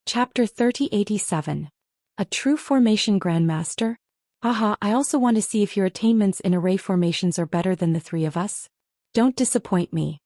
Chapter 3087. A True Formation Grandmaster? Haha, I also want to see if your attainments in array formations are better than the three of us. Don't disappoint me.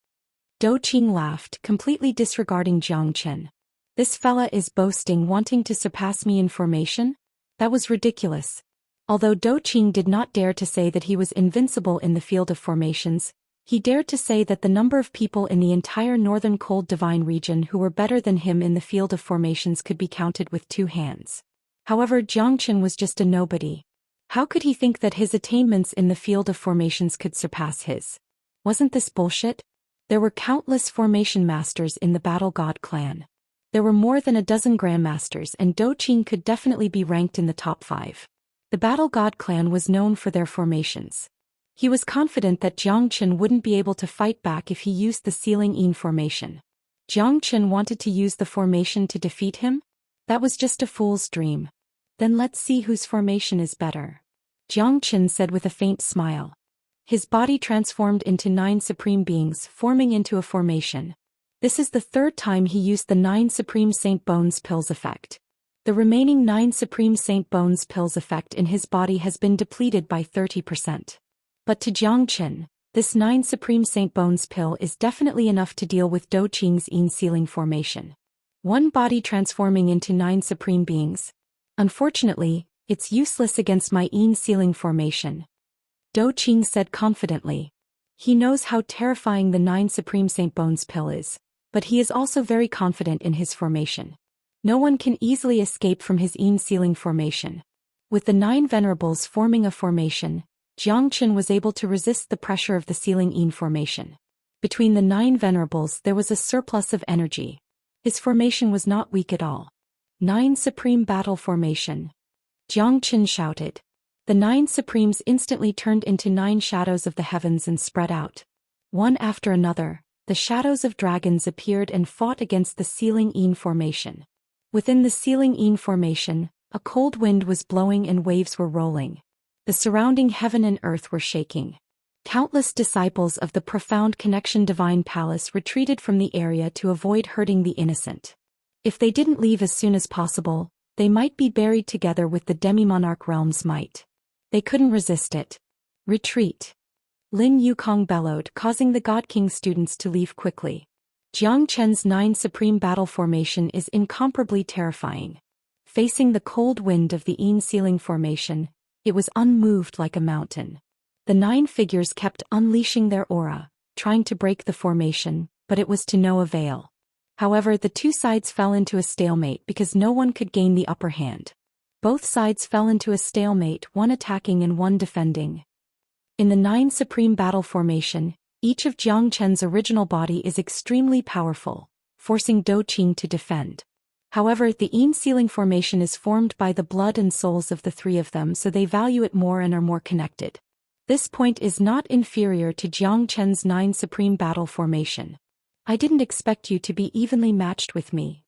Dou Qing laughed, completely disregarding Zhou Xian. This fella is boasting wanting to surpass me in formation? That was ridiculous. Although Dou Qing did not dare to say that he was invincible in the field of formations, he dared to say that the number of people in the entire northern cold divine region who were better than him in the field of formations could be counted with 2 hands. However, Zhou Xian was just a nobody. How could he think that his attainments in the field of formations could surpass his? Wasn't this bullshit? There were countless formation masters in the Battle God clan. There were more than a dozen grandmasters, and Dou Qing could definitely be ranked in the top 5. The Battle God clan was known for their formations. He was confident that Zhou Xian wouldn't be able to fight back if he used the Sealing Yin formation. Zhou Xian wanted to use the formation to defeat him? That was just a fool's dream. Then let's see whose formation is better. Zhou Xian said with a faint smile. His body transformed into 9 supreme beings, forming into a formation. This is the 3rd time he used the 9 Supreme Saint Bones Pills effect. The remaining 9 Supreme Saint Bones Pills effect in his body has been depleted by 30%. But to Zhou Xian, this 9 Supreme Saint Bones pill is definitely enough to deal with Dou Qing's Yin Sealing formation. 1 body transforming into 9 supreme beings. Unfortunately, it's useless against my Yin Sealing formation. Dou Qing said confidently. He knows how terrifying the 9 Supreme Saint Bones pill is, but he is also very confident in his formation. No one can easily escape from his Yin Sealing formation. With the 9 venerables forming a formation, Zhou Xian was able to resist the pressure of the Sealing Yin formation. Between the 9 venerables there was a surplus of energy. His formation was not weak at all. 9 Supreme Battle Formation. Zhou Xian shouted. The 9 Supremes instantly turned into 9 shadows of the heavens and spread out. One after another, the shadows of dragons appeared and fought against the Sealing Yin formation. Within the Sealing Yin formation, a cold wind was blowing and waves were rolling. The surrounding heaven and earth were shaking. Countless disciples of the Profound Connection Divine Palace retreated from the area to avoid hurting the innocent. If they didn't leave as soon as possible, they might be buried together with the Demi-Monarch Realm's might. They couldn't resist it. Retreat. Lin Yukong bellowed, causing the God King students to leave quickly. Zhou Qian's 9 Supreme Battle Formation is incomparably terrifying. Facing the cold wind of the Yin Sealing formation, it was unmoved like a mountain. The 9 figures kept unleashing their aura, trying to break the formation, but it was to no avail. However, the 2 sides fell into a stalemate because no one could gain the upper hand. Both sides fell into a stalemate, one attacking and one defending. In the 9 Supreme Battle Formation, each of Zhou Qian's original body is extremely powerful, forcing Dou Qing to defend. However, the Yin Sealing formation is formed by the blood and souls of the 3 of them, so they value it more and are more connected. This point is not inferior to Zhou Qian's 9 Supreme Battle Formation. I didn't expect you to be evenly matched with me.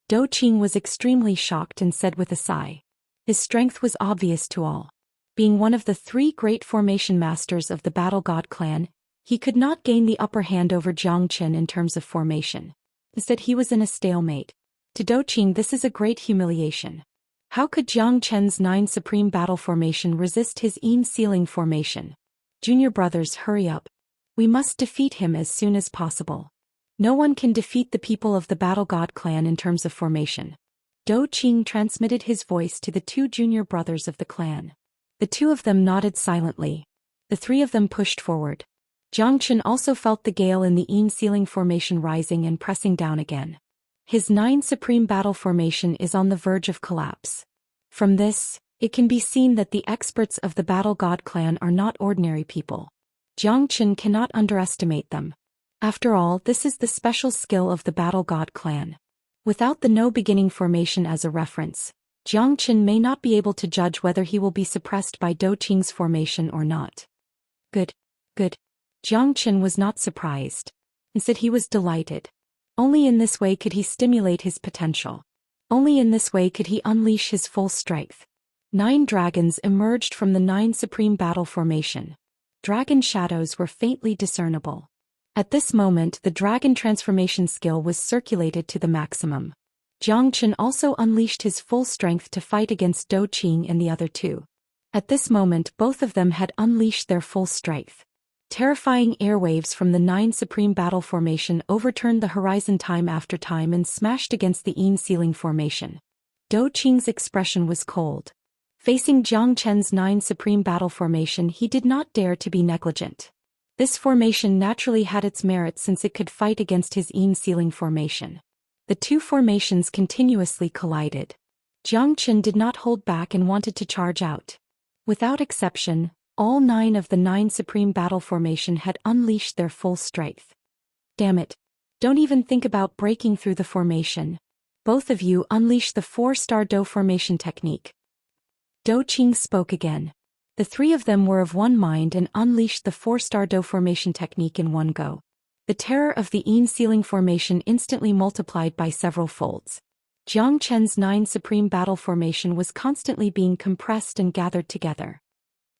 Dou Qing was extremely shocked and said with a sigh. His strength was obvious to all. Being one of the 3 great formation masters of the Battle God clan, he could not gain the upper hand over Zhou Qian in terms of formation. Instead, he was in a stalemate. To Dou Qing, this is a great humiliation. How could Zhou Qian's 9 Supreme Battle Formation resist his Yin Sealing formation? Junior brothers, hurry up. We must defeat him as soon as possible. No one can defeat the people of the Battle God clan in terms of formation. Dou Qing transmitted his voice to the 2 junior brothers of the clan. The 2 of them nodded silently. The 3 of them pushed forward. Zhou Qian also felt the gale in the Yin Sealing formation rising and pressing down again. His 9 Supreme Battle Formation is on the verge of collapse. From this, it can be seen that the experts of the Battle God clan are not ordinary people. Zhou Qian cannot underestimate them. After all, this is the special skill of the Battle God clan. Without the No Beginning formation as a reference, Zhou Qian may not be able to judge whether he will be suppressed by Dou Qing's formation or not. Good. Zhou Qian was not surprised. Instead, he was delighted. Only in this way could he stimulate his potential. Only in this way could he unleash his full strength. 9 dragons emerged from the 9 Supreme Battle Formation. Dragon shadows were faintly discernible. At this moment, the dragon transformation skill was circulated to the maximum. Zhou Xian also unleashed his full strength to fight against Dou Qing and the other two. At this moment both of them had unleashed their full strength. Terrifying airwaves from the 9 Supreme Battle Formation overturned the horizon time after time and smashed against the Yin Ceiling Formation. Dou Qing's expression was cold. Facing Zhou Qian's 9 Supreme Battle Formation, he did not dare to be negligent. This formation naturally had its merit since it could fight against his Yin Ceiling Formation. The two formations continuously collided. Zhou Qian did not hold back and wanted to charge out. Without exception, all 9 of the 9 Supreme Battle Formation had unleashed their full strength. Damn it. Don't even think about breaking through the formation. Both of you unleash the 4-star Dou formation technique. Dou Qing spoke again. The three of them were of one mind and unleashed the 4-star Dou formation technique in one go. The terror of the Yin Ceiling Formation instantly multiplied by several folds. Zhou Qian's 9 Supreme Battle Formation was constantly being compressed and gathered together.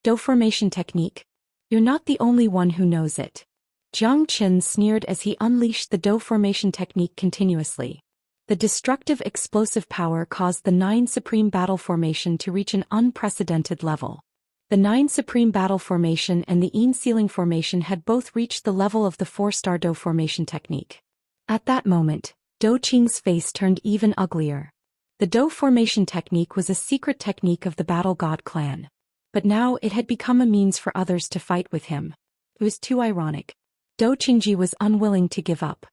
Dou formation technique? You're not the only one who knows it. Zhou Qian sneered as he unleashed the Dou formation technique continuously. The destructive explosive power caused the 9 Supreme Battle Formation to reach an unprecedented level. The 9 Supreme Battle Formation and the Yin Ceiling Formation had both reached the level of the 4-star Dou formation technique. At that moment, Dou Qing's face turned even uglier. The Dou formation technique was a secret technique of the Battle God clan. But now it had become a means for others to fight with him. It was too ironic. Dou Qingji was unwilling to give up.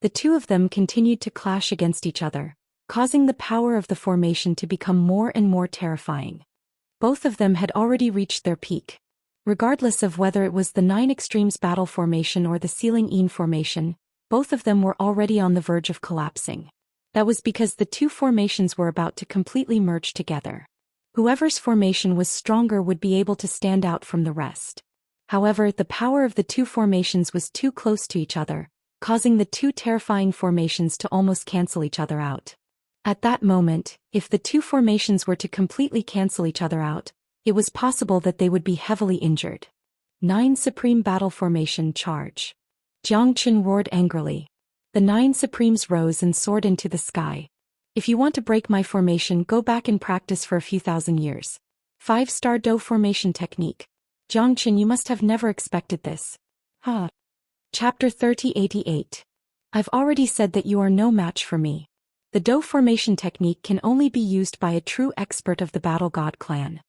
The two of them continued to clash against each other, causing the power of the formation to become more and more terrifying. Both of them had already reached their peak. Regardless of whether it was the 9 Extremes Battle Formation or the Ceiling Yin Formation, both of them were already on the verge of collapsing. That was because the two formations were about to completely merge together. Whoever's formation was stronger would be able to stand out from the rest. However, the power of the two formations was too close to each other, causing the two terrifying formations to almost cancel each other out. At that moment, if the two formations were to completely cancel each other out, it was possible that they would be heavily injured. 9 Supreme Battle Formation charge. Zhou Qian roared angrily. The 9 Supremes rose and soared into the sky. If you want to break my formation, go back and practice for a few thousand years. 5-star Dou formation technique. Zhou Qian, you must have never expected this. Huh. Chapter 3088. I've already said that you are no match for me. The Dou formation technique can only be used by a true expert of the Battle God clan.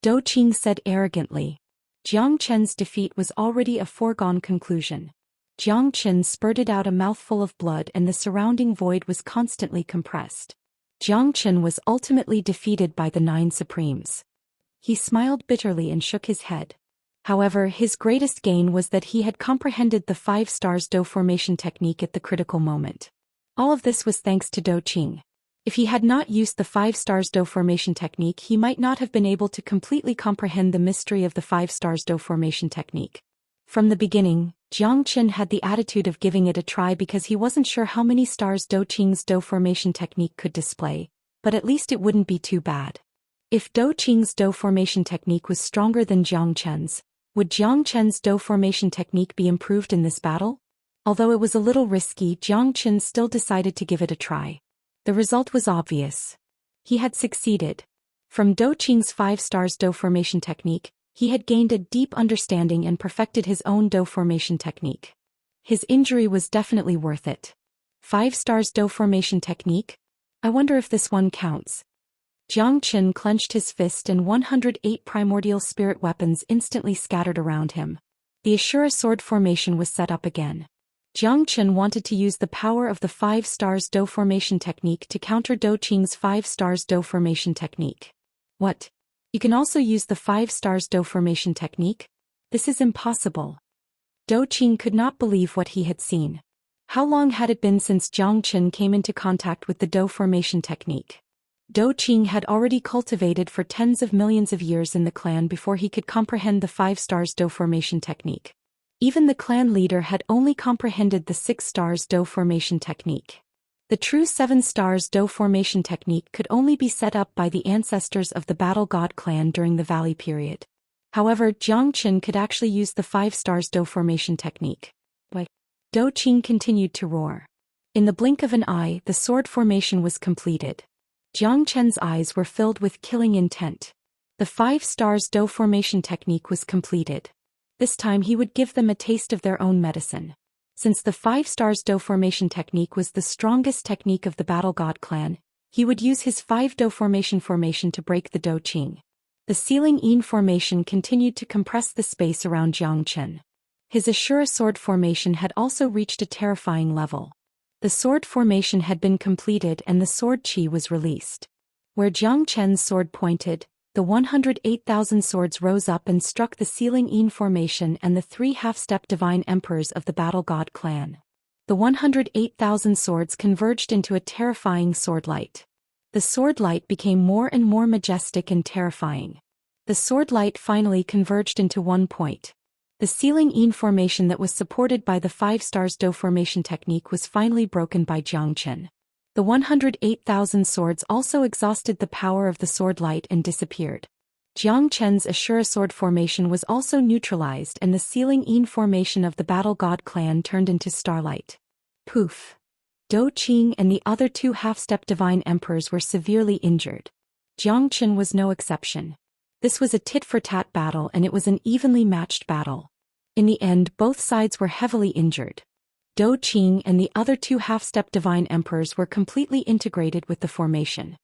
Dou Qing said arrogantly. Zhou Qian's defeat was already a foregone conclusion. Zhou Qian spurted out a mouthful of blood and the surrounding void was constantly compressed. Zhou Qian was ultimately defeated by the 9 Supremes. He smiled bitterly and shook his head. However, his greatest gain was that he had comprehended the 5 stars Dou formation technique at the critical moment. All of this was thanks to Dou Qing. If he had not used the 5 stars Dou formation technique, he might not have been able to completely comprehend the mystery of the 5 stars Dou formation technique. From the beginning, Zhou Qian had the attitude of giving it a try because he wasn't sure how many stars Dou Qing's Dou formation technique could display, but at least it wouldn't be too bad. If Dou Qing's Dou formation technique was stronger than Zhou Qian's, would Zhou Qian's Dou formation technique be improved in this battle? Although it was a little risky, Zhou Qian still decided to give it a try. The result was obvious. He had succeeded. From Dou Qing's 5 stars Dou formation technique, he had gained a deep understanding and perfected his own Dou formation technique. His injury was definitely worth it. 5 stars Dou formation technique? I wonder if this one counts. Zhou Qian clenched his fist and 108 primordial spirit weapons instantly scattered around him. The Ashura sword formation was set up again. Zhou Qian wanted to use the power of the 5 stars Dou formation technique to counter Dou Qing's 5 stars Dou formation technique. What? You can also use the 5 stars Dou formation technique? This is impossible. Dou Qing could not believe what he had seen. How long had it been since Zhou Qian came into contact with the Dou formation technique? Dou Qing had already cultivated for tens of millions of years in the clan before he could comprehend the 5 stars Dou formation technique. Even the clan leader had only comprehended the 6 stars Dou formation technique. The true 7 stars Dou formation technique could only be set up by the ancestors of the Battle God clan during the Valley period. However, Zhou Qian could actually use the 5 stars Dou formation technique. Why? Dou Qing continued to roar. In the blink of an eye, the sword formation was completed. Jiang Chen's eyes were filled with killing intent. The 5 stars Dou formation technique was completed. This time he would give them a taste of their own medicine. Since the 5 stars Dou formation technique was the strongest technique of the Battle God clan, he would use his 5 Dou formation to break the Dou Qing. The Sealing Yin formation continued to compress the space around Jiang Chen. His Ashura sword formation had also reached a terrifying level. The sword formation had been completed and the sword chi was released. Where Jiang Chen's sword pointed, the 108,000 swords rose up and struck the Sealing Yin formation and the 3 half-step divine emperors of the Battle God clan. The 108,000 swords converged into a terrifying sword light. The sword light became more and more majestic and terrifying. The sword light finally converged into one point. The Sealing Yin formation that was supported by the 5 stars Dou formation technique was finally broken by Jiang Chen. The 108,000 swords also exhausted the power of the sword light and disappeared. Jiang Chen's Ashura sword formation was also neutralized and the Sealing Yin formation of the Battle God clan turned into starlight. Poof! Dou Qing and the other 2 half-step divine emperors were severely injured. Jiang Chen was no exception. This was a tit-for-tat battle and it was an evenly matched battle. In the end, both sides were heavily injured. Dou Qing and the other 2 half-step divine emperors were completely integrated with the formation.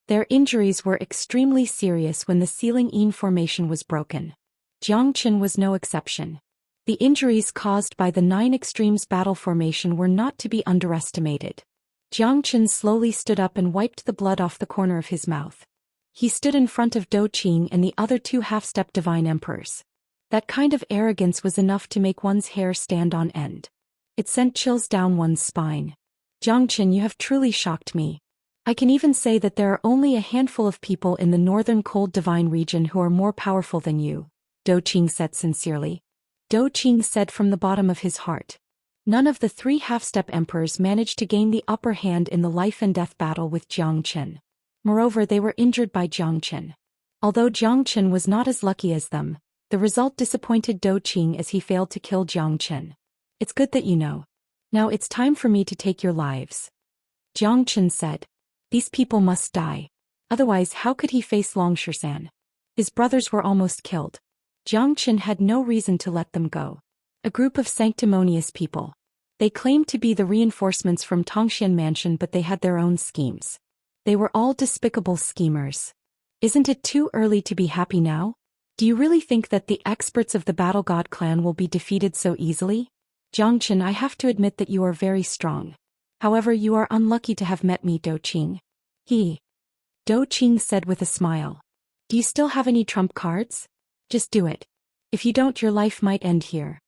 Their injuries were extremely serious when the Sealing Yin formation was broken. Jiang Chen was no exception. The injuries caused by the 9 extremes battle formation were not to be underestimated. Jiang Chen slowly stood up and wiped the blood off the corner of his mouth. He stood in front of Dou Qing and the other 2 half-step divine emperors. That kind of arrogance was enough to make one's hair stand on end. It sent chills down one's spine. Jiang Chen, you have truly shocked me. I can even say that there are only a handful of people in the northern cold divine region who are more powerful than you, Dou Qing said sincerely. Dou Qing said from the bottom of his heart. None of the 3 half-step emperors managed to gain the upper hand in the life and death battle with Jiang Chen. Moreover, they were injured by Jiang Chen. Although Jiang Chen was not as lucky as them, the result disappointed Dou Qing as he failed to kill Jiang Chen. It's good that you know. Now it's time for me to take your lives. Jiang Chen said. These people must die. Otherwise, how could he face Long Shisan? His brothers were almost killed. Jiang Chen had no reason to let them go. A group of sanctimonious people. They claimed to be the reinforcements from Tongxian Mansion, but they had their own schemes. They were all despicable schemers. Isn't it too early to be happy now? Do you really think that the experts of the Battle God clan will be defeated so easily? Jiang Chen, I have to admit that you are very strong. However, you are unlucky to have met me, Dou Qing. Dou Qing said with a smile. Do you still have any trump cards? Just do it. If you don't, your life might end here.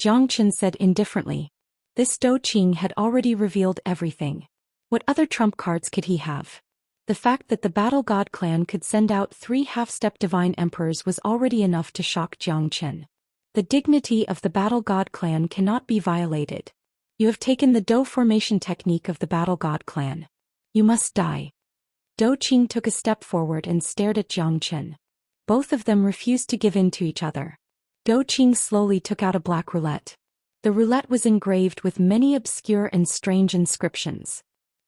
Jiang Chen said indifferently. This Dou Qing had already revealed everything. What other trump cards could he have? The fact that the Battle God clan could send out 3 half-step divine emperors was already enough to shock Jiang Chen. The dignity of the Battle God clan cannot be violated. You have taken the Dou formation technique of the Battle God clan. You must die. Dou Qing took a step forward and stared at Jiang Chen. Both of them refused to give in to each other. Dou Qing slowly took out a black roulette. The roulette was engraved with many obscure and strange inscriptions.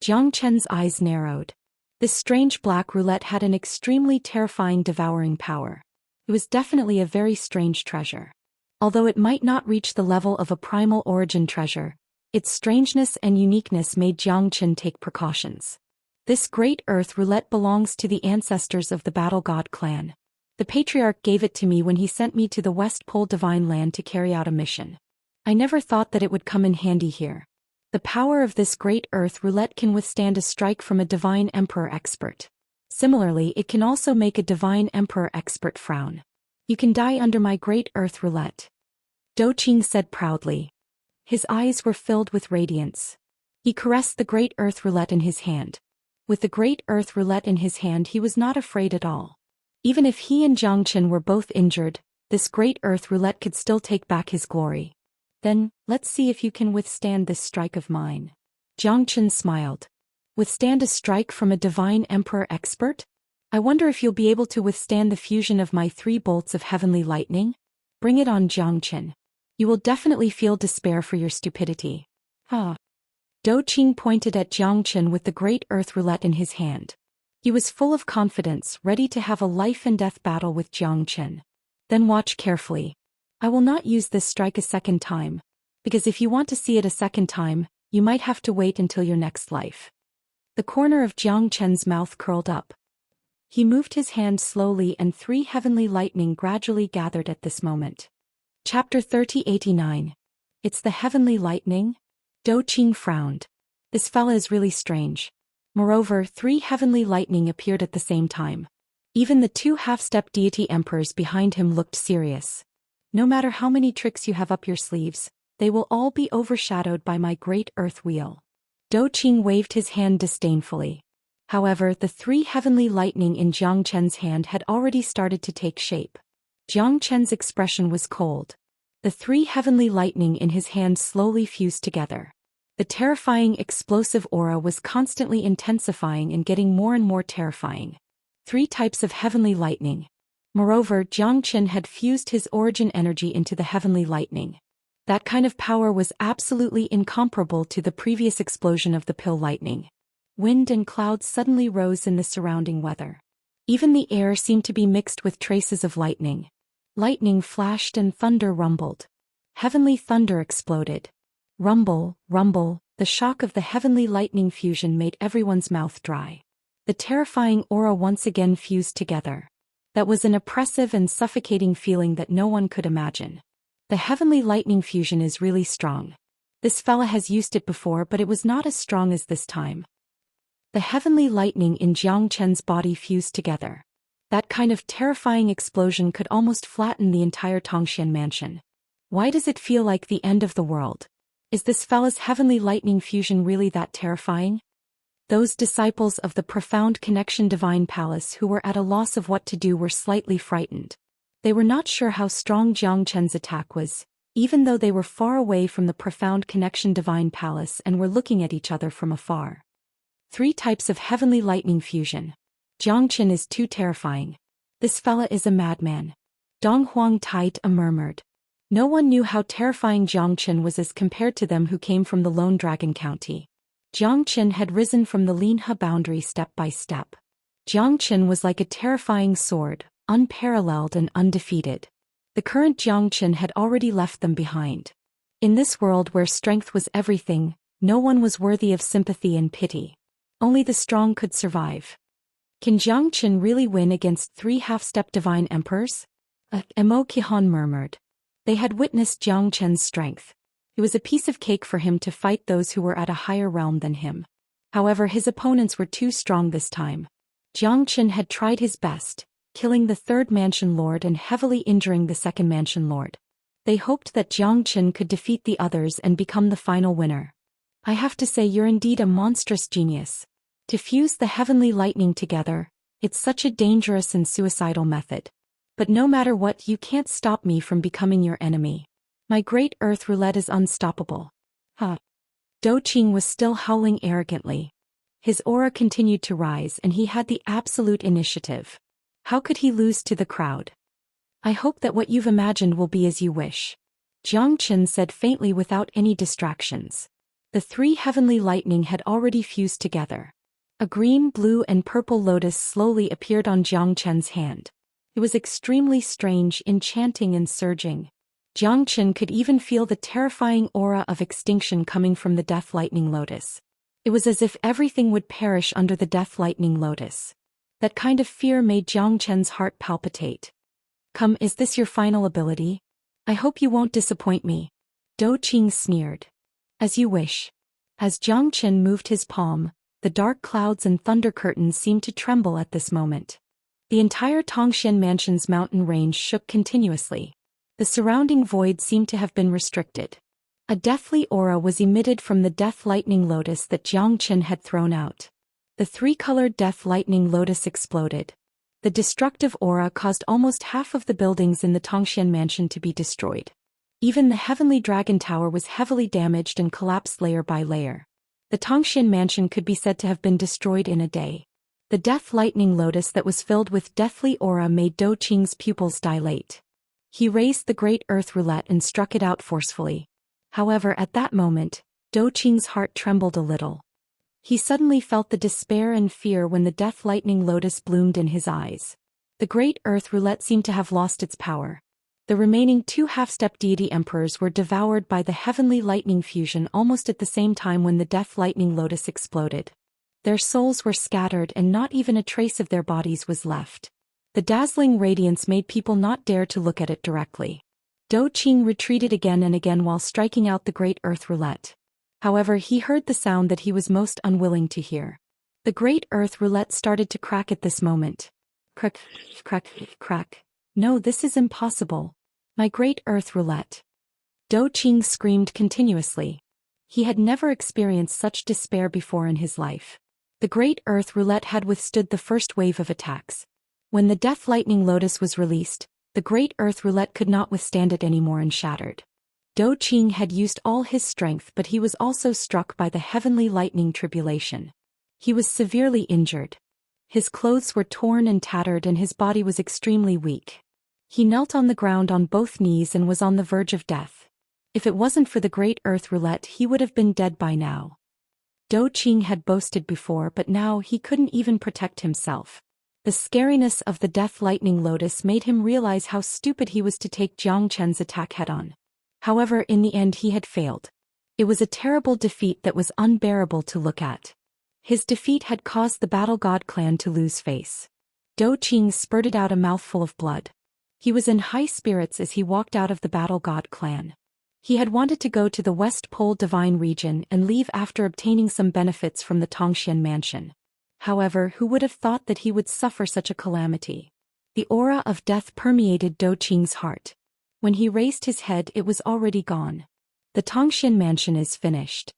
Jiang Chen's eyes narrowed. This strange black roulette had an extremely terrifying devouring power. It was definitely a very strange treasure. Although it might not reach the level of a primal origin treasure, its strangeness and uniqueness made Jiang Chen take precautions. This great earth roulette belongs to the ancestors of the Battle God clan. The patriarch gave it to me when he sent me to the West Pole Divine Land to carry out a mission. I never thought that it would come in handy here. The power of this great earth roulette can withstand a strike from a divine emperor expert. Similarly, it can also make a divine emperor expert frown. You can die under my great earth roulette. Dou Qing said proudly. His eyes were filled with radiance. He caressed the great earth roulette in his hand. With the great earth roulette in his hand, he was not afraid at all. Even if he and Jiang Chen were both injured, this great earth roulette could still take back his glory. Then, let's see if you can withstand this strike of mine. Jiang Chen smiled. Withstand a strike from a divine emperor expert? I wonder if you'll be able to withstand the fusion of my 3 bolts of heavenly lightning? Bring it on, Jiang Chen. You will definitely feel despair for your stupidity. Dou Qing pointed at Zhou Xian with the great earth roulette in his hand. He was full of confidence, ready to have a life-and-death battle with Zhou Xian. Then watch carefully. I will not use this strike a second time, because if you want to see it a second time, you might have to wait until your next life. The corner of Zhou Qian's mouth curled up. He moved his hand slowly and 3 heavenly lightning gradually gathered at this moment. Chapter 3089. It's the heavenly lightning? Dou Qing frowned. This fella is really strange. Moreover, 3 heavenly lightning appeared at the same time. Even the 2 half-step deity emperors behind him looked serious. No matter how many tricks you have up your sleeves, they will all be overshadowed by my great earth wheel. Dou Qing waved his hand disdainfully. However, the 3 heavenly lightning in Zhou Qian's hand had already started to take shape. Zhou Qian's expression was cold. The 3 heavenly lightning in his hand slowly fused together. The terrifying explosive aura was constantly intensifying and getting more and more terrifying. 3 types of heavenly lightning. Moreover, Zhou Qian had fused his origin energy into the heavenly lightning. That kind of power was absolutely incomparable to the previous explosion of the pill lightning. Wind and clouds suddenly rose in the surrounding weather. Even the air seemed to be mixed with traces of lightning. Lightning flashed and thunder rumbled. Heavenly thunder exploded. Rumble, rumble, the shock of the heavenly lightning fusion made everyone's mouth dry. The terrifying aura once again fused together. That was an oppressive and suffocating feeling that no one could imagine. The heavenly lightning fusion is really strong. This fella has used it before, but it was not as strong as this time. The heavenly lightning in Zhou Qian's body fused together. That kind of terrifying explosion could almost flatten the entire Xian mansion. Why does it feel like the end of the world? Is this fella's heavenly lightning fusion really that terrifying? Those disciples of the profound connection divine palace who were at a loss of what to do were slightly frightened. They were not sure how strong Zhou Qian's attack was, even though they were far away from the profound connection divine palace and were looking at each other from afar. 3 types of heavenly lightning fusion. Zhou Qian is too terrifying. This fella is a madman. Dong Huang Taita murmured. No one knew how terrifying Zhou Qian was as compared to them who came from the Lone Dragon County. Zhou Qian had risen from the Linhe boundary step by step. Zhou Qian was like a terrifying sword, unparalleled and undefeated. The current Zhou Qian had already left them behind. In this world where strength was everything, no one was worthy of sympathy and pity. Only the strong could survive. Can Zhou Qian really win against 3 half-step divine emperors? Emo Qihan murmured. They had witnessed Zhou Qian's strength. It was a piece of cake for him to fight those who were at a higher realm than him. However, his opponents were too strong this time. Zhou Qian had tried his best, killing the 3rd Mansion Lord and heavily injuring the 2nd Mansion Lord. They hoped that Zhou Qian could defeat the others and become the final winner. I have to say you're indeed a monstrous genius. To fuse the heavenly lightning together, it's such a dangerous and suicidal method. But no matter what, you can't stop me from becoming your enemy. My great earth roulette is unstoppable. Dou Qing was still howling arrogantly. His aura continued to rise and he had the absolute initiative. How could he lose to the crowd? I hope that what you've imagined will be as you wish. Zhou Qian said faintly without any distractions. The 3 heavenly lightning had already fused together. A green, blue and purple lotus slowly appeared on Zhou Qian's hand. It was extremely strange, enchanting and surging. Zhou Qian could even feel the terrifying aura of extinction coming from the death lightning lotus. It was as if everything would perish under the death lightning lotus. That kind of fear made Zhou Qian's heart palpitate. Come, is this your final ability? I hope you won't disappoint me. Dou Qing sneered. As you wish. As Zhou Qian moved his palm, the dark clouds and thunder curtains seemed to tremble at this moment. The entire Xian mansion's mountain range shook continuously. The surrounding void seemed to have been restricted. A deathly aura was emitted from the death lightning lotus that Zhou Qian had thrown out. The 3-colored death lightning lotus exploded. The destructive aura caused almost half of the buildings in the Xian mansion to be destroyed. Even the heavenly dragon tower was heavily damaged and collapsed layer by layer. The Xian mansion could be said to have been destroyed in a day. The death lightning lotus that was filled with deathly aura made Dou Qing's pupils dilate. He raised the great earth roulette and struck it out forcefully. However, at that moment, Dou Qing's heart trembled a little. He suddenly felt the despair and fear when the death lightning lotus bloomed in his eyes. The great earth roulette seemed to have lost its power. The remaining 2 half-step deity emperors were devoured by the heavenly lightning fusion almost at the same time when the death lightning lotus exploded. Their souls were scattered and not even a trace of their bodies was left. The dazzling radiance made people not dare to look at it directly. Dou Qing retreated again and again while striking out the great earth roulette. However, he heard the sound that he was most unwilling to hear. The great earth roulette started to crack at this moment. Crack, crack, crack. No, this is impossible. My great earth roulette. Dou Qing screamed continuously. He had never experienced such despair before in his life. The great earth roulette had withstood the first wave of attacks. When the death lightning lotus was released, the great earth roulette could not withstand it anymore and shattered. Dou Qing had used all his strength, but he was also struck by the heavenly lightning tribulation. He was severely injured. His clothes were torn and tattered and his body was extremely weak. He knelt on the ground on both knees and was on the verge of death. If it wasn't for the great earth roulette, he would have been dead by now. Dou Qing had boasted before, but now he couldn't even protect himself. The scariness of the death lightning lotus made him realize how stupid he was to take Jiang Chen's attack head-on. However, in the end he had failed. It was a terrible defeat that was unbearable to look at. His defeat had caused the Battle God clan to lose face. Dou Qing spurted out a mouthful of blood. He was in high spirits as he walked out of the Battle God clan. He had wanted to go to the West Pole Divine region and leave after obtaining some benefits from the Xian mansion. However, who would have thought that he would suffer such a calamity? The aura of death permeated Dou Qing's heart. When he raised his head, it was already gone. The Xian mansion is finished.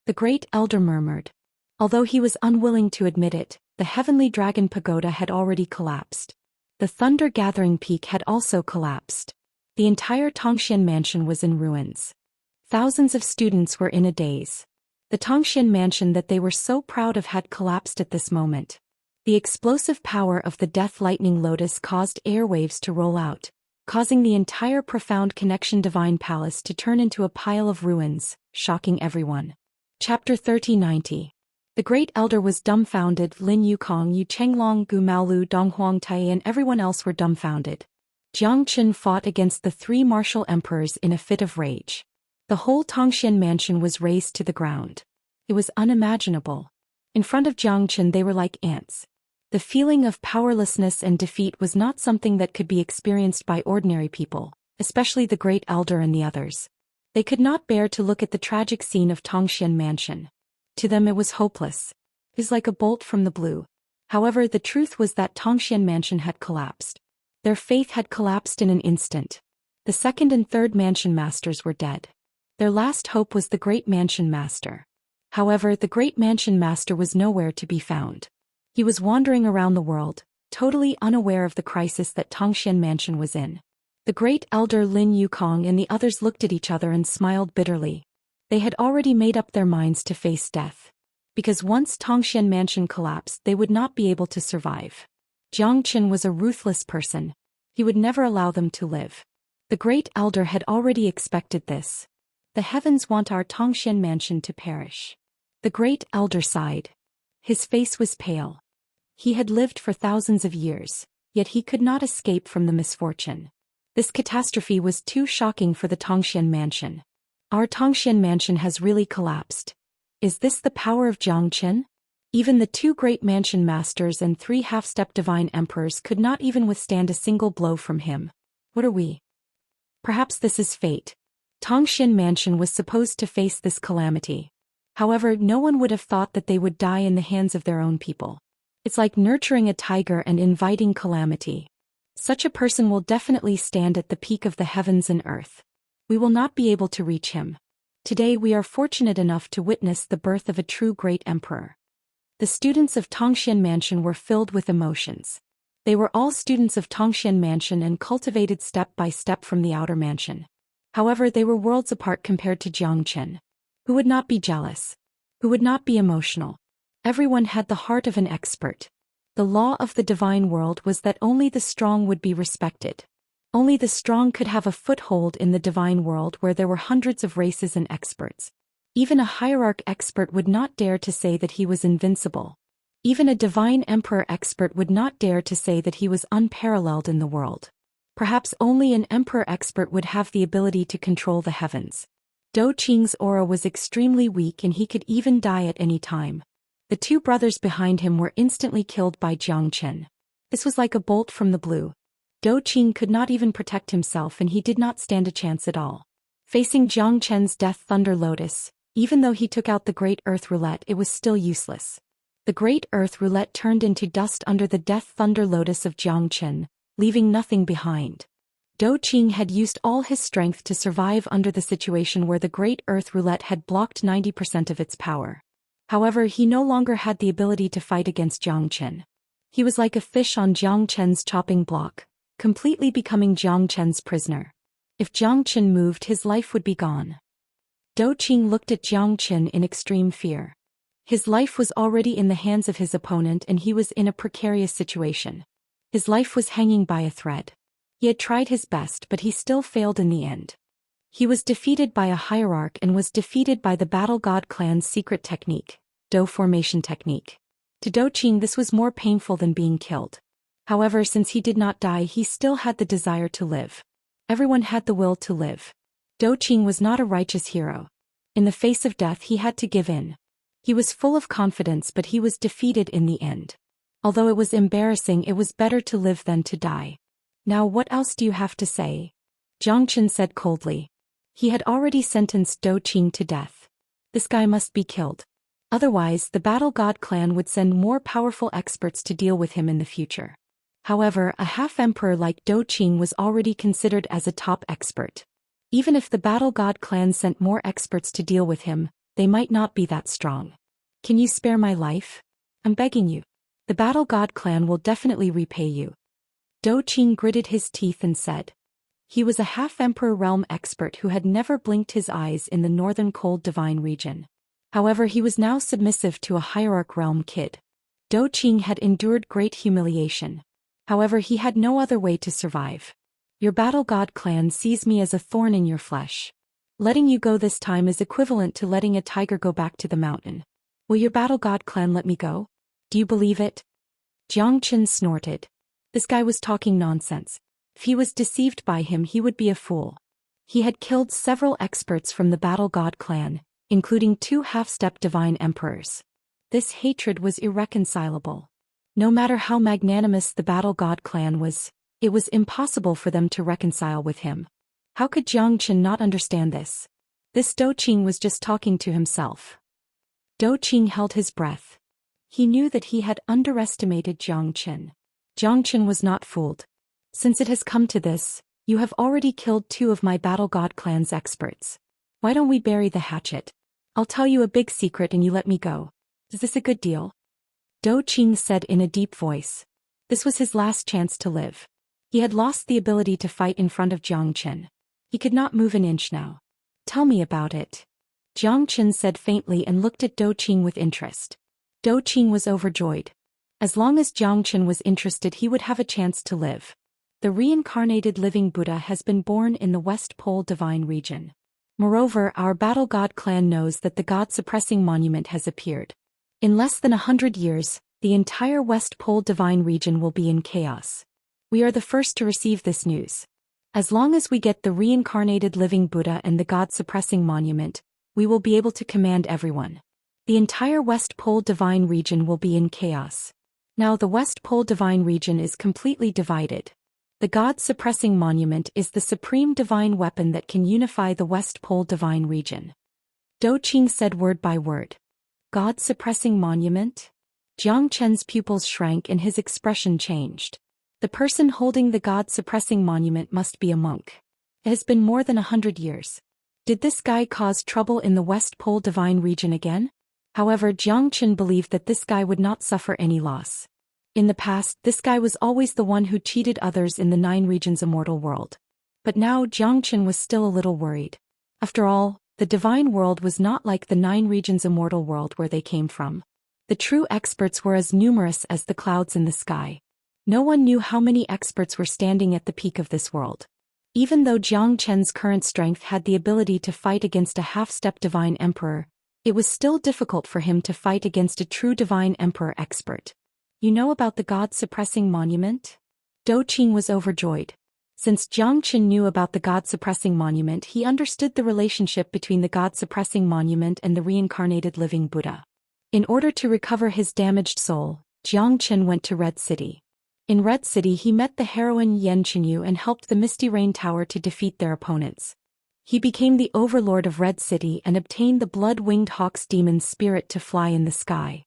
The great elder murmured. Although he was unwilling to admit it, the heavenly dragon pagoda had already collapsed. The thunder-gathering peak had also collapsed. The entire Xian mansion was in ruins. Thousands of students were in a daze. The Xian mansion that they were so proud of had collapsed at this moment. The explosive power of the death lightning lotus caused airwaves to roll out, causing the entire profound connection divine palace to turn into a pile of ruins, shocking everyone. Chapter 3090. The great elder was dumbfounded. Lin Yukong, Yu Chenglong, Gu Maolu, Donghuang Tai and everyone else were dumbfounded. Jiang Chen fought against the 3 martial emperors in a fit of rage. The whole Xian mansion was razed to the ground. It was unimaginable. In front of Jiang Chen they were like ants. The feeling of powerlessness and defeat was not something that could be experienced by ordinary people, especially the great elder and the others. They could not bear to look at the tragic scene of Xian mansion. To them it was hopeless. It was like a bolt from the blue. However, the truth was that Xian mansion had collapsed. Their faith had collapsed in an instant. The 2nd and 3rd mansion masters were dead. Their last hope was the great mansion master. However, the great mansion master was nowhere to be found. He was wandering around the world, totally unaware of the crisis that Xian mansion was in. The great elder Lin Yukong and the others looked at each other and smiled bitterly. They had already made up their minds to face death. Because once Xian mansion collapsed, they would not be able to survive. Jiang Chen was a ruthless person. He would never allow them to live. The great elder had already expected this. The heavens want our Xian mansion to perish. The great elder sighed. His face was pale. He had lived for thousands of years, yet he could not escape from the misfortune. This catastrophe was too shocking for the Xian mansion. Our Xian mansion has really collapsed. Is this the power of Jiang Chen? Even the 2 great mansion masters and 3 half-step divine emperors could not even withstand a single blow from him. What are we? Perhaps this is fate. Xian mansion was supposed to face this calamity. However, no one would have thought that they would die in the hands of their own people. It's like nurturing a tiger and inviting calamity. Such a person will definitely stand at the peak of the heavens and earth. We will not be able to reach him. Today we are fortunate enough to witness the birth of a true great emperor. The students of Xian mansion were filled with emotions. They were all students of Xian mansion and cultivated step by step from the outer mansion. However, they were worlds apart compared to Jiang Chen. Who would not be jealous? Who would not be emotional? Everyone had the heart of an expert. The law of the divine world was that only the strong would be respected. Only the strong could have a foothold in the divine world where there were hundreds of races and experts. Even a hierarch expert would not dare to say that he was invincible. Even a divine emperor expert would not dare to say that he was unparalleled in the world. Perhaps only an emperor expert would have the ability to control the heavens. Zhou Xian's aura was extremely weak and he could even die at any time. The two brothers behind him were instantly killed by Zhou Xian. This was like a bolt from the blue. Zhou Xian could not even protect himself and he did not stand a chance at all. Facing Zhou Xian's Death Thunder Lotus, even though he took out the Great Earth Roulette, it was still useless. The Great Earth Roulette turned into dust under the Death Thunder Lotus of Zhou Xian, leaving nothing behind. Zhou Xian had used all his strength to survive under the situation where the Great Earth Roulette had blocked 90% of its power. However, he no longer had the ability to fight against Zhou Xian. He was like a fish on Zhou Xian's chopping block, completely becoming Zhou Xian's prisoner. If Zhou Xian moved, his life would be gone. Zhou Xian looked at Zhou Xian in extreme fear. His life was already in the hands of his opponent and he was in a precarious situation. His life was hanging by a thread. He had tried his best but he still failed in the end. He was defeated by a hierarch and was defeated by the Battle God clan's secret technique, Dou Formation technique. To Zhou Xian this was more painful than being killed. However, since he did not die, he still had the desire to live. Everyone had the will to live. Zhou Xian was not a righteous hero. In the face of death he had to give in. He was full of confidence but he was defeated in the end. Although it was embarrassing, it was better to live than to die. Now what else do you have to say? Zhou Xian said coldly. He had already sentenced Zhou Xian to death. This guy must be killed. Otherwise, the Battle God clan would send more powerful experts to deal with him in the future. However, a half-emperor like Zhou Xian was already considered as a top expert. Even if the Battle God clan sent more experts to deal with him, they might not be that strong. Can you spare my life? I'm begging you. The Battle God clan will definitely repay you. Zhou Xian gritted his teeth and said. He was a half-emperor realm expert who had never blinked his eyes in the northern cold divine region. However, he was now submissive to a hierarch realm kid. Zhou Xian had endured great humiliation. However, he had no other way to survive. Your Battle God clan sees me as a thorn in your flesh. Letting you go this time is equivalent to letting a tiger go back to the mountain. Will your Battle God clan let me go? Do you believe it? Zhou Xian snorted. This guy was talking nonsense. If he was deceived by him, he would be a fool. He had killed several experts from the Battle God clan, including 2 half-step divine emperors. This hatred was irreconcilable. No matter how magnanimous the Battle God clan was, it was impossible for them to reconcile with him. How could Zhou Xian not understand this? This Zhou Xian was just talking to himself. Zhou Xian held his breath. He knew that he had underestimated Zhou Xian. Zhou Xian was not fooled. Since it has come to this, you have already killed 2 of my Battle God clan's experts. Why don't we bury the hatchet? I'll tell you a big secret and you let me go. Is this a good deal? Zhou Xian said in a deep voice. This was his last chance to live. He had lost the ability to fight in front of Zhou Xian. He could not move an inch now. Tell me about it. Zhou Xian said faintly and looked at Zhou Xian with interest. Zhou Xian was overjoyed. As long as Zhou Xian was interested, he would have a chance to live. The reincarnated living Buddha has been born in the West Pole divine region. Moreover, our Battle God clan knows that the God-suppressing monument has appeared. In less than 100 years, the entire West Pole divine region will be in chaos. We are the first to receive this news. As long as we get the reincarnated living Buddha and the God-suppressing monument, we will be able to command everyone. The entire West Pole divine region will be in chaos. Now the West Pole divine region is completely divided. The God-suppressing monument is the supreme divine weapon that can unify the West Pole divine region. Zhou Xian said word by word. God-suppressing monument? Zhou Qian's pupils shrank and his expression changed. The person holding the God-suppressing monument must be a monk. It has been more than 100 years. Did this guy cause trouble in the West Pole divine region again? However, Zhou Xian believed that this guy would not suffer any loss. In the past, this guy was always the one who cheated others in the 9 regions immortal world. But now Zhou Xian was still a little worried. After all, the divine world was not like the 9 regions immortal world where they came from. The true experts were as numerous as the clouds in the sky. No one knew how many experts were standing at the peak of this world. Even though Jiang Chen's current strength had the ability to fight against a half-step divine emperor, it was still difficult for him to fight against a true divine emperor expert. You know about the God-suppressing monument? Dou Qing was overjoyed. Since Jiang Chen knew about the God-suppressing monument, he understood the relationship between the God-suppressing monument and the reincarnated living Buddha. In order to recover his damaged soul, Jiang Chen went to Red City. In Red City he met the heroine Yan Qinyu and helped the Misty Rain Tower to defeat their opponents. He became the overlord of Red City and obtained the blood-winged hawk's demon's spirit to fly in the sky.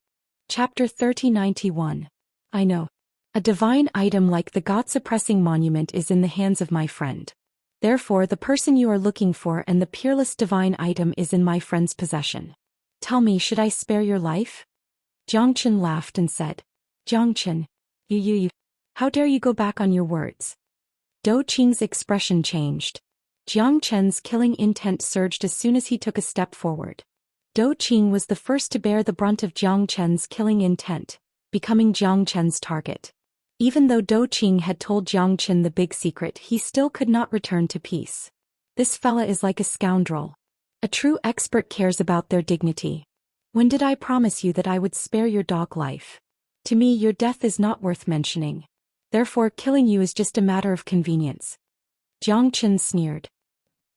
Chapter 3091. I know. A divine item like the God-suppressing monument is in the hands of my friend. Therefore the person you are looking for and the peerless divine item is in my friend's possession. Tell me, should I spare your life? Jiang Chen laughed and said. Jiang Chen, you. How dare you go back on your words? Dou Qing's expression changed. Jiang Chen's killing intent surged as soon as he took a step forward. Dou Qing was the first to bear the brunt of Jiang Chen's killing intent, becoming Jiang Chen's target. Even though Dou Qing had told Jiang Chen the big secret, he still could not return to peace. This fella is like a scoundrel. A true expert cares about their dignity. When did I promise you that I would spare your dog life? To me your death is not worth mentioning. Therefore killing you is just a matter of convenience. Jiang Chen sneered.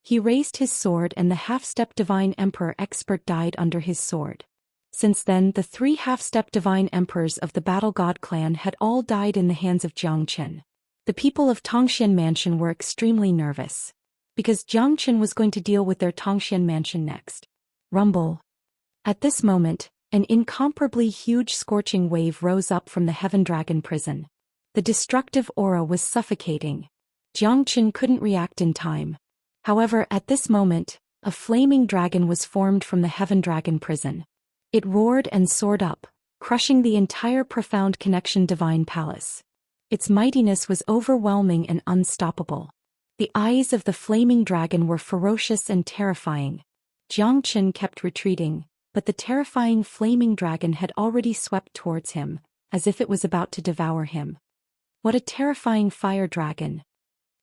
He raised his sword and the half-step divine emperor expert died under his sword. Since then the 3 half-step divine emperors of the Battle God clan had all died in the hands of Jiang Chen. The people of Tongxian Mansion were extremely nervous. Because Jiang Chen was going to deal with their Tongxian Mansion next. Rumble. At this moment, an incomparably huge scorching wave rose up from the Heaven Dragon prison. The destructive aura was suffocating. Jiang Chen couldn't react in time. However, at this moment, a flaming dragon was formed from the Heaven Dragon prison. It roared and soared up, crushing the entire Profound Connection Divine Palace. Its mightiness was overwhelming and unstoppable. The eyes of the flaming dragon were ferocious and terrifying. Jiang Chen kept retreating, but the terrifying flaming dragon had already swept towards him, as if it was about to devour him. What a terrifying fire dragon!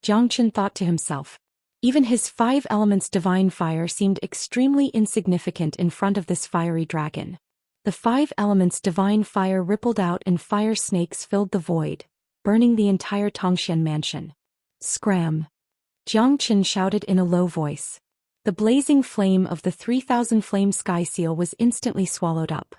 Jiang Chen thought to himself. Even his 5 elements divine fire seemed extremely insignificant in front of this fiery dragon. The 5 elements divine fire rippled out and fire snakes filled the void, burning the entire Tongxian Mansion. Scram! Jiang Chen shouted in a low voice. The blazing flame of the 3000 flame sky seal was instantly swallowed up.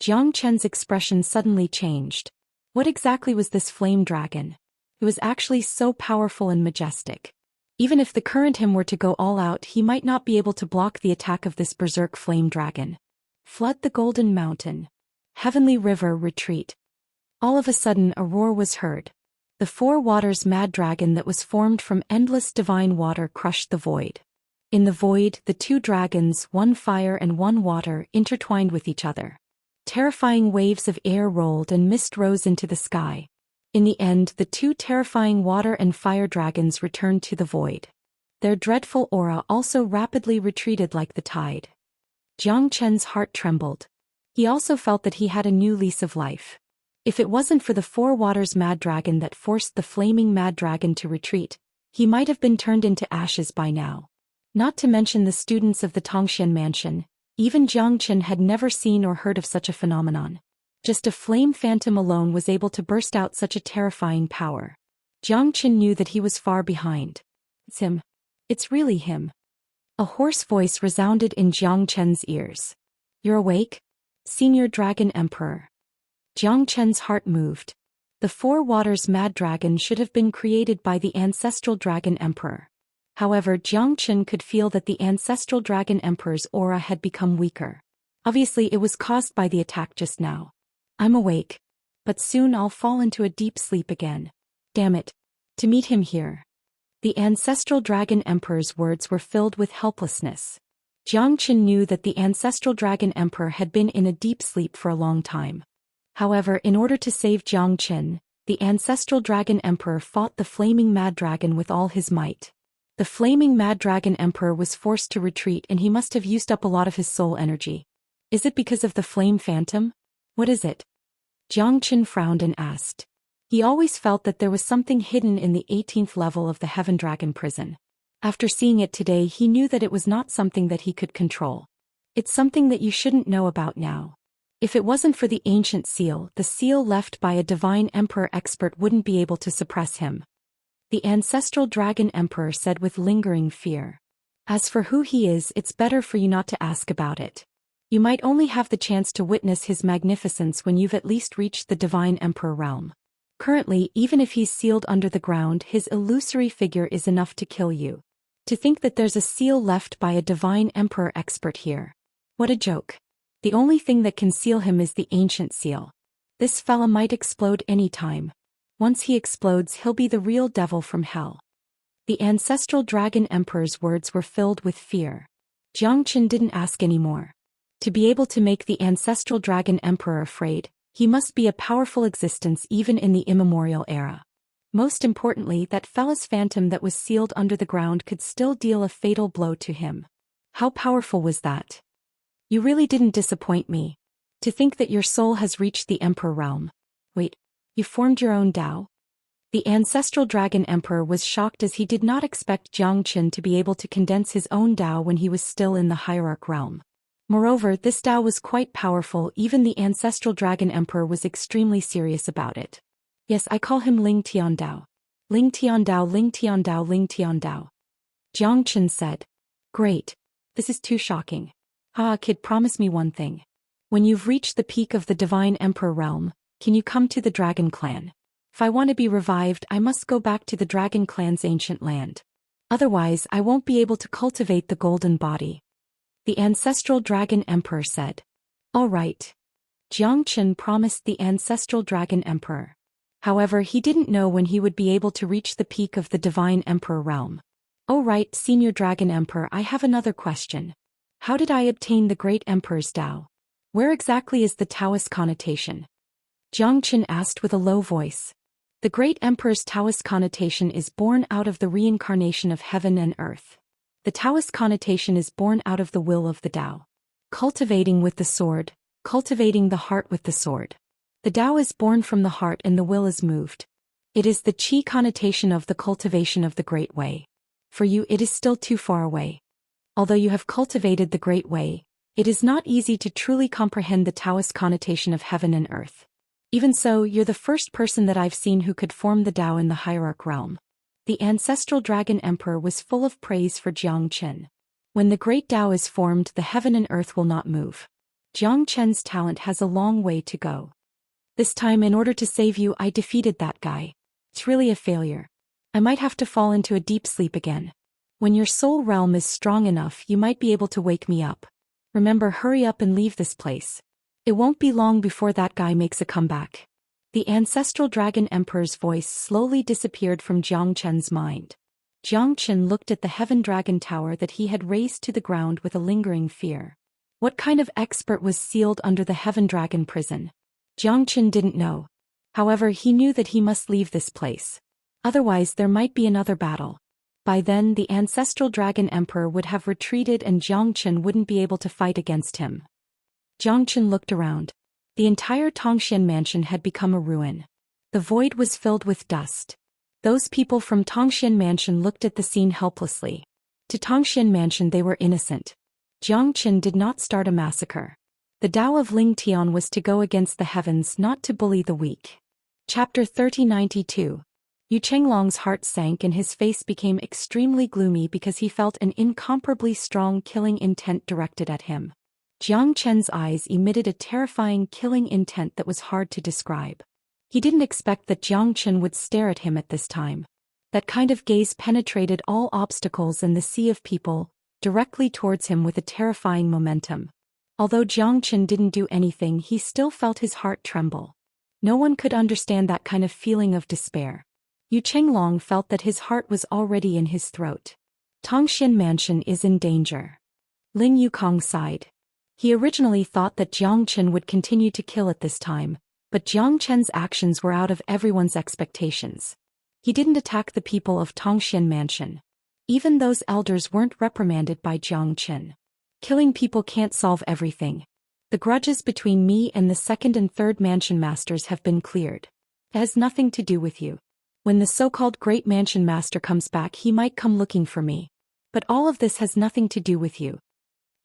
Jiang Chen's expression suddenly changed. What exactly was this flame dragon? It was actually so powerful and majestic. Even if the current him were to go all out, he might not be able to block the attack of this berserk flame dragon. Flood the Golden Mountain. Heavenly River, retreat. All of a sudden a roar was heard. The 4 waters mad dragon that was formed from endless divine water crushed the void. In the void, the 2 dragons, 1 fire and 1 water, intertwined with each other. Terrifying waves of air rolled and mist rose into the sky. In the end, the 2 terrifying water and fire dragons returned to the void. Their dreadful aura also rapidly retreated like the tide. Jiang Chen's heart trembled. He also felt that he had a new lease of life. If it wasn't for the 4 waters mad dragon that forced the flaming mad dragon to retreat, he might have been turned into ashes by now. Not to mention the students of the Tongxian Mansion, even Jiang Chen had never seen or heard of such a phenomenon. Just a flame phantom alone was able to burst out such a terrifying power. Jiang Chen knew that he was far behind. It's him. It's really him. A hoarse voice resounded in Jiang Chen's ears. You're awake? Senior Dragon Emperor. Jiang Chen's heart moved. The 4 waters mad dragon should have been created by the ancestral Dragon Emperor. However, Jiang Chen could feel that the ancestral Dragon Emperor's aura had become weaker. Obviously it was caused by the attack just now. I'm awake. But soon I'll fall into a deep sleep again. Damn it. To meet him here. The ancestral Dragon Emperor's words were filled with helplessness. Jiang Chen knew that the ancestral Dragon Emperor had been in a deep sleep for a long time. However, in order to save Jiang Chen, the ancestral Dragon Emperor fought the flaming mad dragon with all his might. The flaming mad dragon emperor was forced to retreat and he must have used up a lot of his soul energy. Is it because of the flame phantom? What is it? Jiang Chen frowned and asked. He always felt that there was something hidden in the 18th level of the Heaven Dragon prison. After seeing it today, he knew that it was not something that he could control. It's something that you shouldn't know about now. If it wasn't for the ancient seal, the seal left by a divine emperor expert wouldn't be able to suppress him. The ancestral dragon emperor said with lingering fear. As for who he is, it's better for you not to ask about it. You might only have the chance to witness his magnificence when you've at least reached the divine emperor realm. Currently, even if he's sealed under the ground, his illusory figure is enough to kill you. To think that there's a seal left by a divine emperor expert here. What a joke. The only thing that can seal him is the ancient seal. This fella might explode any time. Once he explodes, he'll be the real devil from hell. The ancestral dragon emperor's words were filled with fear. Jiang Chen didn't ask anymore. To be able to make the ancestral dragon emperor afraid, he must be a powerful existence even in the immemorial era. Most importantly, that fella's phantom that was sealed under the ground could still deal a fatal blow to him. How powerful was that? You really didn't disappoint me. To think that your soul has reached the emperor realm. Wait, you formed your own Dao? The ancestral dragon emperor was shocked as he did not expect Jiang Chen to be able to condense his own Dao when he was still in the hierarch realm. Moreover, this Dao was quite powerful. Even the ancestral dragon emperor was extremely serious about it. Yes, I call him Ling Tian Dao. Ling Tian Dao, Ling Tian Dao, Ling Tian Dao. Jiang Chen said. Great. This is too shocking. Kid, promise me one thing. When you've reached the peak of the divine emperor realm, can you come to the dragon clan? If I want to be revived, I must go back to the dragon clan's ancient land. Otherwise, I won't be able to cultivate the golden body. The ancestral dragon emperor said. All right. Jiang Chen promised the ancestral dragon emperor. However, he didn't know when he would be able to reach the peak of the divine emperor realm. Oh right, senior dragon emperor, I have another question. How did I obtain the great emperor's Dao? Where exactly is the Taoist connotation? Jiang Chen asked with a low voice. The great emperor's Taoist connotation is born out of the reincarnation of heaven and earth. The Taoist connotation is born out of the will of the Dao. Cultivating with the sword, cultivating the heart with the sword. The Dao is born from the heart and the will is moved. It is the Qi connotation of the cultivation of the Great Way. For you, it is still too far away. Although you have cultivated the Great Way, it is not easy to truly comprehend the Taoist connotation of heaven and earth. Even so, you're the first person that I've seen who could form the Dao in the hierarch realm. The ancestral dragon emperor was full of praise for Jiang Chen. When the great Dao is formed, the heaven and earth will not move. Jiang Chen's talent has a long way to go. This time, in order to save you, I defeated that guy. It's really a failure. I might have to fall into a deep sleep again. When your soul realm is strong enough, you might be able to wake me up. Remember, hurry up and leave this place. It won't be long before that guy makes a comeback. The ancestral dragon emperor's voice slowly disappeared from Jiang Chen's mind. Jiang Chen looked at the heaven dragon tower that he had razed to the ground with a lingering fear. What kind of expert was sealed under the heaven dragon prison? Jiang Chen didn't know. However, he knew that he must leave this place. Otherwise, there might be another battle. By then, the ancestral dragon emperor would have retreated and Jiang Chen wouldn't be able to fight against him. Jiang Chen looked around. The entire Xian mansion had become a ruin. The void was filled with dust. Those people from Xian mansion looked at the scene helplessly. To Xian mansion they were innocent. Jiang Chen did not start a massacre. The Dao of Ling Tian was to go against the heavens, not to bully the weak. Chapter 3092. Yu Chenglong's heart sank and his face became extremely gloomy because he felt an incomparably strong killing intent directed at him. Jiang Chen's eyes emitted a terrifying killing intent that was hard to describe. He didn't expect that Jiang Chen would stare at him at this time. That kind of gaze penetrated all obstacles and the sea of people, directly towards him with a terrifying momentum. Although Jiang Chen didn't do anything, he still felt his heart tremble. No one could understand that kind of feeling of despair. Yu Chenglong felt that his heart was already in his throat. Xian mansion is in danger. Ling Yukong sighed. He originally thought that Jiang Chen would continue to kill at this time, but Jiang Chen's actions were out of everyone's expectations. He didn't attack the people of Xian mansion. Even those elders weren't reprimanded by Jiang Chen. Killing people can't solve everything. The grudges between me and the second and third mansion masters have been cleared. It has nothing to do with you. When the so-called Great Mansion Master comes back, he might come looking for me. But all of this has nothing to do with you.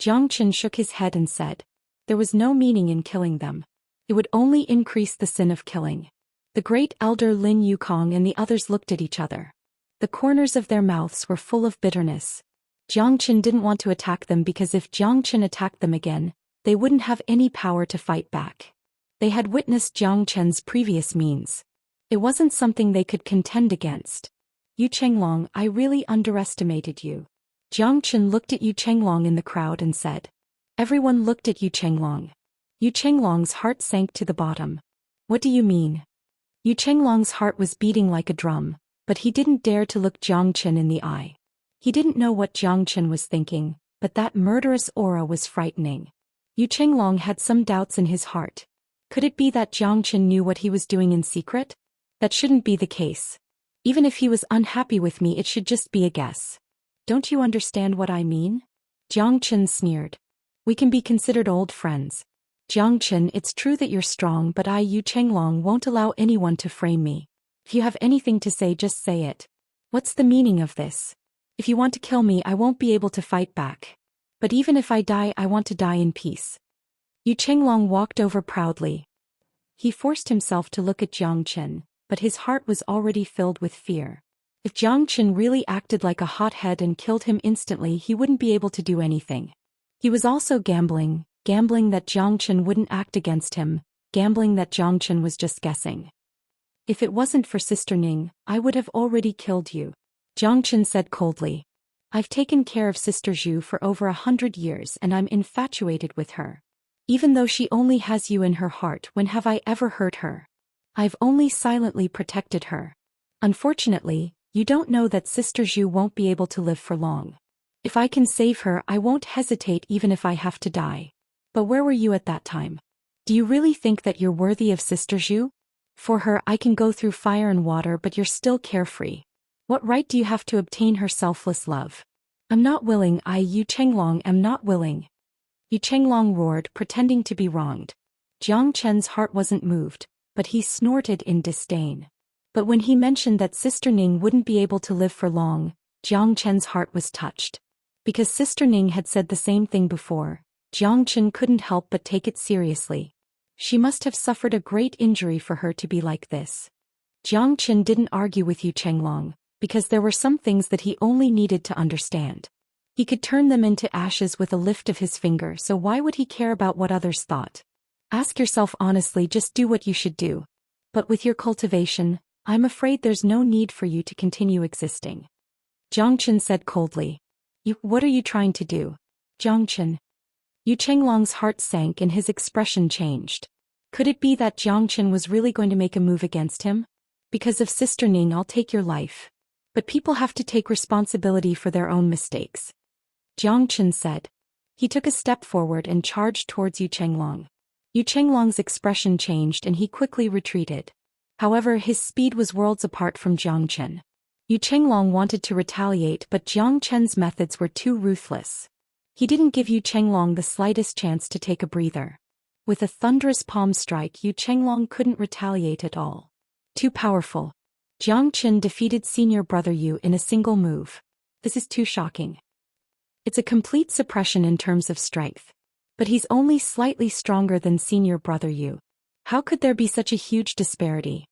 Zhou Xian shook his head and said, there was no meaning in killing them. It would only increase the sin of killing. The great elder Lin Yukong and the others looked at each other. The corners of their mouths were full of bitterness. Zhou Xian didn't want to attack them because if Zhou Xian attacked them again, they wouldn't have any power to fight back. They had witnessed Zhou Qian's previous means. It wasn't something they could contend against. Yu Chenglong, I really underestimated you. Zhou Xian looked at Yu Chenglong in the crowd and said. Everyone looked at Yu Chenglong. Yu Chenglong's heart sank to the bottom. What do you mean? Yu Chenglong's heart was beating like a drum, but he didn't dare to look Zhou Xian in the eye. He didn't know what Zhou Xian was thinking, but that murderous aura was frightening. Yu Chenglong had some doubts in his heart. Could it be that Zhou Xian knew what he was doing in secret? That shouldn't be the case. Even if he was unhappy with me, it should just be a guess. Don't you understand what I mean? Zhou Xian sneered. We can be considered old friends. Zhou Xian, it's true that you're strong, but I, Yu Chenglong, won't allow anyone to frame me. If you have anything to say, just say it. What's the meaning of this? If you want to kill me, I won't be able to fight back. But even if I die, I want to die in peace. Yu Chenglong walked over proudly. He forced himself to look at Zhou Xian, but his heart was already filled with fear. If Zhou Xian really acted like a hothead and killed him instantly, he wouldn't be able to do anything. He was also gambling that Zhou Xian wouldn't act against him, gambling that Zhou Xian was just guessing. If it wasn't for Sister Ning, I would have already killed you. Zhou Xian said coldly. I've taken care of Sister Zhu for over 100 years and I'm infatuated with her. Even though she only has you in her heart, when have I ever hurt her? I've only silently protected her. Unfortunately, you don't know that Sister Zhu won't be able to live for long. If I can save her, I won't hesitate even if I have to die. But where were you at that time? Do you really think that you're worthy of Sister Zhu? For her, I can go through fire and water, but you're still carefree. What right do you have to obtain her selfless love? I'm not willing, I, Yu Chenglong, am not willing. Yu Chenglong roared, pretending to be wronged. Zhou Qian's heart wasn't moved, but he snorted in disdain. But when he mentioned that Sister Ning wouldn't be able to live for long, Zhou Qian's heart was touched. Because Sister Ning had said the same thing before, Zhou Qian couldn't help but take it seriously. She must have suffered a great injury for her to be like this. Zhou Qian didn't argue with Yu Chenglong, because there were some things that he only needed to understand. He could turn them into ashes with a lift of his finger, so why would he care about what others thought? Ask yourself honestly, just do what you should do. But with your cultivation, I'm afraid there's no need for you to continue existing. Zhou Qian said coldly. What are you trying to do? Zhou Qian. Yu Chenglong's heart sank and his expression changed. Could it be that Zhou Qian was really going to make a move against him? Because of Sister Ning, I'll take your life. But people have to take responsibility for their own mistakes. Zhou Qian said. He took a step forward and charged towards Yu Chenglong. Yu Chenglong's expression changed and he quickly retreated. However, his speed was worlds apart from Zhou Qian. Yu Chenglong wanted to retaliate, but Zhou Qian's methods were too ruthless. He didn't give Yu Chenglong the slightest chance to take a breather. With a thunderous palm strike, Yu Chenglong couldn't retaliate at all. Too powerful. Zhou Qian defeated senior brother Yu in a single move. This is too shocking. It's a complete suppression in terms of strength. But he's only slightly stronger than senior brother Yu. How could there be such a huge disparity?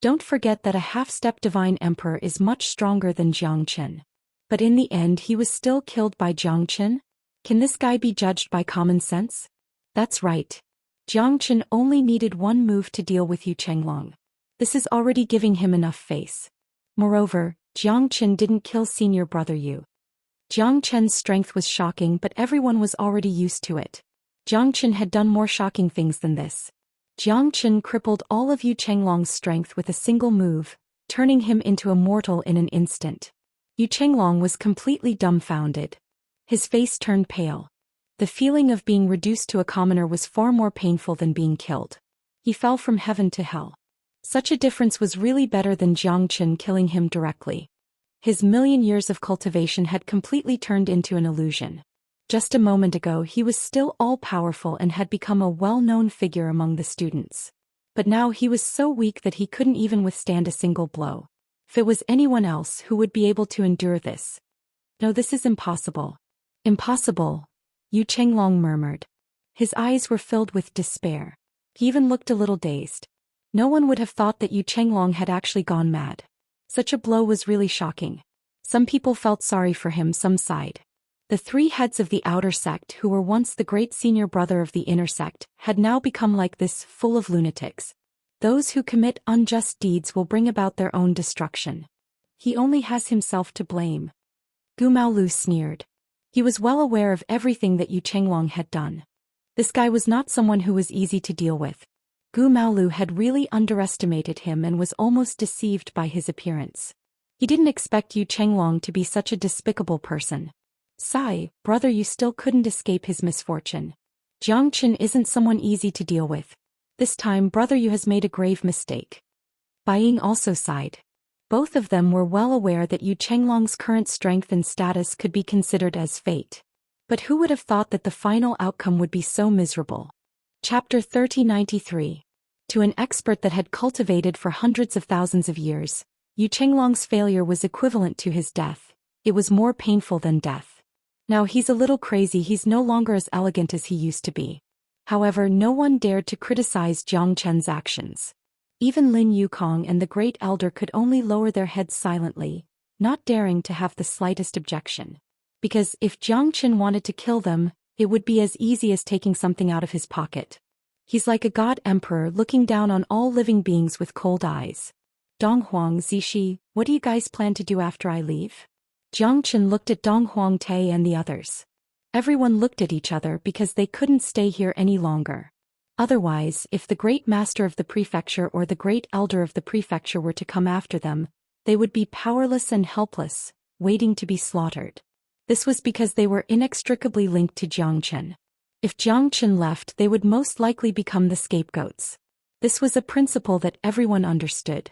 Don't forget that a half-step divine emperor is much stronger than Zhou Qian. But in the end he was still killed by Zhou Qian? Can this guy be judged by common sense? That's right. Zhou Qian only needed one move to deal with Yu Chenglong. This is already giving him enough face. Moreover, Zhou Qian didn't kill senior brother Yu. Zhou Qian's strength was shocking, but everyone was already used to it. Zhou Qian had done more shocking things than this. Zhou Qian crippled all of Yu Chenglong's strength with a single move, turning him into immortal in an instant. Yu Chenglong was completely dumbfounded. His face turned pale. The feeling of being reduced to a commoner was far more painful than being killed. He fell from heaven to hell. Such a difference was really better than Zhou Qian killing him directly. His million years of cultivation had completely turned into an illusion. Just a moment ago he was still all-powerful and had become a well-known figure among the students. but now he was so weak that he couldn't even withstand a single blow. If it was anyone else who would be able to endure this. No, this is impossible. Impossible, Yu Chenglong murmured. His eyes were filled with despair. He even looked a little dazed. No one would have thought that Yu Chenglong had actually gone mad. Such a blow was really shocking. Some people felt sorry for him, some sighed. The three heads of the outer sect, who were once the great senior brother of the inner sect, had now become like this, full of lunatics. Those who commit unjust deeds will bring about their own destruction. He only has himself to blame. Gu Maolu sneered. He was well aware of everything that Yu Chenglong had done. This guy was not someone who was easy to deal with. Gu Maolu had really underestimated him and was almost deceived by his appearance. He didn't expect Yu Chenglong to be such a despicable person. Sigh, brother, you still couldn't escape his misfortune. Jiangchen isn't someone easy to deal with. This time, brother, you has made a grave mistake. Bai Ying also sighed. Both of them were well aware that Yu Chenglong's current strength and status could be considered as fate. But who would have thought that the final outcome would be so miserable? Chapter 3093. To an expert that had cultivated for hundreds of thousands of years, Yu Chenglong's failure was equivalent to his death. It was more painful than death. Now he's a little crazy, he's no longer as elegant as he used to be. However, no one dared to criticize Jiang Chen's actions. Even Lin Yukong and the Great Elder could only lower their heads silently, not daring to have the slightest objection. Because if Jiang Chen wanted to kill them, it would be as easy as taking something out of his pocket. He's like a god emperor looking down on all living beings with cold eyes. Donghuang Zishi, what do you guys plan to do after I leave? Jiang Chen looked at Donghuang Te and the others. Everyone looked at each other because they couldn't stay here any longer. Otherwise, if the great master of the prefecture or the great elder of the prefecture were to come after them, they would be powerless and helpless, waiting to be slaughtered. This was because they were inextricably linked to Jiang Chen. If Jiang Chen left, they would most likely become the scapegoats. This was a principle that everyone understood.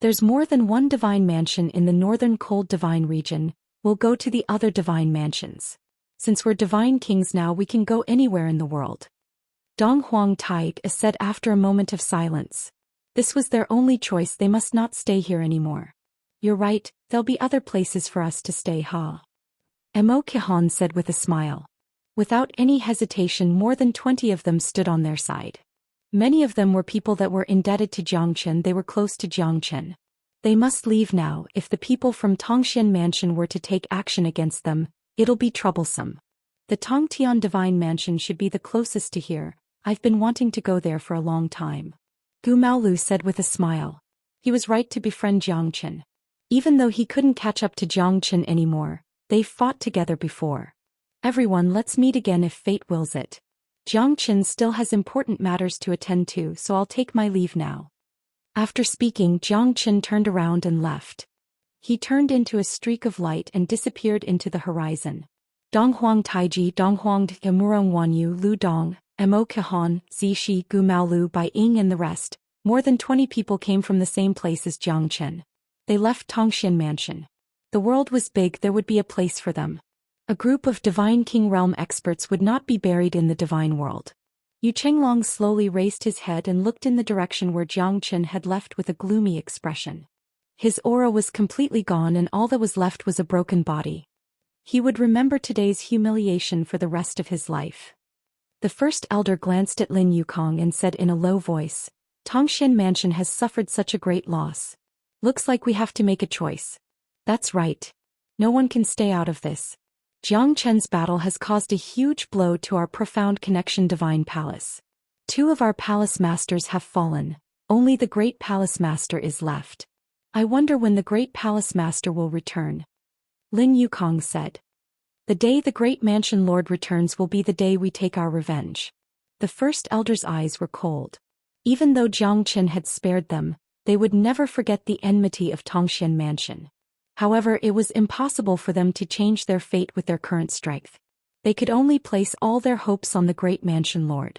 There's more than one divine mansion in the northern cold divine region. We'll go to the other divine mansions. Since we're divine kings now, we can go anywhere in the world. Donghuang Taig said after a moment of silence. This was their only choice, they must not stay here anymore. You're right, there'll be other places for us to stay, huh? Mo Kihan said with a smile. Without any hesitation, more than 20 of them stood on their side. Many of them were people that were indebted to Jiang Chen, they were close to Jiang Chen. They must leave now. If the people from Tongxian Mansion were to take action against them, it'll be troublesome. The Tongtian Divine Mansion should be the closest to here. I've been wanting to go there for a long time. Gu Maolu said with a smile. He was right to befriend Jiang Chen. Even though he couldn't catch up to Jiang Chen anymore, they fought together before. Everyone, let's meet again if fate wills it. Jiang Chen still has important matters to attend to, so I'll take my leave now. After speaking, Jiang Chen turned around and left. He turned into a streak of light and disappeared into the horizon. Donghuang Taiji, Donghuang Murong Wanyu, Lu Dong, Mo Kihan, Zishi, Gu Maolu, Bai Ying and the rest, more than 20 people came from the same place as Jiang Chen. They left Tongxian Mansion. The world was big, there would be a place for them. A group of Divine King Realm experts would not be buried in the divine world. Yu Chenglong slowly raised his head and looked in the direction where Jiang Chen had left with a gloomy expression. His aura was completely gone and all that was left was a broken body. He would remember today's humiliation for the rest of his life. The first elder glanced at Lin Yukong and said in a low voice, Tongxian Mansion has suffered such a great loss. Looks like we have to make a choice. That's right. No one can stay out of this. Jiang Chen's battle has caused a huge blow to our profound connection divine palace. 2 of our palace masters have fallen. Only the great palace master is left. I wonder when the great palace master will return. Lin Yukong said. The day the great mansion lord returns will be the day we take our revenge. The first elder's eyes were cold. Even though Jiang Chen had spared them, they would never forget the enmity of Tongxian Mansion. However, it was impossible for them to change their fate with their current strength. They could only place all their hopes on the great mansion lord.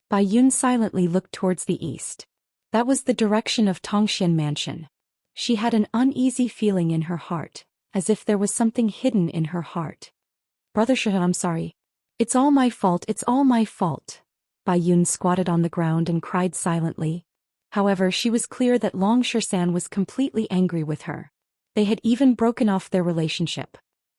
Bai Yun silently looked towards the east. That was the direction of Tongxian Mansion. She had an uneasy feeling in her heart, as if there was something hidden in her heart. Brother Xian, I'm sorry. It's all my fault, it's all my fault. Bai Yun squatted on the ground and cried silently. However, she was clear that Long Xian was completely angry with her. They had even broken off their relationship.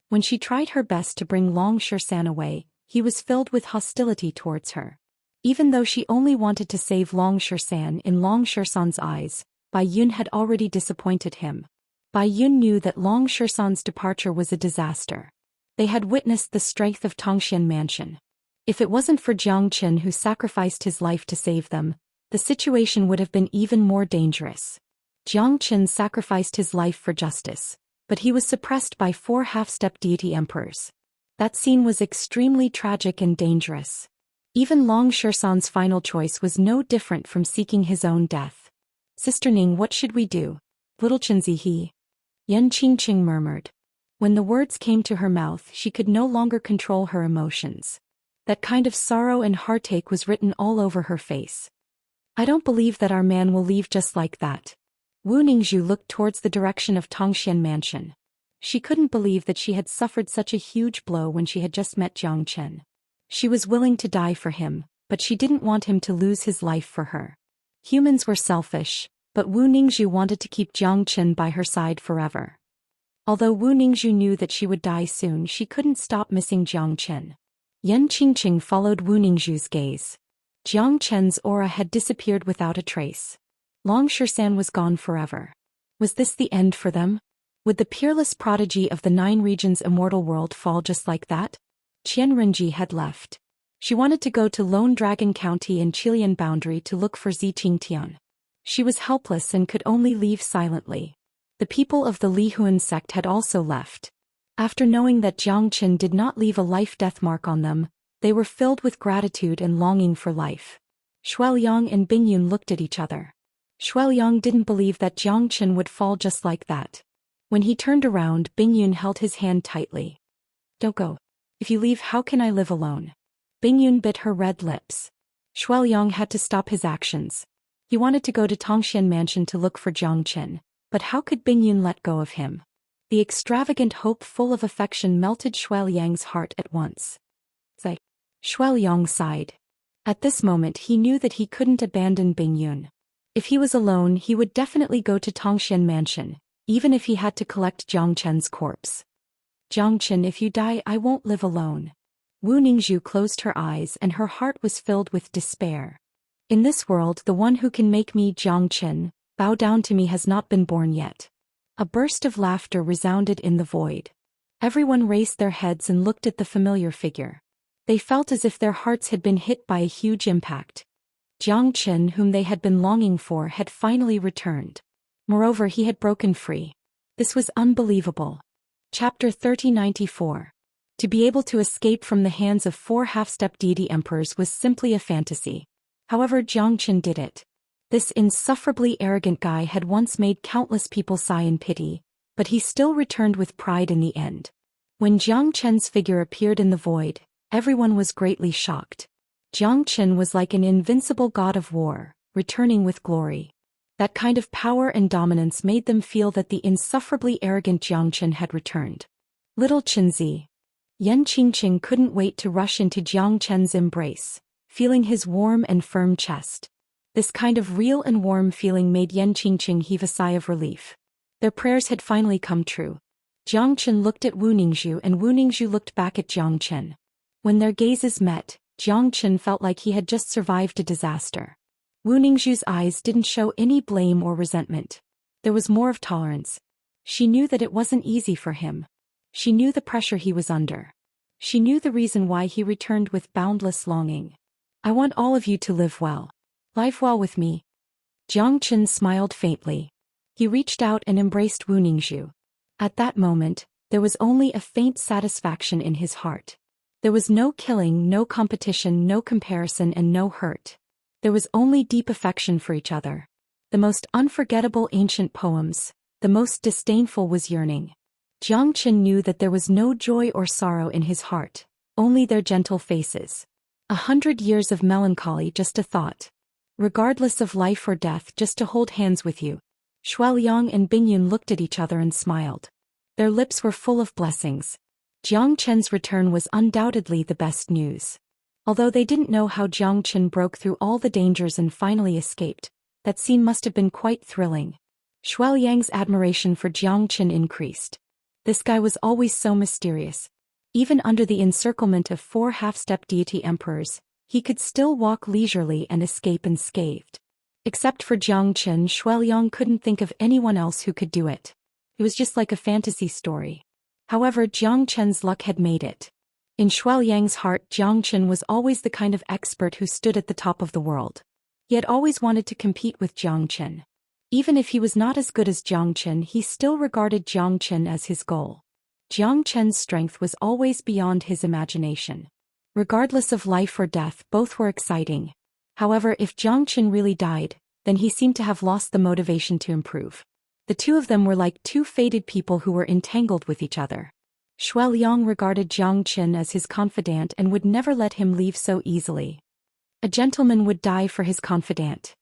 When she tried her best to bring Long Xian away, he was filled with hostility towards her. Even though she only wanted to save Long Xian, in Long Xian's eyes, Bai Yun had already disappointed him. Bai Yun knew that Long Xian's departure was a disaster. They had witnessed the strength of Tongxian Mansion. If it wasn't for Jiang Qin who sacrificed his life to save them, the situation would have been even more dangerous. Jiang Qin sacrificed his life for justice, but he was suppressed by 4 half-step deity emperors. That scene was extremely tragic and dangerous. Even Long Xian's final choice was no different from seeking his own death. Sister Ning, what should we do? Little Chinzi he. Yan Qingqing murmured. When the words came to her mouth, she could no longer control her emotions. That kind of sorrow and heartache was written all over her face. I don't believe that our man will leave just like that. Wu Ningzhu looked towards the direction of Tongxian Mansion. She couldn't believe that she had suffered such a huge blow when she had just met Jiang Qin. She was willing to die for him, but she didn't want him to lose his life for her. Humans were selfish, but Wu Ningzhu wanted to keep Jiang Qin by her side forever. Although Wu Ningzhu knew that she would die soon, she couldn't stop missing Jiang Qin. Yan Qingqing followed Wu Ningzhu's gaze. Jiang Qin's aura had disappeared without a trace. Long Xian was gone forever. Was this the end for them? Would the peerless prodigy of the 9 regions immortal world fall just like that? Qian Renji had left. She wanted to go to Lone Dragon County in Qilian boundary to look for Zi Qingtian. She was helpless and could only leave silently. The people of the Li Huan sect had also left. After knowing that Jiang Qin did not leave a life-death mark on them, they were filled with gratitude and longing for life. Shuiliang and Bingyun looked at each other. Shuiliang didn't believe that Jiang Qin would fall just like that. When he turned around, Bingyun held his hand tightly. Don't go. If you leave, how can I live alone? Bingyun bit her red lips. Shuiliang had to stop his actions. He wanted to go to Tongxian Mansion to look for Jiang Qin, but how could Bingyun let go of him? The extravagant hope full of affection melted Shuiliang's heart at once. Shuiliang sighed. At this moment he knew that he couldn't abandon Bingyun. If he was alone, he would definitely go to Tongxian Mansion, even if he had to collect Jiang Qin's corpse. Jiang Qin, if you die, I won't live alone. Wu Ningzhu closed her eyes and her heart was filled with despair. In this world, the one who can make me, Jiang Qin, bow down to me has not been born yet. A burst of laughter resounded in the void. Everyone raised their heads and looked at the familiar figure. They felt as if their hearts had been hit by a huge impact. Jiang Qin, whom they had been longing for, had finally returned. Moreover, he had broken free. This was unbelievable. Chapter 3094. To be able to escape from the hands of 4 half-step deity emperors was simply a fantasy. However, Jiang Qin did it. This insufferably arrogant guy had once made countless people sigh in pity, but he still returned with pride in the end. When Jiang Qin's figure appeared in the void, everyone was greatly shocked. Jiang Qin was like an invincible god of war, returning with glory. That kind of power and dominance made them feel that the insufferably arrogant Jiang Qin had returned. Little Qinzi. Yan Qingqing couldn't wait to rush into Jiang Qin's embrace, feeling his warm and firm chest. This kind of real and warm feeling made Yan Qingqing heave a sigh of relief. Their prayers had finally come true. Jiang Qin looked at Wu Ningzhu and Wu Ningzhu looked back at Jiang Qin. When their gazes met, Jiang Qin felt like he had just survived a disaster. Wu Ningzhu's eyes didn't show any blame or resentment. There was more of tolerance. She knew that it wasn't easy for him. She knew the pressure he was under. She knew the reason why he returned with boundless longing. I want all of you to live well. Live well with me. Jiang Qin smiled faintly. He reached out and embraced Wu Ningzhu. At that moment, there was only a faint satisfaction in his heart. There was no killing, no competition, no comparison, and no hurt. There was only deep affection for each other. The most unforgettable ancient poems, the most disdainful was yearning. Jiang Qin knew that there was no joy or sorrow in his heart, only their gentle faces. 100 years of melancholy, just a thought. Regardless of life or death, just to hold hands with you. Shuiliang and Bingyun looked at each other and smiled. Their lips were full of blessings. Jiang Qin's return was undoubtedly the best news. Although they didn't know how Jiang Qin broke through all the dangers and finally escaped, That scene must have been quite thrilling. Shuaoyang's admiration for Jiang Qin increased. This guy was always so mysterious. Even under the encirclement of 4 half-step deity emperors, he could still walk leisurely and escape unscathed. Except for Jiang Qin, Shuaoyang couldn't think of anyone else who could do it. It was just like a fantasy story. However, Jiang Qin's luck had made it. In Shuaoyang's heart, Jiang Qin was always the kind of expert who stood at the top of the world. He had always wanted to compete with Jiang Qin. Even if he was not as good as Jiang Qin, he still regarded Jiang Qin as his goal. Jiang Qin's strength was always beyond his imagination. Regardless of life or death, both were exciting. However, if Jiang Qin really died, then he seemed to have lost the motivation to improve. The two of them were like two fated people who were entangled with each other. Shuaoyang regarded Jiang Qin as his confidant and would never let him leave so easily. A gentleman would die for his confidant.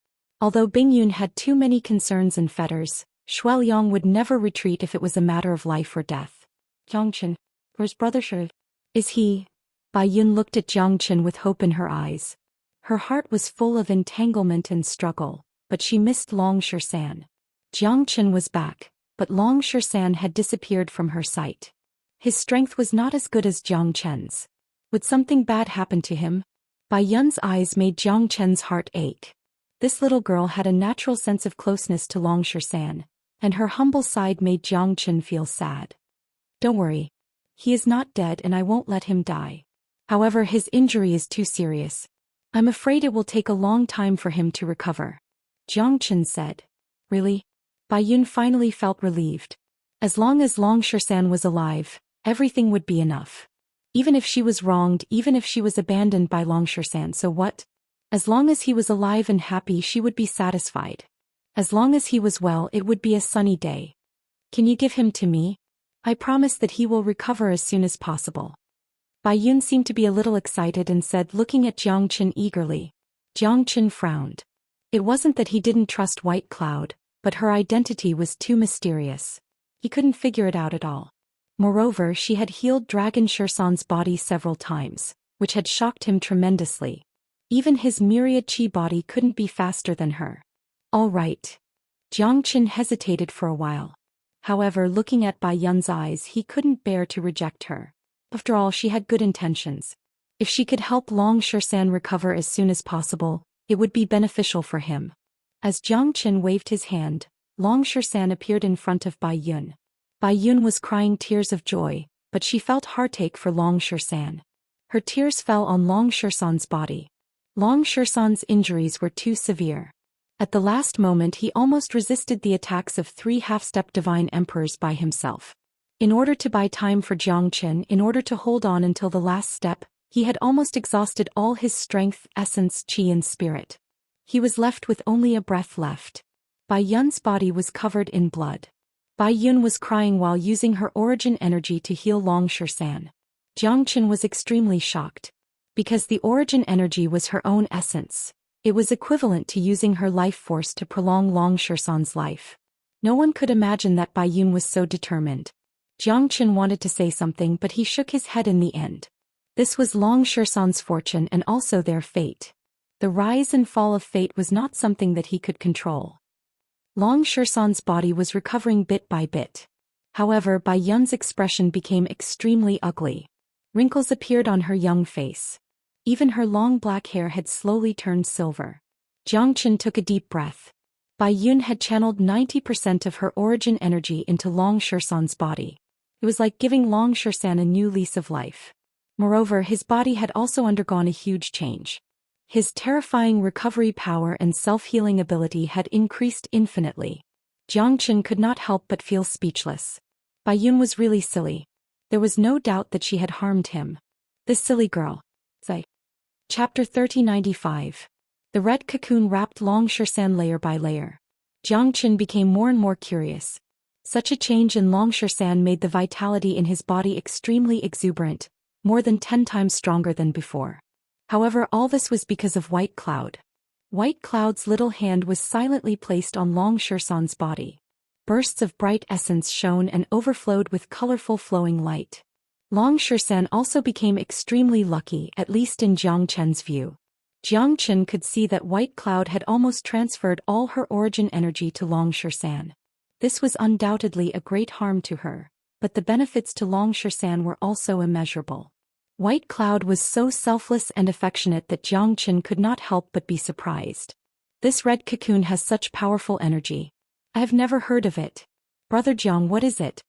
Although Bingyun had too many concerns and fetters, Shuaoyang would never retreat if it was a matter of life or death. Jiang Qin, where's brother Shi? Is he? Bai Yun looked at Jiang Qin with hope in her eyes. Her heart was full of entanglement and struggle, but she missed Long Shisan. Jiang Qin was back, but Long Shisan had disappeared from her sight. His strength was not as good as Jiang Qin's. Would something bad happen to him? Bai Yun's eyes made Jiang Qin's heart ache. This little girl had a natural sense of closeness to Long Shisan, and her humble side made Jiang Qin feel sad. Don't worry. He is not dead and I won't let him die. However, his injury is too serious. I'm afraid it will take a long time for him to recover. Jiang Qin said. Really? Bai Yun finally felt relieved. As long as Long Shisan was alive, everything would be enough. Even if she was wronged, even if she was abandoned by Long Shisan, so what? As long as he was alive and happy, she would be satisfied. As long as he was well, it would be a sunny day. Can you give him to me? I promise that he will recover as soon as possible. Bai Yun seemed to be a little excited and said, looking at Jiang Qin eagerly. Jiang Qin frowned. It wasn't that he didn't trust White Cloud, but her identity was too mysterious. He couldn't figure it out at all. Moreover, she had healed Dragon Shursan's body several times, which had shocked him tremendously. Even his myriad qi body couldn't be faster than her. All right. Jiang Qin hesitated for a while. However, looking at Bai Yun's eyes, he couldn't bear to reject her. After all, she had good intentions. If she could help Long Shursan recover as soon as possible, it would be beneficial for him. As Jiang Qin waved his hand, Long Shursan appeared in front of Bai Yun. Bai Yun was crying tears of joy, but she felt heartache for Long Shursan. Her tears fell on Long Shursan's body. Long Shursan's injuries were too severe. At the last moment he almost resisted the attacks of 3 half-step divine emperors by himself. In order to buy time for Jiang Qin, in order to hold on until the last step, he had almost exhausted all his strength, essence, qi and spirit. He was left with only a breath left. Bai Yun's body was covered in blood. Bai Yun was crying while using her origin energy to heal Long Shursan. Jiang Qin was extremely shocked. Because the origin energy was her own essence, it was equivalent to using her life force to prolong Long Shursan's life. No one could imagine that Bai Yun was so determined. Jiang Qin wanted to say something, but he shook his head in the end. This was Long Shursan's fortune and also their fate. The rise and fall of fate was not something that he could control. Long Shursan's body was recovering bit by bit. However, Bai Yun's expression became extremely ugly. Wrinkles appeared on her young face. Even her long black hair had slowly turned silver. Jiang Qin took a deep breath. Bai Yun had channeled 90% of her origin energy into Long Shursan's body. It was like giving Long Shursan a new lease of life. Moreover, his body had also undergone a huge change. His terrifying recovery power and self-healing ability had increased infinitely. Jiang Qin could not help but feel speechless. Bai Yun was really silly. There was no doubt that she had harmed him. This silly girl. Zai. Chapter 3095. The red cocoon wrapped Long Shursan layer by layer. Jiang Qin became more and more curious. Such a change in Long Shursan made the vitality in his body extremely exuberant, more than 10 times stronger than before. However, all this was because of White Cloud. White Cloud's little hand was silently placed on Long Shursan's body. Bursts of bright essence shone and overflowed with colorful flowing light. Long Shursan also became extremely lucky, at least in Jiang Qin's view. Jiang Chen could see that White Cloud had almost transferred all her origin energy to Long Shan. This was undoubtedly a great harm to her, but the benefits to Long Shan were also immeasurable. White Cloud was so selfless and affectionate that Jiang Chen could not help but be surprised. This red cocoon has such powerful energy. I have never heard of it. Brother Jiang, what is it?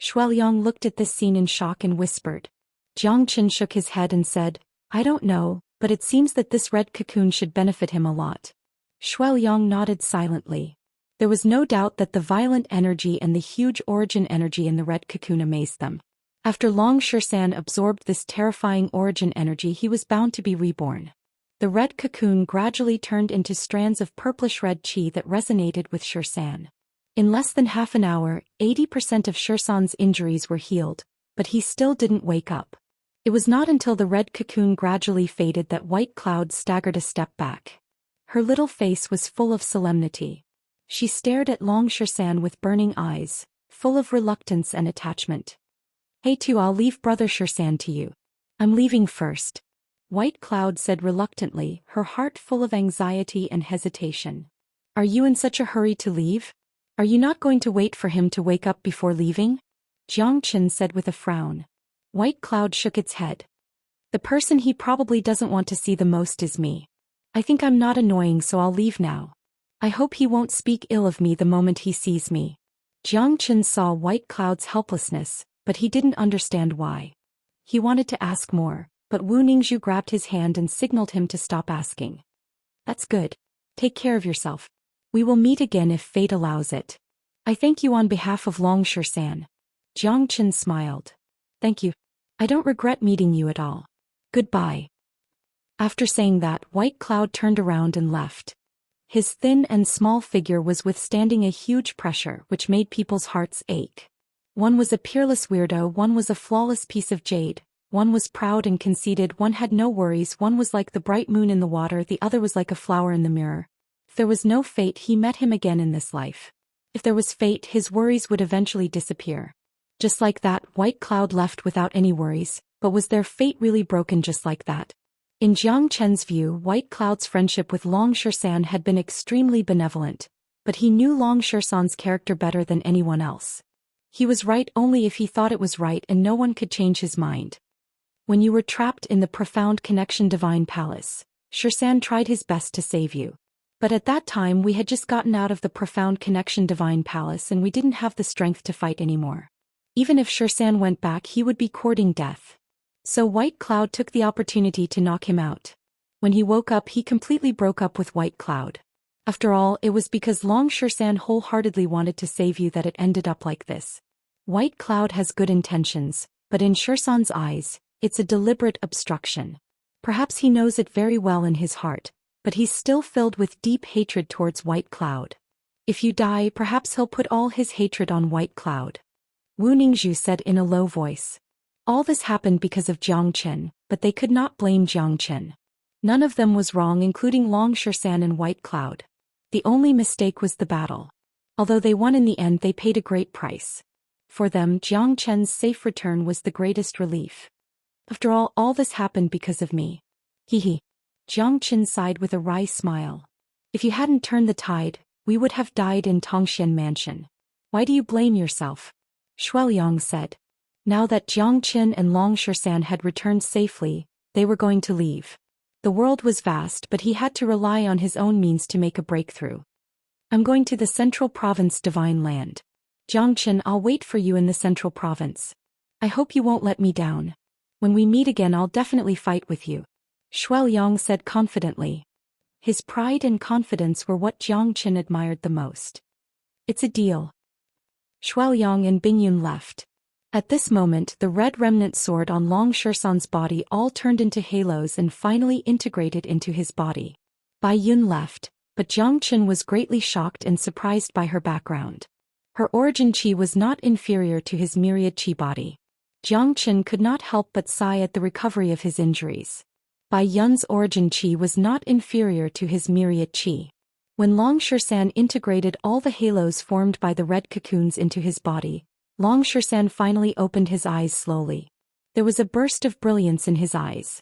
Shuiliang looked at this scene in shock and whispered. Jiang Chen shook his head and said, I don't know, but it seems that this red cocoon should benefit him a lot. Shuiliang nodded silently. There was no doubt that the violent energy and the huge origin energy in the red cocoon amazed them. After Long Shan absorbed this terrifying origin energy, he was bound to be reborn. The red cocoon gradually turned into strands of purplish-red qi that resonated with Shan. In less than half an hour, 80% of Shan's injuries were healed, but he still didn't wake up. It was not until the red cocoon gradually faded that White Cloud staggered a step back. Her little face was full of solemnity. She stared at Long Shan with burning eyes, full of reluctance and attachment. Hey Tu, I'll leave Brother Shan to you. I'm leaving first. White Cloud said reluctantly, her heart full of anxiety and hesitation. Are you in such a hurry to leave? Are you not going to wait for him to wake up before leaving? Jiang Chen said with a frown. White Cloud shook its head. The person he probably doesn't want to see the most is me. I think I'm not annoying, so I'll leave now. I hope he won't speak ill of me the moment he sees me. Jiang Chen saw White Cloud's helplessness, but he didn't understand why. He wanted to ask more, but Wu Ningzhu grabbed his hand and signaled him to stop asking. That's good. Take care of yourself. We will meet again if fate allows it. I thank you on behalf of Long Shan. Jiang Chen smiled. Thank you. I don't regret meeting you at all. Goodbye. After saying that, White Cloud turned around and left. His thin and small figure was withstanding a huge pressure which made people's hearts ache. One was a peerless weirdo, one was a flawless piece of jade, one was proud and conceited, one had no worries, one was like the bright moon in the water, the other was like a flower in the mirror. If there was no fate, he met him again in this life. If there was fate, his worries would eventually disappear. Just like that, White Cloud left without any worries, but was their fate really broken just like that? In Jiang Chen's view, White Cloud's friendship with Long Shan had been extremely benevolent, but he knew Long Shan's character better than anyone else. He was right only if he thought it was right, and no one could change his mind. When you were trapped in the Profound Connection Divine Palace, Shan tried his best to save you. But at that time we had just gotten out of the Profound Connection Divine Palace and we didn't have the strength to fight anymore. Even if Shan went back, he would be courting death. So White Cloud took the opportunity to knock him out. When he woke up, he completely broke up with White Cloud. After all, it was because Long Shan wholeheartedly wanted to save you that it ended up like this. White Cloud has good intentions, but in Shan's eyes, it's a deliberate obstruction. Perhaps he knows it very well in his heart, but he's still filled with deep hatred towards White Cloud. If you die, perhaps he'll put all his hatred on White Cloud. Wu Ningzhu said in a low voice. All this happened because of Jiang Chen, but they could not blame Jiang Chen. None of them was wrong, including Long Shan and White Cloud. The only mistake was the battle. Although they won in the end, they paid a great price. For them, Jiang Chen's safe return was the greatest relief. After all this happened because of me. Hee. Jiang Chen sighed with a wry smile. If you hadn't turned the tide, we would have died in Tongxian Mansion. Why do you blame yourself? Shuiliang said. Now that Jiang Chen and Long Shan had returned safely, they were going to leave. The world was vast, but he had to rely on his own means to make a breakthrough. I'm going to the Central Province Divine Land. Jiang Chen, I'll wait for you in the Central Province. I hope you won't let me down. When we meet again, I'll definitely fight with you. Shuiliang said confidently. His pride and confidence were what Jiang Chen admired the most. It's a deal. Shuiliang and Bingyun left. At this moment, the red remnant sword on Long Shan's body all turned into halos and finally integrated into his body. Bai Yun left, but Jiang Chen was greatly shocked and surprised by her background. Her origin qi was not inferior to his myriad qi body. Jiang Chen could not help but sigh at the recovery of his injuries. Bai Yun's origin qi was not inferior to his myriad qi. When Long Shan integrated all the halos formed by the red cocoons into his body, Long Shan finally opened his eyes slowly. There was a burst of brilliance in his eyes.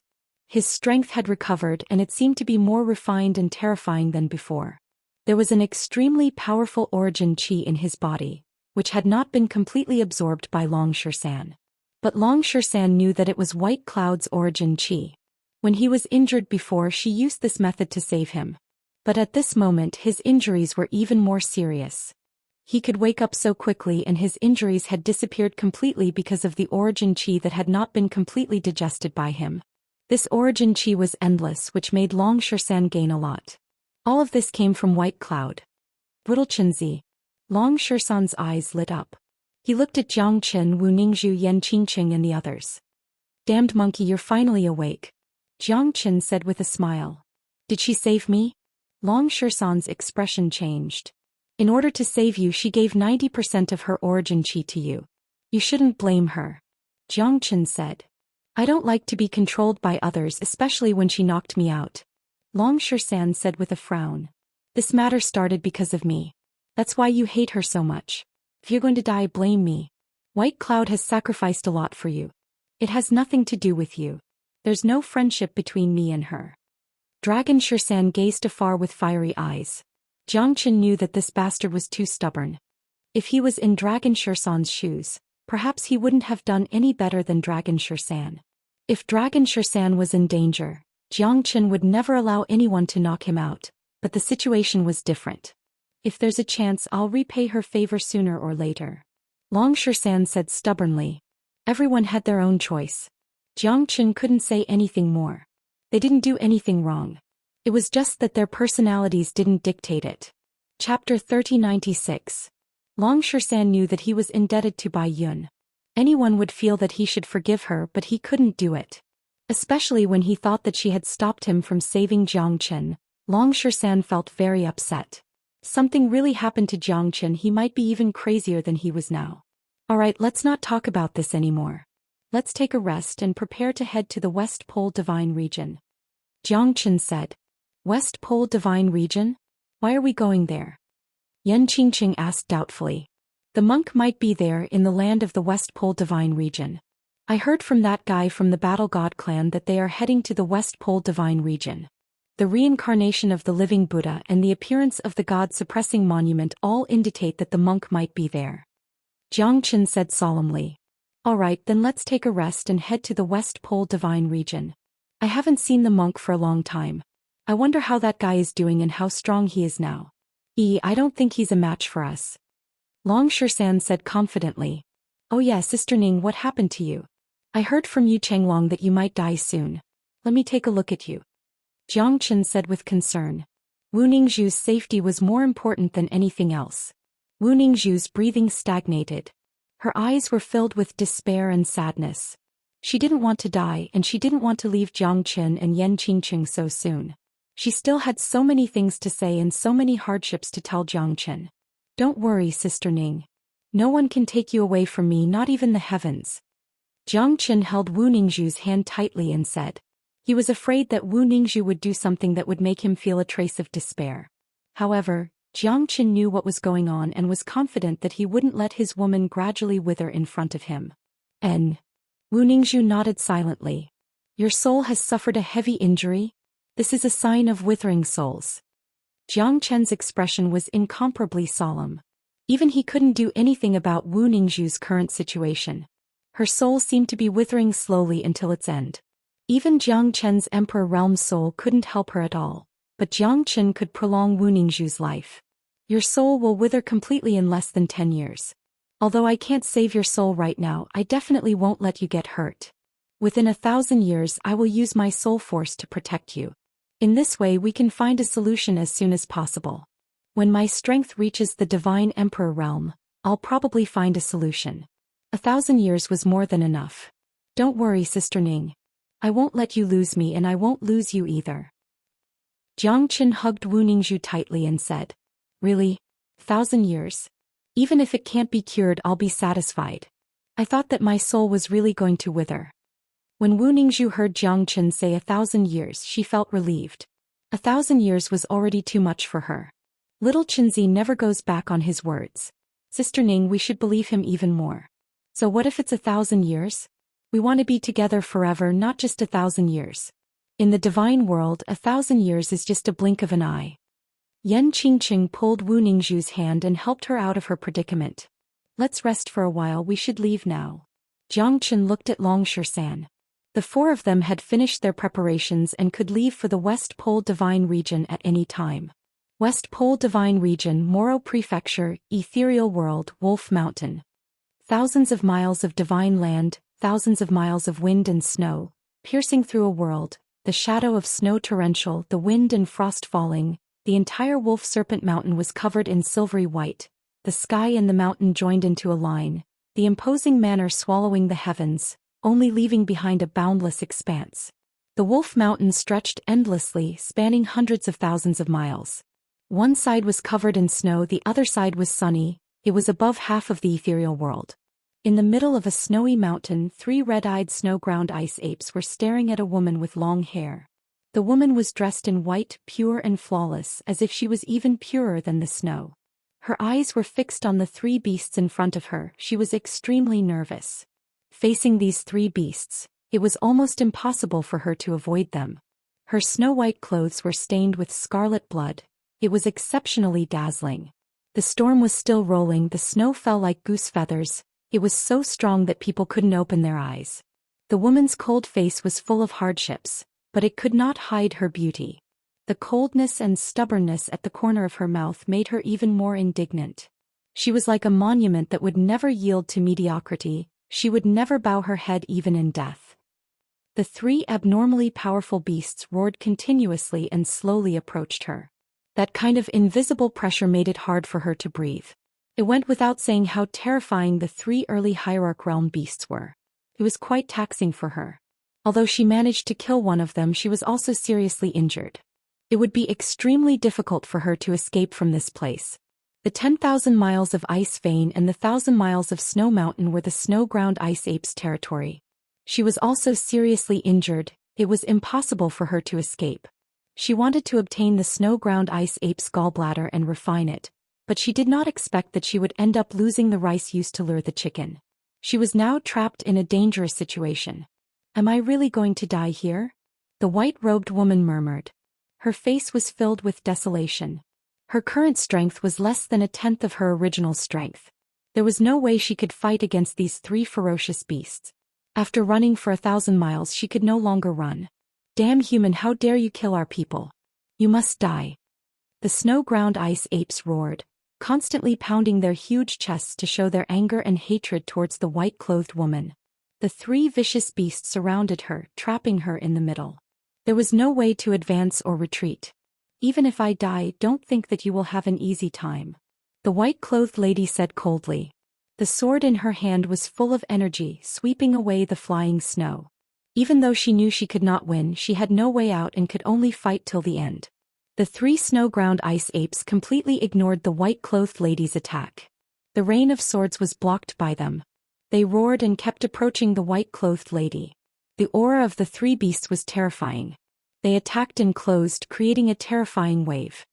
His strength had recovered and it seemed to be more refined and terrifying than before. There was an extremely powerful origin qi in his body, which had not been completely absorbed by Long Xian. But Long Xian knew that it was White Cloud's origin qi. When he was injured before, she used this method to save him. But at this moment his injuries were even more serious. He could wake up so quickly and his injuries had disappeared completely because of the origin qi that had not been completely digested by him. This origin qi was endless, which made Long Xian gain a lot. All of this came from White Cloud. Little Qinzi. Long Xian's eyes lit up. He looked at Jiang Qin, Wu Ningzhu, Yan Qingqing and the others. Damned monkey, you're finally awake. Jiang Qin said with a smile. Did she save me? Long Xian's expression changed. In order to save you, she gave 90% of her origin qi to you. You shouldn't blame her. Jiang Qin said. I don't like to be controlled by others, especially when she knocked me out. Long Xian said with a frown. This matter started because of me. That's why you hate her so much. If you're going to die, blame me. White Cloud has sacrificed a lot for you. It has nothing to do with you. There's no friendship between me and her. Dragon Xian gazed afar with fiery eyes. Jiang Qin knew that this bastard was too stubborn. If he was in Dragon Xian's shoes, perhaps he wouldn't have done any better than Dragon Xian. If Dragon Xian was in danger, Jiang Qin would never allow anyone to knock him out, but the situation was different. If there's a chance, I'll repay her favor sooner or later. Long Xian said stubbornly. Everyone had their own choice. Jiang Qin couldn't say anything more. They didn't do anything wrong. It was just that their personalities didn't dictate it. Chapter 3096. Long Xian knew that he was indebted to Bai Yun. Anyone would feel that he should forgive her, but he couldn't do it. Especially when he thought that she had stopped him from saving Jiang Qin, Long Xian felt very upset. Something really happened to Jiang Qin, he might be even crazier than he was now. Alright, let's not talk about this anymore. Let's take a rest and prepare to head to the West Pole Divine Region. Jiang Qin said. West Pole Divine Region? Why are we going there? Yan Qingqing asked doubtfully. The monk might be there in the land of the West Pole Divine Region. I heard from that guy from the Battle God clan that they are heading to the West Pole Divine Region. The reincarnation of the living Buddha and the appearance of the God-suppressing monument all indicate that the monk might be there. Jiang Qin said solemnly. Alright, then let's take a rest and head to the West Pole Divine Region. I haven't seen the monk for a long time. I wonder how that guy is doing and how strong he is now. I don't think he's a match for us. Long Xian said confidently. Oh yeah, Sister Ning, what happened to you? I heard from Yu Changlong that you might die soon. Let me take a look at you. Jiang Qin said with concern. Wu Ningzhu's safety was more important than anything else. Wu Ningzhu's breathing stagnated. Her eyes were filled with despair and sadness. She didn't want to die and she didn't want to leave Jiang Qin and Yan Qingqing so soon. She still had so many things to say and so many hardships to tell Jiang Qin. Don't worry, Sister Ning. No one can take you away from me, not even the heavens. Jiang Qin held Wu Ningzhu's hand tightly and said. He was afraid that Wu Ningzhu would do something that would make him feel a trace of despair. However, Jiang Qin knew what was going on and was confident that he wouldn't let his woman gradually wither in front of him. Wu Ningzhu nodded silently. Your soul has suffered a heavy injury? This is a sign of withering souls. Jiang Qin's expression was incomparably solemn. Even he couldn't do anything about Wu Ningzhu's current situation. Her soul seemed to be withering slowly until its end. Even Jiang Qin's Emperor Realm's soul couldn't help her at all, but Jiang Qin could prolong Wu Ningzhu's life. Your soul will wither completely in less than 10 years. Although I can't save your soul right now, I definitely won't let you get hurt. Within 1,000 years I will use my soul force to protect you. In this way we can find a solution as soon as possible. When my strength reaches the Divine Emperor realm, I'll probably find a solution. 1,000 years was more than enough. Don't worry, Sister Ning. I won't let you lose me and I won't lose you either. Jiang Qin hugged Wu Ningzhu tightly and said. Really? 1,000 years? Even if it can't be cured, I'll be satisfied. I thought that my soul was really going to wither. When Wu Ningzhu heard Jiang Qin say 1,000 years, she felt relieved. 1,000 years was already too much for her. Little Qinzi never goes back on his words. Sister Ning, we should believe him even more. So what if it's 1,000 years? We want to be together forever, not just 1,000 years. In the divine world, 1,000 years is just a blink of an eye. Yan Qingqing pulled Wu Ningzhu's hand and helped her out of her predicament. Let's rest for a while, we should leave now. Jiang Chen looked at Long Shan. The four of them had finished their preparations and could leave for the West Pole Divine Region at any time. West Pole Divine Region, Moro Prefecture, Ethereal World, Wolf Mountain. Thousands of miles of divine land, thousands of miles of wind and snow, piercing through a world, the shadow of snow torrential, the wind and frost falling, the entire Wolf Serpent Mountain was covered in silvery white, the sky and the mountain joined into a line, the imposing manor swallowing the heavens, only leaving behind a boundless expanse. The Wolf Mountain stretched endlessly, spanning hundreds of thousands of miles. One side was covered in snow, the other side was sunny, it was above half of the ethereal world. In the middle of a snowy mountain, 3 red-eyed snow-ground ice apes were staring at a woman with long hair. The woman was dressed in white, pure and flawless, as if she was even purer than the snow. Her eyes were fixed on the 3 beasts in front of her. She was extremely nervous. Facing these 3 beasts, it was almost impossible for her to avoid them. Her snow-white clothes were stained with scarlet blood. It was exceptionally dazzling. The storm was still rolling, the snow fell like goose feathers. It was so strong that people couldn't open their eyes. The woman's cold face was full of hardships, but it could not hide her beauty. The coldness and stubbornness at the corner of her mouth made her even more indignant. She was like a monument that would never yield to mediocrity, she would never bow her head even in death. The 3 abnormally powerful beasts roared continuously and slowly approached her. That kind of invisible pressure made it hard for her to breathe. It went without saying how terrifying the 3 early Hierarch Realm beasts were. It was quite taxing for her. Although she managed to kill one of them, she was also seriously injured. It would be extremely difficult for her to escape from this place. The 10,000 miles of ice vein and the 1,000 miles of snow mountain were the snow-ground ice apes' territory. She was also seriously injured. It was impossible for her to escape. She wanted to obtain the snow-ground ice ape's gallbladder and refine it, but she did not expect that she would end up losing the rice used to lure the chicken. She was now trapped in a dangerous situation. Am I really going to die here? The white-robed woman murmured. Her face was filled with desolation. Her current strength was less than 1/10 of her original strength. There was no way she could fight against these 3 ferocious beasts. After running for 1,000 miles, she could no longer run. Damn human, how dare you kill our people? You must die. The snow-ground ice apes roared, constantly pounding their huge chests to show their anger and hatred towards the white-clothed woman. The 3 vicious beasts surrounded her, trapping her in the middle. There was no way to advance or retreat. Even if I die, don't think that you will have an easy time. The white-clothed lady said coldly. The sword in her hand was full of energy, sweeping away the flying snow. Even though she knew she could not win, she had no way out and could only fight till the end. The 3 snow-ground ice apes completely ignored the white-clothed lady's attack. The rain of swords was blocked by them. They roared and kept approaching the white-clothed lady. The aura of the 3 beasts was terrifying. They attacked and closed, creating a terrifying wave.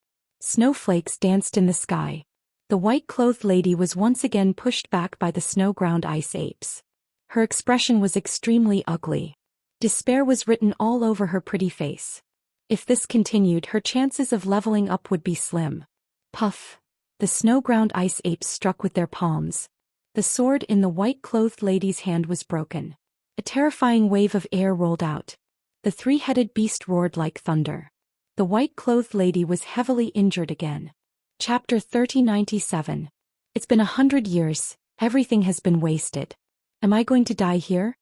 Snowflakes danced in the sky. The white-clothed lady was once again pushed back by the snow-ground ice apes. Her expression was extremely ugly. Despair was written all over her pretty face. If this continued, her chances of leveling up would be slim. Puff! The snow-ground ice apes struck with their palms. The sword in the white-clothed lady's hand was broken. A terrifying wave of air rolled out. The 3-headed beast roared like thunder. The white-clothed lady was heavily injured again. Chapter 3097. It's been 100 years, everything has been wasted. Am I going to die here?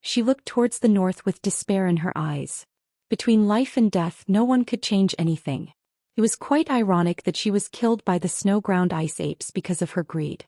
She looked towards the north with despair in her eyes. Between life and death, no one could change anything. It was quite ironic that she was killed by the snow-ground ice apes because of her greed.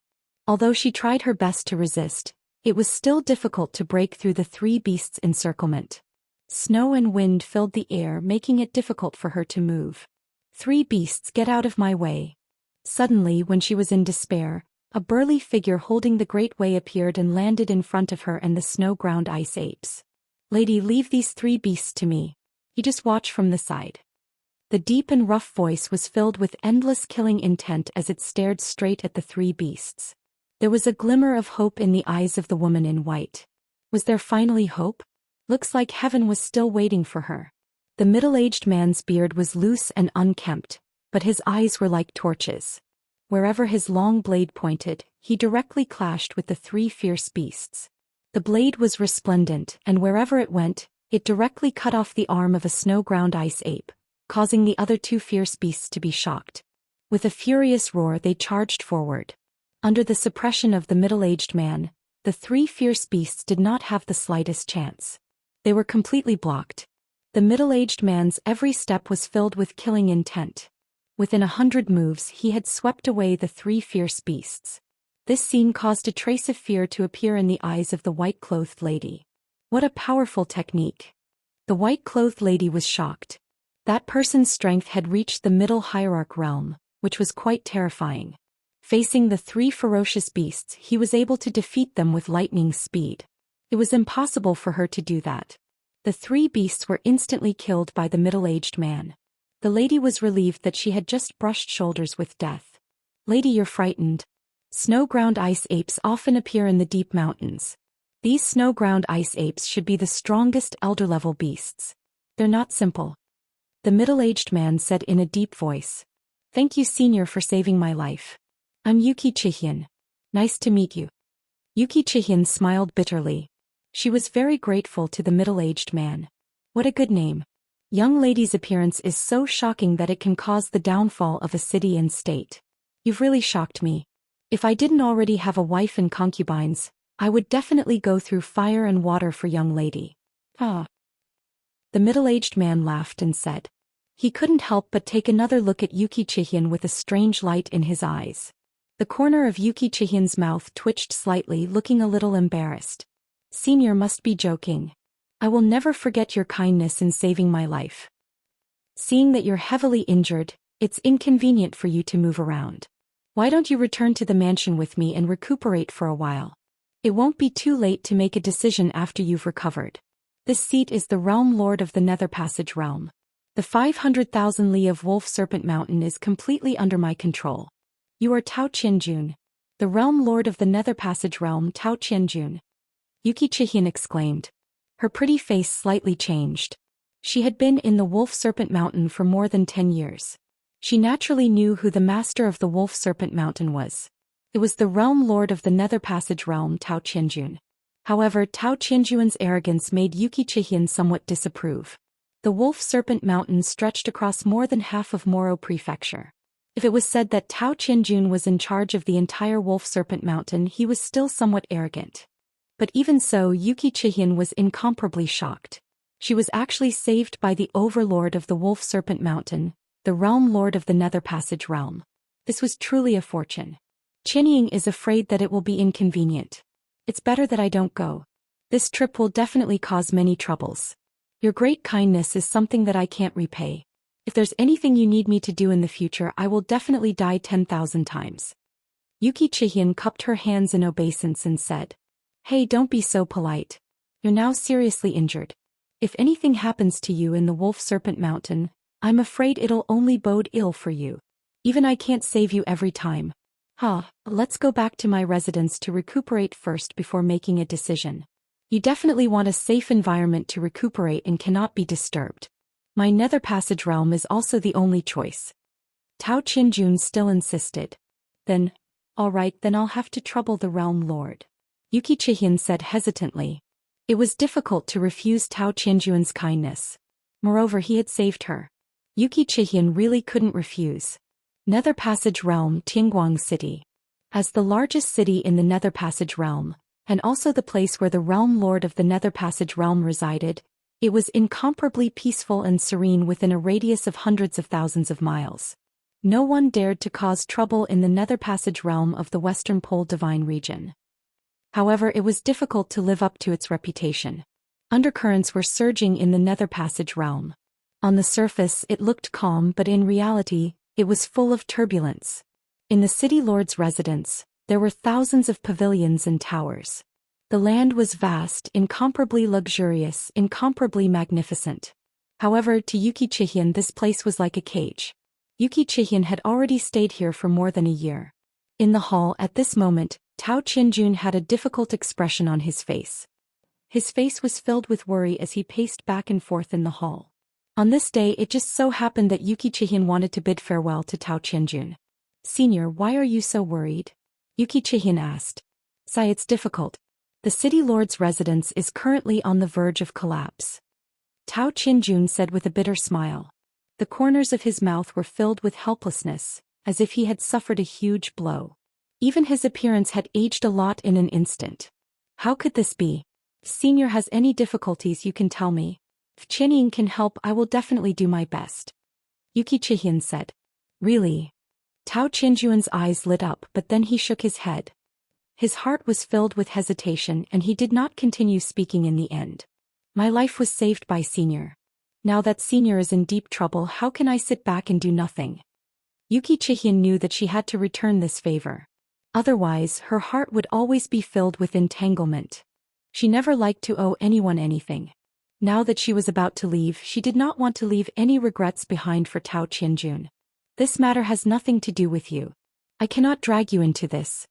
Although she tried her best to resist, it was still difficult to break through the 3 beasts' encirclement. Snow and wind filled the air, making it difficult for her to move. 3 beasts, get out of my way. Suddenly, when she was in despair, a burly figure holding the Great Way appeared and landed in front of her and the snow-ground ice apes. Lady, leave these 3 beasts to me. You just watch from the side. The deep and rough voice was filled with endless killing intent as it stared straight at the 3 beasts. There was a glimmer of hope in the eyes of the woman in white. Was there finally hope? Looks like heaven was still waiting for her. The middle-aged man's beard was loose and unkempt, but his eyes were like torches. Wherever his long blade pointed, he directly clashed with the three fierce beasts. The blade was resplendent, and wherever it went, it directly cut off the arm of a snow-ground ice ape, causing the other two fierce beasts to be shocked. With a furious roar they charged forward. Under the suppression of the middle-aged man, the three fierce beasts did not have the slightest chance. They were completely blocked. The middle-aged man's every step was filled with killing intent. Within 100 moves he had swept away the three fierce beasts. This scene caused a trace of fear to appear in the eyes of the white-clothed lady. What a powerful technique! The white-clothed lady was shocked. That person's strength had reached the middle hierarch realm, which was quite terrifying. Facing the three ferocious beasts, he was able to defeat them with lightning speed. It was impossible for her to do that. The three beasts were instantly killed by the middle-aged man. The lady was relieved that she had just brushed shoulders with death. "Lady, you're frightened." Snow-ground ice apes often appear in the deep mountains. These snow-ground ice apes should be the strongest elder-level beasts. They're not simple. The middle-aged man said in a deep voice. "Thank you, Senior, for saving my life. I'm Xian. Nice to meet you." Xian smiled bitterly. She was very grateful to the middle-aged man. What a good name. Young lady's appearance is so shocking that it can cause the downfall of a city and state. You've really shocked me. If I didn't already have a wife and concubines, I would definitely go through fire and water for young lady. Ah. The middle-aged man laughed and said. He couldn't help but take another look at Xian with a strange light in his eyes. The corner of Xian's mouth twitched slightly, looking a little embarrassed. Senior must be joking. I will never forget your kindness in saving my life. Seeing that you're heavily injured, it's inconvenient for you to move around. Why don't you return to the mansion with me and recuperate for a while? It won't be too late to make a decision after you've recovered. This seat is the Realm Lord of the Nether Passage Realm. The 500,000 li of Wolf Serpent Mountain is completely under my control. You are Tao Qianjun, the Realm Lord of the Nether Passage Realm. Tao Qianjun. Xian exclaimed. Her pretty face slightly changed. She had been in the Wolf Serpent Mountain for more than 10 years. She naturally knew who the master of the Wolf Serpent Mountain was. It was the Realm Lord of the Nether Passage Realm, Tao Qianjun. However, Tao Qianjun's arrogance made Xian somewhat disapprove. The Wolf Serpent Mountain stretched across more than half of Moro Prefecture. If it was said that Tao Qianjun was in charge of the entire Wolf Serpent Mountain, he was still somewhat arrogant. But even so, Xian was incomparably shocked. She was actually saved by the overlord of the Wolf Serpent Mountain, the Realm Lord of the Nether Passage Realm. This was truly a fortune. Qianying is afraid that it will be inconvenient. It's better that I don't go. This trip will definitely cause many troubles. Your great kindness is something that I can't repay. If there's anything you need me to do in the future, I will definitely die 10,000 times. Xian cupped her hands in obeisance and said. Hey, don't be so polite. You're now seriously injured. If anything happens to you in the Wolf Serpent Mountain, I'm afraid it'll only bode ill for you. Even I can't save you every time. Let's go back to my residence to recuperate first before making a decision. You definitely want a safe environment to recuperate and cannot be disturbed. My Nether Passage Realm is also the only choice. Tao Qianjun still insisted. Then, alright, then I'll have to trouble the Realm Lord. Xian said hesitantly. It was difficult to refuse Tao Qianjun's kindness. Moreover, he had saved her. Xian really couldn't refuse. Nether Passage Realm, Tingguang City. As the largest city in the Nether Passage Realm, and also the place where the Realm Lord of the Nether Passage Realm resided, it was incomparably peaceful and serene within a radius of hundreds of thousands of miles. No one dared to cause trouble in the Nether Passage Realm of the Western Pole Divine region. However, it was difficult to live up to its reputation. Undercurrents were surging in the Nether Passage Realm. On the surface, it looked calm, but in reality, it was full of turbulence. In the city lord's residence, there were thousands of pavilions and towers. The land was vast, incomparably luxurious, incomparably magnificent. However, to Xian, this place was like a cage. Xian had already stayed here for more than a year. In the hall at this moment, Tao Qianjun had a difficult expression on his face. His face was filled with worry as he paced back and forth in the hall. On this day it just so happened that Yuki Chihin wanted to bid farewell to Tao Qianjun. Senior, why are you so worried? Yuki Chihin asked. Sai, it's difficult. The city lord's residence is currently on the verge of collapse. Tao Qianjun said with a bitter smile. The corners of his mouth were filled with helplessness, as if he had suffered a huge blow. Even his appearance had aged a lot in an instant. How could this be? If Senior has any difficulties, you can tell me. If Qianying can help, I will definitely do my best. Yuki Chihin said. Really? Tao Qianjuan's eyes lit up, but then he shook his head. His heart was filled with hesitation and he did not continue speaking in the end. My life was saved by Senior. Now that Senior is in deep trouble, how can I sit back and do nothing? Yuki Chihin knew that she had to return this favor. Otherwise, her heart would always be filled with entanglement. She never liked to owe anyone anything. Now that she was about to leave, she did not want to leave any regrets behind for Tao Qianjun. This matter has nothing to do with you. I cannot drag you into this.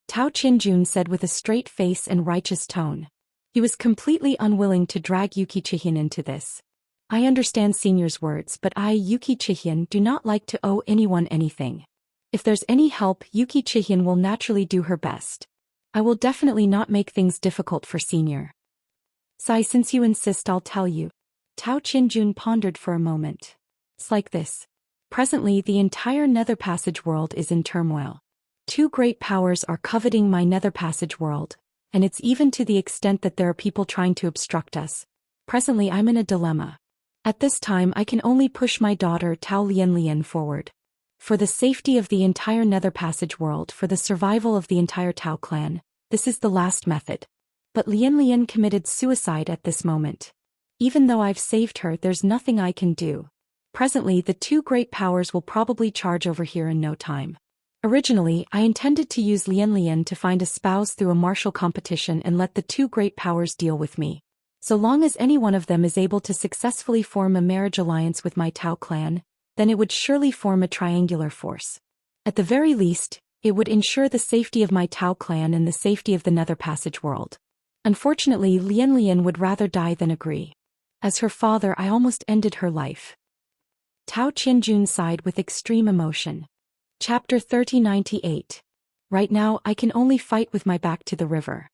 Tao Qianjun said with a straight face and righteous tone. He was completely unwilling to drag Yuki Chihin into this. I understand Senior's words, but I, Yuki Chihin, do not like to owe anyone anything. If there's any help, Yuki Chihin will naturally do her best. I will definitely not make things difficult for Senior. Sai, since you insist, I'll tell you. Tao Qianjun pondered for a moment. It's like this. Presently, the entire Nether Passage world is in turmoil. Two great powers are coveting my Nether Passage world, and it's even to the extent that there are people trying to obstruct us. Presently, I'm in a dilemma. At this time, I can only push my daughter Tao Lianlian forward. For the safety of the entire Nether Passage world, for the survival of the entire Tao clan, this is the last method. But Lianlian committed suicide at this moment. Even though I've saved her, there's nothing I can do. Presently, the two great powers will probably charge over here in no time. Originally, I intended to use Lianlian to find a spouse through a martial competition and let the two great powers deal with me. So long as any one of them is able to successfully form a marriage alliance with my Tao clan, then it would surely form a triangular force. At the very least, it would ensure the safety of my Tao clan and the safety of the Nether Passage world. Unfortunately, Lianlian would rather die than agree. As her father, I almost ended her life. Tao Qianjun sighed with extreme emotion. Chapter 3098. Right now, I can only fight with my back to the river.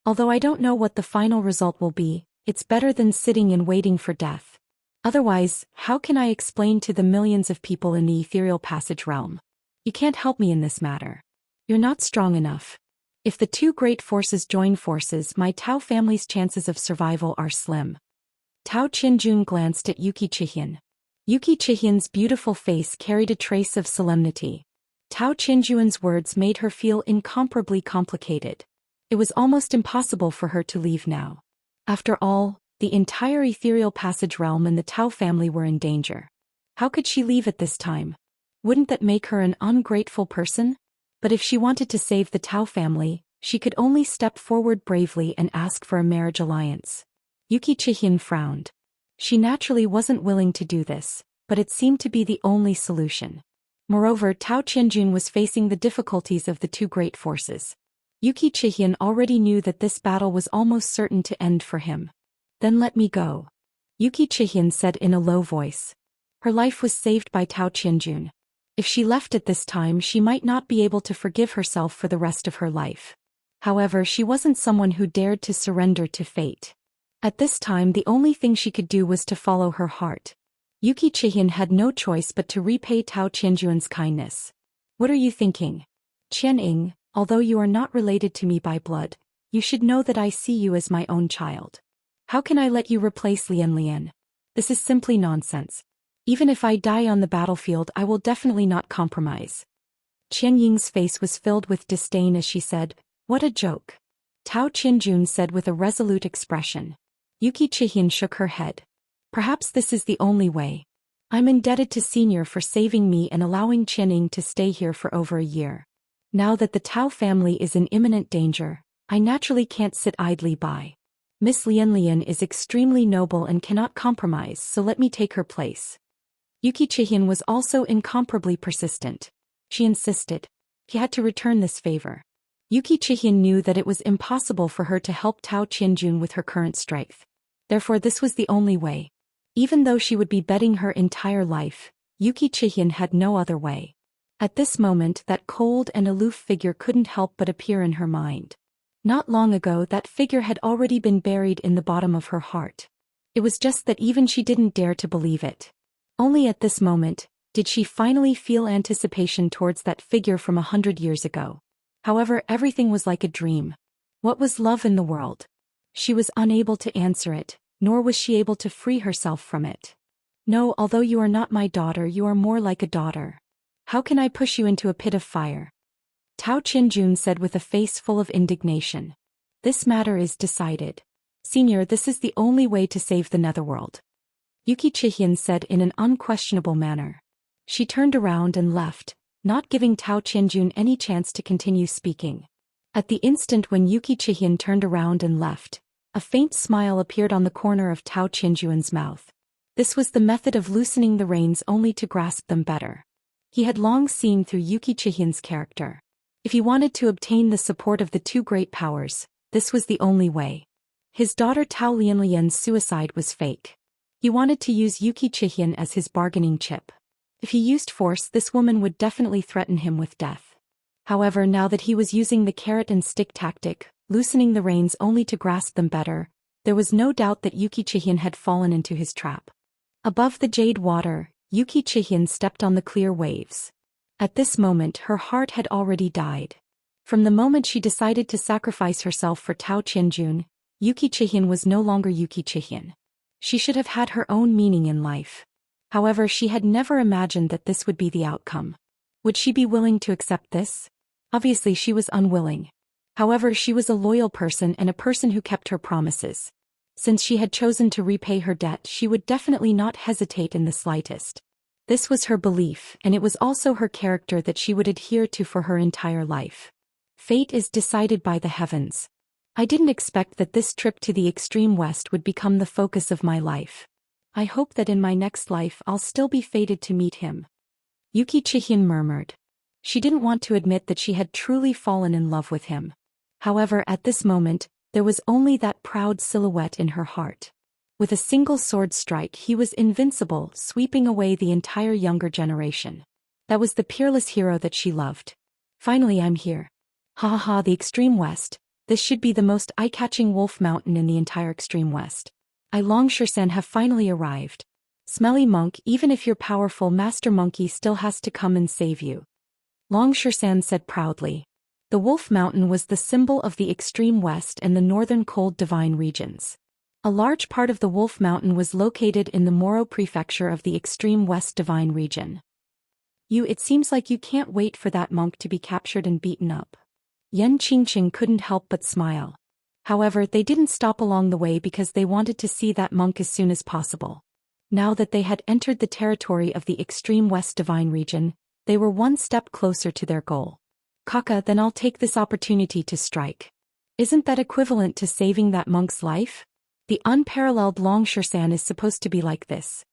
Although I don't know what the final result will be, it's better than sitting and waiting for death. Otherwise, how can I explain to the millions of people in the ethereal passage realm? You can't help me in this matter. You're not strong enough. If the two great forces join forces, my Tao family's chances of survival are slim. Tao Qianjun glanced at Yuki Chihin. Yuki Chihin's beautiful face carried a trace of solemnity. Tao Qianjuan's words made her feel incomparably complicated. It was almost impossible for her to leave now. After all, the entire ethereal passage realm and the Tao family were in danger. How could she leave at this time? Wouldn't that make her an ungrateful person? But if she wanted to save the Tao family, she could only step forward bravely and ask for a marriage alliance. Yuki Chihin frowned. She naturally wasn't willing to do this, but it seemed to be the only solution. Moreover, Tao Qianjun was facing the difficulties of the two great forces. Yuki Chihin already knew that this battle was almost certain to end for him. Then let me go. Yuki Chihin said in a low voice. Her life was saved by Tao Qianjun. If she left at this time, she might not be able to forgive herself for the rest of her life. However, she wasn't someone who dared to surrender to fate. At this time, the only thing she could do was to follow her heart. Yuki Chihin had no choice but to repay Tao Qianjuan's kindness. What are you thinking? Qianying, although you are not related to me by blood, you should know that I see you as my own child. How can I let you replace Lianlian? This is simply nonsense. Even if I die on the battlefield, I will definitely not compromise. Qianying's face was filled with disdain as she said, "What a joke." Tao Qianjun said with a resolute expression. Yuki Chihin shook her head. Perhaps this is the only way. I'm indebted to Senior for saving me and allowing Qianying to stay here for over a year. Now that the Tao family is in imminent danger, I naturally can't sit idly by. Miss Lianlian is extremely noble and cannot compromise, so let me take her place. Yuki Chihin was also incomparably persistent. She insisted. He had to return this favor. Yuki Chihin knew that it was impossible for her to help Tao Qianjun with her current strength. Therefore this was the only way. Even though she would be betting her entire life, Yuki Chihyun had no other way. At this moment, that cold and aloof figure couldn't help but appear in her mind. Not long ago, that figure had already been buried in the bottom of her heart. It was just that even she didn't dare to believe it. Only at this moment did she finally feel anticipation towards that figure from 100 years ago. However, everything was like a dream. What was love in the world? She was unable to answer it, nor was she able to free herself from it. No, although you are not my daughter, you are more like a daughter. How can I push you into a pit of fire? Tao Qinjun said with a face full of indignation. This matter is decided. Senior, this is the only way to save the netherworld. Yuki Chihyun said in an unquestionable manner. She turned around and left, not giving Tao Qinjun any chance to continue speaking. At the instant when Yuki Chihyun turned around and left, a faint smile appeared on the corner of Tao Qinjun's mouth. This was the method of loosening the reins only to grasp them better. He had long seen through Yuki Chihyun's character. If he wanted to obtain the support of the two great powers, this was the only way. His daughter Tao Lianlian's suicide was fake. He wanted to use Yuki Chihyun as his bargaining chip. If he used force, this woman would definitely threaten him with death. However, now that he was using the carrot and stick tactic, loosening the reins only to grasp them better, there was no doubt that Yuki Chihyun had fallen into his trap. Above the jade water, Yuki Chihyun stepped on the clear waves. At this moment, her heart had already died. From the moment she decided to sacrifice herself for Tao Qinjun, Yuki Chihyun was no longer Yuki Chihyun. She should have had her own meaning in life. However, she had never imagined that this would be the outcome. Would she be willing to accept this? Obviously, she was unwilling. However, she was a loyal person and a person who kept her promises. Since she had chosen to repay her debt, she would definitely not hesitate in the slightest. This was her belief, and it was also her character that she would adhere to for her entire life. Fate is decided by the heavens. I didn't expect that this trip to the extreme west would become the focus of my life. I hope that in my next life I'll still be fated to meet him. Yuki Chihyun murmured. She didn't want to admit that she had truly fallen in love with him. However, at this moment, there was only that proud silhouette in her heart. With a single sword strike, he was invincible, sweeping away the entire younger generation. That was the peerless hero that she loved. Finally, I'm here. Ha ha ha, the extreme west. This should be the most eye-catching wolf mountain in the entire extreme west. I Xian have finally arrived. Smelly monk, even if you're powerful, Master Monkey still has to come and save you. Xian said proudly. The Wolf Mountain was the symbol of the extreme west and the northern cold divine regions. A large part of the Wolf Mountain was located in the Moro prefecture of the extreme west divine region. It seems like you can't wait for that monk to be captured and beaten up. Yan Qingqing couldn't help but smile. However, they didn't stop along the way because they wanted to see that monk as soon as possible. Now that they had entered the territory of the extreme west divine region, they were one step closer to their goal. Kaka, then I'll take this opportunity to strike. Isn't that equivalent to saving that monk's life? The unparalleled Xian is supposed to be like this.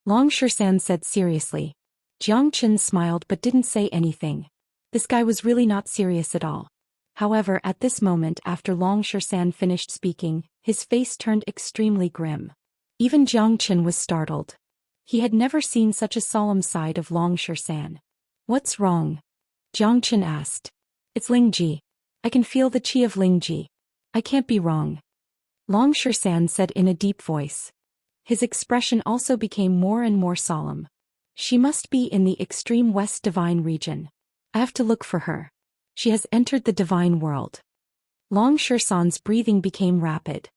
Xian said seriously. Jiang Chen smiled but didn't say anything. This guy was really not serious at all. However, at this moment after Xian finished speaking, his face turned extremely grim. Even Jiang Chen was startled. He had never seen such a solemn side of Xian. What's wrong? Jiang Chen asked. It's Lingji. I can feel the qi of Lingji. I can't be wrong. Xian said in a deep voice. His expression also became more and more solemn. She must be in the extreme west divine region. I have to look for her. She has entered the divine world. Xian's breathing became rapid.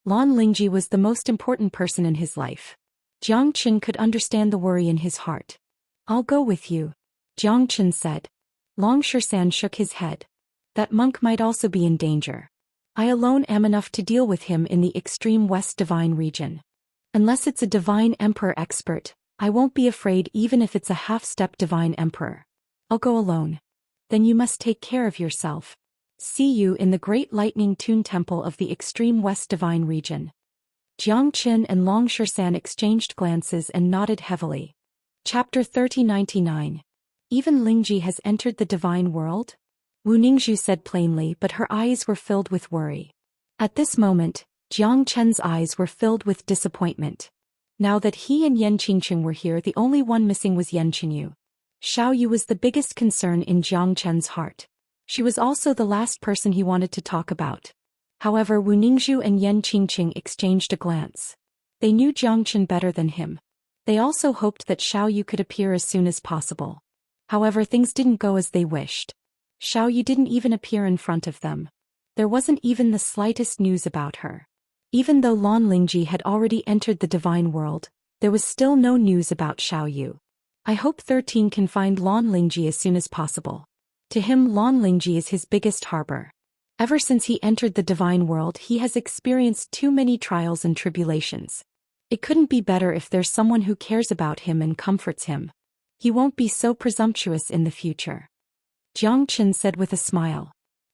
Lingji was the most important person in his life. Jiang Chen could understand the worry in his heart. I'll go with you, Jiang Chen said. Xian shook his head. That monk might also be in danger. I alone am enough to deal with him in the extreme west divine region. Unless it's a divine emperor expert, I won't be afraid even if it's a half-step divine emperor. I'll go alone. Then you must take care of yourself. See you in the Great Lightning Tune Temple of the extreme west divine region. Jiang Chen and Xian exchanged glances and nodded heavily. Chapter 3099. Even Lingji has entered the divine world? Wu Ningzhu said plainly, but her eyes were filled with worry. At this moment, Jiang Chen's eyes were filled with disappointment. Now that he and Yan Qingqing were here, the only one missing was Yan Qingyu. Xiao Yu was the biggest concern in Jiang Chen's heart. She was also the last person he wanted to talk about. However, Wu Ningzhu and Yan Qingqing exchanged a glance. They knew Jiang Chen better than him. They also hoped that Xiao Yu could appear as soon as possible. However, things didn't go as they wished. Xiao Yu didn't even appear in front of them. There wasn't even the slightest news about her. Even though Lan Lingji had already entered the divine world, there was still no news about Xiao Yu. I hope 13 can find Lan Lingji as soon as possible. To him, Lan Lingji is his biggest harbor. Ever since he entered the divine world, he has experienced too many trials and tribulations. It couldn't be better if there's someone who cares about him and comforts him. He won't be so presumptuous in the future. Jiang Chen said with a smile.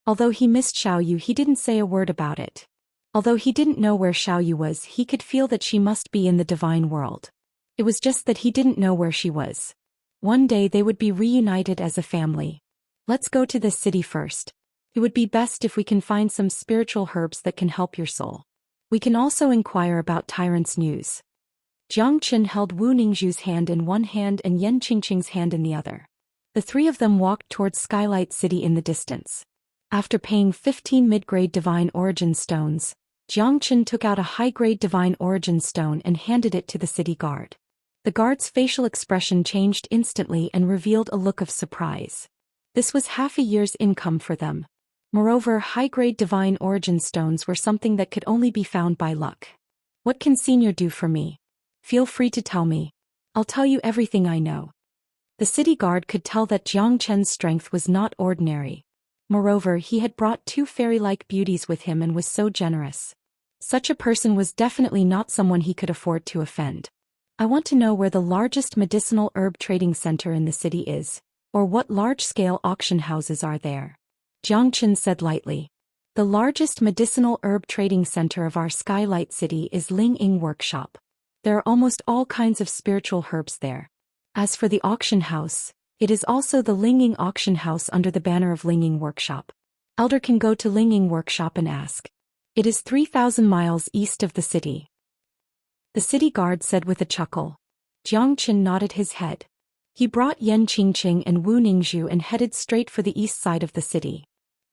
Although he missed Xiao Yu, he didn't say a word about it. Although he didn't know where Xiao Yu was, he could feel that she must be in the divine world. It was just that he didn't know where she was. One day they would be reunited as a family. Let's go to this city first. It would be best if we can find some spiritual herbs that can help your soul. We can also inquire about Tyrant's news. Jiang Chen held Wu Ningzhu's hand in one hand and Yan Qingqing's hand in the other. The three of them walked towards Skylight City in the distance. After paying 15 mid-grade divine origin stones, Jiang Chen took out a high-grade divine origin stone and handed it to the city guard. The guard's facial expression changed instantly and revealed a look of surprise. This was half a year's income for them. Moreover, high-grade divine origin stones were something that could only be found by luck. What can Senior do for me? Feel free to tell me. I'll tell you everything I know. The city guard could tell that Jiang Chen's strength was not ordinary. Moreover, he had brought two fairy-like beauties with him and was so generous. Such a person was definitely not someone he could afford to offend. I want to know where the largest medicinal herb trading center in the city is, or what large-scale auction houses are there. Jiang Chen said lightly. The largest medicinal herb trading center of our Skylight City is Ling Ying Workshop. There are almost all kinds of spiritual herbs there. As for the auction house, it is also the Ling Ying Auction House under the banner of Ling Ying Workshop. Elder can go to Ling Ying Workshop and ask. It is 3,000 miles east of the city. The city guard said with a chuckle. Jiang Chen nodded his head. He brought Yan Qingqing and Wu Ningzhu and headed straight for the east side of the city.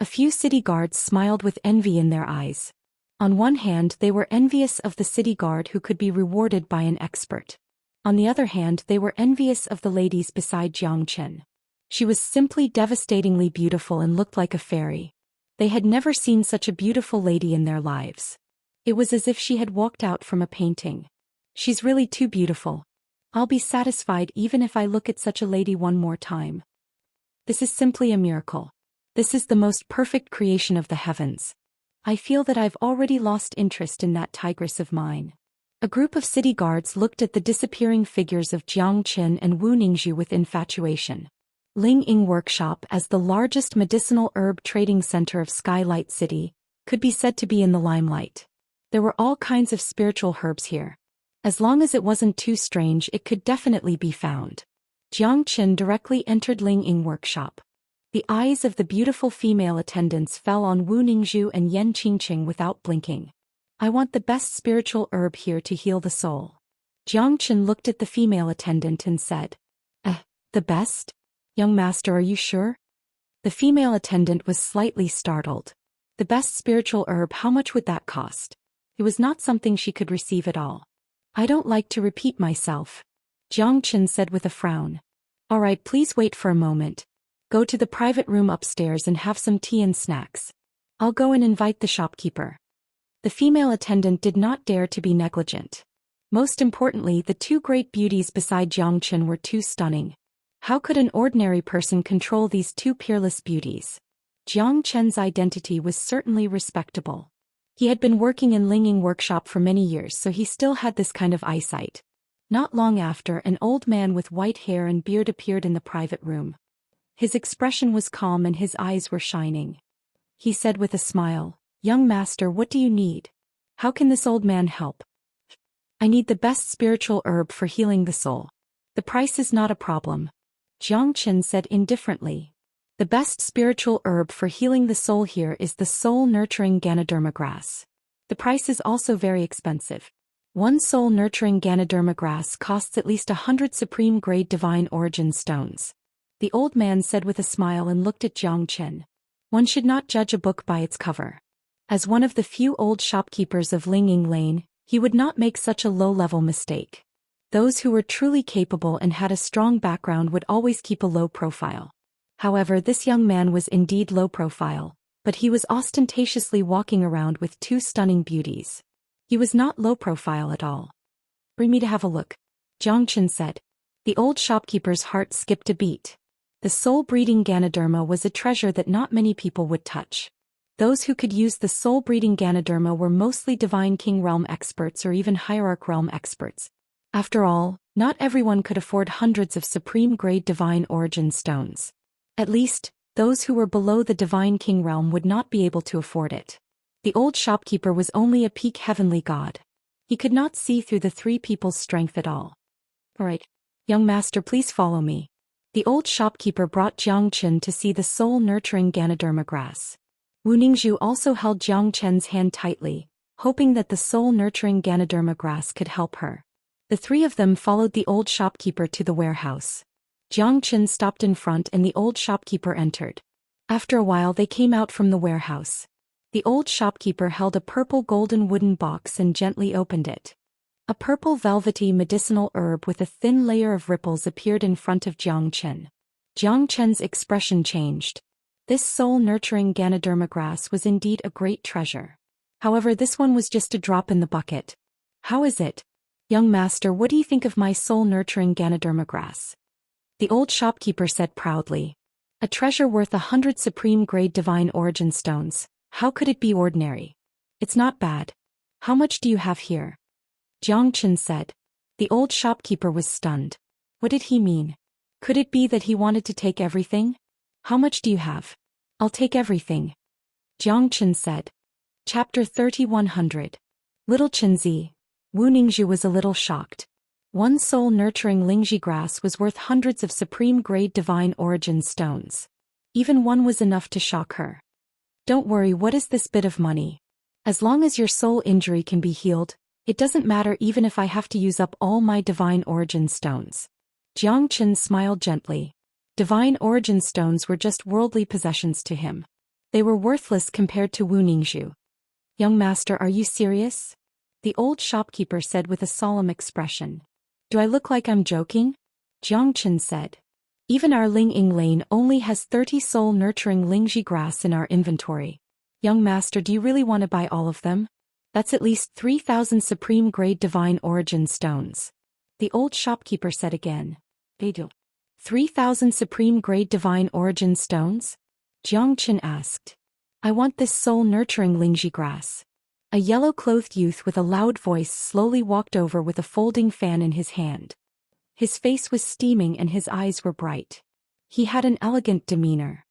A few city guards smiled with envy in their eyes. On one hand, they were envious of the city guard who could be rewarded by an expert. On the other hand, they were envious of the ladies beside Jiang Chen. She was simply devastatingly beautiful and looked like a fairy. They had never seen such a beautiful lady in their lives. It was as if she had walked out from a painting. She's really too beautiful. I'll be satisfied even if I look at such a lady one more time. This is simply a miracle. This is the most perfect creation of the heavens. I feel that I've already lost interest in that tigress of mine. A group of city guards looked at the disappearing figures of Jiang Chen and Wu Ningzhu with infatuation. Ling Ying Workshop, as the largest medicinal herb trading center of Skylight City, could be said to be in the limelight. There were all kinds of spiritual herbs here. As long as it wasn't too strange, it could definitely be found. Jiang Chen directly entered Ling Ying Workshop. The eyes of the beautiful female attendants fell on Wu Ningzhu and Yan Qingqing without blinking. I want the best spiritual herb here to heal the soul. Jiang Chen looked at the female attendant and said, the best? Young master, are you sure? The female attendant was slightly startled. The best spiritual herb, how much would that cost? It was not something she could receive at all. I don't like to repeat myself. Jiang Chen said with a frown. All right, please wait for a moment. Go to the private room upstairs and have some tea and snacks. I'll go and invite the shopkeeper. The female attendant did not dare to be negligent. Most importantly, the two great beauties beside Jiang Chen were too stunning. How could an ordinary person control these two peerless beauties? Jiang Chen's identity was certainly respectable. He had been working in Ling Ying Workshop for many years, so he still had this kind of eyesight. Not long after, an old man with white hair and beard appeared in the private room. His expression was calm and his eyes were shining. He said with a smile, "Young master, what do you need? How can this old man help?" "I need the best spiritual herb for healing the soul. The price is not a problem," Jiang Chen said indifferently. The best spiritual herb for healing the soul here is the soul-nurturing Ganoderma grass. The price is also very expensive. One soul-nurturing Ganoderma grass costs at least 100 supreme-grade divine origin stones. The old man said with a smile and looked at Zhou Xian. One should not judge a book by its cover. As one of the few old shopkeepers of Lingying Lane, he would not make such a low-level mistake. Those who were truly capable and had a strong background would always keep a low profile. However, this young man was indeed low profile, but he was ostentatiously walking around with two stunning beauties. He was not low profile at all. "Bring me to have a look," Zhou Xian said. The old shopkeeper's heart skipped a beat. The soul-breeding Ganoderma was a treasure that not many people would touch. Those who could use the soul-breeding Ganoderma were mostly Divine King Realm experts or even Hierarch Realm experts. After all, not everyone could afford hundreds of supreme-grade divine origin stones. At least, those who were below the Divine King Realm would not be able to afford it. The old shopkeeper was only a peak heavenly god. He could not see through the three people's strength at all. "All right, young master, please follow me." The old shopkeeper brought Zhou Xian to see the soul-nurturing Ganoderma grass. Wu Ningzhu also held Zhou Qian's hand tightly, hoping that the soul-nurturing Ganoderma grass could help her. The three of them followed the old shopkeeper to the warehouse. Zhou Qian stopped in front and the old shopkeeper entered. After a while they came out from the warehouse. The old shopkeeper held a purple golden wooden box and gently opened it. A purple velvety medicinal herb with a thin layer of ripples appeared in front of Zhou Qian. Zhou Qian's expression changed. This soul-nurturing Ganoderma grass was indeed a great treasure. However, this one was just a drop in the bucket. "How is it? Young master, what do you think of my soul-nurturing Ganoderma grass?" The old shopkeeper said proudly. "A treasure worth 100 supreme-grade divine origin stones. How could it be ordinary? It's not bad. How much do you have here?" Zhou Qian said. The old shopkeeper was stunned. What did he mean? Could it be that he wanted to take everything? "How much do you have?" "I'll take everything," Zhou Qian said. Chapter 3100. Little Qinzi. Wu Ningzhu was a little shocked. One soul-nurturing Lingzhi grass was worth hundreds of supreme-grade divine origin stones. Even one was enough to shock her. "Don't worry, what is this bit of money? As long as your soul injury can be healed, it doesn't matter even if I have to use up all my divine origin stones." Zhou Qian smiled gently. Divine origin stones were just worldly possessions to him. They were worthless compared to Wu Ningzhu. "Young master, are you serious?" The old shopkeeper said with a solemn expression. "Do I look like I'm joking?" Zhou Qian said. "Even our Lingying Lane only has 30 soul-nurturing Lingzhi grass in our inventory. Young master, do you really want to buy all of them? That's at least 3,000 supreme-grade divine origin stones." The old shopkeeper said again. "They do. 3,000 supreme-grade divine origin stones?" Zhou Qian asked. "I want this soul-nurturing Lingzhi grass." A yellow-clothed youth with a loud voice slowly walked over with a folding fan in his hand. His face was steaming and his eyes were bright. He had an elegant demeanor.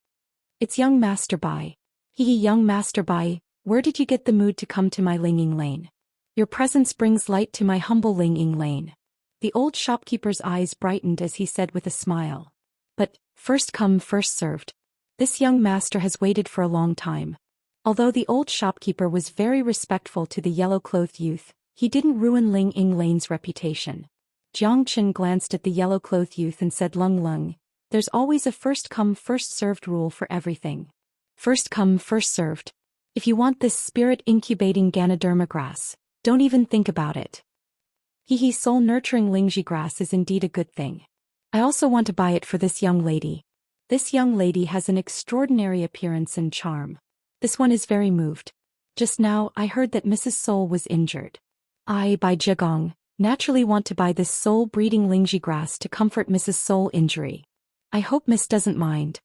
"It's young Master Bai. Young Master Bai, where did you get the mood to come to my Lingying Lane? Your presence brings light to my humble Lingying Lane." The old shopkeeper's eyes brightened as he said with a smile. "But, first come, first served. This young master has waited for a long time." Although the old shopkeeper was very respectful to the yellow-clothed youth, he didn't ruin Lingying Lane's reputation. Zhou Qian glanced at the yellow-clothed youth and said, "Lung Lung, there's always a first-come, first-served rule for everything. First come, first served. If you want this spirit-incubating Ganoderma grass, don't even think about it. Soul-nurturing Lingzhi grass is indeed a good thing. I also want to buy it for this young lady. This young lady has an extraordinary appearance and charm. This one is very moved. Just now, I heard that Mrs. Soul was injured. I, by Zhigong, naturally want to buy this soul-breeding Lingzhi grass to comfort Mrs. Soul injury. I hope Miss doesn't mind."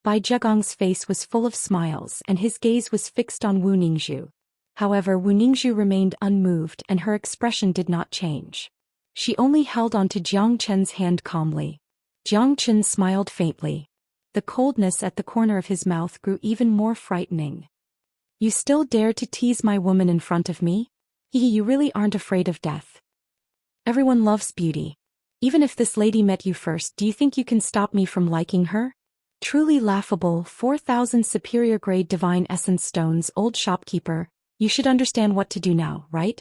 Bai Zhegong's face was full of smiles and his gaze was fixed on Wu Ningzhu. However, Wu Ningzhu remained unmoved and her expression did not change. She only held on to Zhou Qian's hand calmly. Zhou Qian smiled faintly. The coldness at the corner of his mouth grew even more frightening. "You still dare to tease my woman in front of me? You really aren't afraid of death. Everyone loves beauty. Even if this lady met you first, do you think you can stop me from liking her? Truly laughable. 4,000 superior grade divine essence stones. Old shopkeeper, you should understand what to do now, right?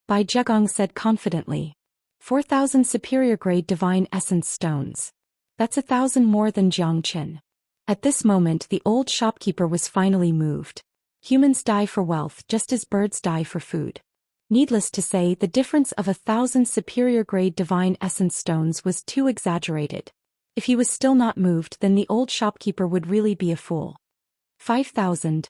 Bai Zhegong said confidently. 4,000 superior-grade divine essence stones. That's 1,000 more than Jiang Qin. At this moment the old shopkeeper was finally moved. Humans die for wealth just as birds die for food. Needless to say, the difference of 1,000 superior-grade divine essence stones was too exaggerated. If he was still not moved, then the old shopkeeper would really be a fool. 5,000.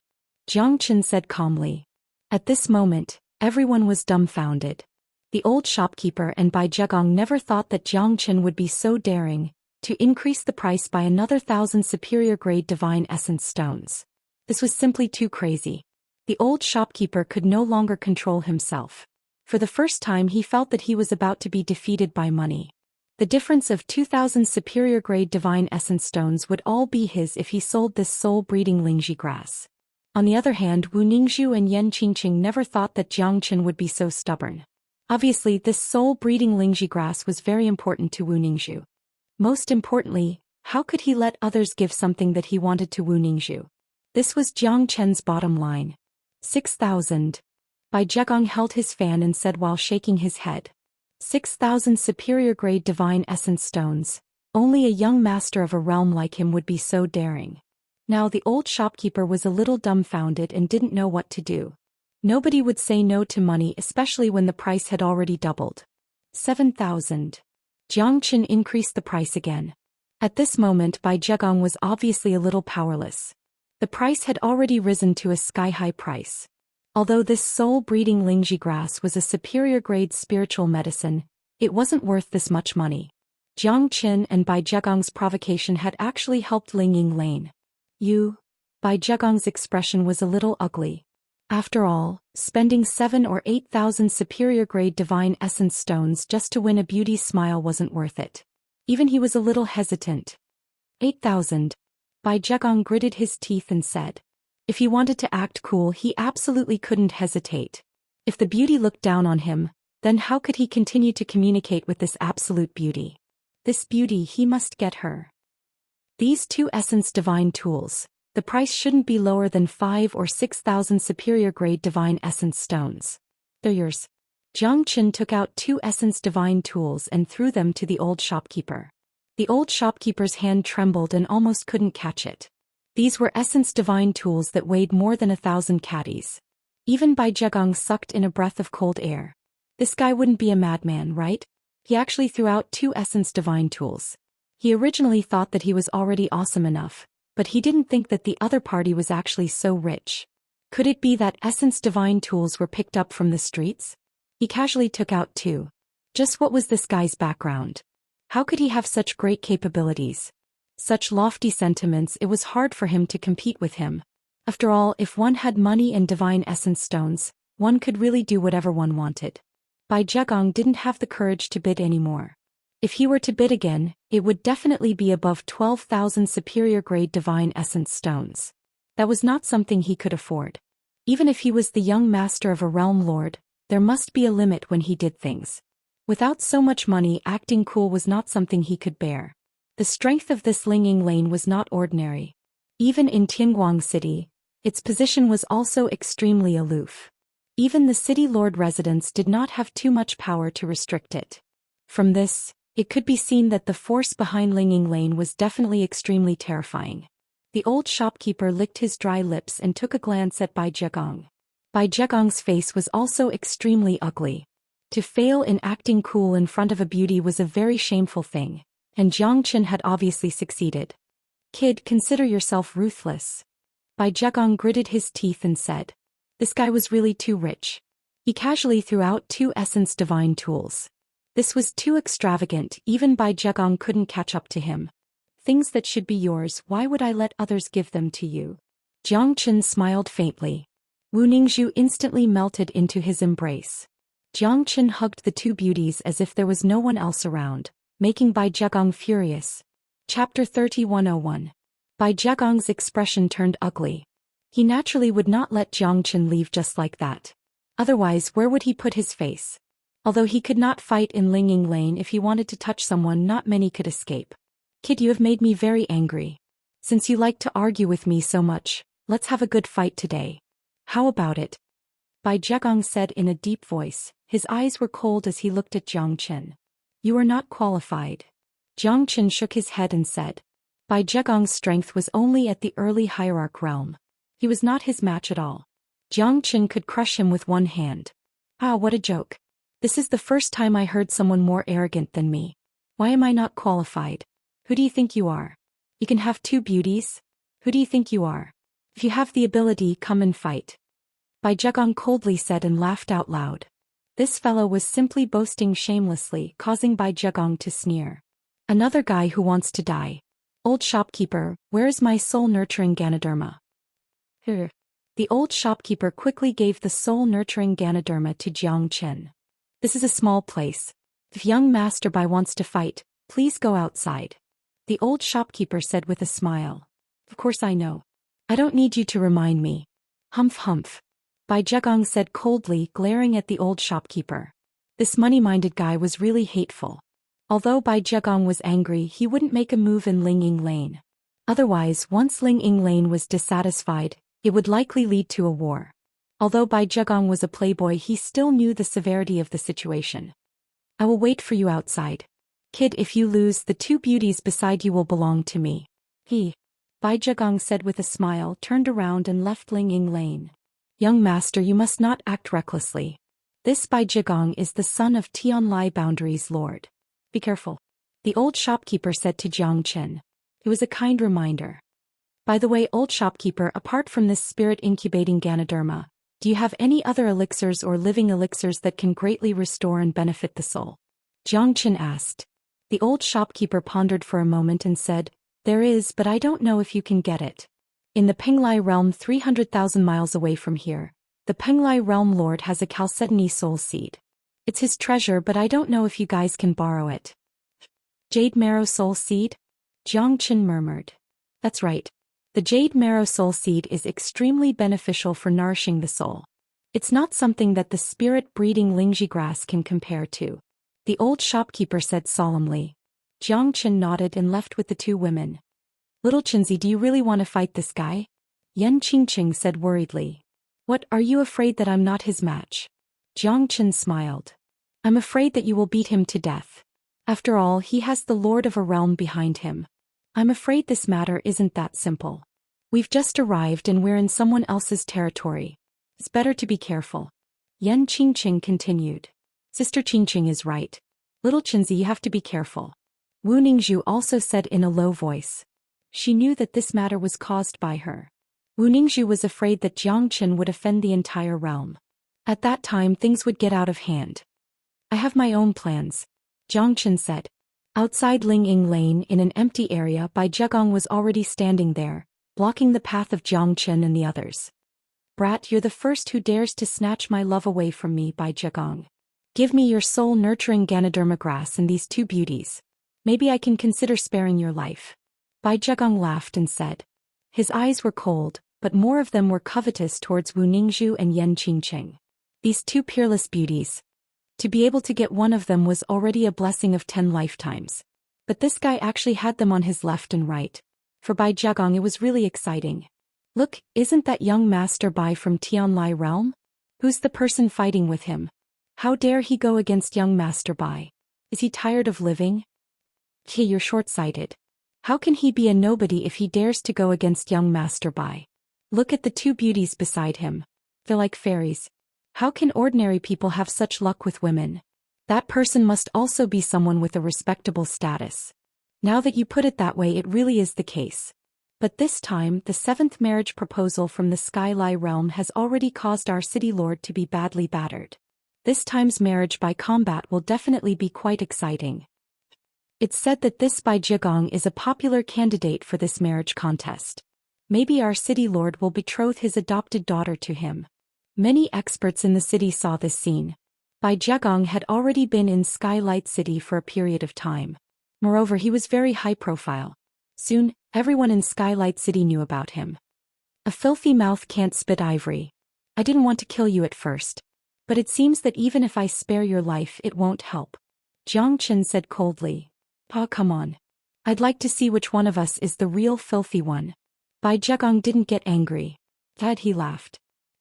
Jiang Qin said calmly. At this moment, everyone was dumbfounded. The old shopkeeper and Bai Zhegong never thought that Jiang Qin would be so daring to increase the price by another 1,000 superior-grade divine essence stones. This was simply too crazy. The old shopkeeper could no longer control himself. For the first time he felt that he was about to be defeated by money. The difference of 2,000 superior-grade divine essence stones would all be his if he sold this soul-breeding Lingji grass. On the other hand, Wu Ningzhu and Yan Qingqing never thought that Jiang Qin would be so stubborn. Obviously, this soul-breeding Lingji grass was very important to Wu Ningzhu. Most importantly, how could he let others give something that he wanted to Wu Ningzhu? This was Jiang Qin's bottom line. 6,000. Bai Zhegong held his fan and said while shaking his head. 6,000 superior-grade divine essence stones. Only a young master of a realm like him would be so daring. Now the old shopkeeper was a little dumbfounded and didn't know what to do. Nobody would say no to money, especially when the price had already doubled. 7,000. Jiang Qin increased the price again. At this moment Bai Zhegong was obviously a little powerless. The price had already risen to a sky-high price. Although this soul-breeding Lingji grass was a superior-grade spiritual medicine, it wasn't worth this much money. Jiang Qin and Bai Zhegong's provocation had actually helped Linging Lane. Bai Zhegong's expression was a little ugly. After all, spending 7,000 or 8,000 superior-grade divine essence stones just to win a beauty's smile wasn't worth it. Even he was a little hesitant. 8,000. Bai Zhegong gritted his teeth and said. If he wanted to act cool, he absolutely couldn't hesitate. If the beauty looked down on him, then how could he continue to communicate with this absolute beauty? This beauty, he must get her. These 2 essence divine tools. The price shouldn't be lower than 5,000 or 6,000 superior-grade divine essence stones. They're yours. Jiang Qin took out 2 essence divine tools and threw them to the old shopkeeper. The old shopkeeper's hand trembled and almost couldn't catch it. These were essence divine tools that weighed more than 1,000 catties. Even Bai Zhegong sucked in a breath of cold air. This guy wouldn't be a madman, right? He actually threw out 2 essence divine tools. He originally thought that he was already awesome enough, but he didn't think that the other party was actually so rich. Could it be that essence divine tools were picked up from the streets? He casually took out 2. Just what was this guy's background? How could he have such great capabilities? Such lofty sentiments, it was hard for him to compete with him. After all, if one had money and divine essence stones, one could really do whatever one wanted. Bai Zhegong didn't have the courage to bid anymore. If he were to bid again, it would definitely be above 12,000 superior-grade divine essence stones. That was not something he could afford. Even if he was the young master of a realm lord, there must be a limit when he did things. Without so much money, acting cool was not something he could bear. The strength of this Linging Lane was not ordinary. Even in Tianguang City, its position was also extremely aloof. Even the city lord residents did not have too much power to restrict it. From this, it could be seen that the force behind Linging Lane was definitely extremely terrifying. The old shopkeeper licked his dry lips and took a glance at Bai Zhegong. Bai Zhegong's face was also extremely ugly. To fail in acting cool in front of a beauty was a very shameful thing, and Jiang Qin had obviously succeeded. Kid, consider yourself ruthless. Bai Zhegong gritted his teeth and said. This guy was really too rich. He casually threw out 2 essence divine tools. This was too extravagant, even Bai Zhegong couldn't catch up to him. Things that should be yours, why would I let others give them to you? Jiang Qin smiled faintly. Wu Ningzhu instantly melted into his embrace. Jiang Qin hugged the 2 beauties as if there was no one else around, making Bai Zhegong furious. Chapter 3101. Bai Zhegong's expression turned ugly. He naturally would not let Jiang Qin leave just like that. Otherwise, where would he put his face? Although he could not fight in Linging Lane, if he wanted to touch someone, not many could escape. Kid, you have made me very angry. Since you like to argue with me so much, let's have a good fight today. How about it? Bai Zhegong said in a deep voice. His eyes were cold as he looked at Jiang Chen. You are not qualified. Jiang Chen shook his head and said. Bai Zhegong's strength was only at the early hierarch realm. He was not his match at all. Jiang Chen could crush him with one hand. Ah, what a joke. This is the first time I heard someone more arrogant than me. Why am I not qualified? Who do you think you are? You can have 2 beauties? Who do you think you are? If you have the ability, come and fight. Bai Zhegong coldly said and laughed out loud. This fellow was simply boasting shamelessly, causing Bai Zhegong to sneer. Another guy who wants to die. Old shopkeeper, where is my soul-nurturing Ganoderma? Here. The old shopkeeper quickly gave the soul-nurturing Ganoderma to Jiang Chen. This is a small place. If young Master Bai wants to fight, please go outside. The old shopkeeper said with a smile. Of course I know. I don't need you to remind me. Humph humph. Bai Zhegong said coldly, glaring at the old shopkeeper. This money-minded guy was really hateful. Although Bai Zhegong was angry, he wouldn't make a move in Ling Ying Lane. Otherwise, once Ling Ying Lane was dissatisfied, it would likely lead to a war. Although Bai Zhegong was a playboy, he still knew the severity of the situation. I will wait for you outside. Kid, if you lose, the 2 beauties beside you will belong to me. Bai Zhegong said with a smile, turned around and left Ling Ying Lane. Young master, you must not act recklessly. This Bai Zhegong is the son of Tianlai Boundary's lord. Be careful. The old shopkeeper said to Jiang Chen. It was a kind reminder. By the way, old shopkeeper, apart from this spirit-incubating Ganoderma, do you have any other elixirs or living elixirs that can greatly restore and benefit the soul? Jiang Chen asked. The old shopkeeper pondered for a moment and said, There is, but I don't know if you can get it. In the Penglai realm 300,000 miles away from here, the Penglai realm lord has a Chalcedony soul seed. It's his treasure, but I don't know if you guys can borrow it. Jade Marrow Soul Seed? Jiang Chen murmured. That's right. The Jade Marrow Soul Seed is extremely beneficial for nourishing the soul. It's not something that the spirit-breeding Lingji grass can compare to. The old shopkeeper said solemnly. Jiang Chen nodded and left with the 2 women. Little Chenzi, do you really want to fight this guy? Yan Qingqing said worriedly. What, are you afraid that I'm not his match? Jiang Chen smiled. I'm afraid that you will beat him to death. After all, he has the lord of a realm behind him. I'm afraid this matter isn't that simple. We've just arrived and we're in someone else's territory. It's better to be careful. Yan Qingqing continued. Sister Qingqing is right. Little Chenzi, you have to be careful. Wu Ningzhu also said in a low voice. She knew that this matter was caused by her. Wu Ningzhu was afraid that Jiang Chen would offend the entire realm. At that time, things would get out of hand. I have my own plans, Jiang Chen said. Outside Ling Ying Lane in an empty area, Bai Zhegong was already standing there, blocking the path of Jiang Chen and the others. Brat, you're the first who dares to snatch my love away from me, Bai Zhegong. Give me your soul-nurturing Ganoderma grass and these 2 beauties. Maybe I can consider sparing your life. Bai Zhegong laughed and said. His eyes were cold, but more of them were covetous towards Wu Ningzhu and Yan Qingqing. These 2 peerless beauties. To be able to get one of them was already a blessing of 10 lifetimes. But this guy actually had them on his left and right. For Bai Zhegong it was really exciting. Look, isn't that young Master Bai from Tianlai realm? Who's the person fighting with him? How dare he go against young Master Bai? Is he tired of living? You're short-sighted. How can he be a nobody if he dares to go against young Master Bai? Look at the 2 beauties beside him. They're like fairies. How can ordinary people have such luck with women? That person must also be someone with a respectable status. Now that you put it that way, it really is the case. But this time, the 7th marriage proposal from the Skylai realm has already caused our city lord to be badly battered. This time's marriage by combat will definitely be quite exciting. It's said that this Bai Zhegong is a popular candidate for this marriage contest. Maybe our city lord will betroth his adopted daughter to him. Many experts in the city saw this scene. Bai Zhegong had already been in Skylight City for a period of time. Moreover, he was very high profile. Soon, everyone in Skylight City knew about him. A filthy mouth can't spit ivory. I didn't want to kill you at first. But it seems that even if I spare your life, it won't help. Jiang Chen said coldly. Pa, come on. I'd like to see which one of us is the real filthy one. Bai Zhegong didn't get angry. Instead, he laughed.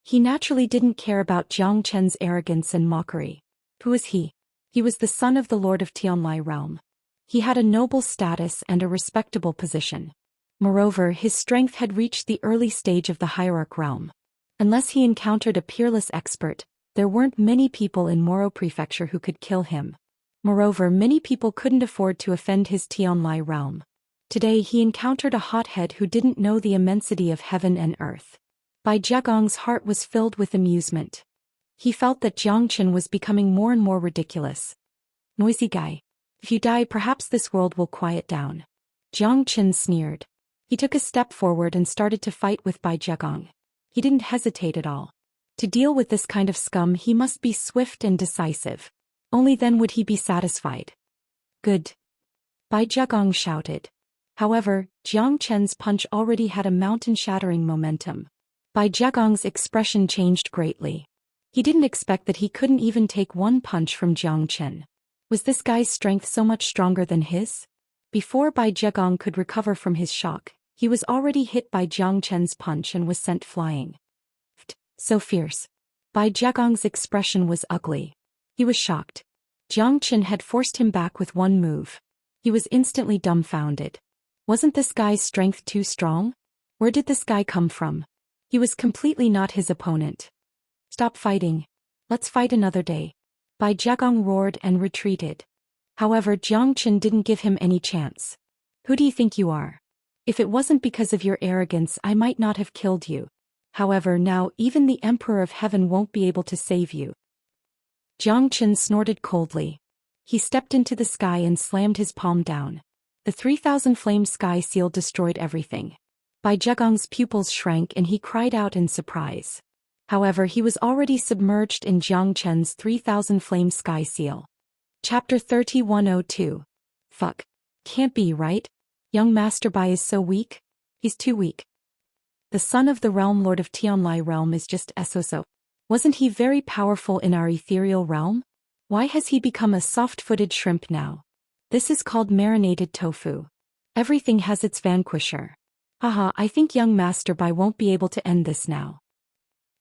He naturally didn't care about Jiang Chen's arrogance and mockery. Who was he? He was the son of the Lord of Tianlai realm. He had a noble status and a respectable position. Moreover, his strength had reached the early stage of the hierarch realm. Unless he encountered a peerless expert, there weren't many people in Moro Prefecture who could kill him. Moreover, many people couldn't afford to offend his Tianlai realm. Today he encountered a hothead who didn't know the immensity of heaven and earth. Bai Jiagong's heart was filled with amusement. He felt that Jiang Chen was becoming more and more ridiculous. Noisy guy. If you die, perhaps this world will quiet down. Jiang Chen sneered. He took a step forward and started to fight with Bai Jiagong. He didn't hesitate at all. To deal with this kind of scum, he must be swift and decisive. Only then would he be satisfied. Good. Bai Jiagong shouted. However, Jiang Chen's punch already had a mountain-shattering momentum. Bai Jiagong's expression changed greatly. He didn't expect that he couldn't even take one punch from Jiang Chen. Was this guy's strength so much stronger than his? Before Bai Jiagong could recover from his shock, he was already hit by Jiang Chen's punch and was sent flying. So fierce. Bai Jiagong's expression was ugly. He was shocked. Jiang Chen had forced him back with one move. He was instantly dumbfounded. Wasn't this guy's strength too strong? Where did this guy come from? He was completely not his opponent. Stop fighting. Let's fight another day. Bai Jiagong roared and retreated. However, Jiang Chen didn't give him any chance. Who do you think you are? If it wasn't because of your arrogance, I might not have killed you. However, now even the Emperor of Heaven won't be able to save you. Jiang Chen snorted coldly. He stepped into the sky and slammed his palm down. The 3,000 flame sky seal destroyed everything. Bai Jiagong's pupils shrank and he cried out in surprise. However, he was already submerged in Jiang Chen's 3,000 flame sky seal. Chapter 3102. Fuck. Can't be, right? Young Master Bai is so weak? He's too weak. The son of the realm lord of Tianlai realm is just so. Wasn't he very powerful in our ethereal realm? Why has he become a soft-footed shrimp now? This is called marinated tofu. Everything has its vanquisher. Haha, I think young Master Bai won't be able to end this now.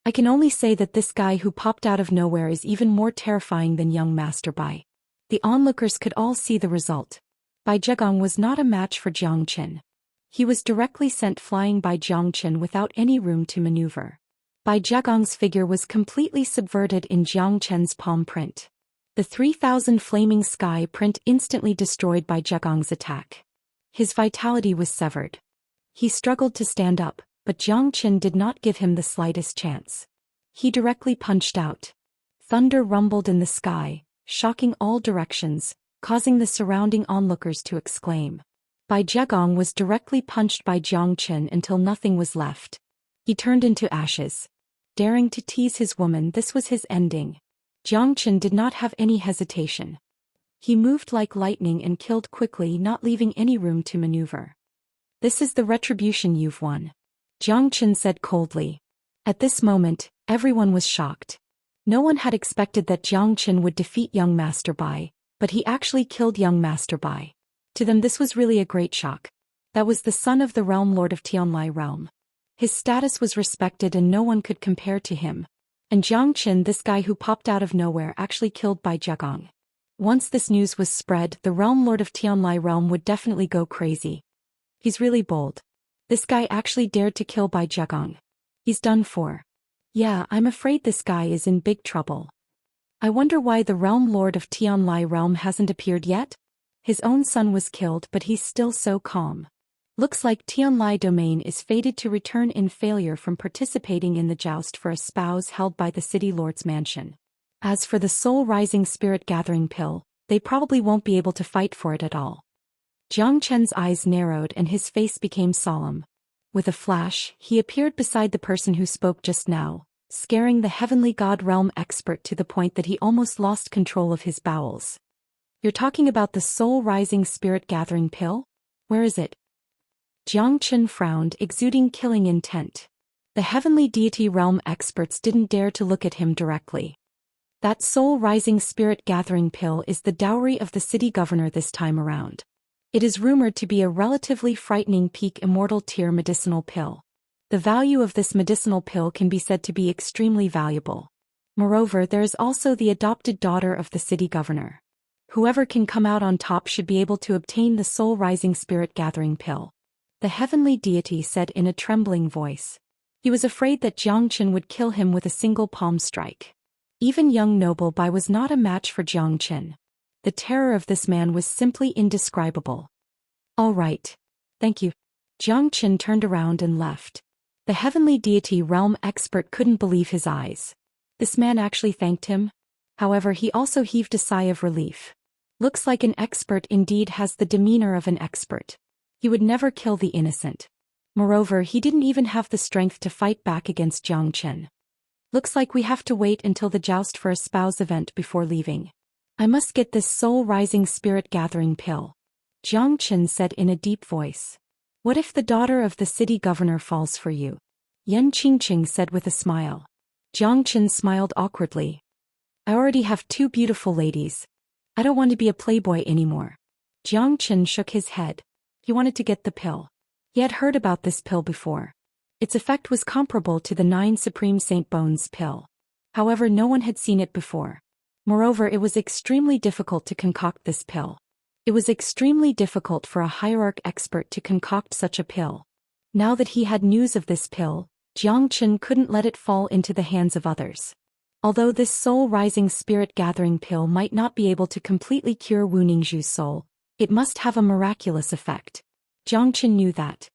I can only say that this guy who popped out of nowhere is even more terrifying than young Master Bai. The onlookers could all see the result. Bai Jiagong was not a match for Jiang Chen. He was directly sent flying by Jiang Chen without any room to maneuver. Bai Jiagong's figure was completely subverted in Jiang Chen's palm print. The 3,000 flaming sky print instantly destroyed Bai Jiagong's attack. His vitality was severed. He struggled to stand up, but Jiang Chen did not give him the slightest chance. He directly punched out. Thunder rumbled in the sky, shocking all directions, causing the surrounding onlookers to exclaim. Bai Jiagong was directly punched by Jiang Chen until nothing was left. He turned into ashes. Daring to tease his woman, this was his ending. Jiang Chen did not have any hesitation. He moved like lightning and killed quickly, not leaving any room to maneuver. This is the retribution you've won. Jiang Chen said coldly. At this moment, everyone was shocked. No one had expected that Jiang Chen would defeat young Master Bai, but he actually killed young Master Bai. To them this was really a great shock. That was the son of the realm lord of Tianlai realm. His status was respected and no one could compare to him. And Jiang Chen, this guy who popped out of nowhere, actually killed Bai Jiagong. Once this news was spread, the realm lord of Tianlai realm would definitely go crazy. He's really bold. This guy actually dared to kill Bai Jiagong. He's done for. Yeah, I'm afraid this guy is in big trouble. I wonder why the realm lord of Tianlai realm hasn't appeared yet? His own son was killed, but he's still so calm. Looks like Tianlai domain is fated to return in failure from participating in the joust for a spouse held by the city lord's mansion. As for the soul rising spirit gathering pill, they probably won't be able to fight for it at all. Jiang Chen's eyes narrowed and his face became solemn. With a flash, he appeared beside the person who spoke just now, scaring the heavenly god realm expert to the point that he almost lost control of his bowels. You're talking about the soul rising spirit gathering pill? Where is it? Jiang Chen frowned, exuding killing intent. The heavenly deity realm experts didn't dare to look at him directly. That soul rising spirit gathering pill is the dowry of the city governor this time around. It is rumored to be a relatively frightening peak immortal tier medicinal pill. The value of this medicinal pill can be said to be extremely valuable. Moreover, there is also the adopted daughter of the city governor. Whoever can come out on top should be able to obtain the soul rising spirit gathering pill. The heavenly deity said in a trembling voice. He was afraid that Jiang Chen would kill him with a single palm strike. Even young noble Bai was not a match for Jiang Chen. The terror of this man was simply indescribable. All right. Thank you. Jiang Chen turned around and left. The heavenly deity realm expert couldn't believe his eyes. This man actually thanked him? However, he also heaved a sigh of relief. Looks like an expert indeed has the demeanor of an expert. He would never kill the innocent. Moreover, he didn't even have the strength to fight back against Jiang Chen. Looks like we have to wait until the joust for a spouse event before leaving. I must get this soul-rising spirit gathering pill. Jiang Chen said in a deep voice. What if the daughter of the city governor falls for you? Yan Qingqing said with a smile. Jiang Chen smiled awkwardly. I already have 2 beautiful ladies. I don't want to be a playboy anymore. Jiang Chen shook his head. He wanted to get the pill. He had heard about this pill before. Its effect was comparable to the 9 Supreme Saint Bones pill. However, no one had seen it before. Moreover, it was extremely difficult to concoct this pill. It was extremely difficult for a hierarch expert to concoct such a pill. Now that he had news of this pill, Jiang Chen couldn't let it fall into the hands of others. Although this soul-rising spirit-gathering pill might not be able to completely cure Wu Ningzhu's soul, it must have a miraculous effect. Jiang Chen knew that.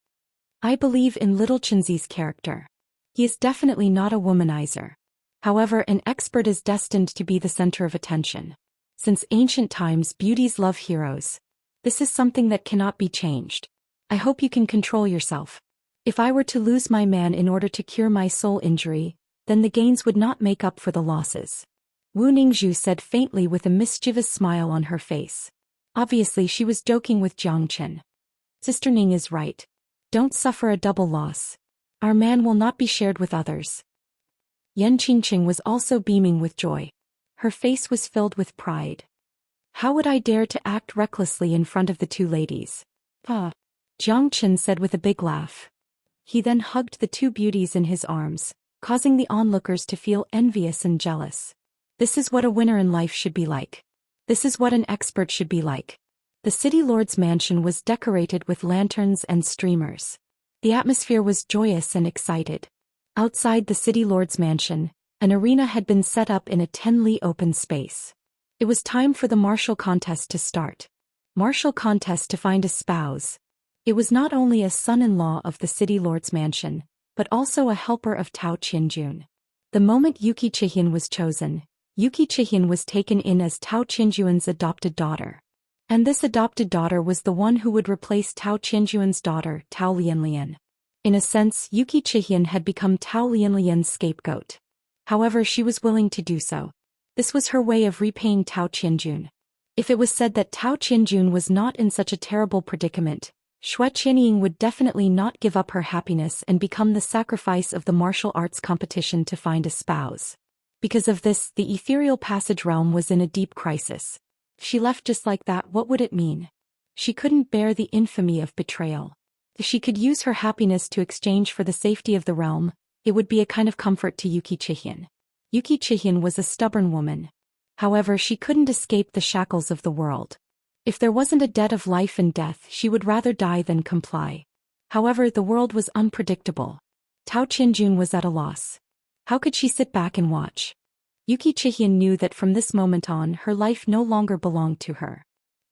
I believe in little Chenzi's character. He is definitely not a womanizer. However, an expert is destined to be the center of attention. Since ancient times, beauties love heroes. This is something that cannot be changed. I hope you can control yourself. If I were to lose my man in order to cure my soul injury, then the gains would not make up for the losses. Wu Ningzhu said faintly with a mischievous smile on her face. Obviously she was joking with Jiang Chen. Sister Ning is right. Don't suffer a double loss. Our man will not be shared with others. Yan Qingqing was also beaming with joy. Her face was filled with pride. How would I dare to act recklessly in front of the 2 ladies? Jiang Chen said with a big laugh. He then hugged the 2 beauties in his arms, causing the onlookers to feel envious and jealous. This is what a winner in life should be like. This is what an expert should be like. The city lord's mansion was decorated with lanterns and streamers. The atmosphere was joyous and excited. Outside the city lord's mansion, an arena had been set up in a 10-li open space. It was time for the martial contest to start. Martial contest to find a spouse. It was not only a son-in-law of the city lord's mansion, but also a helper of Tao Qinjun. The moment Yuki Chihyun was chosen, Yuki Chihyun was taken in as Tao Qinjuan's adopted daughter. And this adopted daughter was the one who would replace Tao Qinjuan's daughter, Tao Lianlian. In a sense, Yuki Chihyun had become Tao Lianlian's scapegoat. However, she was willing to do so. This was her way of repaying Tao Qinjun. If it was said that Tao Qinjun was not in such a terrible predicament, Xue Qianying would definitely not give up her happiness and become the sacrifice of the martial arts competition to find a spouse. Because of this, the ethereal passage realm was in a deep crisis. If she left just like that, what would it mean? She couldn't bear the infamy of betrayal. If she could use her happiness to exchange for the safety of the realm, it would be a kind of comfort to Yuki Chihyun. Yuki Chihyun was a stubborn woman. However, she couldn't escape the shackles of the world. If there wasn't a debt of life and death, she would rather die than comply. However, the world was unpredictable. Tao Qinjun was at a loss. How could she sit back and watch? Yuki Chihyun knew that from this moment on, her life no longer belonged to her.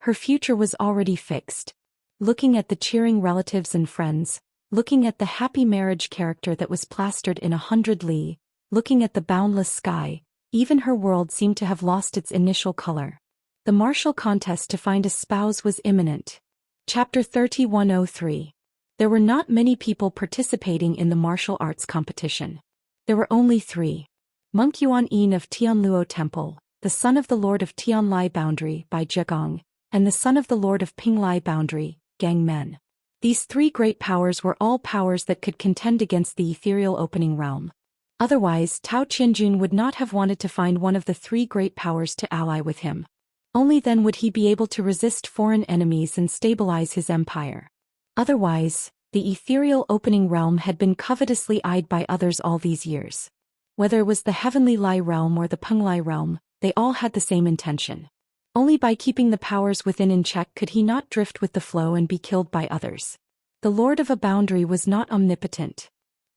Her future was already fixed. Looking at the cheering relatives and friends, looking at the happy marriage character that was plastered in 100 li, looking at the boundless sky, even her world seemed to have lost its initial color. The martial contest to find a spouse was imminent. Chapter 3103. There were not many people participating in the martial arts competition. There were only 3. Monk Yuan Yin of Tianluo Temple, the son of the Lord of Tianlai Boundary by Zhegong, and the son of the Lord of Pinglai Boundary, Gang Men. These 3 great powers were all powers that could contend against the ethereal opening realm. Otherwise, Tao Qinjun would not have wanted to find one of the 3 great powers to ally with him. Only then would he be able to resist foreign enemies and stabilize his empire. Otherwise, The ethereal opening realm had been covetously eyed by others all these years. Whether it was the Heavenly Lai realm or the Penglai realm, they all had the same intention. Only by keeping the powers within in check could he not drift with the flow and be killed by others. The Lord of a Boundary was not omnipotent.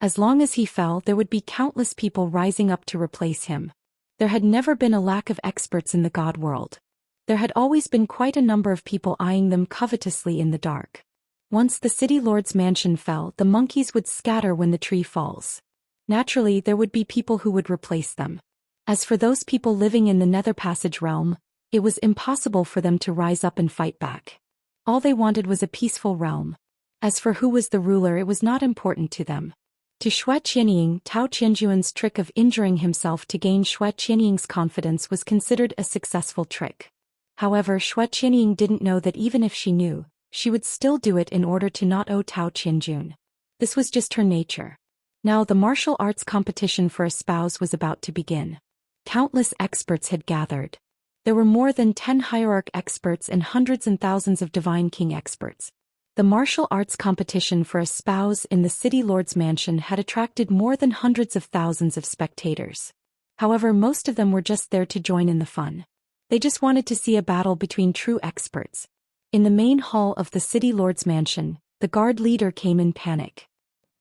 As long as he fell, there would be countless people rising up to replace him. There had never been a lack of experts in the god world. There had always been quite a number of people eyeing them covetously in the dark. Once the city lord's mansion fell, the monkeys would scatter when the tree falls. Naturally, there would be people who would replace them. As for those people living in the Nether Passage realm, it was impossible for them to rise up and fight back. All they wanted was a peaceful realm. As for who was the ruler, it was not important to them. To Xue Qianying, Tao Qianjuan's trick of injuring himself to gain Xue Qianying's confidence was considered a successful trick. However, Xue Qianying didn't know that even if she knew, she would still do it in order to not owe Tao Qianjun. This was just her nature. Now the martial arts competition for a spouse was about to begin. Countless experts had gathered. There were more than 10 hierarch experts and hundreds and thousands of divine king experts. The martial arts competition for a spouse in the city lord's mansion had attracted more than hundreds of thousands of spectators. However, most of them were just there to join in the fun. They just wanted to see a battle between true experts. In the main hall of the city lord's mansion, the guard leader came in panic.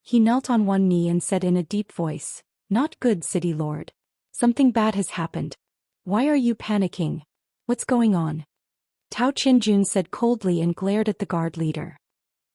He knelt on one knee and said in a deep voice, "Not good, city lord. Something bad has happened. Why are you panicking? What's going on?" Tao Qianjun said coldly and glared at the guard leader.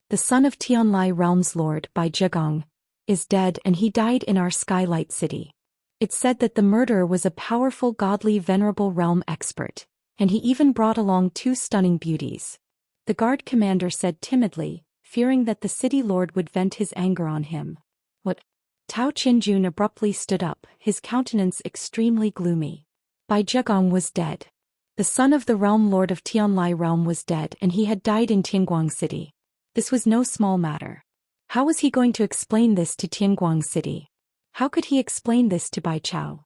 "The son of Tianlai Realm's lord, Bai Zhegong, is dead, and he died in our Skylight City. It's said that the murderer was a powerful godly venerable realm expert, and he even brought along 2 stunning beauties." The guard commander said timidly, fearing that the city lord would vent his anger on him. "What?" Tao Qianjun abruptly stood up, his countenance extremely gloomy. Bai Zhegong was dead. The son of the realm lord of Tianlai Realm was dead, and he had died in Tianguang City. This was no small matter. How was he going to explain this to Tianguang City? How could he explain this to Bai Chao?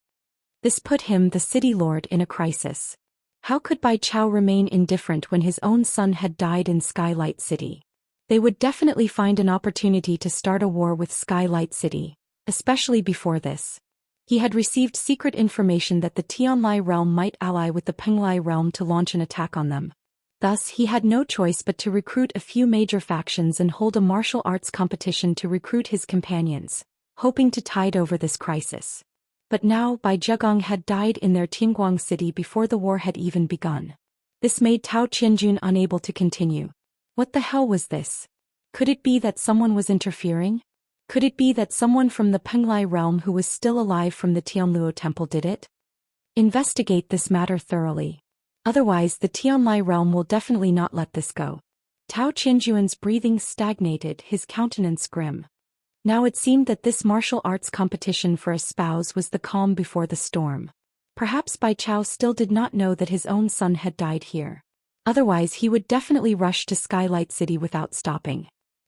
This put him, the city lord, in a crisis. How could Bai Chao remain indifferent when his own son had died in Skylight City? They would definitely find an opportunity to start a war with Skylight City, especially before this. He had received secret information that the Tianlai realm might ally with the Penglai realm to launch an attack on them. Thus, he had no choice but to recruit a few major factions and hold a martial arts competition to recruit his companions, hoping to tide over this crisis. But now Bai Zhegong had died in their Tianguang City before the war had even begun. This made Tao Qianjun unable to continue. What the hell was this? Could it be that someone was interfering? Could it be that someone from the Penglai realm who was still alive from the Tianluo temple did it? Investigate this matter thoroughly. Otherwise, the Tianlai realm will definitely not let this go. Tao Qianjuan's breathing stagnated, his countenance grim. Now it seemed that this martial arts competition for a spouse was the calm before the storm. Perhaps Bai Chao still did not know that his own son had died here. Otherwise, he would definitely rush to Skylight City without stopping.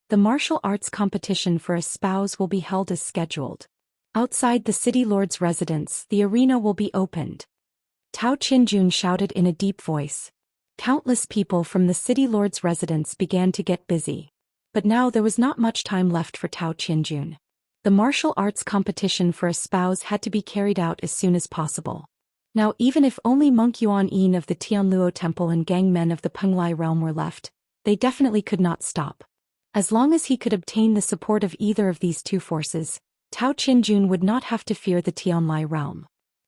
The martial arts competition for a spouse will be held as scheduled. Outside the city lord's residence, the arena will be opened. Tao Qianjun shouted in a deep voice. Countless people from the city lord's residence began to get busy. But now there was not much time left for Tao Qianjun. The martial arts competition for a spouse had to be carried out as soon as possible. Now even if only Monk Yuan Yin of the Tianluo temple and Gang Men of the Penglai realm were left, they definitely could not stop. As long as he could obtain the support of either of these 2 forces, Tao Qianjun would not have to fear the Tianlai realm.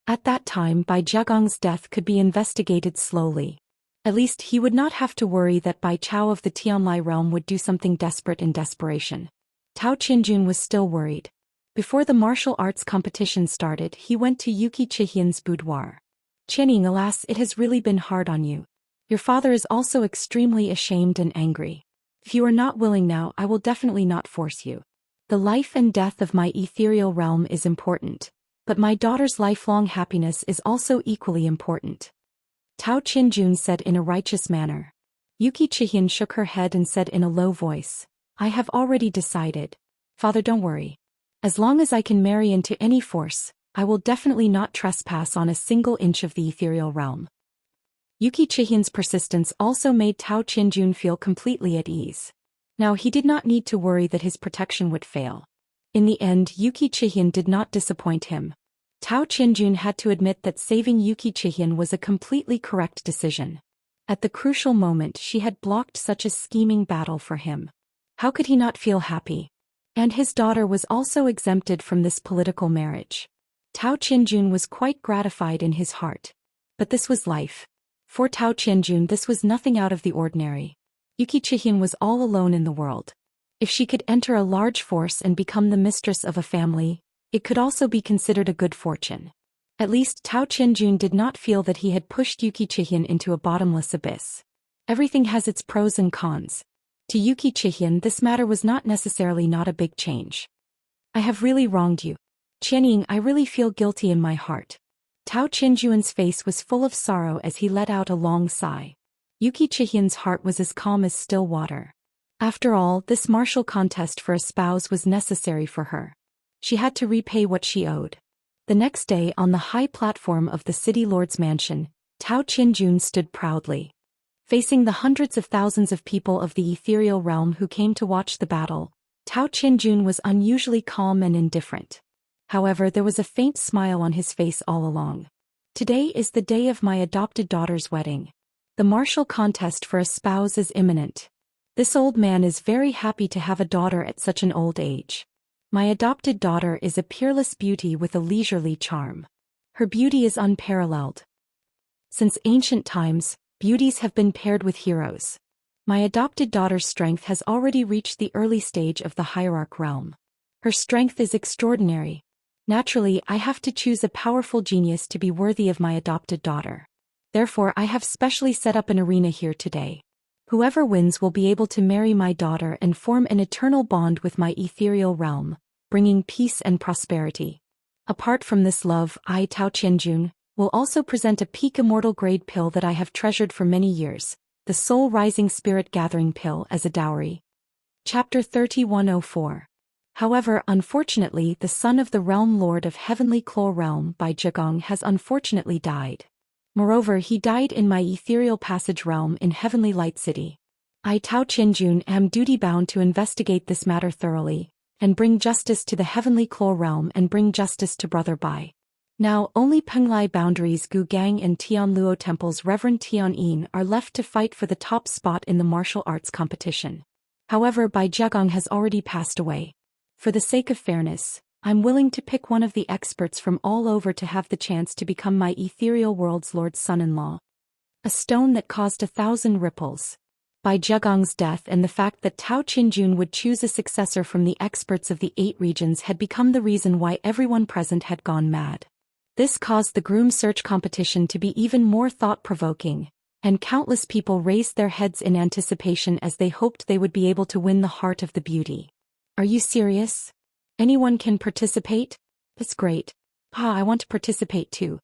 At that time, Bai Zhegong's death could be investigated slowly. At least he would not have to worry that Bai Chao of the Tianlai realm would do something desperate in desperation. Tao Qianjun was still worried. Before the martial arts competition started, he went to Yuki Chihian's boudoir. "Qianying, alas, it has really been hard on you. Your father is also extremely ashamed and angry. If you are not willing now, I will definitely not force you. The life and death of my ethereal realm is important, but my daughter's lifelong happiness is also equally important," Tao Qianjun said in a righteous manner. Yuki Chihian shook her head and said in a low voice, "I have already decided. Father, don't worry. As long as I can marry into any force, I will definitely not trespass on a single inch of the ethereal realm." Yuki Chihian's persistence also made Tao Qianjun feel completely at ease. Now he did not need to worry that his protection would fail. In the end, Yuki Chihian did not disappoint him. Tao Qianjun had to admit that saving Yuki Chihian was a completely correct decision. At the crucial moment she had blocked such a scheming battle for him. How could he not feel happy? And his daughter was also exempted from this political marriage. Tao Qianjun was quite gratified in his heart. But this was life. For Tao Qianjun this was nothing out of the ordinary. Yuki Chihian was all alone in the world. If she could enter a large force and become the mistress of a family, it could also be considered a good fortune. At least Tao Qianjun did not feel that he had pushed Yuki Chihian into a bottomless abyss. Everything has its pros and cons. To Yuki Chihian this matter was not necessarily not a big change. I have really wronged you. Qianying, I really feel guilty in my heart. Tao Qianjun's face was full of sorrow as he let out a long sigh. Yuki Chihian's heart was as calm as still water. After all, this martial contest for a spouse was necessary for her. She had to repay what she owed. The next day on the high platform of the city lord's mansion, Tao Qianjun stood proudly. Facing the hundreds of thousands of people of the ethereal realm who came to watch the battle, Tao Qianjun was unusually calm and indifferent. However, there was a faint smile on his face all along. Today is the day of my adopted daughter's wedding. The martial contest for a spouse is imminent. This old man is very happy to have a daughter at such an old age. My adopted daughter is a peerless beauty with a leisurely charm. Her beauty is unparalleled. Since ancient times, beauties have been paired with heroes. My adopted daughter's strength has already reached the early stage of the hierarch realm. Her strength is extraordinary. Naturally, I have to choose a powerful genius to be worthy of my adopted daughter. Therefore, I have specially set up an arena here today. Whoever wins will be able to marry my daughter and form an eternal bond with my ethereal realm, bringing peace and prosperity. Apart from this love, I, Tao Qianjun, will also present a peak immortal grade pill that I have treasured for many years, the Soul Rising Spirit Gathering Pill, as a dowry. Chapter 3104. However, unfortunately, the son of the realm lord of Heavenly Claw Realm by Zhigong has unfortunately died. Moreover, he died in my ethereal passage realm in Heavenly Light City. I, Tao Qianjun, am duty-bound to investigate this matter thoroughly, and bring justice to the Heavenly Claw Realm and bring justice to Brother Bai. Now, only Penglai Boundaries Gu Gang and Tianluo Temple's Reverend Tian Yin are left to fight for the top spot in the martial arts competition. However, Bai Jiagong has already passed away. For the sake of fairness, I'm willing to pick one of the experts from all over to have the chance to become my ethereal world's lord's son-in-law. A stone that caused 1,000 ripples. By Jiagong's death and the fact that Tao Qianjun would choose a successor from the experts of the 8 regions had become the reason why everyone present had gone mad. This caused the groom search competition to be even more thought-provoking, and countless people raised their heads in anticipation as they hoped they would be able to win the heart of the beauty. Are you serious? Anyone can participate? That's great. I want to participate too.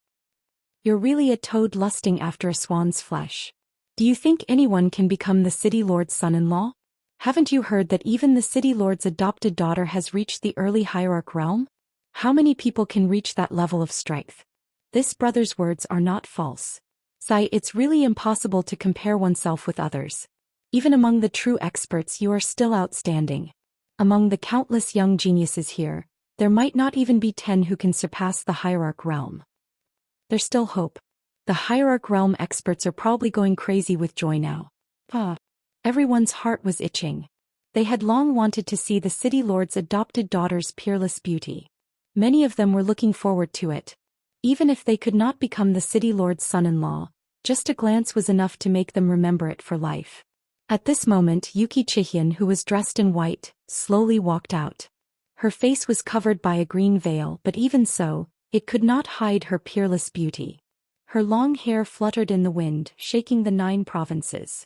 You're really a toad lusting after a swan's flesh. Do you think anyone can become the city lord's son-in-law? Haven't you heard that even the city lord's adopted daughter has reached the early hierarch realm? How many people can reach that level of strength? This brother's words are not false. Sai, it's really impossible to compare oneself with others. Even among the true experts you are still outstanding. Among the countless young geniuses here, there might not even be 10 who can surpass the hierarch realm. There's still hope. The hierarch realm experts are probably going crazy with joy now. Everyone's heart was itching. They had long wanted to see the city lord's adopted daughter's peerless beauty. Many of them were looking forward to it. Even if they could not become the city lord's son-in-law, just a glance was enough to make them remember it for life. At this moment, Yuki Chihian, who was dressed in white, slowly walked out. Her face was covered by a green veil, but even so, it could not hide her peerless beauty. Her long hair fluttered in the wind, shaking the 9 provinces.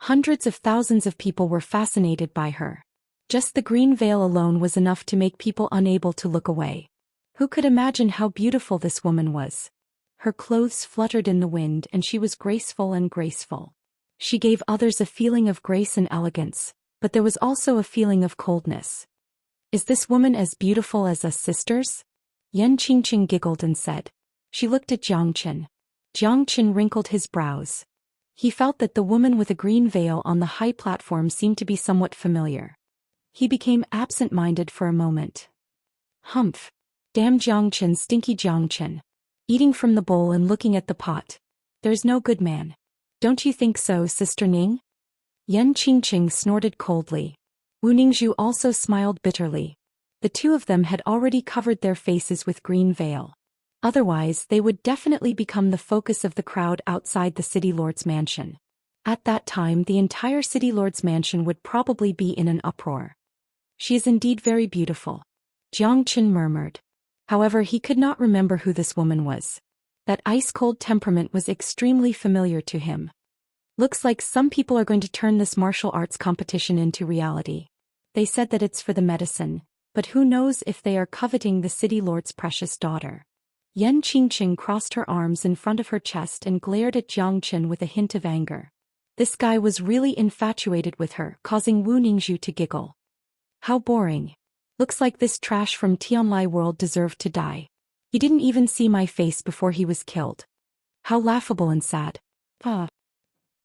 Hundreds of thousands of people were fascinated by her. Just the green veil alone was enough to make people unable to look away. Who could imagine how beautiful this woman was? Her clothes fluttered in the wind and she was graceful and graceful. She gave others a feeling of grace and elegance, but there was also a feeling of coldness. Is this woman as beautiful as us sisters? Yan Qingqing giggled and said. She looked at Jiang Chen. Jiang Chen wrinkled his brows. He felt that the woman with a green veil on the high platform seemed to be somewhat familiar. He became absent-minded for a moment. Humph. Damn Jiangchen, stinky Jiangchen. Eating from the bowl and looking at the pot. There's no good man. Don't you think so, Sister Ning? Yan Qingqing snorted coldly. Wu Ningzhu also smiled bitterly. The two of them had already covered their faces with green veil. Otherwise, they would definitely become the focus of the crowd outside the City Lord's mansion. At that time, the entire City Lord's mansion would probably be in an uproar. She is indeed very beautiful, Jiang Chen murmured. However, he could not remember who this woman was. That ice-cold temperament was extremely familiar to him. Looks like some people are going to turn this martial arts competition into reality. They said that it's for the medicine, but who knows if they are coveting the City Lord's precious daughter. Yan Qingqing crossed her arms in front of her chest and glared at Jiang Chen with a hint of anger. This guy was really infatuated with her, causing Wu Ningzhu to giggle. How boring. Looks like this trash from Tianlai world deserved to die. He didn't even see my face before he was killed. How laughable and sad.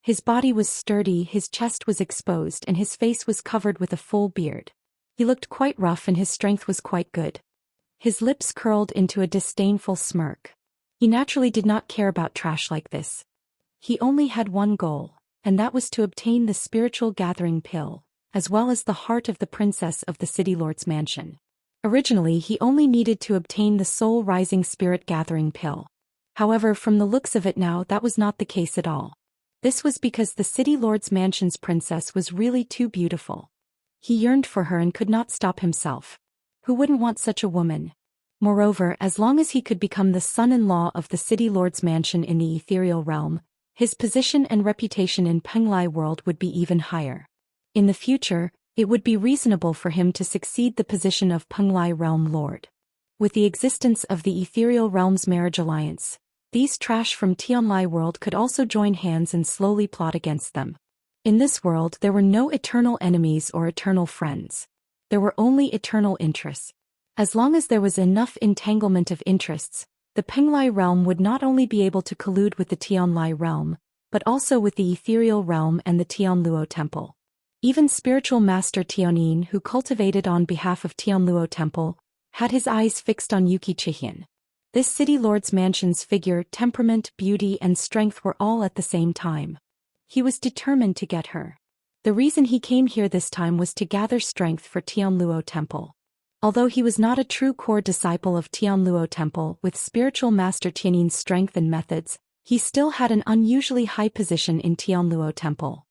His body was sturdy, his chest was exposed and his face was covered with a full beard. He looked quite rough and his strength was quite good. His lips curled into a disdainful smirk. He naturally did not care about trash like this. He only had one goal, and that was to obtain the spiritual gathering pill, as well as the heart of the princess of the City Lord's mansion. Originally, he only needed to obtain the soul rising spirit gathering pill. However, from the looks of it now, that was not the case at all. This was because the City Lord's mansion's princess was really too beautiful. He yearned for her and could not stop himself. Who wouldn't want such a woman? Moreover, as long as he could become the son-in-law of the City Lord's mansion in the ethereal realm, his position and reputation in Penglai world would be even higher. In the future, it would be reasonable for him to succeed the position of Penglai realm lord. With the existence of the ethereal realm's marriage alliance, these trash from Tianlai world could also join hands and slowly plot against them. In this world there were no eternal enemies or eternal friends. There were only eternal interests. As long as there was enough entanglement of interests, the Penglai realm would not only be able to collude with the Tianlai realm, but also with the ethereal realm and the Tianluo temple. Even spiritual master Tianin, who cultivated on behalf of Tianluo temple, had his eyes fixed on Yuki Chihian. This City Lord's mansion's figure, temperament, beauty and strength were all at the same time. He was determined to get her. The reason he came here this time was to gather strength for Tianluo temple. Although he was not a true core disciple of Tianluo temple with spiritual master Tianin's strength and methods, he still had an unusually high position in Tianluo temple.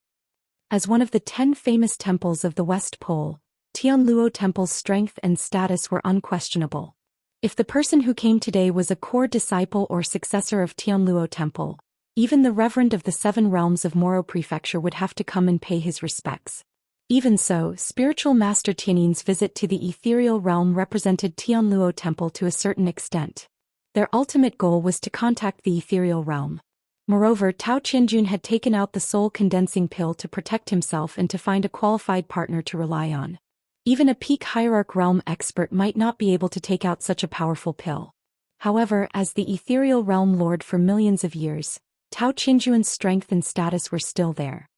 As one of the 10 famous temples of the West Pole, Tianluo temple's strength and status were unquestionable. If the person who came today was a core disciple or successor of Tianluo temple, even the Reverend of the 7 realms of Moro Prefecture would have to come and pay his respects. Even so, spiritual master Tianin's visit to the ethereal realm represented Tianluo temple to a certain extent. Their ultimate goal was to contact the ethereal realm. Moreover, Tao Qianjun had taken out the soul condensing pill to protect himself and to find a qualified partner to rely on. Even a peak hierarch realm expert might not be able to take out such a powerful pill. However, as the ethereal realm lord for millions of years, Tao Qianjuan's strength and status were still there.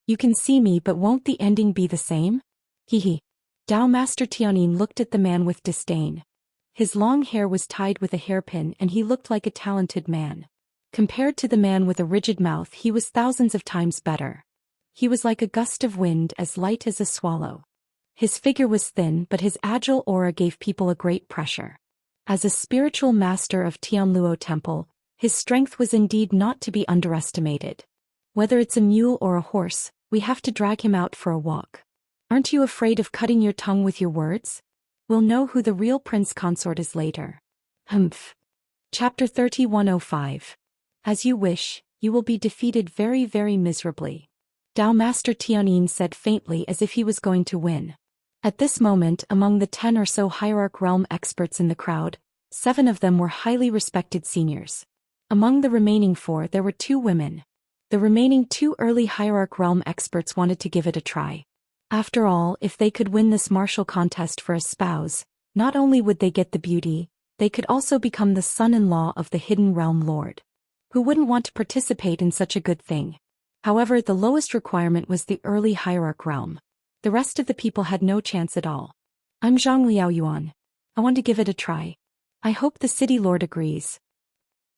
You can see me, but won't the ending be the same? Hehe. Dao Master Tianin looked at the man with disdain. His long hair was tied with a hairpin and he looked like a talented man. Compared to the man with a rigid mouth, he was thousands of times better. He was like a gust of wind, as light as a swallow. His figure was thin, but his agile aura gave people a great pressure. As a spiritual master of Tianluo temple, his strength was indeed not to be underestimated. Whether it's a mule or a horse, we have to drag him out for a walk. Aren't you afraid of cutting your tongue with your words? We'll know who the real prince consort is later. Humph. Chapter 3105. As you wish, you will be defeated very, very miserably. Dao Master Tianin said faintly as if he was going to win. At this moment, among the 10 or so hierarch realm experts in the crowd, 7 of them were highly respected seniors. Among the remaining 4 there were 2 women. The remaining 2 early hierarch realm experts wanted to give it a try. After all, if they could win this martial contest for a spouse, not only would they get the beauty, they could also become the son-in-law of the hidden realm lord. Who wouldn't want to participate in such a good thing? However, the lowest requirement was the early hierarch realm. The rest of the people had no chance at all. I'm Zhang Liaoyuan. I want to give it a try. I hope the city lord agrees.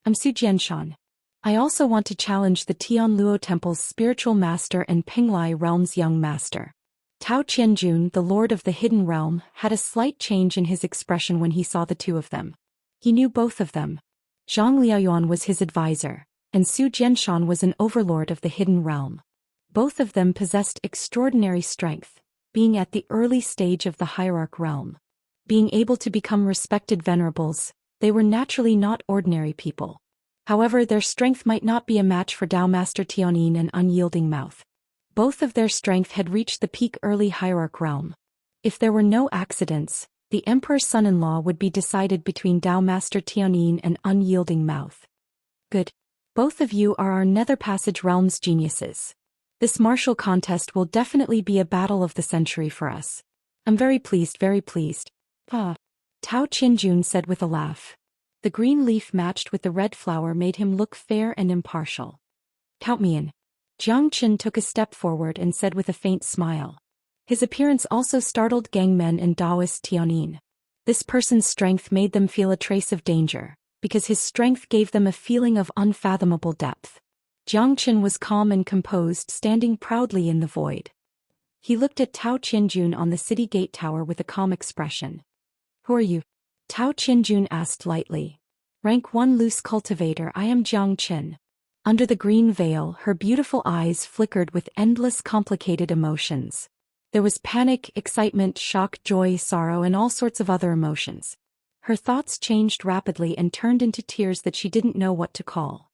I'm Su Jianshan. I also want to challenge the Tianluo Temple's spiritual master and Pinglai Realm's young master. Tao Qianjun, the lord of the hidden realm, had a slight change in his expression when he saw the two of them. He knew both of them. Zhang Liaoyuan was his advisor, and Su Jianshan was an overlord of the hidden realm. Both of them possessed extraordinary strength, being at the early stage of the hierarch realm. Being able to become respected venerables, they were naturally not ordinary people. However, their strength might not be a match for Dao Master Tianin and Unyielding Mouth. Both of their strength had reached the peak early hierarch realm. If there were no accidents, the Emperor's son-in-law would be decided between Dao Master Tianin and Unyielding Mouth. Good. Both of you are our Nether Passage Realm's geniuses. This martial contest will definitely be a battle of the century for us. I'm very pleased, very pleased. Tao Qianjun said with a laugh. The green leaf matched with the red flower made him look fair and impartial. Count me in. Jiang Qin took a step forward and said with a faint smile. His appearance also startled gangmen and Daoist Tianin. This person's strength made them feel a trace of danger, because his strength gave them a feeling of unfathomable depth. Jiang Qin was calm and composed, standing proudly in the void. He looked at Tao Qianjun on the city gate tower with a calm expression. Who are you? Tao Qianjun asked lightly. Rank 1 loose cultivator. I am Jiang Qin. Under the green veil, her beautiful eyes flickered with endless complicated emotions. There was panic, excitement, shock, joy, sorrow, and all sorts of other emotions. Her thoughts changed rapidly and turned into tears that she didn't know what to call.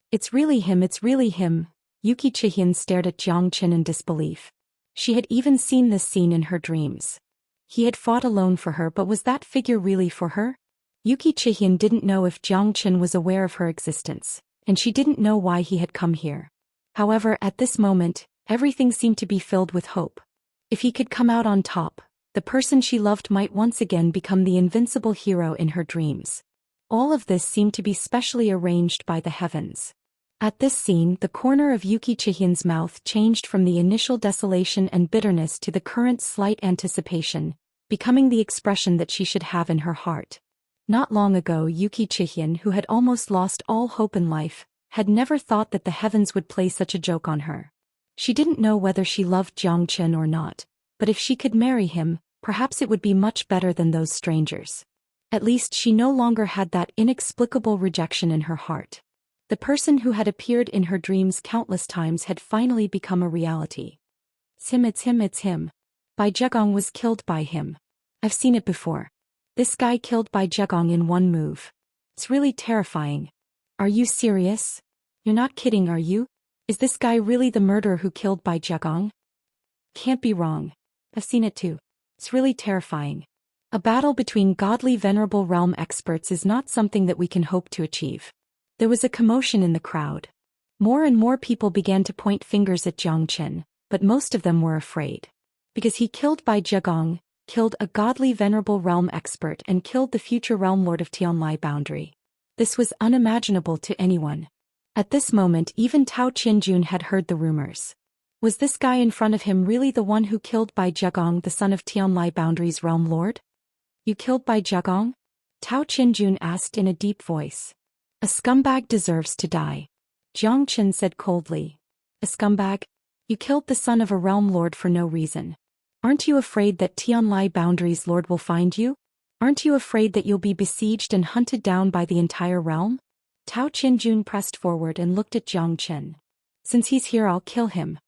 It's really him, it's really him. Yuki Chihian stared at Jiang Qin in disbelief. She had even seen this scene in her dreams. He had fought alone for her, but was that figure really for her? Yuki Chihian didn't know if Jiang Qin was aware of her existence, and she didn't know why he had come here. However, at this moment, everything seemed to be filled with hope. If he could come out on top, the person she loved might once again become the invincible hero in her dreams. All of this seemed to be specially arranged by the heavens. At this scene, the corner of Yuki Chihian's mouth changed from the initial desolation and bitterness to the current slight anticipation, becoming the expression that she should have in her heart. Not long ago, Yuki Chihian, who had almost lost all hope in life, had never thought that the heavens would play such a joke on her. She didn't know whether she loved Jiang Qin or not, but if she could marry him, perhaps it would be much better than those strangers. At least she no longer had that inexplicable rejection in her heart. The person who had appeared in her dreams countless times had finally become a reality. It's him. Bai Zhegong was killed by him. I've seen it before. This guy killed Bai Zhegong in one move. It's really terrifying. Are you serious? You're not kidding, are you? Is this guy really the murderer who killed Bai Zhegong? Can't be wrong. I've seen it too. It's really terrifying. A battle between godly venerable realm experts is not something that we can hope to achieve. There was a commotion in the crowd. More and more people began to point fingers at Jiang Qin, but most of them were afraid. Because he killed Bai Zhegong, killed a godly venerable realm expert and killed the future realm lord of Tianlai Boundary. This was unimaginable to anyone. At this moment even Tao Qianjun had heard the rumors. Was this guy in front of him really the one who killed Bai Zhegong, the son of Tianlai Boundary's realm lord? You killed Bai Zhegong? Tao Qianjun asked in a deep voice. A scumbag deserves to die. Jiang Qin said coldly. A scumbag? You killed the son of a realm lord for no reason. Aren't you afraid that Tianlai Boundary's lord will find you? Aren't you afraid that you'll be besieged and hunted down by the entire realm? Tao Qianjun pressed forward and looked at Jiang Qin. Since he's here, I'll kill him.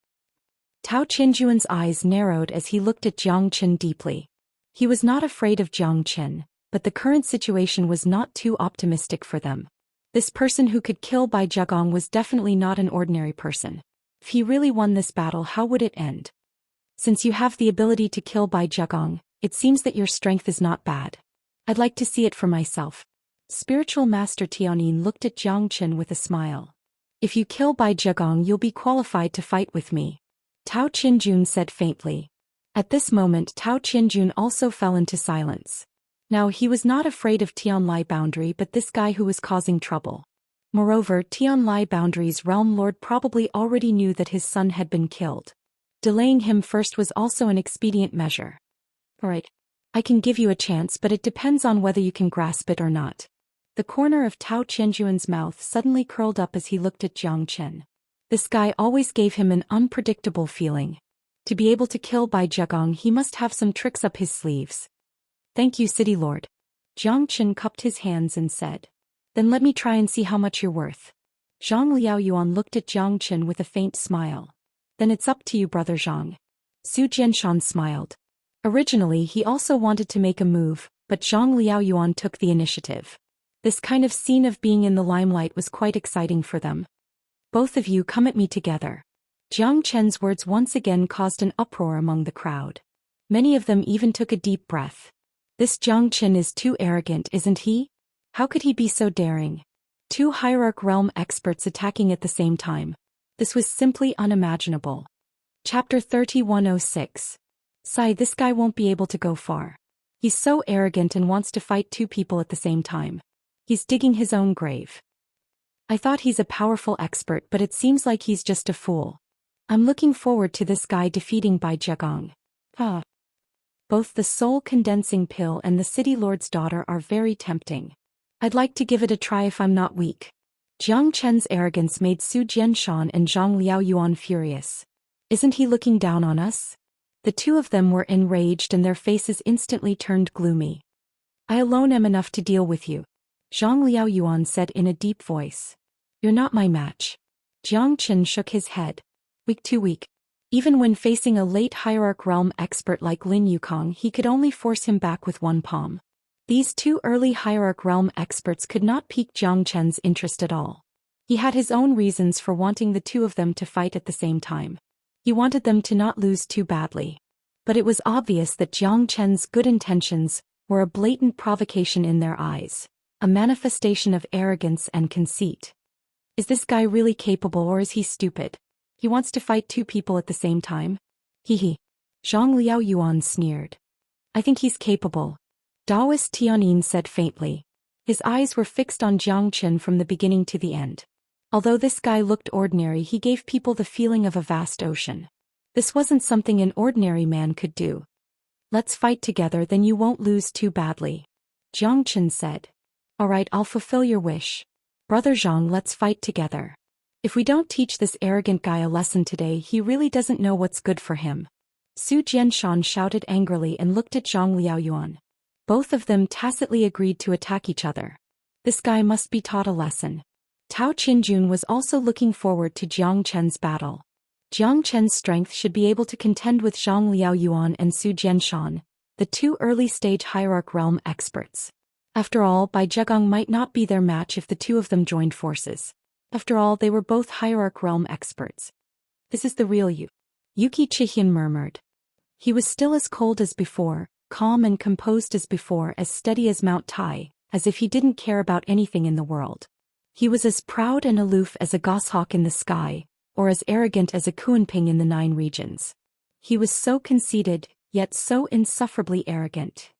Tao Qianjun's eyes narrowed as he looked at Jiang Qin deeply. He was not afraid of Jiang Qin, but the current situation was not too optimistic for them. This person who could kill Bai Zhegong was definitely not an ordinary person. If he really won this battle, how would it end? Since you have the ability to kill Bai Zhegong, it seems that your strength is not bad. I'd like to see it for myself. Spiritual Master Tianin looked at Jiang Qin with a smile. If you kill Bai Zhegong, you'll be qualified to fight with me. Tao Qianjun said faintly. At this moment Tao Qianjun also fell into silence. Now he was not afraid of Tianlai Boundary but this guy who was causing trouble. Moreover, Tianlai Boundary's realm lord probably already knew that his son had been killed. Delaying him first was also an expedient measure. Alright. I can give you a chance, but it depends on whether you can grasp it or not. The corner of Tao Qianjuan's mouth suddenly curled up as he looked at Jiang Chen. This guy always gave him an unpredictable feeling. To be able to kill Bai Zhegong, he must have some tricks up his sleeves. Thank you, City Lord. Jiang Chen cupped his hands and said. Then let me try and see how much you're worth. Zhang Liaoyuan looked at Jiang Chen with a faint smile. Then it's up to you, Brother Zhang. Su Jianshan smiled. Originally he also wanted to make a move, but Zhang Liaoyuan took the initiative. This kind of scene of being in the limelight was quite exciting for them. Both of you come at me together. Jiang Chen's words once again caused an uproar among the crowd. Many of them even took a deep breath. This Jiang Chen is too arrogant, isn't he? How could he be so daring? Two Hierarch Realm experts attacking at the same time. This was simply unimaginable. Chapter 3106. Sigh, this guy won't be able to go far. He's so arrogant and wants to fight two people at the same time. He's digging his own grave. I thought he's a powerful expert, but it seems like he's just a fool. I'm looking forward to this guy defeating Bai Zhegong. Both the soul condensing pill and the City Lord's daughter are very tempting. I'd like to give it a try if I'm not weak. Jiang Chen's arrogance made Su Jianshan and Zhang Liaoyuan furious. Isn't he looking down on us? The two of them were enraged and their faces instantly turned gloomy. I alone am enough to deal with you, Zhang Liaoyuan said in a deep voice. You're not my match. Jiang Chen shook his head. Weak too weak. Even when facing a late Hierarch Realm expert like Lin Yukong, he could only force him back with one palm. These two early Hierarch Realm experts could not pique Jiang Chen's interest at all. He had his own reasons for wanting the two of them to fight at the same time. He wanted them to not lose too badly. But it was obvious that Jiang Chen's good intentions were a blatant provocation in their eyes, a manifestation of arrogance and conceit. Is this guy really capable, or is he stupid? He wants to fight two people at the same time? Hee. Zhang Liaoyuan sneered. I think he's capable. Daoist Tianyin said faintly. His eyes were fixed on Jiang Chen from the beginning to the end. Although this guy looked ordinary, he gave people the feeling of a vast ocean. This wasn't something an ordinary man could do. Let's fight together, then you won't lose too badly. Jiang Chen said. Alright, I'll fulfill your wish. Brother Zhang, let's fight together. If we don't teach this arrogant guy a lesson today, he really doesn't know what's good for him. Su Jianshan shouted angrily and looked at Zhang Liaoyuan. Both of them tacitly agreed to attack each other. This guy must be taught a lesson. Tao Qinjun was also looking forward to Jiang Chen's battle. Jiang Chen's strength should be able to contend with Zhang Liaoyuan and Su Jianshan, the two early-stage Hierarch Realm experts. After all, Bai Zhegong might not be their match if the two of them joined forces. After all, they were both Hierarch Realm experts. This is the real you. Yuki Chihian murmured. He was still as cold as before, calm and composed as before, as steady as Mount Tai, as if he didn't care about anything in the world. He was as proud and aloof as a goshawk in the sky, or as arrogant as a Kuanping in the 9 regions. He was so conceited, yet so insufferably arrogant.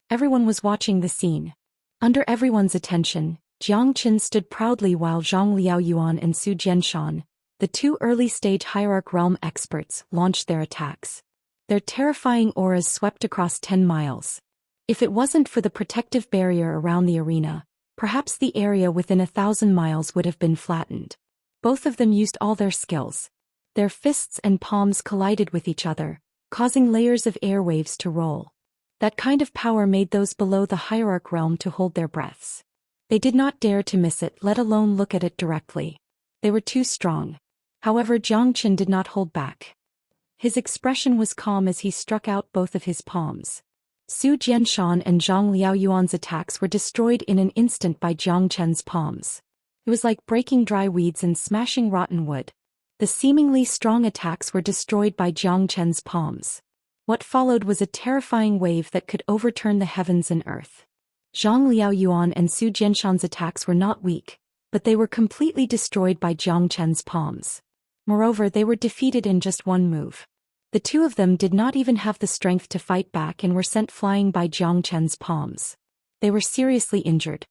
Everyone was watching the scene. Under everyone's attention, Jiang Chen stood proudly while Zhang Liaoyuan and Su Jianshan, the two early-stage Hierarch Realm experts, launched their attacks. Their terrifying auras swept across 10 miles. If it wasn't for the protective barrier around the arena, perhaps the area within 1,000 miles would have been flattened. Both of them used all their skills. Their fists and palms collided with each other, causing layers of airwaves to roll. That kind of power made those below the Hierarch Realm to hold their breaths. They did not dare to miss it, let alone look at it directly. They were too strong. However, Jiang Chen did not hold back. His expression was calm as he struck out both of his palms. Su Jianshan and Zhang Liaoyuan's attacks were destroyed in an instant by Jiang Chen's palms. It was like breaking dry weeds and smashing rotten wood. The seemingly strong attacks were destroyed by Jiang Chen's palms. What followed was a terrifying wave that could overturn the heavens and earth. Zhang Liaoyuan and Su Jianshan's attacks were not weak, but they were completely destroyed by Jiang Chen's palms. Moreover, they were defeated in just one move. The two of them did not even have the strength to fight back and were sent flying by Jiang Chen's palms. They were seriously injured.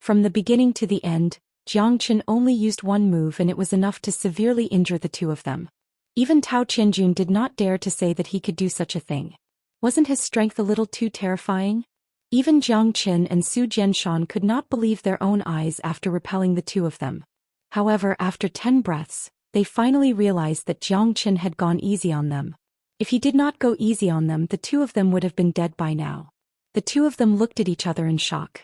From the beginning to the end, Jiang Chen only used one move and it was enough to severely injure the two of them. Even Tao Qianjun did not dare to say that he could do such a thing. Wasn't his strength a little too terrifying? Even Jiang Chen and Su Jianshan could not believe their own eyes after repelling the two of them. However, after 10 breaths, they finally realized that Jiang Chen had gone easy on them. If he did not go easy on them, the two of them would have been dead by now. The two of them looked at each other in shock.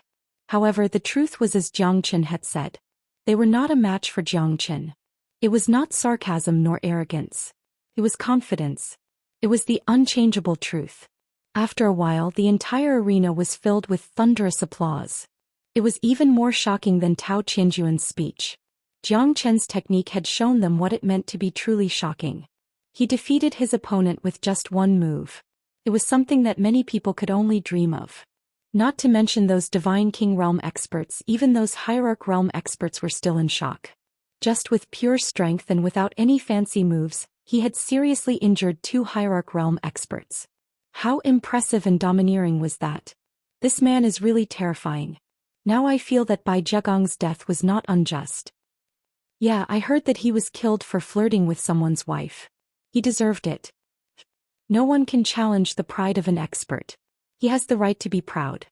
However, the truth was as Jiang Chen had said. They were not a match for Jiang Chen. It was not sarcasm nor arrogance. It was confidence. It was the unchangeable truth. After a while, the entire arena was filled with thunderous applause. It was even more shocking than Tao Qianjuan's speech. Jiang Chen's technique had shown them what it meant to be truly shocking. He defeated his opponent with just one move. It was something that many people could only dream of. Not to mention those Divine King Realm experts, even those Hierarch Realm experts were still in shock. Just with pure strength and without any fancy moves, he had seriously injured two Hierarch Realm experts. How impressive and domineering was that? This man is really terrifying. Now I feel that Bai Zhegong's death was not unjust. Yeah, I heard that he was killed for flirting with someone's wife. He deserved it. No one can challenge the pride of an expert. He has the right to be proud.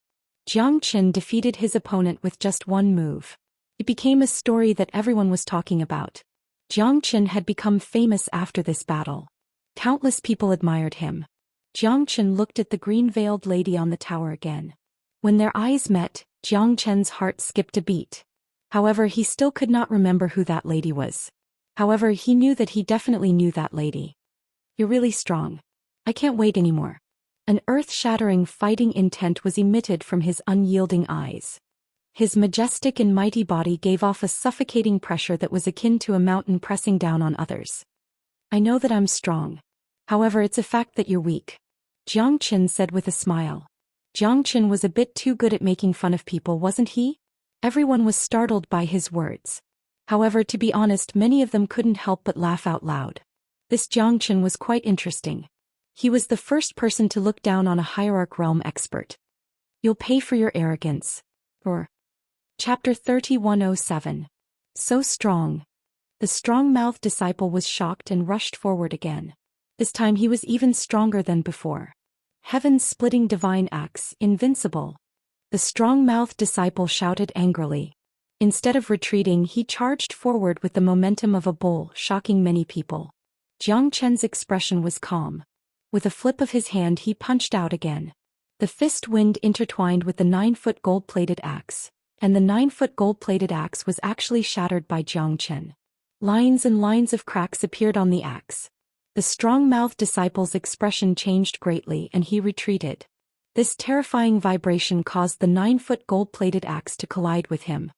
Jiang Chen defeated his opponent with just one move. It became a story that everyone was talking about. Jiang Chen had become famous after this battle. Countless people admired him. Jiang Chen looked at the green-veiled lady on the tower again. When their eyes met, Jiang Chen's heart skipped a beat. However, he still could not remember who that lady was. However, he knew that he definitely knew that lady. You're really strong. I can't wait anymore. An earth-shattering fighting intent was emitted from his unyielding eyes. His majestic and mighty body gave off a suffocating pressure that was akin to a mountain pressing down on others. I know that I'm strong. However, it's a fact that you're weak. Jiang Chen said with a smile. Jiang Chen was a bit too good at making fun of people, wasn't he? Everyone was startled by his words. However, to be honest, many of them couldn't help but laugh out loud. This Jiang Chen was quite interesting. He was the first person to look down on a Hierarch Realm expert. You'll pay for your arrogance. Or. Chapter 3107. So strong. The strong-mouthed disciple was shocked and rushed forward again. This time he was even stronger than before. Heaven's splitting divine axe, invincible. The strong-mouthed disciple shouted angrily. Instead of retreating, he charged forward with the momentum of a bull, shocking many people. Jiang Chen's expression was calm. With a flip of his hand, he punched out again. The fist wind intertwined with the 9-foot gold-plated axe, and the 9-foot gold-plated axe was actually shattered by Jiang Chen. Lines and lines of cracks appeared on the axe. The strong-mouthed disciple's expression changed greatly and he retreated. This terrifying vibration caused the 9-foot gold-plated axe to collide with him.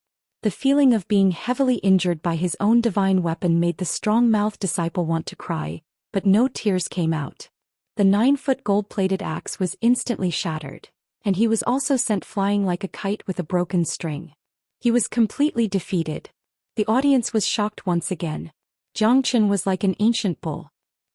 The feeling of being heavily injured by his own divine weapon made the strong-mouthed disciple want to cry, but no tears came out. The 9-foot gold-plated axe was instantly shattered, and he was also sent flying like a kite with a broken string. He was completely defeated. The audience was shocked once again. Jiang Chen was like an ancient bull.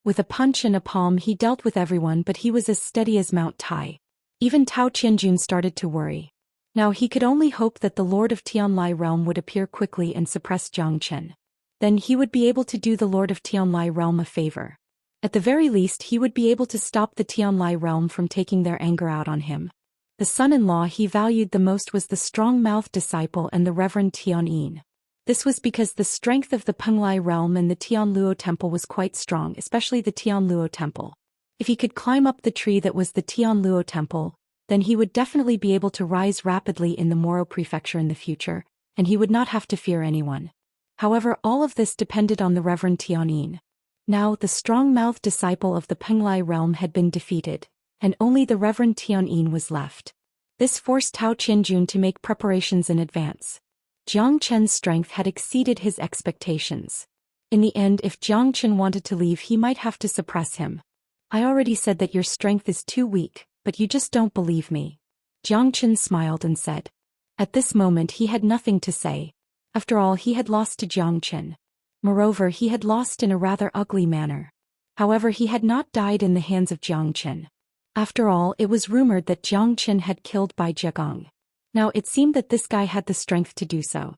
With a punch and a palm he dealt with everyone, but he was as steady as Mount Tai. Even Tao Qianjun started to worry. Now he could only hope that the Lord of Tianlai Realm would appear quickly and suppress Jiang Chen. Then he would be able to do the Lord of Tianlai Realm a favor. At the very least, he would be able to stop the Tianlai Realm from taking their anger out on him. The son-in-law he valued the most was the strong-mouthed disciple and the Reverend Tian Yin. This was because the strength of the Penglai Realm and the Tianluo Temple was quite strong, especially the Tianluo Temple. If he could climb up the tree that was the Tianluo Temple, then he would definitely be able to rise rapidly in the Moro Prefecture in the future, and he would not have to fear anyone. However, all of this depended on the Reverend Tian Yin. Now, the strong-mouthed disciple of the Penglai Realm had been defeated, and only the Reverend Tian Yin was left. This forced Tao Qianjun to make preparations in advance. Jiang Chen's strength had exceeded his expectations. In the end, if Jiang Chen wanted to leave, he might have to suppress him. I already said that your strength is too weak, but you just don't believe me. Jiang Chen smiled and said. At this moment he had nothing to say. After all, he had lost to Jiang Chen. Moreover, he had lost in a rather ugly manner. However, he had not died in the hands of Jiang Chen. After all, it was rumored that Jiang Chen had killed Bai Zhegong. Now it seemed that this guy had the strength to do so.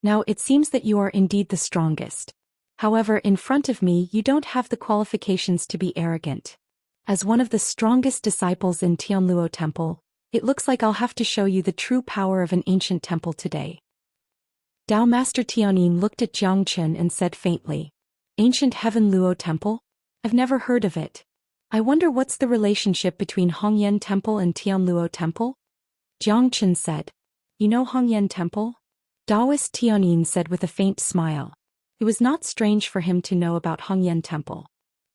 Now it seems that you are indeed the strongest. However, in front of me you don't have the qualifications to be arrogant. As one of the strongest disciples in Tianluo Temple, it looks like I'll have to show you the true power of an ancient temple today. Dao Master Tianyin looked at Jiang Chen and said faintly, Ancient Heaven Luo Temple? I've never heard of it. I wonder what's the relationship between Hongyan Temple and Tianluo Temple? Jiang Chen said, You know Hongyan Temple? Daoist Tianyin said with a faint smile. It was not strange for him to know about Hongyan Temple.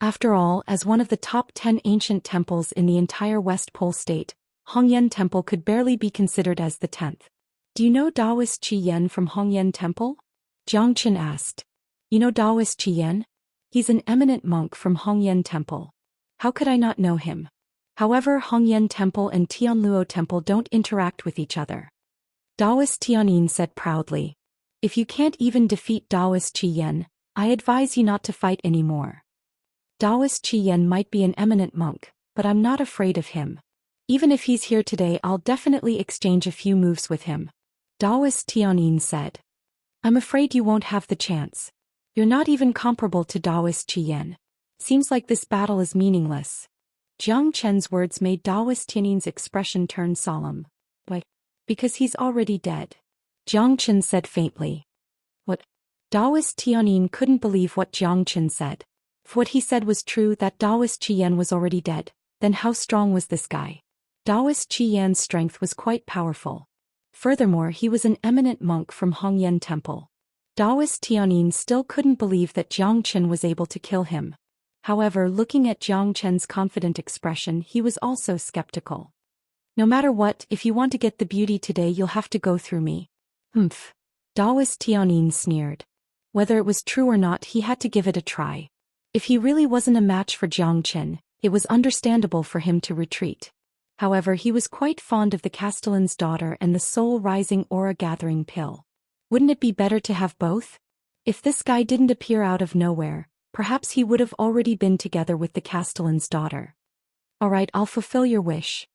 After all, as one of the top 10 ancient temples in the entire West Pole state, Hongyan Temple could barely be considered as the 10th. Do you know Daoist Qian from Hongyan Temple? Jiang Chen asked. You know Daoist Qian? He's an eminent monk from Hongyan Temple. How could I not know him? However, Hongyan Temple and Tianluo Temple don't interact with each other. Daoist Tianyin said proudly. If you can't even defeat Daoist Qian, I advise you not to fight anymore. Daoist Qian might be an eminent monk, but I'm not afraid of him. Even if he's here today, I'll definitely exchange a few moves with him. Daoist Tianyin said. I'm afraid you won't have the chance. You're not even comparable to Daoist Qian. Seems like this battle is meaningless. Jiang Chen's words made Daoist Tianyin's expression turn solemn. Why? Because he's already dead. Jiang Chen said faintly. What? Daoist Tianyin couldn't believe what Jiang Chen said. If what he said was true, that Daoist Qian was already dead, then how strong was this guy? Daoist Qian's strength was quite powerful. Furthermore, he was an eminent monk from Hongyan Temple. Daoist Tianyin still couldn't believe that Jiang Chen was able to kill him. However, looking at Jiang Chen's confident expression, he was also skeptical. No matter what, if you want to get the beauty today, you'll have to go through me. Daoist Tianyin sneered. Whether it was true or not, he had to give it a try. If he really wasn't a match for Jiang Chen, it was understandable for him to retreat. However, he was quite fond of the Castellan's daughter and the soul-rising aura-gathering pill. Wouldn't it be better to have both? If this guy didn't appear out of nowhere, perhaps he would have already been together with the Castellan's daughter. Alright, I'll fulfill your wish.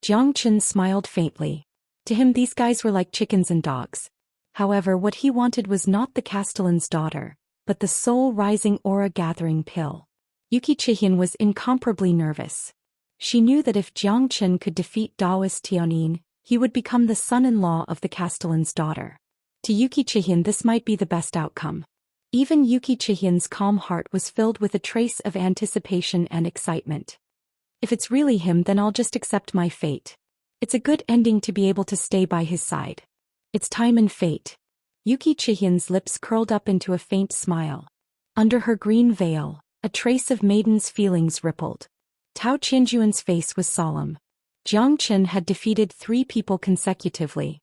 Jiang Chen smiled faintly. To him these guys were like chickens and dogs. However, what he wanted was not the Castellan's daughter, but the soul-rising aura-gathering pill. Yuki Chihian was incomparably nervous. She knew that if Jiang Chen could defeat Daoist Tianyin, he would become the son-in-law of the Castellan's daughter. To Yuki Chihian this might be the best outcome. Even Yuki Chihian's calm heart was filled with a trace of anticipation and excitement. If it's really him, then I'll just accept my fate. It's a good ending to be able to stay by his side. It's time and fate. Yuki Chihian's lips curled up into a faint smile. Under her green veil, a trace of maiden's feelings rippled. Tao Qianjuan's face was solemn. Jiang Chen had defeated 3 people consecutively.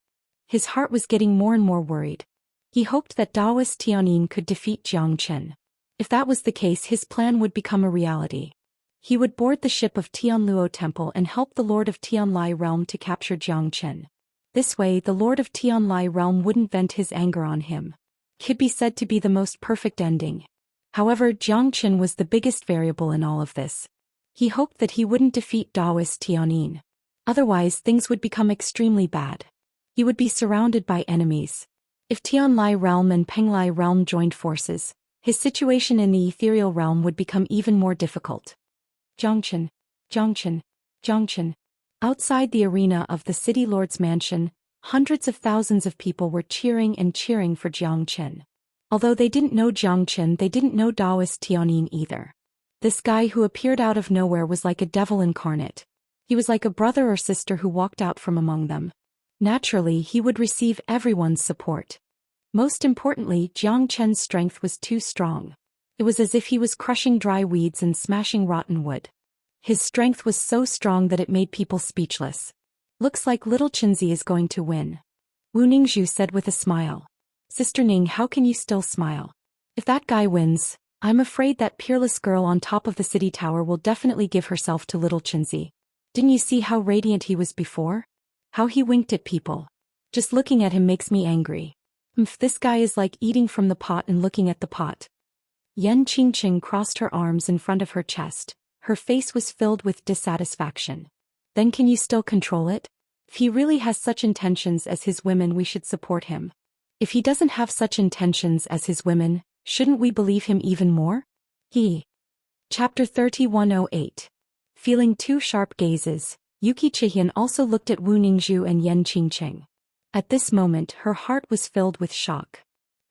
His heart was getting more and more worried. He hoped that Daoist Tianyin could defeat Jiang Chen. If that was the case, his plan would become a reality. He would board the ship of Tianluo Temple and help the Lord of Tianlai Realm to capture Jiang Chen. This way, the Lord of Tianlai Realm wouldn't vent his anger on him. It could be said to be the most perfect ending. However, Jiang Chen was the biggest variable in all of this. He hoped that he wouldn't defeat Daoist Tianyin. Otherwise, things would become extremely bad. He would be surrounded by enemies. If Tianlai Realm and Penglai Realm joined forces, his situation in the ethereal realm would become even more difficult. Jiang Chen, Jiang Chen, Jiang Chen. Outside the arena of the city lord's mansion, hundreds of thousands of people were cheering and cheering for Jiang Chen. Although they didn't know Jiang Chen, they didn't know Daoist Tianyin either. This guy who appeared out of nowhere was like a devil incarnate. He was like a brother or sister who walked out from among them. Naturally, he would receive everyone's support. Most importantly, Jiang Chen's strength was too strong. It was as if he was crushing dry weeds and smashing rotten wood. His strength was so strong that it made people speechless. Looks like little Chenzi is going to win. Wu Ningzhu said with a smile. Sister Ning, how can you still smile? If that guy wins, I'm afraid that peerless girl on top of the city tower will definitely give herself to little Chenzi. Didn't you see how radiant he was before? How he winked at people. Just looking at him makes me angry. This guy is like eating from the pot and looking at the pot. Yan Qingqing crossed her arms in front of her chest. Her face was filled with dissatisfaction. Then can you still control it? If he really has such intentions as his women, we should support him. If he doesn't have such intentions as his women, shouldn't we believe him even more? Chapter 3108. Feeling two sharp gazes, Yuki Chihian also looked at Wu Ningzhu and Yan Qingqing. At this moment her heart was filled with shock.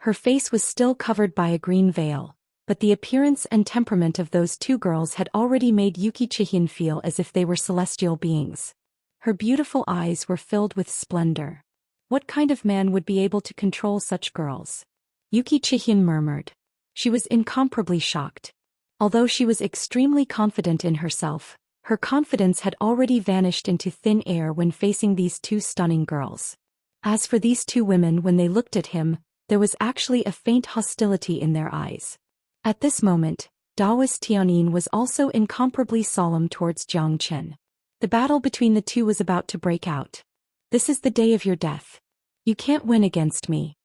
Her face was still covered by a green veil, but the appearance and temperament of those two girls had already made Yuki Chihian feel as if they were celestial beings. Her beautiful eyes were filled with splendor. What kind of man would be able to control such girls? Yuki Chihian murmured. She was incomparably shocked. Although she was extremely confident in herself, her confidence had already vanished into thin air when facing these two stunning girls. As for these two women, when they looked at him, there was actually a faint hostility in their eyes. At this moment, Daoist Tianyin was also incomparably solemn towards Jiang Chen. The battle between the two was about to break out. This is the day of your death. You can't win against me.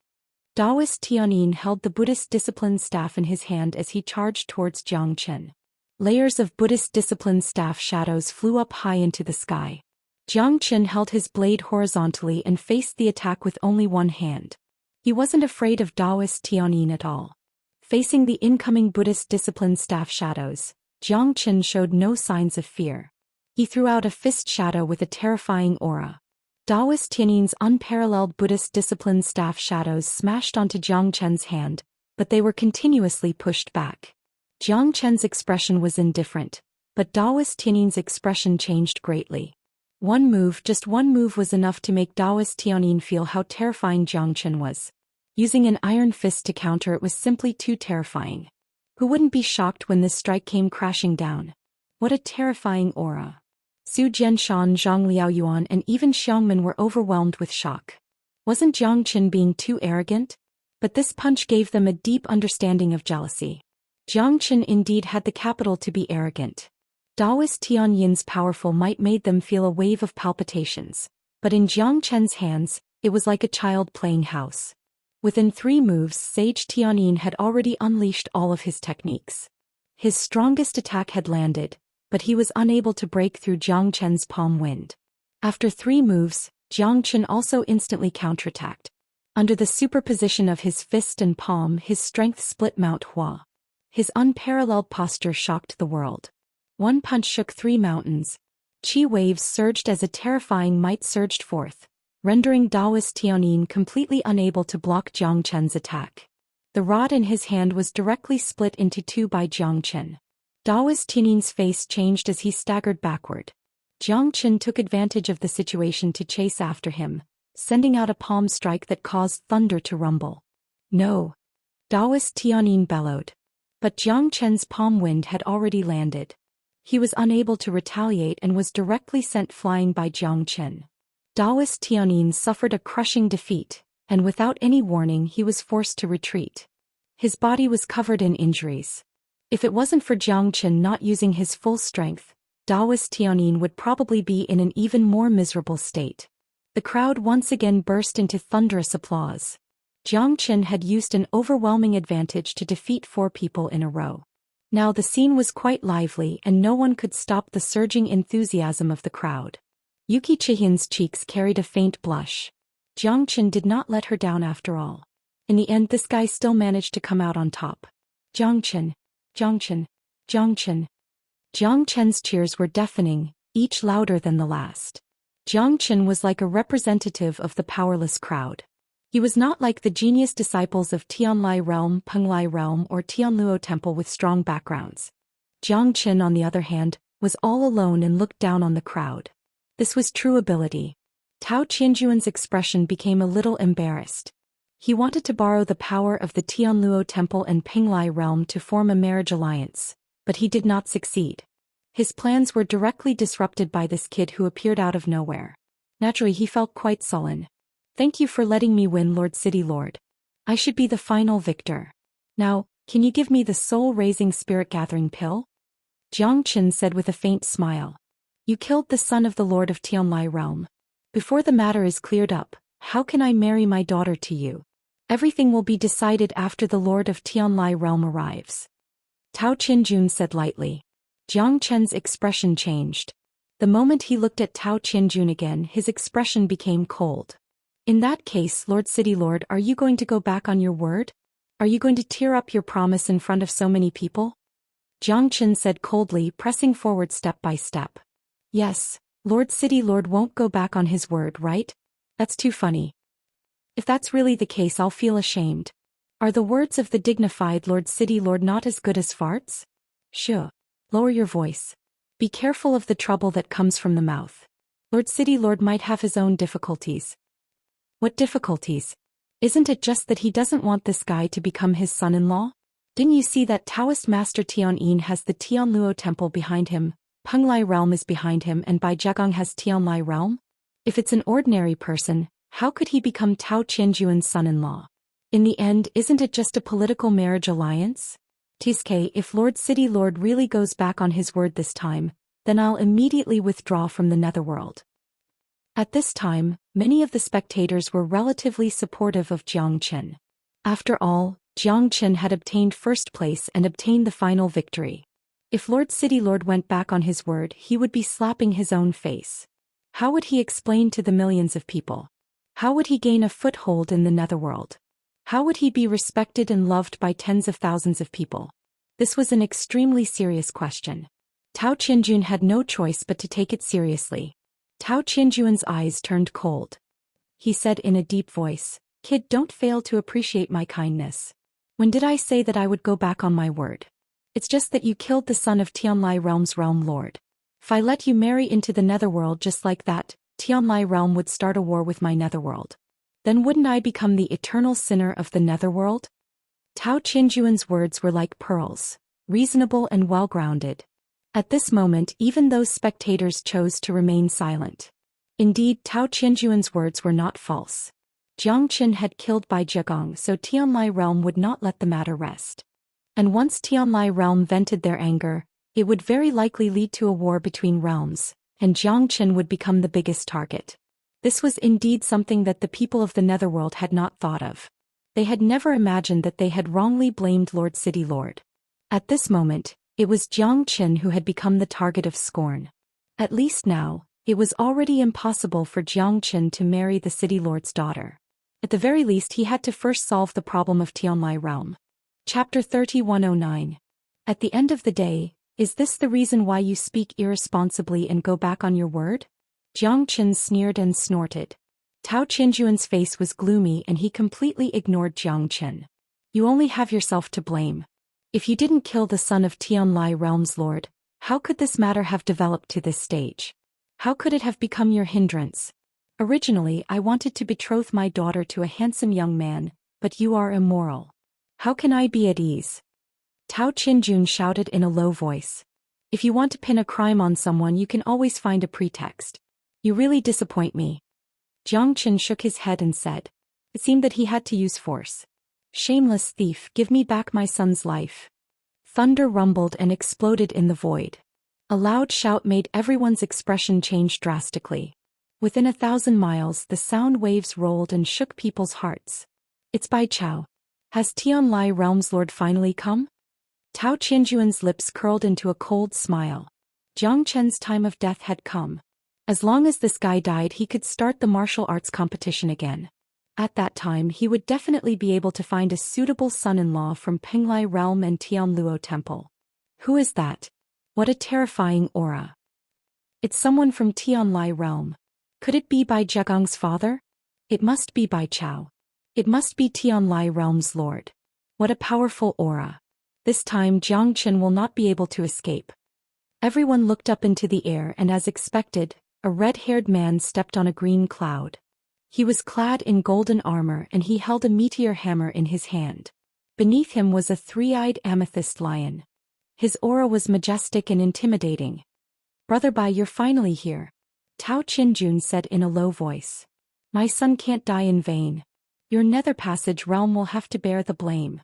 Daoist Tianyin held the Buddhist discipline staff in his hand as he charged towards Jiang Chen. Layers of Buddhist discipline staff shadows flew up high into the sky. Jiang Chen held his blade horizontally and faced the attack with only one hand. He wasn't afraid of Daoist Tianyin at all. Facing the incoming Buddhist discipline staff shadows, Jiang Chen showed no signs of fear. He threw out a fist shadow with a terrifying aura. Daoist Tianyin's unparalleled Buddhist discipline staff shadows smashed onto Jiang Chen's hand, but they were continuously pushed back. Jiang Chen's expression was indifferent, but Daoist Tianyin's expression changed greatly. Just one move was enough to make Daoist Tianyin feel how terrifying Jiang Chen was. Using an iron fist to counter it was simply too terrifying. Who wouldn't be shocked when this strike came crashing down? What a terrifying aura. Su Jianshan, Zhang Liaoyuan and even Xiangmen were overwhelmed with shock. Wasn't Jiang Chen being too arrogant? But this punch gave them a deep understanding of jealousy. Jiang Chen indeed had the capital to be arrogant. Daoist Tianyin's powerful might made them feel a wave of palpitations, but in Jiang Chen's hands, it was like a child playing house. Within 3 moves, Sage Tianyin had already unleashed all of his techniques. His strongest attack had landed, but he was unable to break through Jiang Chen's palm wind. After 3 moves, Jiang Chen also instantly counterattacked. Under the superposition of his fist and palm, his strength split Mount Hua. His unparalleled posture shocked the world. One punch shook 3 mountains. Qi waves surged as a terrifying might surged forth, rendering Daoist Tianyin completely unable to block Jiang Chen's attack. The rod in his hand was directly split into 2 by Jiang Chen. Daoist Tianyin's face changed as he staggered backward. Jiang Chen took advantage of the situation to chase after him, sending out a palm strike that caused thunder to rumble. No! Daoist Tianyin bellowed. But Jiang Chen's palm wind had already landed. He was unable to retaliate and was directly sent flying by Jiang Chen. Daoist Tianyin suffered a crushing defeat, and without any warning he was forced to retreat. His body was covered in injuries. If it wasn't for Jiang Chen not using his full strength, Daoist Tianyin would probably be in an even more miserable state. The crowd once again burst into thunderous applause. Jiang Chen had used an overwhelming advantage to defeat 4 people in a row. Now the scene was quite lively and no one could stop the surging enthusiasm of the crowd. Yuki Chihian's cheeks carried a faint blush. Jiang Chen did not let her down after all. In the end this guy still managed to come out on top. Jiang Chen, Jiang Chen, Jiang Chen. Jiang Chen's cheers were deafening, each louder than the last. Jiang Chen was like a representative of the powerless crowd. He was not like the genius disciples of Tianlai Realm, Penglai Realm or Tianluo Temple with strong backgrounds. Jiang Chen, on the other hand, was all alone and looked down on the crowd. This was true ability. Tao Qianjuan's expression became a little embarrassed. He wanted to borrow the power of the Tianluo Temple and Penglai Realm to form a marriage alliance, but he did not succeed. His plans were directly disrupted by this kid who appeared out of nowhere. Naturally he felt quite sullen. Thank you for letting me win, Lord City Lord. I should be the final victor. Now, can you give me the soul-raising spirit-gathering pill? Jiang Chen said with a faint smile. You killed the son of the Lord of Tianlai Realm. Before the matter is cleared up, how can I marry my daughter to you? Everything will be decided after the Lord of Tianlai Realm arrives. Tao Qianjun said lightly. Jiang Chen's expression changed. The moment he looked at Tao Qianjun again, his expression became cold. In that case, Lord City Lord, are you going to go back on your word? Are you going to tear up your promise in front of so many people? Jiang Chen said coldly, pressing forward step by step. Yes, Lord City Lord won't go back on his word, right? That's too funny. If that's really the case, I'll feel ashamed. Are the words of the dignified Lord City Lord not as good as farts? Shh. Lower your voice. Be careful of the trouble that comes from the mouth. Lord City Lord might have his own difficulties. What difficulties? Isn't it just that he doesn't want this guy to become his son-in-law? Didn't you see that Taoist Master Tianyin has the Tianluo Temple behind him, Penglai Realm is behind him, and Bai Zhegang has Tianlai Realm? If it's an ordinary person, how could he become Tao Qianjuan's son-in-law? In the end, isn't it just a political marriage alliance? Tiske, if Lord City Lord really goes back on his word this time, then I'll immediately withdraw from the Netherworld. At this time, many of the spectators were relatively supportive of Jiang Chen. After all, Jiang Chen had obtained first place and obtained the final victory. If Lord City Lord went back on his word, he would be slapping his own face. How would he explain to the millions of people? How would he gain a foothold in the Netherworld? How would he be respected and loved by tens of thousands of people? This was an extremely serious question. Tao Qianjun had no choice but to take it seriously. Tao Qianjuan's eyes turned cold. He said in a deep voice, "Kid, don't fail to appreciate my kindness. When did I say that I would go back on my word? It's just that you killed the son of Tianlai Realm's realm lord. If I let you marry into the Netherworld just like that, Tianlai Realm would start a war with my Netherworld. Then wouldn't I become the eternal sinner of the Netherworld?" Tao Qianjuan's words were like pearls, reasonable and well-grounded. At this moment, even those spectators chose to remain silent. Indeed, Tao Qianjuan's words were not false. Jiang Chen had killed Bai Zhegang, so Tianlai Realm would not let the matter rest. And once Tianlai Realm vented their anger, it would very likely lead to a war between realms, and Jiang Chen would become the biggest target. This was indeed something that the people of the Netherworld had not thought of. They had never imagined that they had wrongly blamed Lord City Lord. At this moment, it was Jiang Chen who had become the target of scorn. At least now, it was already impossible for Jiang Chen to marry the City Lord's daughter. At the very least, he had to first solve the problem of Tianlai Realm. Chapter 3109. At the end of the day, is this the reason why you speak irresponsibly and go back on your word? Jiang Chen sneered and snorted. Tao Qianjuan's face was gloomy and he completely ignored Jiang Chen. You only have yourself to blame. If you didn't kill the son of Tianlai Realm's lord, how could this matter have developed to this stage? How could it have become your hindrance? Originally, I wanted to betroth my daughter to a handsome young man, but you are immoral. How can I be at ease? Tao Qianjun shouted in a low voice. If you want to pin a crime on someone, you can always find a pretext. You really disappoint me. Jiang Chen shook his head and said. It seemed that he had to use force. Shameless thief, give me back my son's life. Thunder rumbled and exploded in the void. A loud shout made everyone's expression change drastically. Within 1,000 miles, the sound waves rolled and shook people's hearts. It's Bai Chao. Has Tianlai Realm's lord finally come? Tao Qianjuan's lips curled into a cold smile. Jiang Chen's time of death had come. As long as this guy died, he could start the martial arts competition again. At that time, he would definitely be able to find a suitable son-in-law from Penglai Realm and Tianluo Temple. Who is that? What a terrifying aura. It's someone from Tianlai Realm. Could it be Bai Zhegang's father? It must be Bai Chao. It must be Tianlai Realm's lord. What a powerful aura. This time Jiang Chen will not be able to escape. Everyone looked up into the air and as expected, a red-haired man stepped on a green cloud. He was clad in golden armor and he held a meteor hammer in his hand. Beneath him was a three-eyed amethyst lion. His aura was majestic and intimidating. Brother Bai, you're finally here. Tao Qianjun said in a low voice. My son can't die in vain. Your nether passage realm will have to bear the blame.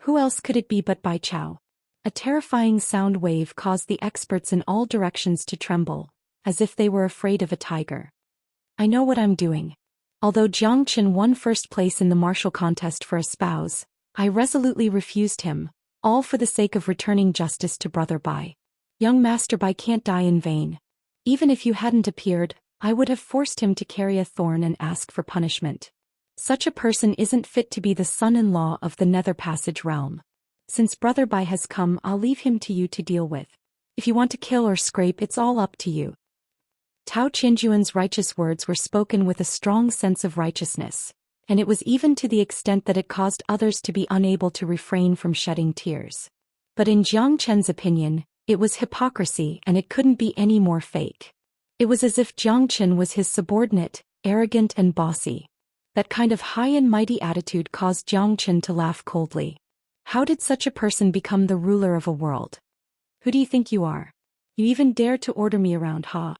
Who else could it be but Bai Chao? A terrifying sound wave caused the experts in all directions to tremble, as if they were afraid of a tiger. I know what I'm doing. Although Jiang Chen won first place in the martial contest for a spouse, I resolutely refused him, all for the sake of returning justice to Brother Bai. Young Master Bai can't die in vain. Even if you hadn't appeared, I would have forced him to carry a thorn and ask for punishment. Such a person isn't fit to be the son-in-law of the Nether Passage realm. Since Brother Bai has come, I'll leave him to you to deal with. If you want to kill or scrape, it's all up to you. Tao Qianjuan's righteous words were spoken with a strong sense of righteousness, and it was even to the extent that it caused others to be unable to refrain from shedding tears. But in Jiang Chen's opinion, it was hypocrisy and it couldn't be any more fake. It was as if Jiang Chen was his subordinate, arrogant and bossy. That kind of high and mighty attitude caused Jiang Chen to laugh coldly. How did such a person become the ruler of a world? Who do you think you are? You even dare to order me around, huh?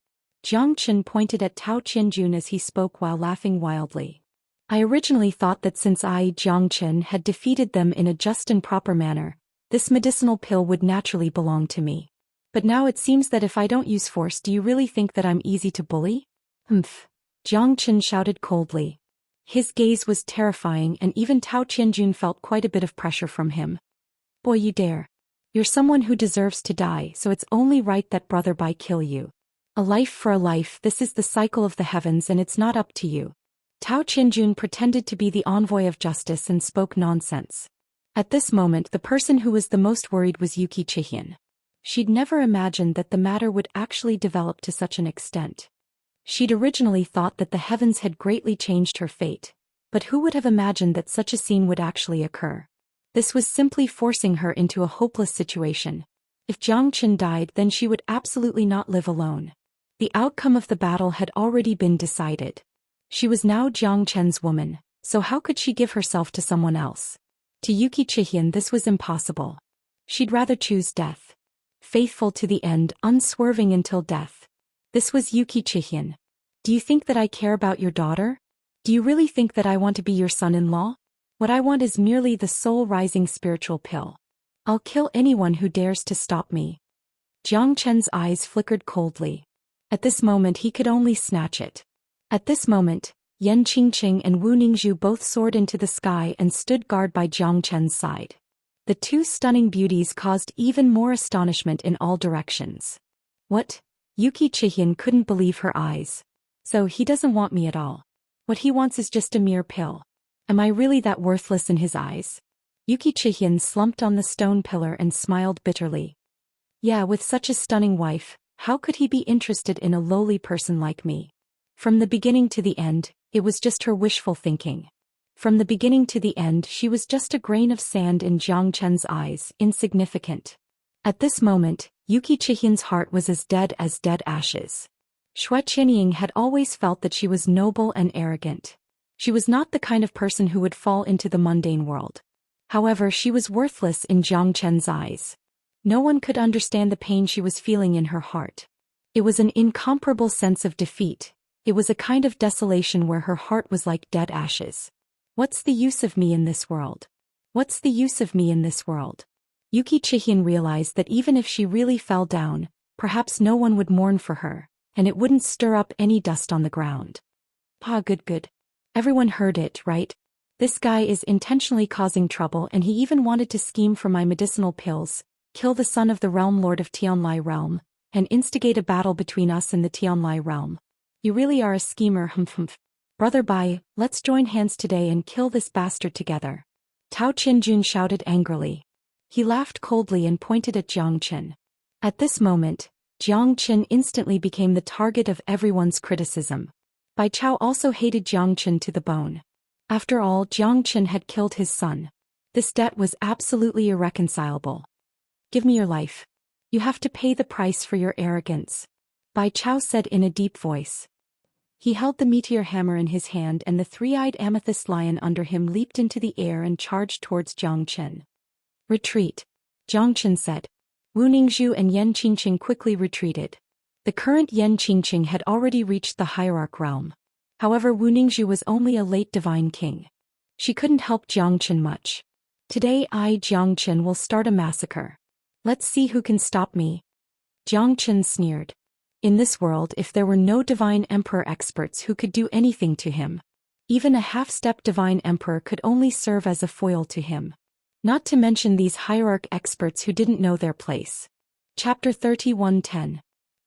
Jiang Chen pointed at Tao Qianjun as he spoke while laughing wildly. I originally thought that since I, Jiang Chen, had defeated them in a just and proper manner, this medicinal pill would naturally belong to me. But now it seems that if I don't use force, do you really think that I'm easy to bully? Humph! Jiang Chen shouted coldly. His gaze was terrifying and even Tao Qianjun felt quite a bit of pressure from him. Boy, you dare. You're someone who deserves to die, so it's only right that Brother Bai kill you. A life for a life, this is the cycle of the heavens and it's not up to you. Tao Qianjun pretended to be the envoy of justice and spoke nonsense. At this moment the person who was the most worried was Yuki Xian. She'd never imagined that the matter would actually develop to such an extent. She'd originally thought that the heavens had greatly changed her fate, but who would have imagined that such a scene would actually occur? This was simply forcing her into a hopeless situation. If Jiang Chen died, then she would absolutely not live alone. The outcome of the battle had already been decided. She was now Jiang Chen's woman, so how could she give herself to someone else? To Yuki Xian this was impossible. She'd rather choose death. Faithful to the end, unswerving until death. This was Yuki Xian. Do you think that I care about your daughter? Do you really think that I want to be your son-in-law? What I want is merely the soul-rising spiritual pill. I'll kill anyone who dares to stop me. Jiang Chen's eyes flickered coldly. At this moment he could only snatch it. At this moment, Yan Qingqing and Wu Ningzhu both soared into the sky and stood guard by Jiang Chen's side. The two stunning beauties caused even more astonishment in all directions. What? Yuki Xian couldn't believe her eyes. So he doesn't want me at all. What he wants is just a mere pill. Am I really that worthless in his eyes? Yuki Xian slumped on the stone pillar and smiled bitterly. Yeah, with such a stunning wife, how could he be interested in a lowly person like me? From the beginning to the end, it was just her wishful thinking. From the beginning to the end she was just a grain of sand in Jiang Chen's eyes, insignificant. At this moment, Yuki Xian's heart was as dead ashes. Xue Qianying had always felt that she was noble and arrogant. She was not the kind of person who would fall into the mundane world. However, she was worthless in Jiang Chen's eyes. No one could understand the pain she was feeling in her heart. It was an incomparable sense of defeat. It was a kind of desolation where her heart was like dead ashes. What's the use of me in this world? What's the use of me in this world? Yuki Xian realized that even if she really fell down, perhaps no one would mourn for her, and it wouldn't stir up any dust on the ground. Good. Everyone heard it, right? This guy is intentionally causing trouble and he even wanted to scheme for my medicinal pills, kill the son of the realm lord of Tianlai realm, and instigate a battle between us and the Tianlai realm. You really are a schemer, humph. Brother Bai, let's join hands today and kill this bastard together. Tao Qianjun shouted angrily. He laughed coldly and pointed at Jiang Chen. At this moment, Jiang Chen instantly became the target of everyone's criticism. Bai Chao also hated Jiang Chen to the bone. After all, Jiang Chen had killed his son. This debt was absolutely irreconcilable. Give me your life. You have to pay the price for your arrogance. Bai Chao said in a deep voice. He held the meteor hammer in his hand and the three-eyed amethyst lion under him leaped into the air and charged towards Jiang Chen. Retreat. Jiang Chen said. Wu Ningzhu and Yan Qingqing quickly retreated. The current Yan Qingqing had already reached the hierarch realm. However, Wu Ningzhu was only a late divine king. She couldn't help Jiang Chen much. Today I, Jiang Chen, will start a massacre. Let's see who can stop me. Jiang Chen sneered. In this world, if there were no divine emperor experts who could do anything to him, even a half-step divine emperor could only serve as a foil to him. Not to mention these hierarch experts who didn't know their place. Chapter 31:10.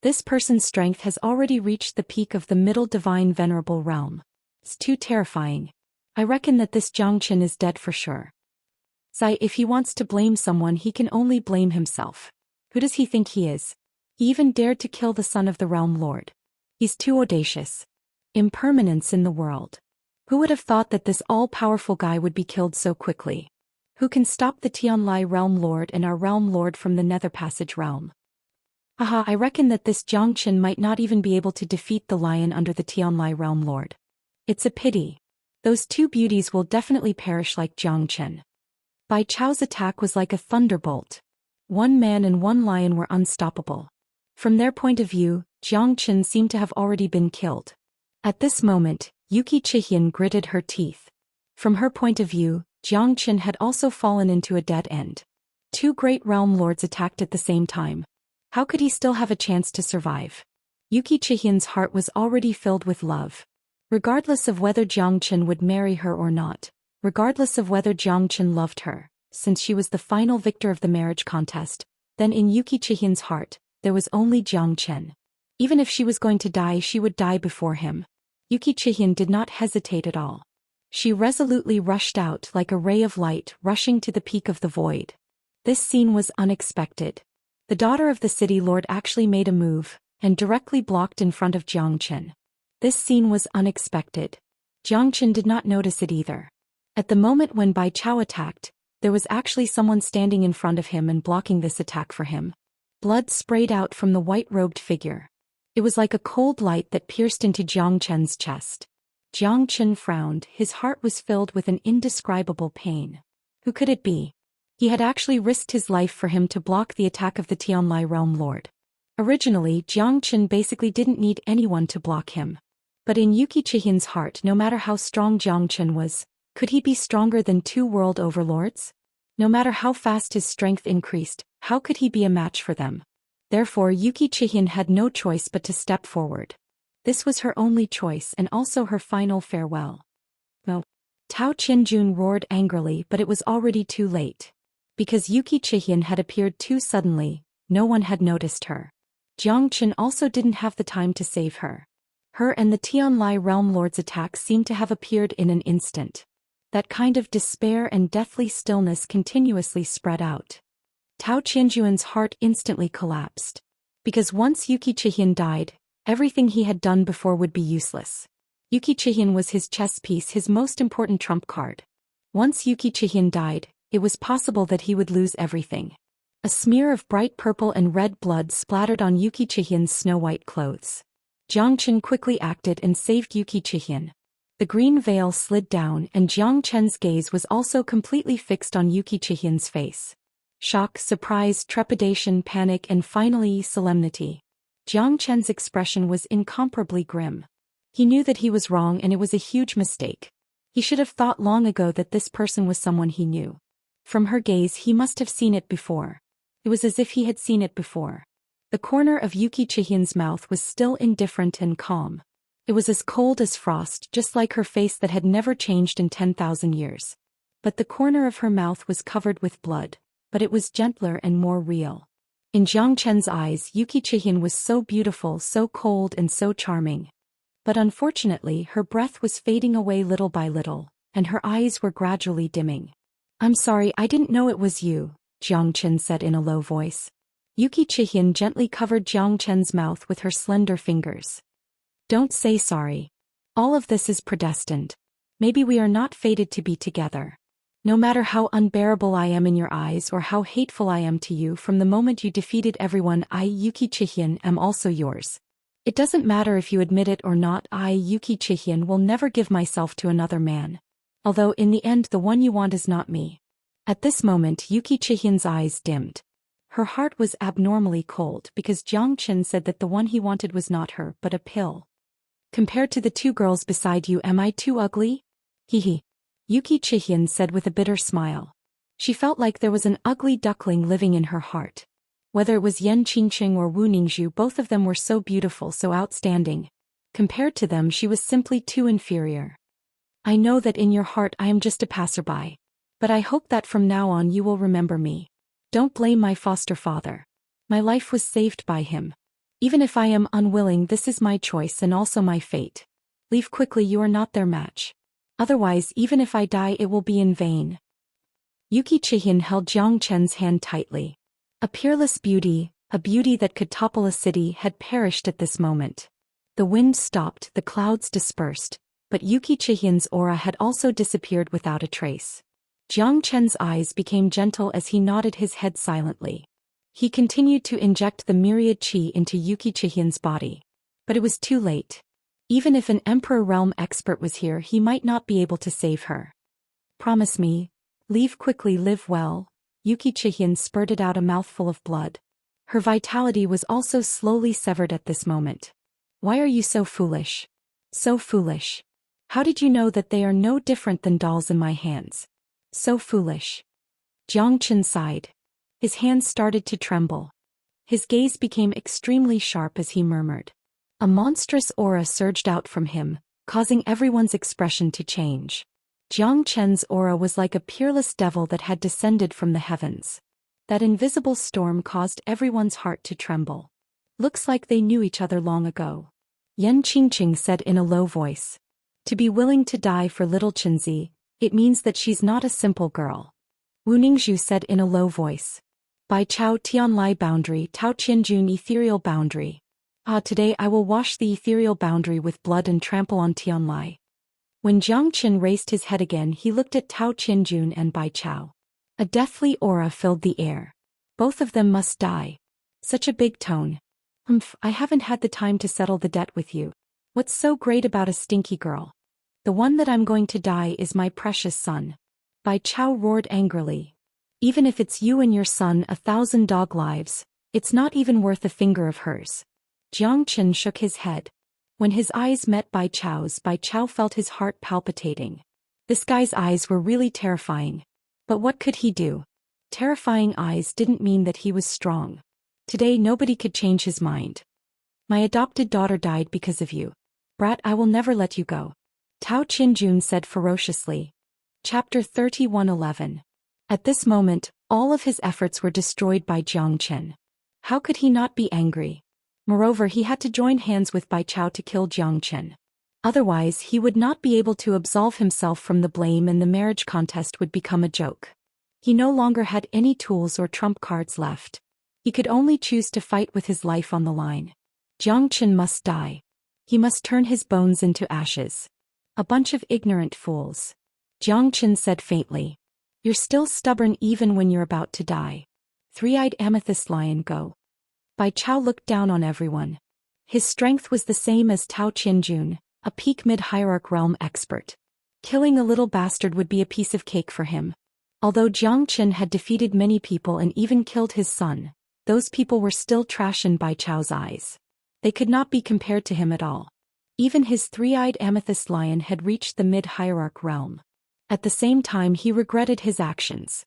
This person's strength has already reached the peak of the middle divine venerable realm. It's too terrifying. I reckon that this Zhou Xian is dead for sure. Zai, if he wants to blame someone, he can only blame himself. Who does he think he is? He even dared to kill the son of the realm lord. He's too audacious. Impermanence in the world. Who would have thought that this all-powerful guy would be killed so quickly? Who can stop the Tianlai realm lord and our realm lord from the Nether Passage realm? Haha, I reckon that this Zhou Xian might not even be able to defeat the lion under the Tianlai realm lord. It's a pity. Those two beauties will definitely perish like Zhou Xian. Bai Chao's attack was like a thunderbolt. One man and one lion were unstoppable. From their point of view, Zhou Xian seemed to have already been killed. At this moment, Yuki Xian gritted her teeth. From her point of view, Zhou Xian had also fallen into a dead end. Two great realm lords attacked at the same time. How could he still have a chance to survive? Yuki Xian's heart was already filled with love. Regardless of whether Zhou Xian would marry her or not, regardless of whether Zhou Xian loved her, since she was the final victor of the marriage contest, then in Yuki Xian's heart, there was only Zhou Xian. Even if she was going to die, she would die before him. Yuki Xian did not hesitate at all. She resolutely rushed out like a ray of light rushing to the peak of the void. This scene was unexpected. The daughter of the city lord actually made a move, and directly blocked in front of Zhou Xian. This scene was unexpected. Zhou Xian did not notice it either. At the moment when Bai Chao attacked, there was actually someone standing in front of him and blocking this attack for him. Blood sprayed out from the white-robed figure. It was like a cold light that pierced into Zhou Qian's chest. Zhou Qian frowned, his heart was filled with an indescribable pain. Who could it be? He had actually risked his life for him to block the attack of the Tianlai realm lord. Originally, Zhou Qian basically didn't need anyone to block him. But in Yuki Xian's heart, no matter how strong Zhou Qian was, could he be stronger than two world overlords? No matter how fast his strength increased, how could he be a match for them? Therefore Yuki Xian had no choice but to step forward. This was her only choice and also her final farewell. No. Tao Qinjun roared angrily, but it was already too late. Because Yuki Xian had appeared too suddenly, no one had noticed her. Zhou Qian also didn't have the time to save her. Her and the Tianlai realm lord's attack seemed to have appeared in an instant. That kind of despair and deathly stillness continuously spread out. Tao Qianjuan's heart instantly collapsed. Because once Yuki Xian died, everything he had done before would be useless. Yuki Xian was his chess piece, his most important trump card. Once Yuki Xian died, it was possible that he would lose everything. A smear of bright purple and red blood splattered on Yuki Xian's snow-white clothes. Zhou Qian quickly acted and saved Yuki Xian. The green veil slid down and Zhou Qian's gaze was also completely fixed on Yuki Xian's face. Shock, surprise, trepidation, panic, and finally solemnity. Zhou Qian's expression was incomparably grim. He knew that he was wrong and it was a huge mistake. He should have thought long ago that this person was someone he knew. From her gaze he must have seen it before. It was as if he had seen it before. The corner of Yuki Xian's mouth was still indifferent and calm. It was as cold as frost, just like her face that had never changed in 10,000 years. But the corner of her mouth was covered with blood, but it was gentler and more real. In Zhou Qian's eyes, Yuki Xian was so beautiful, so cold and so charming. But unfortunately, her breath was fading away little by little, and her eyes were gradually dimming. "I'm sorry, I didn't know it was you," Zhou Qian said in a low voice. Yuki Xian gently covered Zhou Qian's mouth with her slender fingers. "Don't say sorry. All of this is predestined. Maybe we are not fated to be together. No matter how unbearable I am in your eyes or how hateful I am to you, from the moment you defeated everyone, I, Yuki Xian, am also yours. It doesn't matter if you admit it or not, I, Yuki Xian, will never give myself to another man. Although in the end the one you want is not me." At this moment Yuki Xian's eyes dimmed. Her heart was abnormally cold because Zhou Qian said that the one he wanted was not her but a pill. "Compared to the two girls beside you, am I too ugly?" Hee. Yuki Xian said with a bitter smile. She felt like there was an ugly duckling living in her heart. Whether it was Yan Qingqing or Wu Ningzhu, both of them were so beautiful, so outstanding. Compared to them she was simply too inferior. "I know that in your heart I am just a passerby. But I hope that from now on you will remember me. Don't blame my foster father. My life was saved by him. Even if I am unwilling, this is my choice and also my fate. Leave quickly, you are not their match. Otherwise, even if I die, it will be in vain. Yuki Xian held Jiang Chen's hand tightly. A peerless beauty, a beauty that could topple a city, had perished at this moment. The wind stopped, the clouds dispersed, but Yuki Xian's aura had also disappeared without a trace. Jiang Chen's eyes became gentle as he nodded his head silently. He continued to inject the myriad qi into Yuki Xian's body. But it was too late. Even if an Emperor Realm expert was here, he might not be able to save her. Promise me. Leave quickly, live well. Yuki Xian spurted out a mouthful of blood. Her vitality was also slowly severed at this moment. Why are you so foolish? So foolish. How did you know that they are no different than dolls in my hands? So foolish. Jiang Chen sighed. His hands started to tremble. His gaze became extremely sharp as he murmured. A monstrous aura surged out from him, causing everyone's expression to change. Jiang Chen's aura was like a peerless devil that had descended from the heavens. That invisible storm caused everyone's heart to tremble. Looks like they knew each other long ago. Yan Qingqing said in a low voice. To be willing to die for little Chenzi, it means that she's not a simple girl. Wu Ningzhu said in a low voice. Bai Chao Tianlai boundary, Tao Qianjun ethereal boundary. Today I will wash the ethereal boundary with blood and trample on Tianlai. When Jiang Chen raised his head again, he looked at Tao Qianjun and Bai Chao. A deathly aura filled the air. Both of them must die. Such a big tone. I haven't had the time to settle the debt with you. What's so great about a stinky girl? The one that I'm going to die is my precious son. Bai Chao roared angrily. Even if it's you and your son, 1,000 dog lives, it's not even worth a finger of hers. Jiang Chen shook his head. When his eyes met Bai Chao's, Bai Chao felt his heart palpitating. This guy's eyes were really terrifying. But what could he do? Terrifying eyes didn't mean that he was strong. Today nobody could change his mind. My adopted daughter died because of you. Brat, I will never let you go. Tao Qianjun said ferociously. Chapter 31:11. At this moment, all of his efforts were destroyed by Jiang Chen. How could he not be angry? Moreover, he had to join hands with Bai Chao to kill Jiang Chen. Otherwise, he would not be able to absolve himself from the blame and the marriage contest would become a joke. He no longer had any tools or trump cards left. He could only choose to fight with his life on the line. Jiang Chen must die. He must turn his bones into ashes. A bunch of ignorant fools. Jiang Chen said faintly. You're still stubborn even when you're about to die. Three-eyed amethyst lion, go. Bai Chao looked down on everyone. His strength was the same as Tao Qianjun, a peak mid-hierarch realm expert. Killing a little bastard would be a piece of cake for him. Although Jiang Chen had defeated many people and even killed his son, those people were still trash in Bai Chao's eyes. They could not be compared to him at all. Even his three-eyed amethyst lion had reached the mid-hierarch realm. At the same time, he regretted his actions.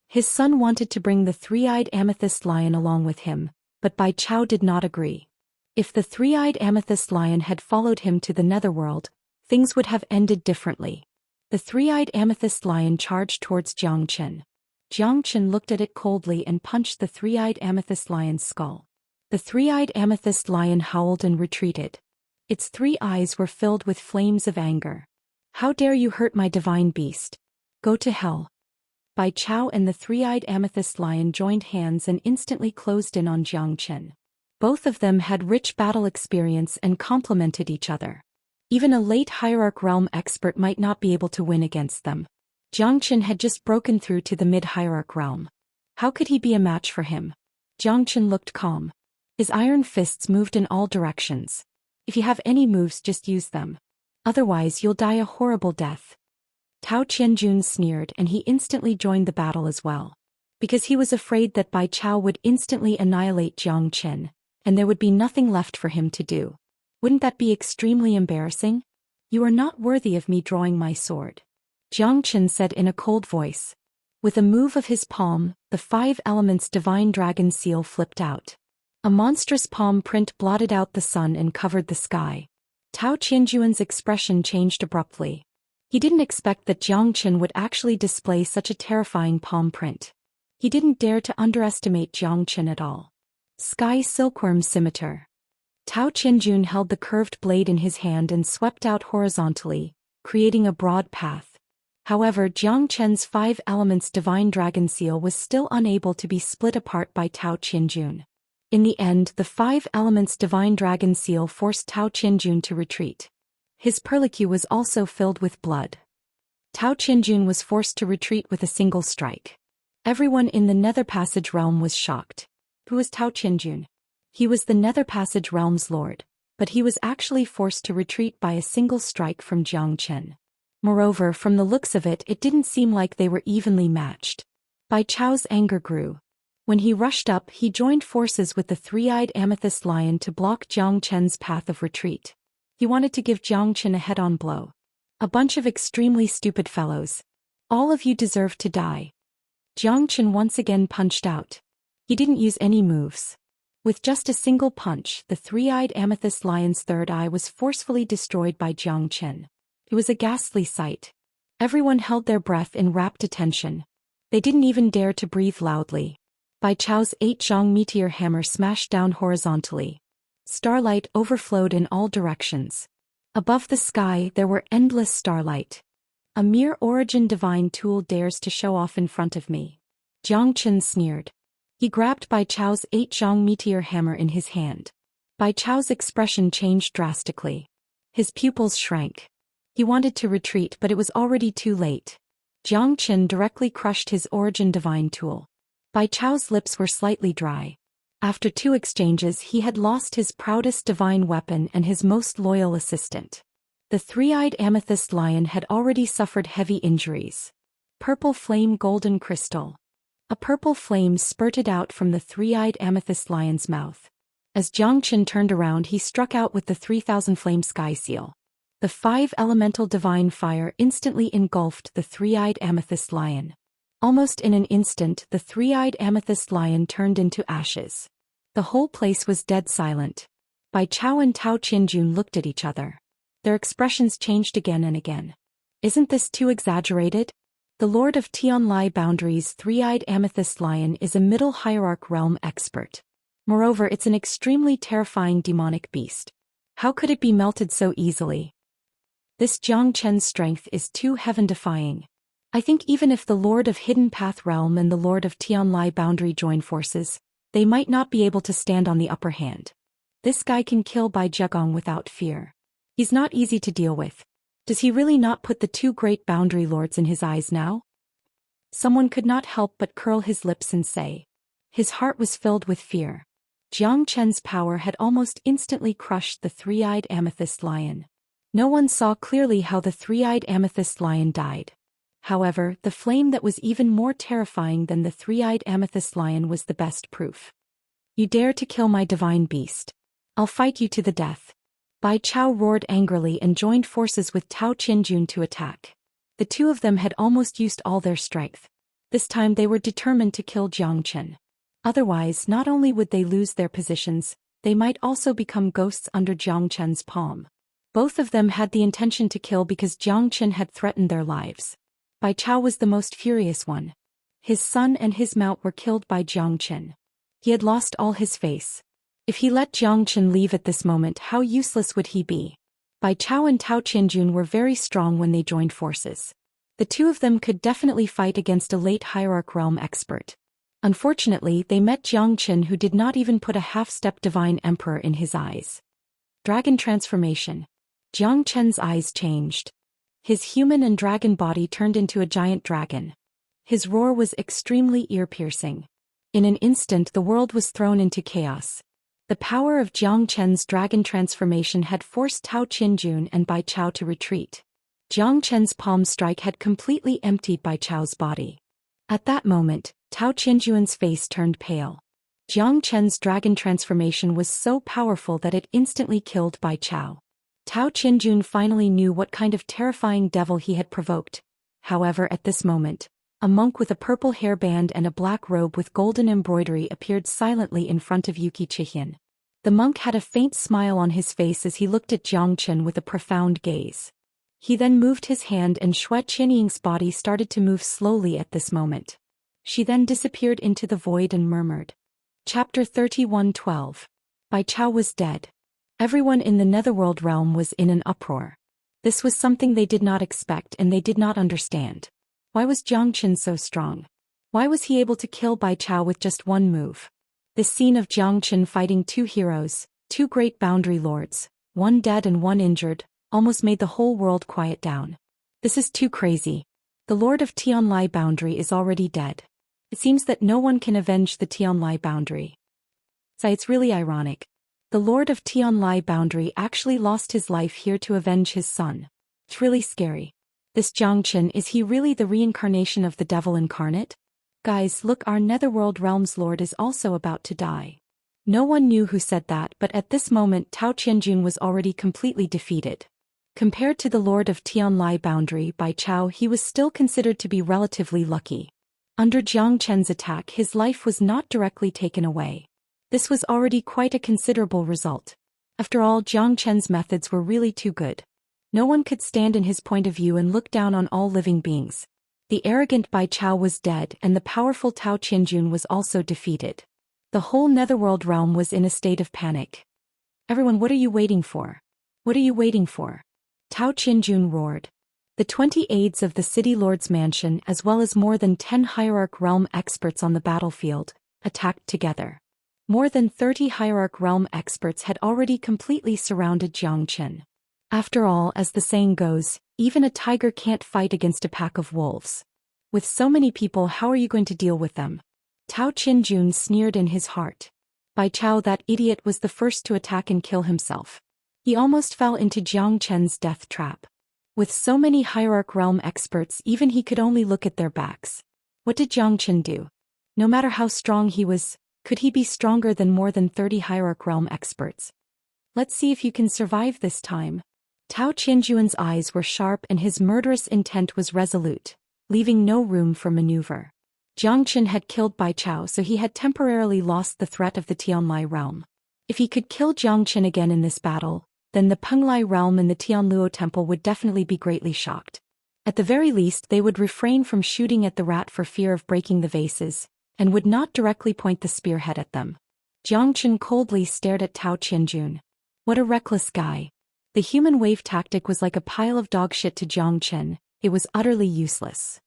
His son wanted to bring the three-eyed amethyst lion along with him, but Bai Chao did not agree. If the three-eyed amethyst lion had followed him to the netherworld, things would have ended differently. The three-eyed amethyst lion charged towards Jiang Chen. Jiang Chen looked at it coldly and punched the three-eyed amethyst lion's skull. The three-eyed amethyst lion howled and retreated. Its three eyes were filled with flames of anger. How dare you hurt my divine beast? Go to hell. Bai Chao and the three-eyed amethyst lion joined hands and instantly closed in on Jiang Chen. Both of them had rich battle experience and complemented each other. Even a late hierarch realm expert might not be able to win against them. Jiang Chen had just broken through to the mid-hierarch realm. How could he be a match for him? Jiang Chen looked calm. His iron fists moved in all directions. If you have any moves, just use them. Otherwise you'll die a horrible death. Tao Qianjun sneered and he instantly joined the battle as well. Because he was afraid that Bai Chao would instantly annihilate Jiang Chen, and there would be nothing left for him to do. Wouldn't that be extremely embarrassing? You are not worthy of me drawing my sword. Jiang Chen said in a cold voice. With a move of his palm, the 5 elements divine dragon seal flipped out. A monstrous palm print blotted out the sun and covered the sky. Tao Qianjun's expression changed abruptly. He didn't expect that Jiang Chen would actually display such a terrifying palm print. He didn't dare to underestimate Jiang Chen at all. Sky Silkworm Scimitar. Tao Qianjun held the curved blade in his hand and swept out horizontally, creating a broad path. However, Jiang Chen's 5 elements divine dragon seal was still unable to be split apart by Tao Qianjun. In the end, the 5 elements divine dragon seal forced Tao Qianjun to retreat. His perlicue was also filled with blood. Tao Qianjun was forced to retreat with a single strike. Everyone in the Nether Passage realm was shocked. Who was Tao Qianjun? He was the Nether Passage realm's lord, but he was actually forced to retreat by a single strike from Jiang Chen. Moreover, from the looks of it, it didn't seem like they were evenly matched. Bai Chao's anger grew. When he rushed up, he joined forces with the 3-eyed amethyst lion to block Jiang Chen's path of retreat. He wanted to give Jiang Chen a head-on blow. A bunch of extremely stupid fellows. All of you deserve to die. Jiang Chen once again punched out. He didn't use any moves. With just a single punch, the 3-eyed amethyst lion's third eye was forcefully destroyed by Jiang Chen. It was a ghastly sight. Everyone held their breath in rapt attention. They didn't even dare to breathe loudly. Bai Chao's 8-zhang meteor hammer smashed down horizontally. Starlight overflowed in all directions. Above the sky there were endless starlight. A mere origin divine tool dares to show off in front of me. Jiang Chen sneered. He grabbed Bai Chao's 8-zhang meteor hammer in his hand. Bai Chao's expression changed drastically. His pupils shrank. He wanted to retreat, but it was already too late. Jiang Chen directly crushed his origin divine tool. Bai Chao's lips were slightly dry. After 2 exchanges, he had lost his proudest divine weapon and his most loyal assistant. The 3-eyed amethyst lion had already suffered heavy injuries. Purple flame golden crystal. A purple flame spurted out from the 3-eyed amethyst lion's mouth. As Jiang Chen turned around, he struck out with the 3000 flame sky seal. The 5 elemental divine fire instantly engulfed the 3-eyed amethyst lion. Almost in an instant, the 3-eyed amethyst lion turned into ashes. The whole place was dead silent. Bai Chao and Tao Qianjun looked at each other. Their expressions changed again and again. Isn't this too exaggerated? The Lord of Tianlai Boundaries' 3-eyed amethyst lion is a middle hierarch realm expert. Moreover, it's an extremely terrifying demonic beast. How could it be melted so easily? This Jiang Chen's strength is too heaven-defying. I think even if the Lord of Hidden Path Realm and the Lord of Tianlai Boundary join forces, they might not be able to stand on the upper hand. This guy can kill Bai Zhegong without fear. He's not easy to deal with. Does he really not put the 2 great boundary lords in his eyes now? Someone could not help but curl his lips and say. His heart was filled with fear. Jiang Chen's power had almost instantly crushed the 3-eyed amethyst lion. No one saw clearly how the 3-eyed amethyst lion died. However, the flame that was even more terrifying than the 3-eyed amethyst lion was the best proof. You dare to kill my divine beast. I'll fight you to the death. Bai Chao roared angrily and joined forces with Tao Qianjun to attack. The 2 of them had almost used all their strength. This time they were determined to kill Jiang Chen. Otherwise, not only would they lose their positions, they might also become ghosts under Jiang Chen's palm. Both of them had the intention to kill because Jiang Chen had threatened their lives. Bai Chao was the most furious one. His son and his mount were killed by Jiang Chen. He had lost all his face. If he let Jiang Chen leave at this moment, how useless would he be? Bai Chao and Tao Qianjun were very strong when they joined forces. The 2 of them could definitely fight against a late hierarch realm expert. Unfortunately, they met Jiang Chen, who did not even put a half-step divine emperor in his eyes. Dragon transformation. Jiang Chen's eyes changed. His human and dragon body turned into a giant dragon. His roar was extremely ear-piercing. In an instant, the world was thrown into chaos. The power of Jiang Chen's dragon transformation had forced Tao Qianjun and Bai Chao to retreat. Jiang Chen's palm strike had completely emptied Bai Chao's body. At that moment, Tao Qianjun's face turned pale. Jiang Chen's dragon transformation was so powerful that it instantly killed Bai Chao. Tao Qianjun finally knew what kind of terrifying devil he had provoked. However, at this moment, a monk with a purple hairband and a black robe with golden embroidery appeared silently in front of Yuki Chihian. The monk had a faint smile on his face as he looked at Jiang Chen with a profound gaze. He then moved his hand and Xue Qianying's body started to move slowly at this moment. She then disappeared into the void and murmured. Chapter 31:12. Bai Chao was dead. Everyone in the Netherworld realm was in an uproar. This was something they did not expect and they did not understand. Why was Zhou Xian so strong? Why was he able to kill Bai Chao with just one move? This scene of Zhou Xian fighting two heroes, two great boundary lords, one dead and one injured, almost made the whole world quiet down. This is too crazy. The Lord of Tianlai Boundary is already dead. It seems that no one can avenge the Tianlai Boundary. So it's really ironic. The Lord of Tianlai Boundary actually lost his life here to avenge his son. It's really scary. This Zhou Xian, is he really the reincarnation of the devil incarnate? Guys, look, our Netherworld Realm's Lord is also about to die. No one knew who said that, but at this moment Tao Qianjun was already completely defeated. Compared to the Lord of Tianlai Boundary Bai Chao, he was still considered to be relatively lucky. Under Zhou Qian's attack, his life was not directly taken away. This was already quite a considerable result. After all, Zhou Qian's methods were really too good. No one could stand in his point of view and look down on all living beings. The arrogant Bai Chao was dead and the powerful Tao Qianjun was also defeated. The whole Netherworld realm was in a state of panic. Everyone, what are you waiting for? What are you waiting for? Tao Qianjun roared. The 20 aides of the City Lord's mansion as well as more than 10 Hierarch realm experts on the battlefield attacked together. More than 30 Hierarch realm experts had already completely surrounded Zhou Xian. After all, as the saying goes, even a tiger can't fight against a pack of wolves. With so many people, how are you going to deal with them? Tao Qianjun sneered in his heart. Bai Chao, that idiot, was the first to attack and kill himself. He almost fell into Zhou Qian's death trap. With so many Hierarch realm experts, even he could only look at their backs. What did Zhou Qian do? No matter how strong he was, could he be stronger than more than 30 Hierarch realm experts? Let's see if you can survive this time. Tao Qianjun's eyes were sharp and his murderous intent was resolute, leaving no room for maneuver. Zhou Xian had killed Bai Chao, so he had temporarily lost the threat of the Tianlai realm. If he could kill Zhou Xian again in this battle, then the Penglai realm and the Tianluo temple would definitely be greatly shocked. At the very least, they would refrain from shooting at the rat for fear of breaking the vases, and would not directly point the spearhead at them. Zhou Xian coldly stared at Tao Qianjun. What a reckless guy. The human wave tactic was like a pile of dog shit to Zhou Xian. It was utterly useless.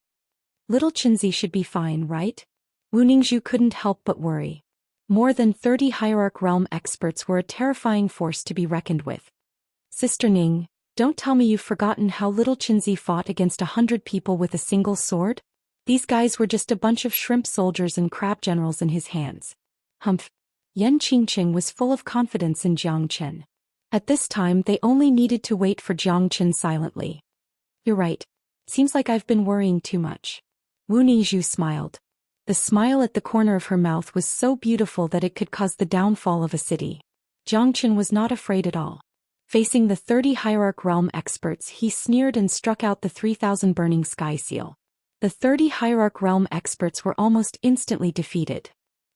Little Qinzi should be fine, right? Wu Ningzhu couldn't help but worry. More than 30 Hierarch realm experts were a terrifying force to be reckoned with. Sister Ning, don't tell me you've forgotten how little Qinzi fought against 100 people with a single sword? These guys were just a bunch of shrimp soldiers and crab generals in his hands. Humph. Yan Qingqing was full of confidence in Zhou Qian. At this time they only needed to wait for Zhou Qian silently. You're right. Seems like I've been worrying too much. Wu Ningzhu smiled. The smile at the corner of her mouth was so beautiful that it could cause the downfall of a city. Zhou Qian was not afraid at all. Facing the 30 Hierarch realm experts, he sneered and struck out the 3000 burning sky seal. The 30 Hierarch realm experts were almost instantly defeated.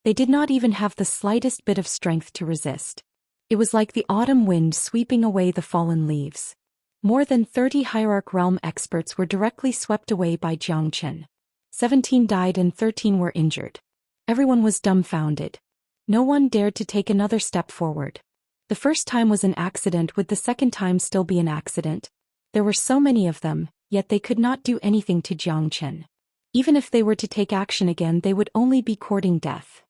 They did not even have the slightest bit of strength to resist. It was like the autumn wind sweeping away the fallen leaves. More than 30 Hierarch realm experts were directly swept away by Zhou Qian. 17 died and 13 were injured. Everyone was dumbfounded. No one dared to take another step forward. The first time was an accident, would the second time still be an accident? There were so many of them, yet they could not do anything to Zhou Qian. Even if they were to take action again, they would only be courting death.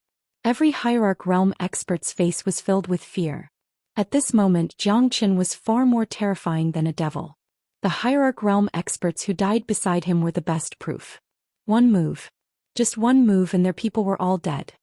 Every Hierarch realm expert's face was filled with fear. At this moment, Zhou Qian was far more terrifying than a devil. The Hierarch realm experts who died beside him were the best proof. One move. Just one move and their people were all dead.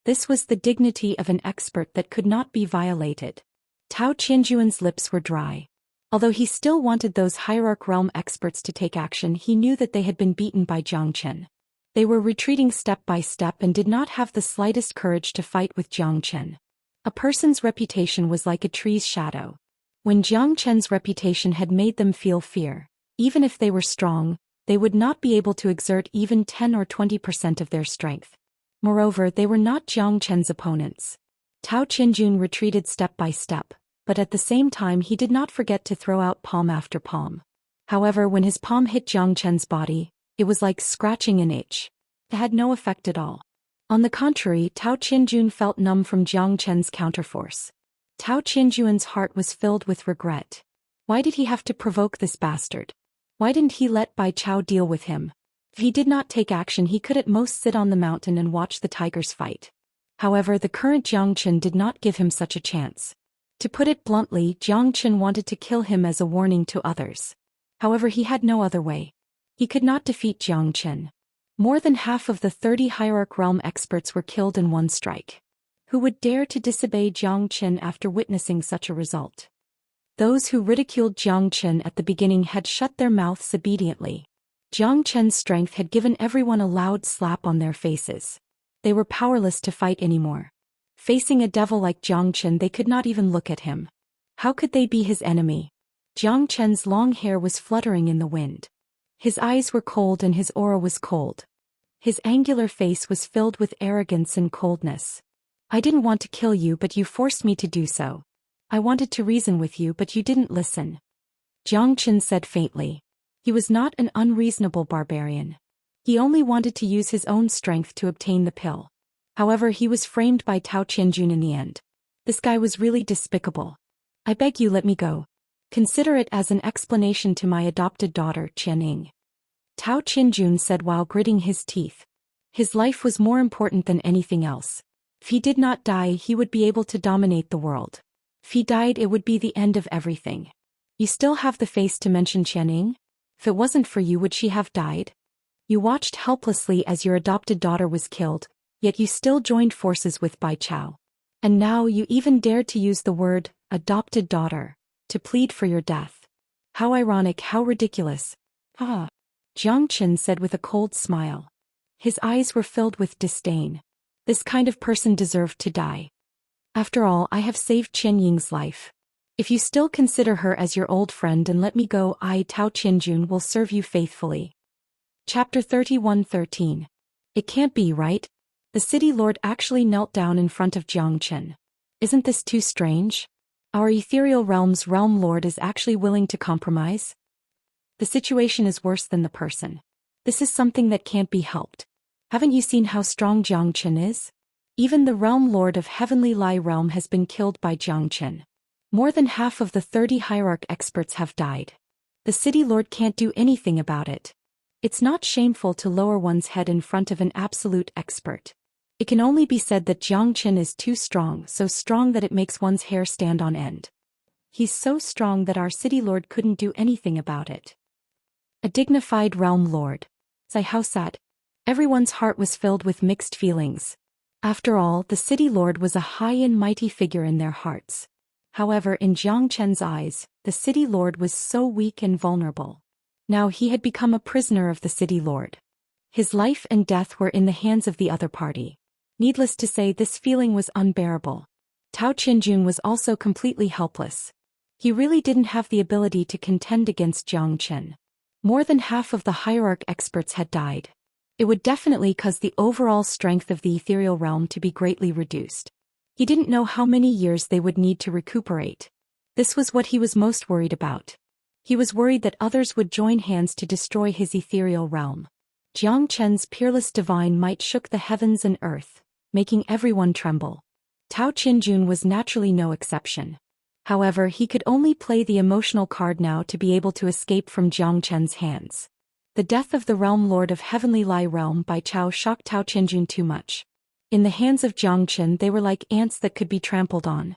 This was the dignity of an expert that could not be violated. Tao Qianjun's lips were dry. Although he still wanted those Hierarch realm experts to take action, he knew that they had been beaten by Zhou Qian. They were retreating step by step and did not have the slightest courage to fight with Zhou Qian. A person's reputation was like a tree's shadow. When Zhou Qian's reputation had made them feel fear, even if they were strong, they would not be able to exert even 10 or 20% of their strength. Moreover, they were not Zhou Qian's opponents. Tao Qianjun retreated step by step, but at the same time he did not forget to throw out palm after palm. However, when his palm hit Zhou Qian's body, it was like scratching an itch. It had no effect at all. On the contrary, Tao Qianjun felt numb from Zhou Qian's counterforce. Tao Qinjuan's heart was filled with regret. Why did he have to provoke this bastard? Why didn't he let Bai Chao deal with him? If he did not take action, he could at most sit on the mountain and watch the tigers fight. However, the current Jiang Chen did not give him such a chance. To put it bluntly, Jiang Chen wanted to kill him as a warning to others. However, he had no other way. He could not defeat Jiang Chen. More than half of the 30 Hierarch Realm experts were killed in one strike. Who would dare to disobey Jiang Chen after witnessing such a result? Those who ridiculed Jiang Chen at the beginning had shut their mouths obediently. Jiang Chen's strength had given everyone a loud slap on their faces. They were powerless to fight anymore. Facing a devil like Jiang Chen, they could not even look at him. How could they be his enemy? Jiang Chen's long hair was fluttering in the wind. His eyes were cold and his aura was cold. His angular face was filled with arrogance and coldness. I didn't want to kill you, but you forced me to do so. I wanted to reason with you, but you didn't listen. Jiang Chen said faintly. He was not an unreasonable barbarian. He only wanted to use his own strength to obtain the pill. However, he was framed by Tao Qianjun in the end. This guy was really despicable. I beg you, let me go. Consider it as an explanation to my adopted daughter, Qianing. Tao Qianjun said while gritting his teeth. His life was more important than anything else. If he did not die, he would be able to dominate the world. If he died, it would be the end of everything. You still have the face to mention Qianing? If it wasn't for you, would she have died? You watched helplessly as your adopted daughter was killed, yet you still joined forces with Bai Chao. And now you even dared to use the word, adopted daughter, to plead for your death. How ironic, how ridiculous. Ah. Jiang Chen said with a cold smile. His eyes were filled with disdain. This kind of person deserved to die. After all, I have saved Qian Ying's life. If you still consider her as your old friend and let me go, I, Tao Qianjun, will serve you faithfully. Chapter 31:13. It can't be, right? The city lord actually knelt down in front of Jiang Chen. Isn't this too strange? Our ethereal realm's realm lord is actually willing to compromise? The situation is worse than the person. This is something that can't be helped. Haven't you seen how strong Jiang Chen is? Even the realm lord of Heavenly Lai Realm has been killed by Jiang Chen. More than half of the 30 hierarch experts have died. The city lord can't do anything about it. It's not shameful to lower one's head in front of an absolute expert. It can only be said that Jiang Chen is too strong, so strong that it makes one's hair stand on end. He's so strong that our city lord couldn't do anything about it. A dignified realm lord. How sad. Everyone's heart was filled with mixed feelings. After all, the city lord was a high and mighty figure in their hearts. However, in Jiang Chen's eyes, the city lord was so weak and vulnerable. Now he had become a prisoner of the city lord. His life and death were in the hands of the other party. Needless to say, this feeling was unbearable. Tao Qianjun was also completely helpless. He really didn't have the ability to contend against Jiang Chen. More than half of the hierarch experts had died. It would definitely cause the overall strength of the ethereal realm to be greatly reduced. He didn't know how many years they would need to recuperate. This was what he was most worried about. He was worried that others would join hands to destroy his ethereal realm. Jiang Chen's peerless divine might shook the heavens and earth, making everyone tremble. Tao Qianjun was naturally no exception. However, he could only play the emotional card now to be able to escape from Jiang Chen's hands. The death of the realm lord of Heavenly Lai Realm Bai Chao shocked Tao Qianjun too much. In the hands of Jiang Chen, they were like ants that could be trampled on.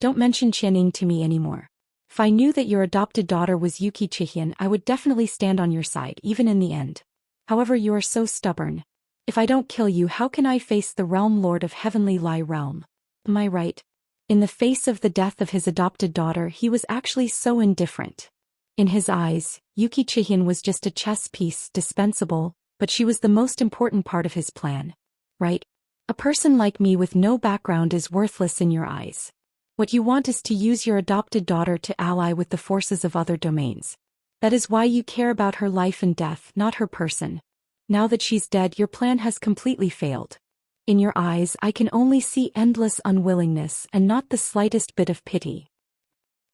Don't mention Qianing to me anymore. If I knew that your adopted daughter was Yuki Qian, I would definitely stand on your side, even in the end. However, you are so stubborn. If I don't kill you, how can I face the realm lord of Heavenly Lai Realm? Am I right? In the face of the death of his adopted daughter, he was actually so indifferent. In his eyes, Yuki Qian was just a chess piece, dispensable, but she was the most important part of his plan. Right? A person like me with no background is worthless in your eyes. What you want is to use your adopted daughter to ally with the forces of other domains. That is why you care about her life and death, not her person. Now that she's dead, your plan has completely failed. In your eyes, I can only see endless unwillingness and not the slightest bit of pity.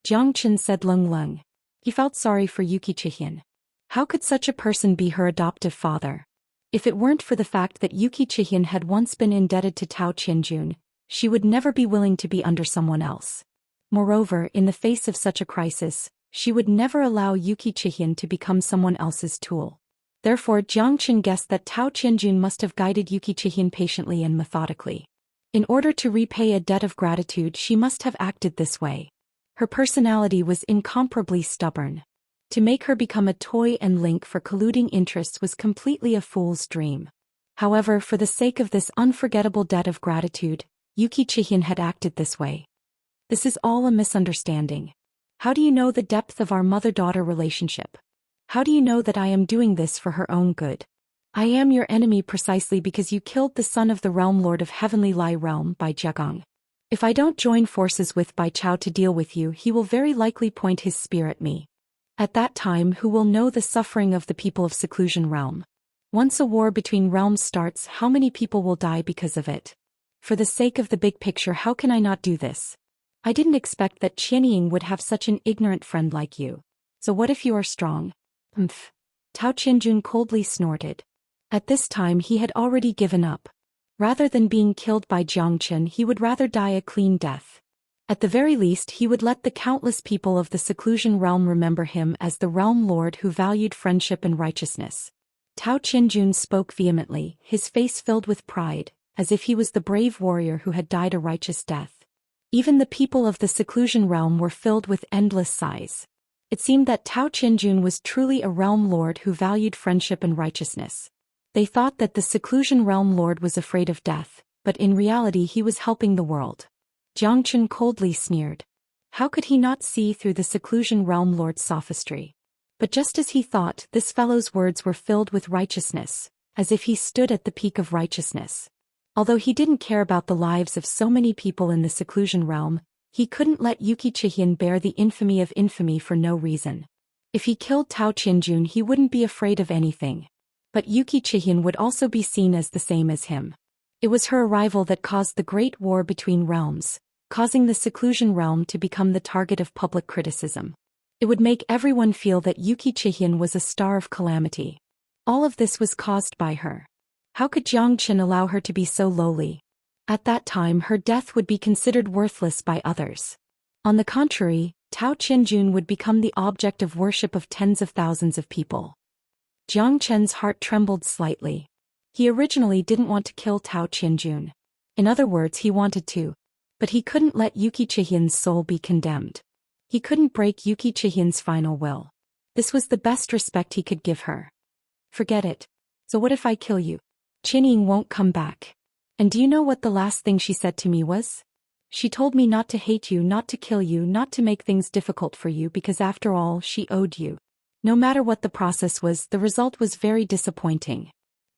Jiang Chen said lung. He felt sorry for Yuki Qian. How could such a person be her adoptive father? If it weren't for the fact that Yuki Qian had once been indebted to Tao Qianjun, she would never be willing to be under someone else. Moreover, in the face of such a crisis, she would never allow Yuki Chihin to become someone else's tool. Therefore, Jiang Chen guessed that Tao Qianjun must have guided Yuki Chihin patiently and methodically. In order to repay a debt of gratitude, she must have acted this way. Her personality was incomparably stubborn. To make her become a toy and link for colluding interests was completely a fool's dream. However, for the sake of this unforgettable debt of gratitude, Yuki Chihin had acted this way. This is all a misunderstanding. How do you know the depth of our mother-daughter relationship? How do you know that I am doing this for her own good? I am your enemy precisely because you killed the son of the realm lord of Heavenly Lai Realm by Jiagong. If I don't join forces with Bai Chao to deal with you, he will very likely point his spear at me. At that time, who will know the suffering of the people of Seclusion Realm? Once a war between realms starts, how many people will die because of it? For the sake of the big picture, how can I not do this? I didn't expect that Qianying would have such an ignorant friend like you. So what if you are strong? Umph. Tao Qianjun coldly snorted. At this time he had already given up. Rather than being killed by Jiang Chen, he would rather die a clean death. At the very least, he would let the countless people of the Seclusion Realm remember him as the realm lord who valued friendship and righteousness. Tao Qianjun spoke vehemently, his face filled with pride, as if he was the brave warrior who had died a righteous death. Even the people of the Seclusion Realm were filled with endless sighs. It seemed that Tao Qianjun was truly a realm lord who valued friendship and righteousness. They thought that the Seclusion Realm lord was afraid of death, but in reality he was helping the world. Jiang Chen coldly sneered. How could he not see through the Seclusion Realm lord's sophistry? But just as he thought, this fellow's words were filled with righteousness, as if he stood at the peak of righteousness. Although he didn't care about the lives of so many people in the Seclusion Realm, he couldn't let Yuki Chihin bear the infamy of infamy for no reason. If he killed Tao Qianjun, he wouldn't be afraid of anything. But Yuki Chihin would also be seen as the same as him. It was her arrival that caused the great war between realms, causing the Seclusion Realm to become the target of public criticism. It would make everyone feel that Yuki Chihin was a star of calamity. All of this was caused by her. How could Jiang Chen allow her to be so lowly? At that time, her death would be considered worthless by others. On the contrary, Tao Qianjun would become the object of worship of tens of thousands of people. Jiang Chen's heart trembled slightly. He originally didn't want to kill Tao Qianjun. In other words, he wanted to. But he couldn't let Yuki Chihin's soul be condemned. He couldn't break Yuki Chihin's final will. This was the best respect he could give her. Forget it. So what if I kill you? Qianying won't come back. And do you know what the last thing she said to me was? She told me not to hate you, not to kill you, not to make things difficult for you because after all, she owed you. No matter what the process was, the result was very disappointing.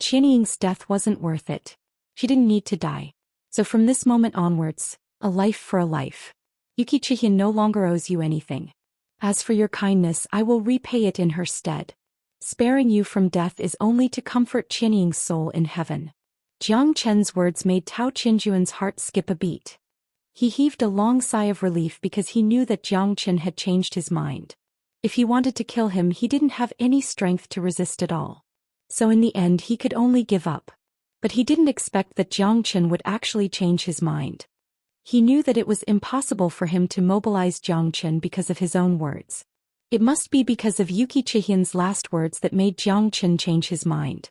Qianying's death wasn't worth it. She didn't need to die. So from this moment onwards, a life for a life. Yuki Chihin no longer owes you anything. As for your kindness, I will repay it in her stead. Sparing you from death is only to comfort Qianying's soul in heaven. Jiang Chen's words made Tao Qianjun's heart skip a beat. He heaved a long sigh of relief because he knew that Jiang Chen had changed his mind. If he wanted to kill him, he didn't have any strength to resist at all. So in the end, he could only give up. But he didn't expect that Jiang Chen would actually change his mind. He knew that it was impossible for him to mobilize Jiang Chen because of his own words. It must be because of Yuki Chihin's last words that made Jiang Chen change his mind.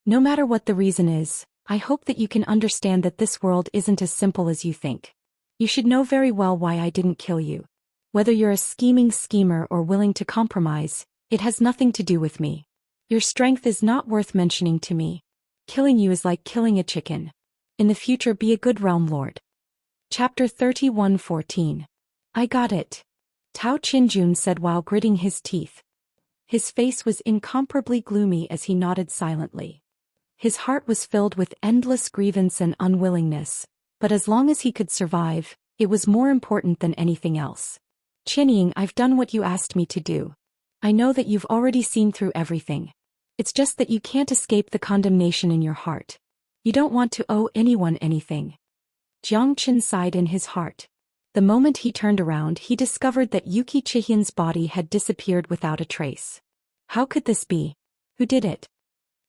No matter what the reason is, I hope that you can understand that this world isn't as simple as you think. You should know very well why I didn't kill you. Whether you're a scheming schemer or willing to compromise, it has nothing to do with me. Your strength is not worth mentioning to me. Killing you is like killing a chicken. In the future, be a good realm lord. Chapter 31:14. I got it. Tao Qianjun said while gritting his teeth. His face was incomparably gloomy as he nodded silently. His heart was filled with endless grievance and unwillingness, but as long as he could survive, it was more important than anything else. Qianying, I've done what you asked me to do. I know that you've already seen through everything. It's just that you can't escape the condemnation in your heart. You don't want to owe anyone anything. Jiang Chen sighed in his heart. The moment he turned around, he discovered that Yuki Chihin's body had disappeared without a trace. How could this be? Who did it?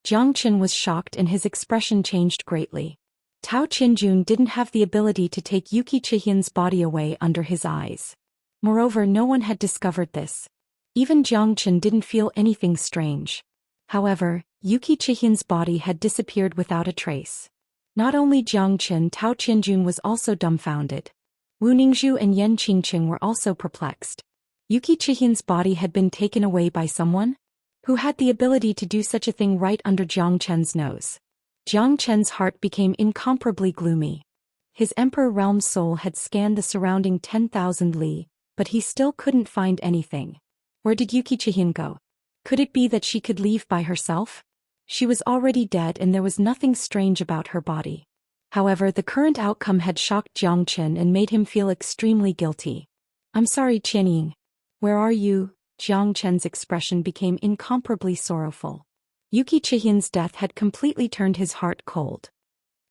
Jiang Chen was shocked and his expression changed greatly. Tao Qianjun didn't have the ability to take Yuki Chihin's body away under his eyes. Moreover, no one had discovered this. Even Xianxia didn't feel anything strange. However, Yuki Chihian's body had disappeared without a trace. Not only Xianxia, Tao Qianjun was also dumbfounded. Wu Ningzhu and Yan Qingqing were also perplexed. Yuki Chihian's body had been taken away by someone? Who had the ability to do such a thing right under Xianxin's nose? Xianxin's heart became incomparably gloomy. His Emperor Realm soul had scanned the surrounding 10,000 li, but he still couldn't find anything. Where did Yuki Chihian go? Could it be that she could leave by herself? She was already dead and there was nothing strange about her body. However, the current outcome had shocked Xianxia and made him feel extremely guilty. I'm sorry, Qianying. Where are you? Xianxin's expression became incomparably sorrowful. Yuki Chihian's death had completely turned his heart cold.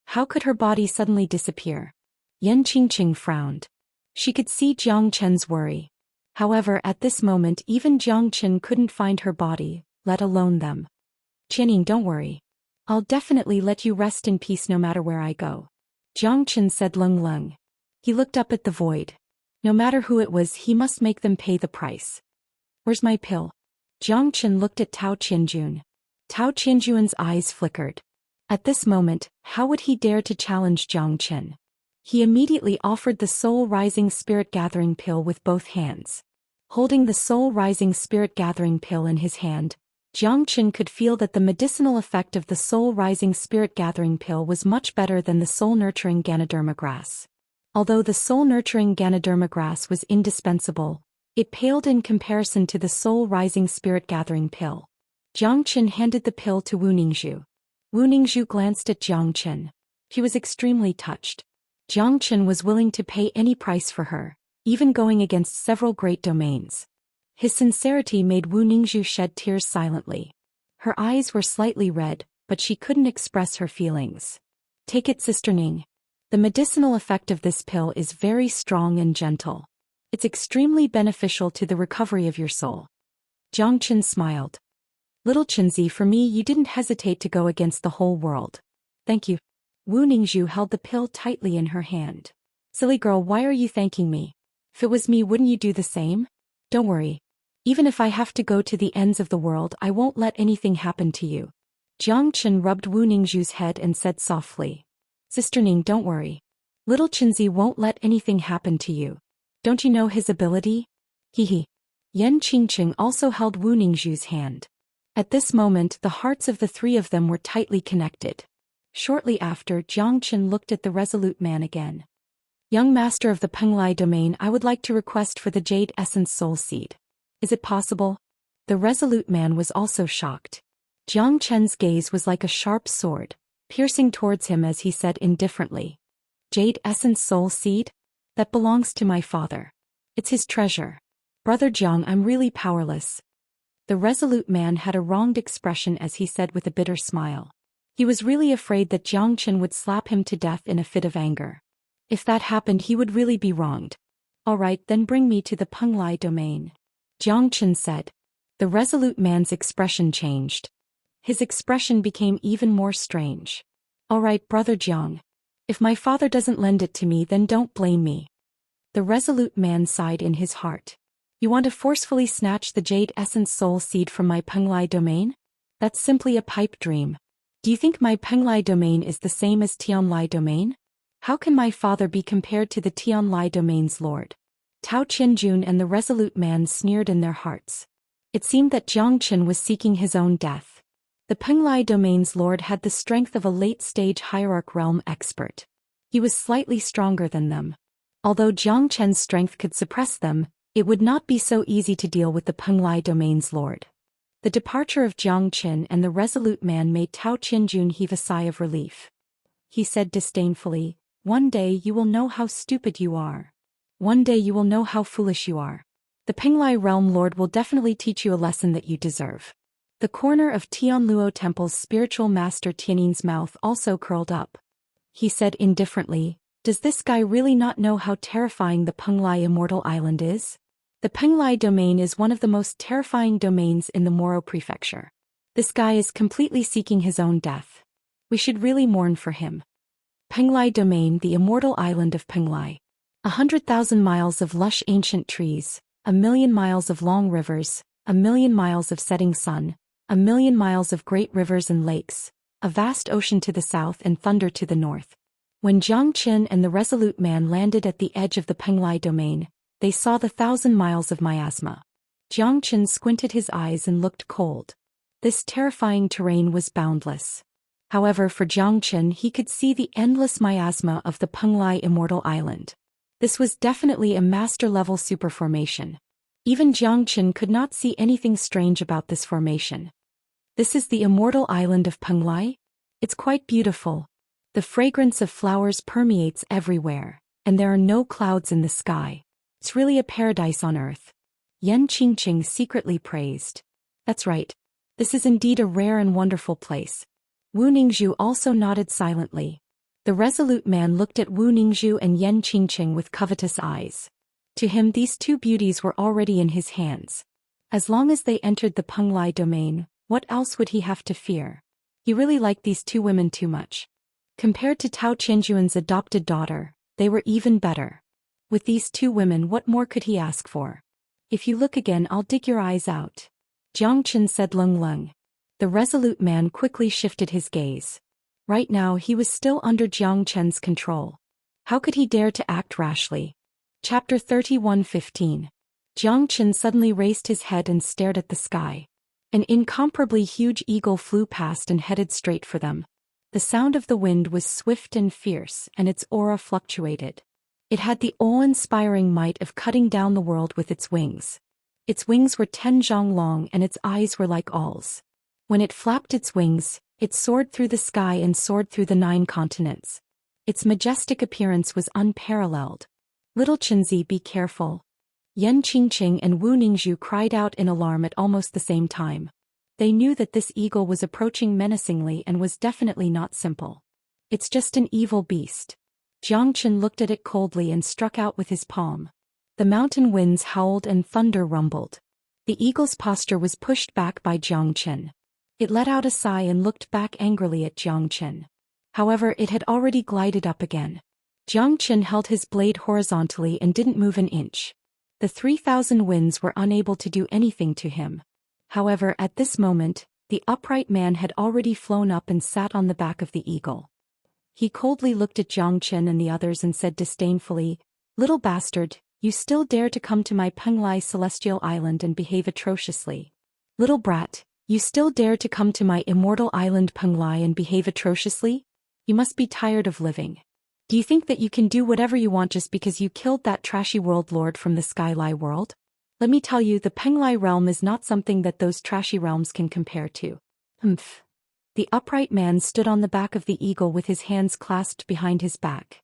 How could her body suddenly disappear? Yan Qingqing frowned. She could see Xianxin's worry. However, at this moment even Xianxin couldn't find her body, let alone them. Qianying, don't worry. I'll definitely let you rest in peace no matter where I go. Xianxin said Lung Lung. He looked up at the void. No matter who it was, he must make them pay the price. Where's my pill? Xianxin looked at Tao Qianjun. Tao Qianjun's eyes flickered. At this moment, how would he dare to challenge Xianxin? He immediately offered the Soul Rising Spirit Gathering pill with both hands. Holding the Soul Rising Spirit Gathering pill in his hand, Xianxin could feel that the medicinal effect of the Soul Rising Spirit Gathering pill was much better than the Soul Nurturing Ganoderma grass. Although the Soul Nurturing Ganoderma grass was indispensable, it paled in comparison to the Soul Rising Spirit Gathering pill. Xianxin handed the pill to Wu Ningzhu. Wu Ningzhu glanced at Xianxin. He was extremely touched. Xianxin was willing to pay any price for her, even going against several great domains. His sincerity made Wu Ningzhu shed tears silently. Her eyes were slightly red, but she couldn't express her feelings. Take it, Sister Ning. The medicinal effect of this pill is very strong and gentle. It's extremely beneficial to the recovery of your soul. Xianxin smiled. Little Qinzi, for me you didn't hesitate to go against the whole world. Thank you. Wu Ningzhu held the pill tightly in her hand. Silly girl, why are you thanking me? If it was me, wouldn't you do the same? Don't worry. Even if I have to go to the ends of the world, I won't let anything happen to you. Xianxin rubbed Wu Ningzhu's head and said softly. Sister Ning, don't worry. Little Qinzi won't let anything happen to you. Don't you know his ability? Hee. Yan Qingqing also held Wu Ningzhu's hand. At this moment the hearts of the three of them were tightly connected. Shortly after, Xianxin looked at the resolute man again. Young master of the Penglai domain, I would like to request for the Jade Essence Soul Seed. Is it possible? The resolute man was also shocked. Xianxin's gaze was like a sharp sword, piercing towards him as he said indifferently. Jade Essence Soul Seed? That belongs to my father. It's his treasure. Brother Jiang, I'm really powerless. The resolute man had a wronged expression as he said with a bitter smile. He was really afraid that Xianxin would slap him to death in a fit of anger. If that happened, he would really be wronged. All right, then bring me to the Penglai domain. Xianxin said. The resolute man's expression changed. His expression became even more strange. All right, Brother Jiang. If my father doesn't lend it to me, then don't blame me. The resolute man sighed in his heart. You want to forcefully snatch the Jade Essence Soul Seed from my Penglai domain? That's simply a pipe dream. Do you think my Penglai domain is the same as Tianlai domain? How can my father be compared to the Tianlai domain's lord? Tao Qianjun and the resolute man sneered in their hearts. It seemed that Xianxin was seeking his own death. The Penglai domain's lord had the strength of a late-stage hierarch realm expert. He was slightly stronger than them. Although Xianxin's strength could suppress them, it would not be so easy to deal with the Penglai domain's lord. The departure of Xianxin and the resolute man made Tao Qianjun heave a sigh of relief. He said disdainfully, One day you will know how stupid you are. One day you will know how foolish you are. The Penglai Realm Lord will definitely teach you a lesson that you deserve. The corner of Tianluo Temple's spiritual master Tiannin's mouth also curled up. He said indifferently, Does this guy really not know how terrifying the Penglai Immortal Island is? The Penglai domain is one of the most terrifying domains in the Moro Prefecture. This guy is completely seeking his own death. We should really mourn for him. Penglai domain, the Immortal Island of Penglai. 100,000 miles of lush ancient trees, 1,000,000 miles of long rivers, 1,000,000 miles of setting sun, 1,000,000 miles of great rivers and lakes, a vast ocean to the south and thunder to the north. When Zhang Qin and the resolute man landed at the edge of the Penglai domain, they saw the 1,000 miles of miasma. Zhang Qin squinted his eyes and looked cold. This terrifying terrain was boundless. However, for Zhang Qin, he could see the endless miasma of the Penglai Immortal Island. This was definitely a master-level superformation. Even Zhang Qin could not see anything strange about this formation. This is the Immortal Island of Penglai? It's quite beautiful. The fragrance of flowers permeates everywhere, and there are no clouds in the sky. It's really a paradise on earth. Yan Qingqing secretly praised. That's right. This is indeed a rare and wonderful place. Wu Ningzhu also nodded silently. The resolute man looked at Wu Ningzhu and Yan Qingqing with covetous eyes. To him, these two beauties were already in his hands. As long as they entered the Penglai domain, what else would he have to fear? He really liked these two women too much. Compared to Tao Qianjuan's adopted daughter, they were even better. With these two women, what more could he ask for? If you look again, I'll dig your eyes out. Zhang Qin said Lung Lung. The resolute man quickly shifted his gaze. Right now he was still under Zhang Qin's control. How could he dare to act rashly? Chapter 31:15. Zhang Qin suddenly raised his head and stared at the sky. An incomparably huge eagle flew past and headed straight for them. The sound of the wind was swift and fierce, and its aura fluctuated. It had the awe-inspiring might of cutting down the world with its wings. Its wings were 10 zhang long and its eyes were like awls. When it flapped its wings, it soared through the sky and soared through the 9 continents. Its majestic appearance was unparalleled. Little Qinzi, be careful. Yan Qingqing and Wu Ningzhu cried out in alarm at almost the same time. They knew that this eagle was approaching menacingly and was definitely not simple. It's just an evil beast. Zhang Qin looked at it coldly and struck out with his palm. The mountain winds howled and thunder rumbled. The eagle's posture was pushed back by Zhang Qin. It let out a sigh and looked back angrily at Zhang Qin. However, it had already glided up again. Zhang Qin held his blade horizontally and didn't move an inch. The 3,000 winds were unable to do anything to him. However, at this moment, the upright man had already flown up and sat on the back of the eagle. He coldly looked at Zhang Qin and the others and said disdainfully, "Little bastard, you still dare to come to my Penglai celestial island and behave atrociously. Little brat, you still dare to come to my immortal island Penglai and behave atrociously? You must be tired of living. Do you think that you can do whatever you want just because you killed that trashy world lord from the Skylai world? Let me tell you, the Penglai realm is not something that those trashy realms can compare to." Humph. The upright man stood on the back of the eagle with his hands clasped behind his back.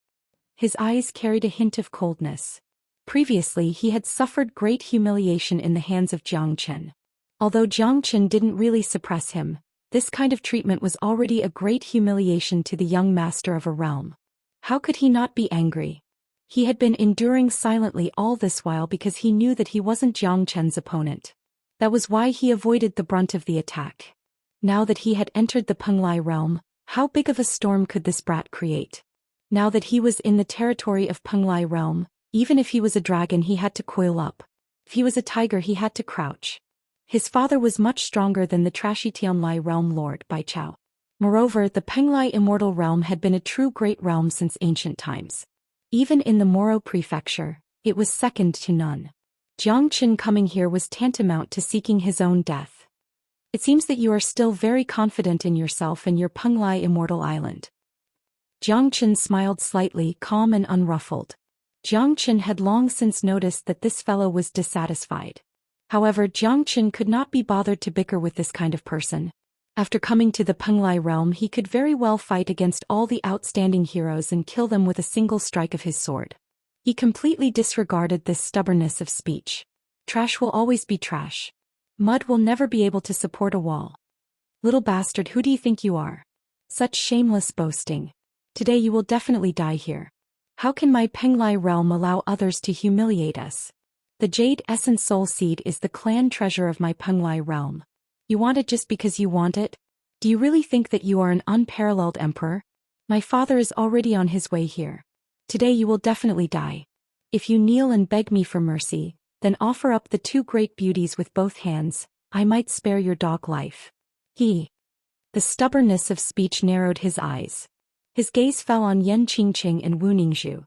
His eyes carried a hint of coldness. Previously, he had suffered great humiliation in the hands of Zhang Qin. Although Zhang Qin didn't really suppress him, this kind of treatment was already a great humiliation to the young master of a realm. How could he not be angry? He had been enduring silently all this while because he knew that he wasn't Zhang Qin's opponent. That was why he avoided the brunt of the attack. Now that he had entered the Penglai realm, how big of a storm could this brat create? Now that he was in the territory of Penglai realm, even if he was a dragon he had to coil up. If he was a tiger he had to crouch. His father was much stronger than the trashy Tianlai realm lord Bai Chao. Moreover, the Penglai immortal realm had been a true great realm since ancient times. Even in the Moro prefecture, it was second to none. Zhang Qin coming here was tantamount to seeking his own death. It seems that you are still very confident in yourself and your Penglai immortal island. Zhang Qin smiled slightly, calm and unruffled. Zhang Qin had long since noticed that this fellow was dissatisfied. However, Zhang Qin could not be bothered to bicker with this kind of person. After coming to the Penglai realm, he could very well fight against all the outstanding heroes and kill them with a single strike of his sword. He completely disregarded this stubbornness of speech. Trash will always be trash. Mud will never be able to support a wall. Little bastard, who do you think you are? Such shameless boasting. Today you will definitely die here. How can my Penglai realm allow others to humiliate us? The Jade Essence Soul Seed is the clan treasure of my Penglai realm. You want it just because you want it? Do you really think that you are an unparalleled emperor? My father is already on his way here. Today you will definitely die. If you kneel and beg me for mercy, then offer up the two great beauties with both hands, I might spare your dog life. The stubbornness of speech narrowed his eyes. His gaze fell on Yan Qingqing and Wu Ningzhu.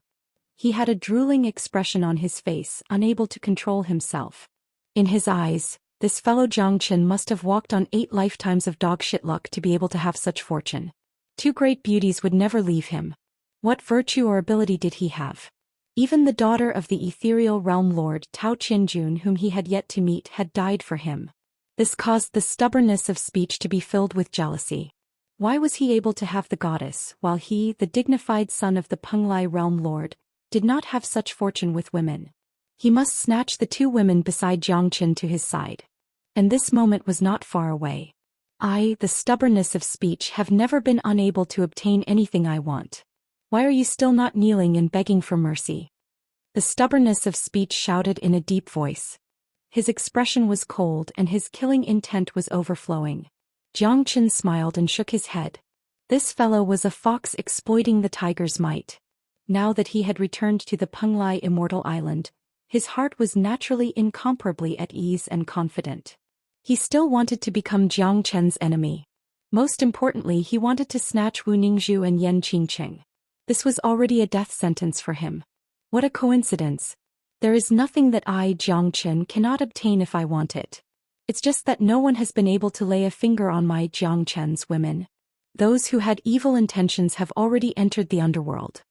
He had a drooling expression on his face, unable to control himself. In his eyes, this fellow Jiangchen must have walked on 8 lifetimes of dog shit luck to be able to have such fortune. Two great beauties would never leave him. What virtue or ability did he have? Even the daughter of the ethereal realm lord Tao Qinjun, whom he had yet to meet, had died for him. This caused the stubbornness of speech to be filled with jealousy. Why was he able to have the goddess, while he, the dignified son of the Penglai realm lord, did not have such fortune with women? He must snatch the two women beside Jiangchen to his side. And this moment was not far away. I, the stubbornness of speech, have never been unable to obtain anything I want. Why are you still not kneeling and begging for mercy? The stubbornness of speech shouted in a deep voice. His expression was cold and his killing intent was overflowing. Jiangchen smiled and shook his head. This fellow was a fox exploiting the tiger's might. Now that he had returned to the Penglai Immortal Island, his heart was naturally incomparably at ease and confident. He still wanted to become Jiangchen's enemy. Most importantly, he wanted to snatch Wu Ningzhu and Yan Qingqing. This was already a death sentence for him. What a coincidence. There is nothing that I, Jiangchen, cannot obtain if I want it. It's just that no one has been able to lay a finger on my Jiangchen's women. Those who had evil intentions have already entered the underworld.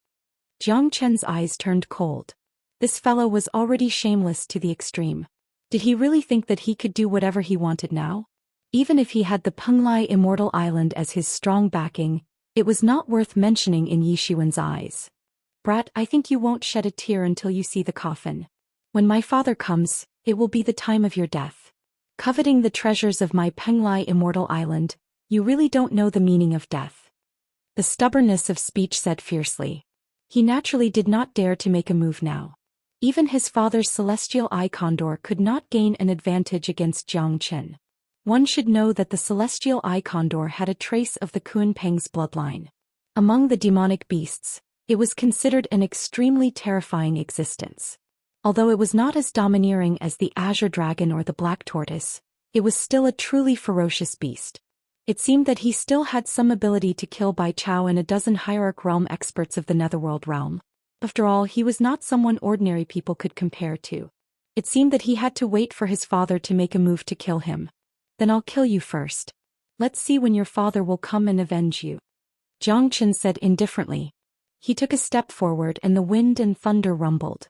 Jiangchen's eyes turned cold. This fellow was already shameless to the extreme. Did he really think that he could do whatever he wanted now? Even if he had the Penglai Immortal Island as his strong backing, it was not worth mentioning in Yishuan's eyes. Brat, I think you won't shed a tear until you see the coffin. When my father comes, it will be the time of your death. Coveting the treasures of my Penglai Immortal Island, you really don't know the meaning of death. The stubbornness of speech said fiercely. He naturally did not dare to make a move now. Even his father's celestial eye condor could not gain an advantage against Jiangchen. One should know that the celestial eye condor had a trace of the Kunpeng's bloodline. Among the demonic beasts, it was considered an extremely terrifying existence. Although it was not as domineering as the azure dragon or the black tortoise, it was still a truly ferocious beast. It seemed that he still had some ability to kill Bai Chao and a dozen hierarch realm experts of the Netherworld realm. After all, he was not someone ordinary people could compare to. It seemed that he had to wait for his father to make a move to kill him. Then I'll kill you first. Let's see when your father will come and avenge you. Jiangchen said indifferently. He took a step forward and the wind and thunder rumbled.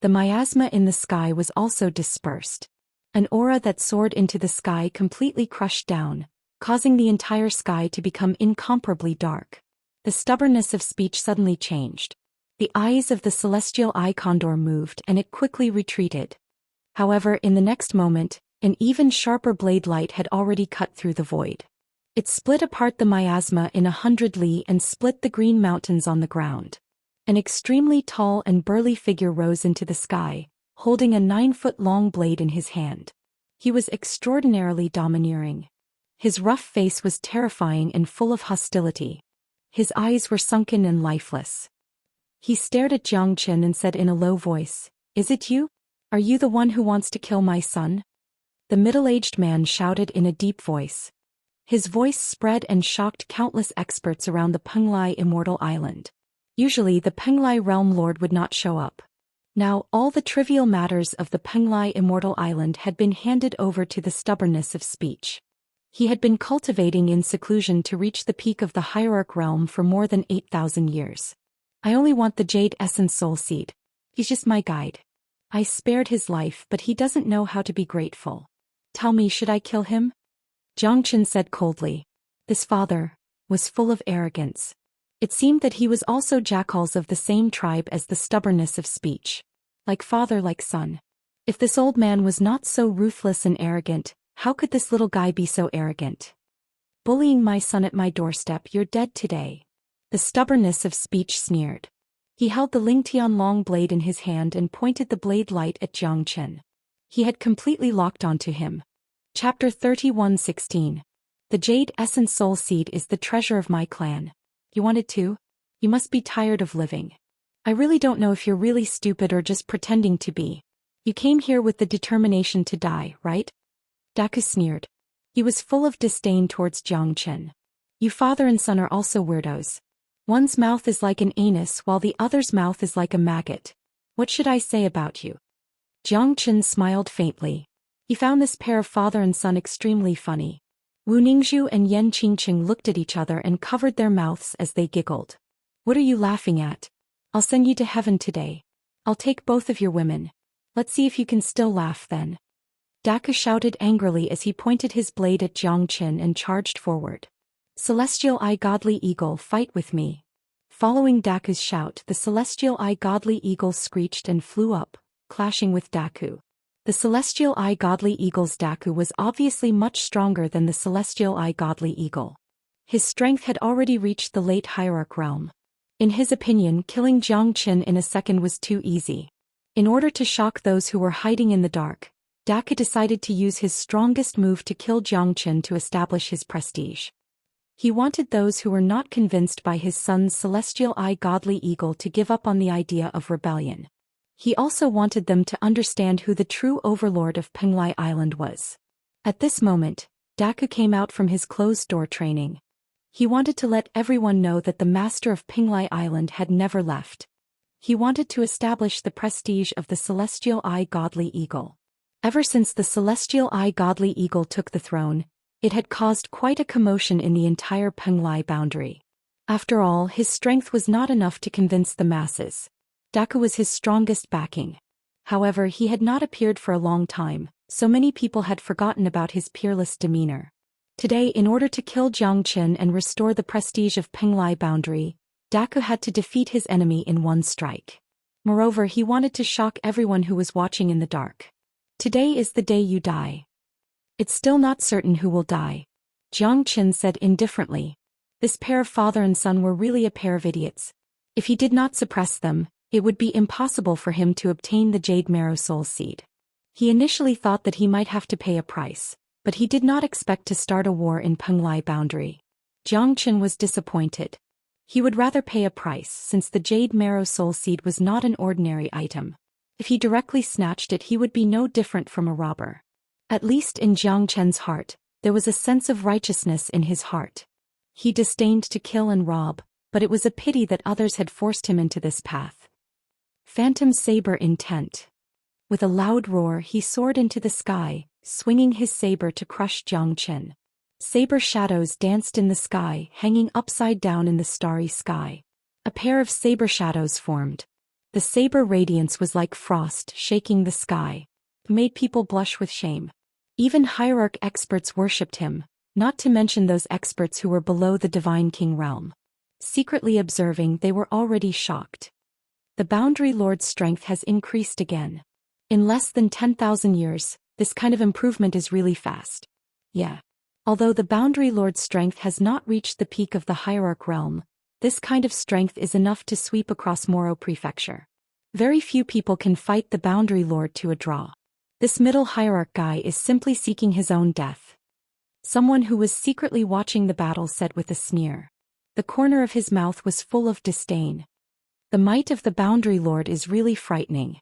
The miasma in the sky was also dispersed. An aura that soared into the sky completely crushed down, causing the entire sky to become incomparably dark. The stubbornness of speech suddenly changed. The eyes of the celestial eye condor moved and it quickly retreated. However, in the next moment, an even sharper blade light had already cut through the void. It split apart the miasma in 100 li and split the green mountains on the ground. An extremely tall and burly figure rose into the sky, holding a 9-foot-long blade in his hand. He was extraordinarily domineering. His rough face was terrifying and full of hostility. His eyes were sunken and lifeless. He stared at Jiangchen and said in a low voice, "Is it you? Are you the one who wants to kill my son?" The middle-aged man shouted in a deep voice. His voice spread and shocked countless experts around the Penglai Immortal Island. Usually the Penglai Realm Lord would not show up. Now all the trivial matters of the Penglai Immortal Island had been handed over to the stubbornness of speech. He had been cultivating in seclusion to reach the peak of the hierarch realm for more than 8,000 years. I only want the Jade Essence Soul Seed. He's just my guide. I spared his life, but he doesn't know how to be grateful. Tell me, should I kill him? Jiangchen said coldly. This father was full of arrogance. It seemed that he was also jackals of the same tribe as the stubbornness of speech. Like father, like son. If this old man was not so ruthless and arrogant, how could this little guy be so arrogant? Bullying my son at my doorstep, you're dead today. The stubbornness of speech sneered. He held the Lingtian long blade in his hand and pointed the blade light at Jiangchen. He had completely locked onto him. Chapter 31:16. The Jade Essence Soul Seed is the treasure of my clan. You want it too? You must be tired of living. I really don't know if you're really stupid or just pretending to be. You came here with the determination to die, right? Daku sneered. He was full of disdain towards Zhou Xian. You father and son are also weirdos. One's mouth is like an anus while the other's mouth is like a maggot. What should I say about you? Zhou Xian smiled faintly. He found this pair of father and son extremely funny. Wu Ningzhu and Yan Qingqing looked at each other and covered their mouths as they giggled. What are you laughing at? I'll send you to heaven today. I'll take both of your women. Let's see if you can still laugh then. Daku shouted angrily as he pointed his blade at Zhou Xian and charged forward. Celestial Eye Godly Eagle, fight with me. Following Daku's shout, the Celestial Eye Godly Eagle screeched and flew up, clashing with Daku. The Celestial Eye Godly Eagle's Daku was obviously much stronger than the Celestial Eye Godly Eagle. His strength had already reached the late Hierarch realm. In his opinion, killing Zhou Xian in a second was too easy. In order to shock those who were hiding in the dark, Daku decided to use his strongest move to kill Zhou Xian to establish his prestige. He wanted those who were not convinced by his son's Celestial Eye Godly Eagle to give up on the idea of rebellion. He also wanted them to understand who the true overlord of Penglai Island was. At this moment, Daku came out from his closed-door training. He wanted to let everyone know that the master of Penglai Island had never left. He wanted to establish the prestige of the Celestial Eye Godly Eagle. Ever since the Celestial Eye Godly Eagle took the throne, it had caused quite a commotion in the entire Penglai boundary. After all, his strength was not enough to convince the masses. Daku was his strongest backing. However, he had not appeared for a long time, so many people had forgotten about his peerless demeanor. Today, in order to kill Zhou Xian and restore the prestige of Penglai boundary, Daku had to defeat his enemy in one strike. Moreover, he wanted to shock everyone who was watching in the dark. Today is the day you die. It's still not certain who will die, Zhou Xian said indifferently. This pair of father and son were really a pair of idiots. If he did not suppress them, it would be impossible for him to obtain the Jade Marrow Soul Seed. He initially thought that he might have to pay a price, but he did not expect to start a war in Penglai boundary. Zhou Xian was disappointed. He would rather pay a price since the Jade Marrow Soul Seed was not an ordinary item. If he directly snatched it, he would be no different from a robber. At least in Zhou Qian's heart, there was a sense of righteousness in his heart. He disdained to kill and rob, but it was a pity that others had forced him into this path. Phantom Saber Intent. With a loud roar, he soared into the sky, swinging his saber to crush Zhou Xian. Saber shadows danced in the sky, hanging upside down in the starry sky. A pair of saber shadows formed. The saber radiance was like frost shaking the sky. It made people blush with shame. Even hierarch experts worshipped him, not to mention those experts who were below the Divine King realm. Secretly observing, they were already shocked. The Boundary Lord's strength has increased again. In less than 10,000 years, this kind of improvement is really fast. Yeah. Although the Boundary Lord's strength has not reached the peak of the Hierarch realm, this kind of strength is enough to sweep across Moro Prefecture. Very few people can fight the Boundary Lord to a draw. This middle Hierarch guy is simply seeking his own death. Someone who was secretly watching the battle said with a sneer. The corner of his mouth was full of disdain. The might of the Boundary Lord is really frightening.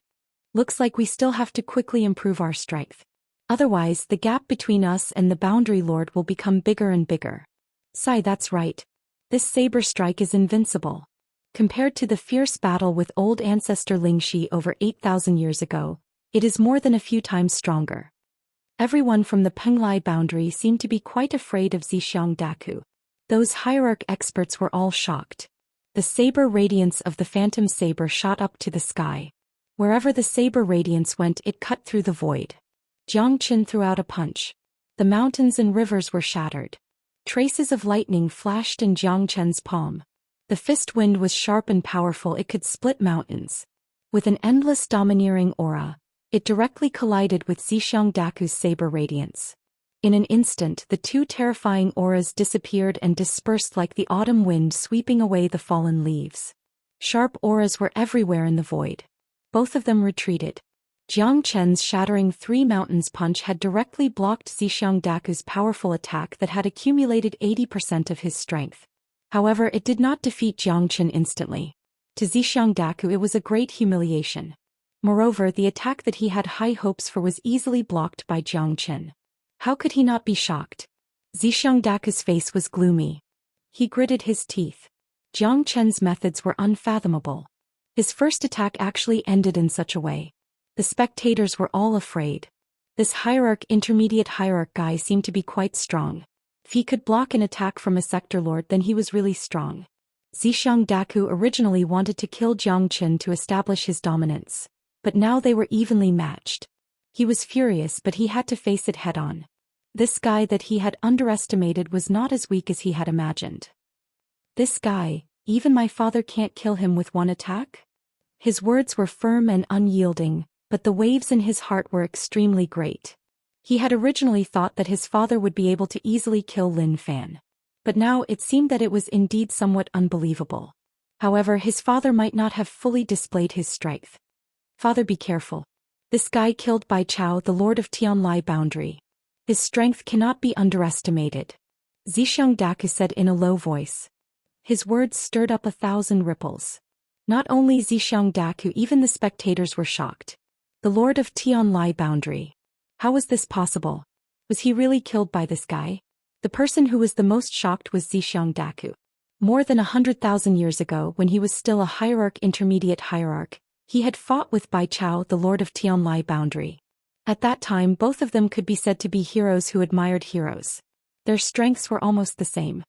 Looks like we still have to quickly improve our strength. Otherwise, the gap between us and the Boundary Lord will become bigger and bigger. Sai, that's right. This saber strike is invincible. Compared to the fierce battle with old ancestor Lingxi over 8,000 years ago, it is more than a few times stronger. Everyone from the Penglai boundary seemed to be quite afraid of Zhixiang Daku. Those hierarch experts were all shocked. The saber radiance of the phantom saber shot up to the sky. Wherever the saber radiance went, it cut through the void. Zhou Xian threw out a punch. The mountains and rivers were shattered. Traces of lightning flashed in Zhou Qian's palm. The fist wind was sharp and powerful, it could split mountains. With an endless domineering aura, it directly collided with Zhixiang Daku's saber radiance. In an instant, the two terrifying auras disappeared and dispersed like the autumn wind sweeping away the fallen leaves. Sharp auras were everywhere in the void. Both of them retreated. Zhou Qian's shattering three mountains punch had directly blocked Zhixiang Daku's powerful attack that had accumulated 80% of his strength. However, it did not defeat Zhou Qian instantly. To Zhixiang Daku it was a great humiliation. Moreover, the attack that he had high hopes for was easily blocked by Jiang Qin. How could he not be shocked? Zhixiang Daku's face was gloomy. He gritted his teeth. Jiang Chen's methods were unfathomable. His first attack actually ended in such a way. The spectators were all afraid. This intermediate hierarch guy seemed to be quite strong. If he could block an attack from a sector lord, then he was really strong. Zhixiang Daku originally wanted to kill Jiang Qin to establish his dominance. But now they were evenly matched. He was furious, but he had to face it head-on. This guy that he had underestimated was not as weak as he had imagined. This guy, even my father can't kill him with one attack? His words were firm and unyielding, but the waves in his heart were extremely great. He had originally thought that his father would be able to easily kill Lin Fan. But now it seemed that it was indeed somewhat unbelievable. However, his father might not have fully displayed his strength. Father, be careful. This guy killed Bai Chao, the Lord of Tianlai Boundary. His strength cannot be underestimated. Zhixiang Daku said in a low voice. His words stirred up 1,000 ripples. Not only Zhixiang Daku, even the spectators were shocked. The Lord of Tianlai Boundary. How was this possible? Was he really killed by this guy? The person who was the most shocked was Zhixiang Daku. More than 100,000 years ago, when he was still a intermediate hierarch, he had fought with Bai Chao, the Lord of Tianlai Boundary. At that time, both of them could be said to be heroes who admired heroes. Their strengths were almost the same.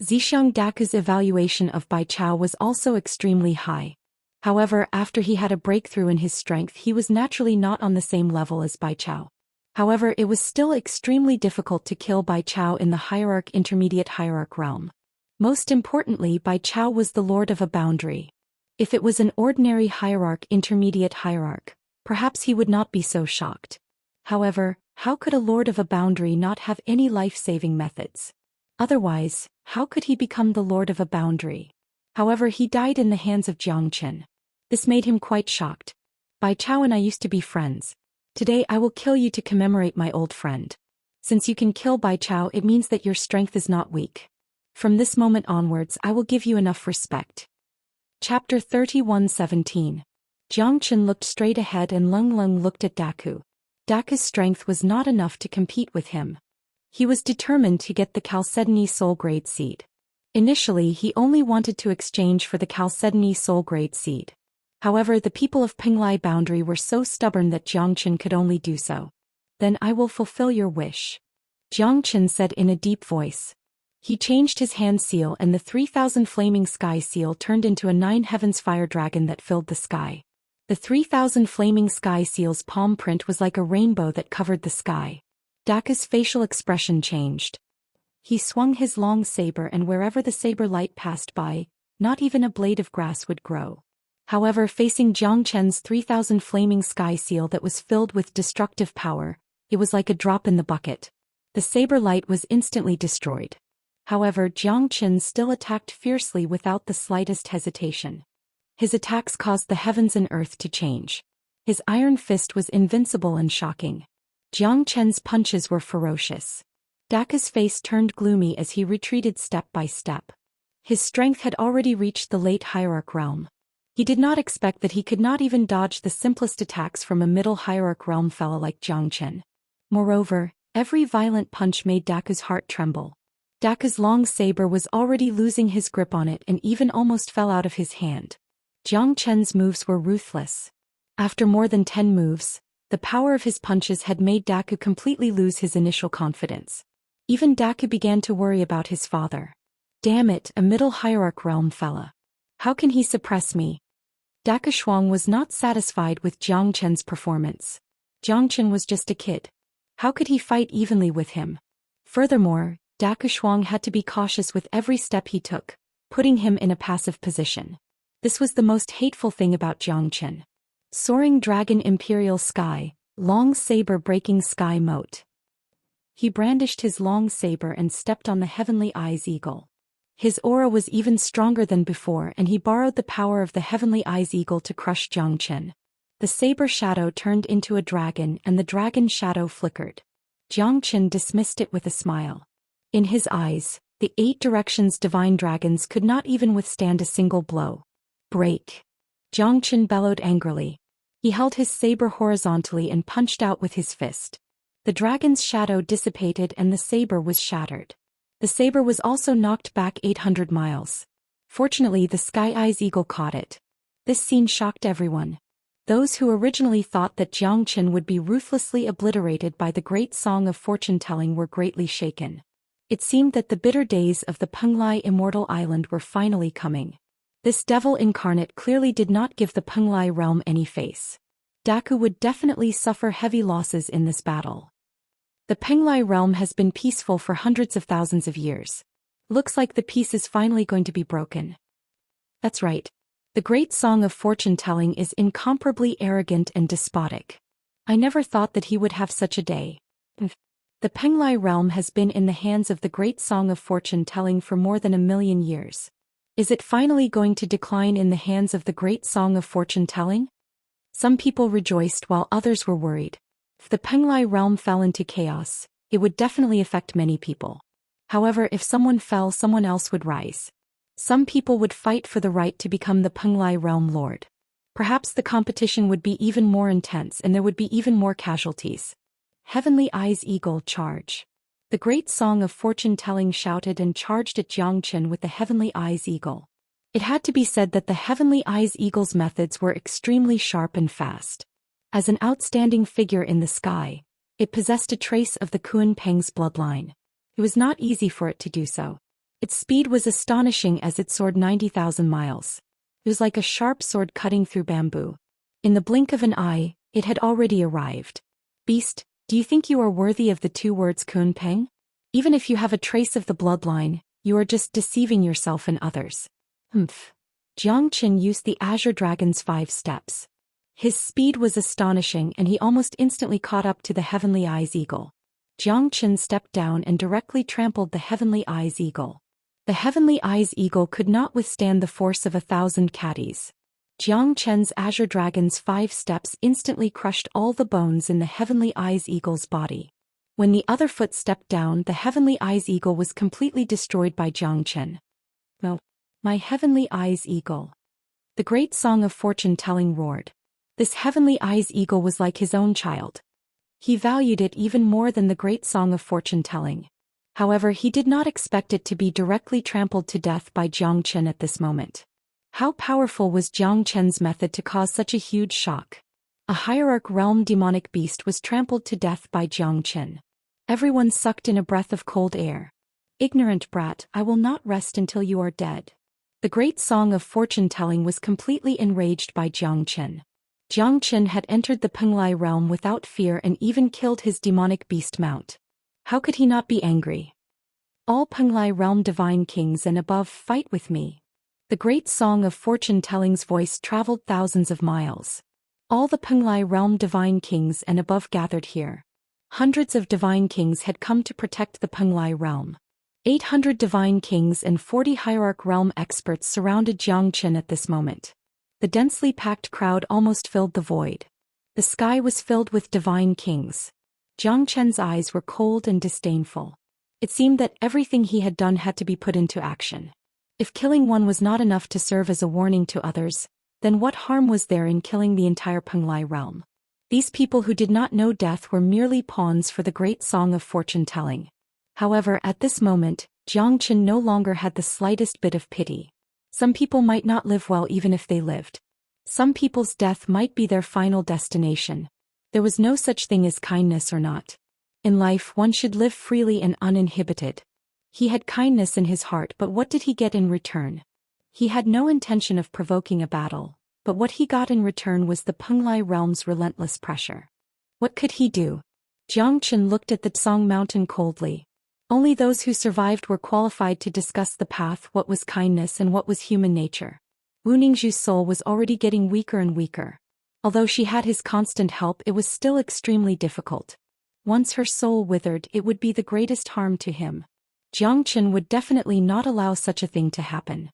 Zhixiang Daku's evaluation of Bai Chao was also extremely high. However, after he had a breakthrough in his strength, he was naturally not on the same level as Bai Chao. However, it was still extremely difficult to kill Bai Chao in the intermediate hierarch realm. Most importantly, Bai Chao was the Lord of a boundary. If it was an ordinary intermediate hierarch, perhaps he would not be so shocked. However, how could a Lord of a boundary not have any life-saving methods? Otherwise, how could he become the Lord of a boundary? However, he died in the hands of Jiang Qin. This made him quite shocked. Bai Chao and I used to be friends. Today I will kill you to commemorate my old friend. Since you can kill Bai Chao, it means that your strength is not weak. From this moment onwards, I will give you enough respect. Chapter 31:17. Jiang Qin looked straight ahead and Lung Lung looked at Daku. Daku's strength was not enough to compete with him. He was determined to get the Chalcedony Soul Grade Seed. Initially, he only wanted to exchange for the Chalcedony Soul Grade Seed. However, the people of Penglai Boundary were so stubborn that Jiang Qin could only do so. Then I will fulfill your wish. Jiang Qin said in a deep voice. He changed his hand seal and the 3,000 flaming sky seal turned into a 9 heavens fire dragon that filled the sky. The 3,000 flaming sky seal's palm print was like a rainbow that covered the sky. Daku's facial expression changed. He swung his long saber and wherever the saber light passed by, not even a blade of grass would grow. However, facing Jiang Chen's 3,000 flaming sky seal that was filled with destructive power, it was like a drop in the bucket. The saber light was instantly destroyed. However, Jiang Qin still attacked fiercely without the slightest hesitation. His attacks caused the heavens and earth to change. His iron fist was invincible and shocking. Jiang Chen's punches were ferocious. Daku's face turned gloomy as he retreated step by step. His strength had already reached the late hierarch realm. He did not expect that he could not even dodge the simplest attacks from a middle hierarch realm fellow like Jiang Qin. Moreover, every violent punch made Daku's heart tremble. Daku's long saber was already losing his grip on it and even almost fell out of his hand. Jiang Chen's moves were ruthless. After more than 10 moves, the power of his punches had made Daku completely lose his initial confidence. Even Daku began to worry about his father. Damn it, a middle hierarch realm fella. How can he suppress me? Daku Shuang was not satisfied with Jiang Chen's performance. Jiang Chen was just a kid. How could he fight evenly with him? Furthermore, Daku Shuang had to be cautious with every step he took, putting him in a passive position. This was the most hateful thing about Jiang Chen. Soaring dragon imperial sky, long saber breaking sky moat. He brandished his long saber and stepped on the heavenly eyes eagle. His aura was even stronger than before and he borrowed the power of the heavenly eyes eagle to crush Jiang Chen. The saber shadow turned into a dragon and the dragon shadow flickered. Jiang Chen dismissed it with a smile. In his eyes, the 8 directions divine dragons could not even withstand a single blow. Break! Jiang Chen bellowed angrily. He held his saber horizontally and punched out with his fist. The dragon's shadow dissipated and the saber was shattered. The saber was also knocked back 800 miles. Fortunately, the Sky Eyes Eagle caught it. This scene shocked everyone. Those who originally thought that Jiang Chen would be ruthlessly obliterated by the great song of fortune-telling were greatly shaken. It seemed that the bitter days of the Penglai Immortal Island were finally coming. This devil incarnate clearly did not give the Penglai realm any face. Daku would definitely suffer heavy losses in this battle. The Penglai realm has been peaceful for hundreds of thousands of years. Looks like the peace is finally going to be broken. That's right. The great song of fortune-telling is incomparably arrogant and despotic. I never thought that he would have such a day. The Penglai realm has been in the hands of the great song of fortune-telling for more than 1,000,000 years. Is it finally going to decline in the hands of the great song of fortune-telling? Some people rejoiced while others were worried. If the Penglai realm fell into chaos, it would definitely affect many people. However, if someone fell, someone else would rise. Some people would fight for the right to become the Penglai realm lord. Perhaps the competition would be even more intense and there would be even more casualties. Heavenly Eyes Eagle, charge! The great song of fortune-telling shouted and charged at Jiang Chen with the Heavenly Eyes Eagle. It had to be said that the Heavenly Eyes Eagle's methods were extremely sharp and fast. As an outstanding figure in the sky, it possessed a trace of the Kuan Peng's bloodline. It was not easy for it to do so. Its speed was astonishing as it soared 90,000 miles. It was like a sharp sword cutting through bamboo. In the blink of an eye, it had already arrived. Beast, do you think you are worthy of the 2 words Kuan Peng? Even if you have a trace of the bloodline, you are just deceiving yourself and others. Jiang Chen used the Azure Dragon's 5 steps. His speed was astonishing and he almost instantly caught up to the Heavenly Eyes Eagle. Jiang Chen stepped down and directly trampled the Heavenly Eyes Eagle. The Heavenly Eyes Eagle could not withstand the force of 1,000 catties. Jiang Chen's Azure Dragon's 5 steps instantly crushed all the bones in the Heavenly Eyes Eagle's body. When the other foot stepped down, the Heavenly Eyes Eagle was completely destroyed by Jiang Chen. "No, my Heavenly Eyes Eagle!" The great song of fortune-telling roared. This Heavenly Eyes Eagle was like his own child. He valued it even more than the great song of fortune-telling. However, he did not expect it to be directly trampled to death by Jiang Chen at this moment. How powerful was Jiang Chen's method to cause such a huge shock? A hierarch realm demonic beast was trampled to death by Jiang Chen. Everyone sucked in a breath of cold air. "Ignorant brat, I will not rest until you are dead." The great song of fortune-telling was completely enraged by Jiang Chen. Jiang Chen had entered the Penglai realm without fear and even killed his demonic beast mount. How could he not be angry? "All Penglai realm divine kings and above, fight with me." The great song of fortune-telling's voice traveled thousands of miles. All the Penglai realm divine kings and above gathered here. Hundreds of divine kings had come to protect the Penglai realm. 800 divine kings and 40 hierarch realm experts surrounded Jiang Chen at this moment. The densely packed crowd almost filled the void. The sky was filled with divine kings. Jiang Chen's eyes were cold and disdainful. It seemed that everything he had done had to be put into action. If killing one was not enough to serve as a warning to others, then what harm was there in killing the entire Penglai realm? These people who did not know death were merely pawns for the great song of fortune-telling. However, at this moment, Jiang Chen no longer had the slightest bit of pity. Some people might not live well even if they lived. Some people's death might be their final destination. There was no such thing as kindness or not. In life, one should live freely and uninhibited. He had kindness in his heart, but what did he get in return? He had no intention of provoking a battle, but what he got in return was the Penglai realm's relentless pressure. What could he do? Jiang Chen looked at the Tsang mountain coldly. Only those who survived were qualified to discuss the path, what was kindness and what was human nature. Wu Ningzhu's soul was already getting weaker and weaker. Although she had his constant help, it was still extremely difficult. Once her soul withered, it would be the greatest harm to him. Jiang Chen would definitely not allow such a thing to happen.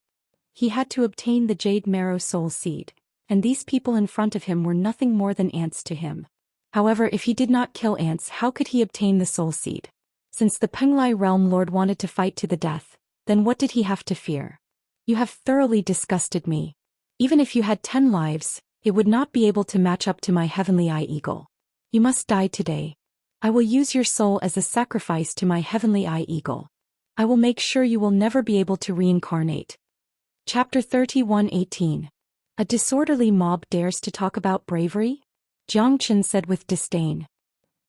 He had to obtain the Jade Marrow Soul Seed, and these people in front of him were nothing more than ants to him. However, if he did not kill ants, how could he obtain the Soul Seed? Since the Penglai Realm Lord wanted to fight to the death, then what did he have to fear? "You have thoroughly disgusted me." Even if you had 10 lives, it would not be able to match up to my heavenly eye eagle. You must die today. I will use your soul as a sacrifice to my heavenly eye eagle. I will make sure you will never be able to reincarnate. Chapter 31:18. A disorderly mob dares to talk about bravery? Jiang Chen said with disdain.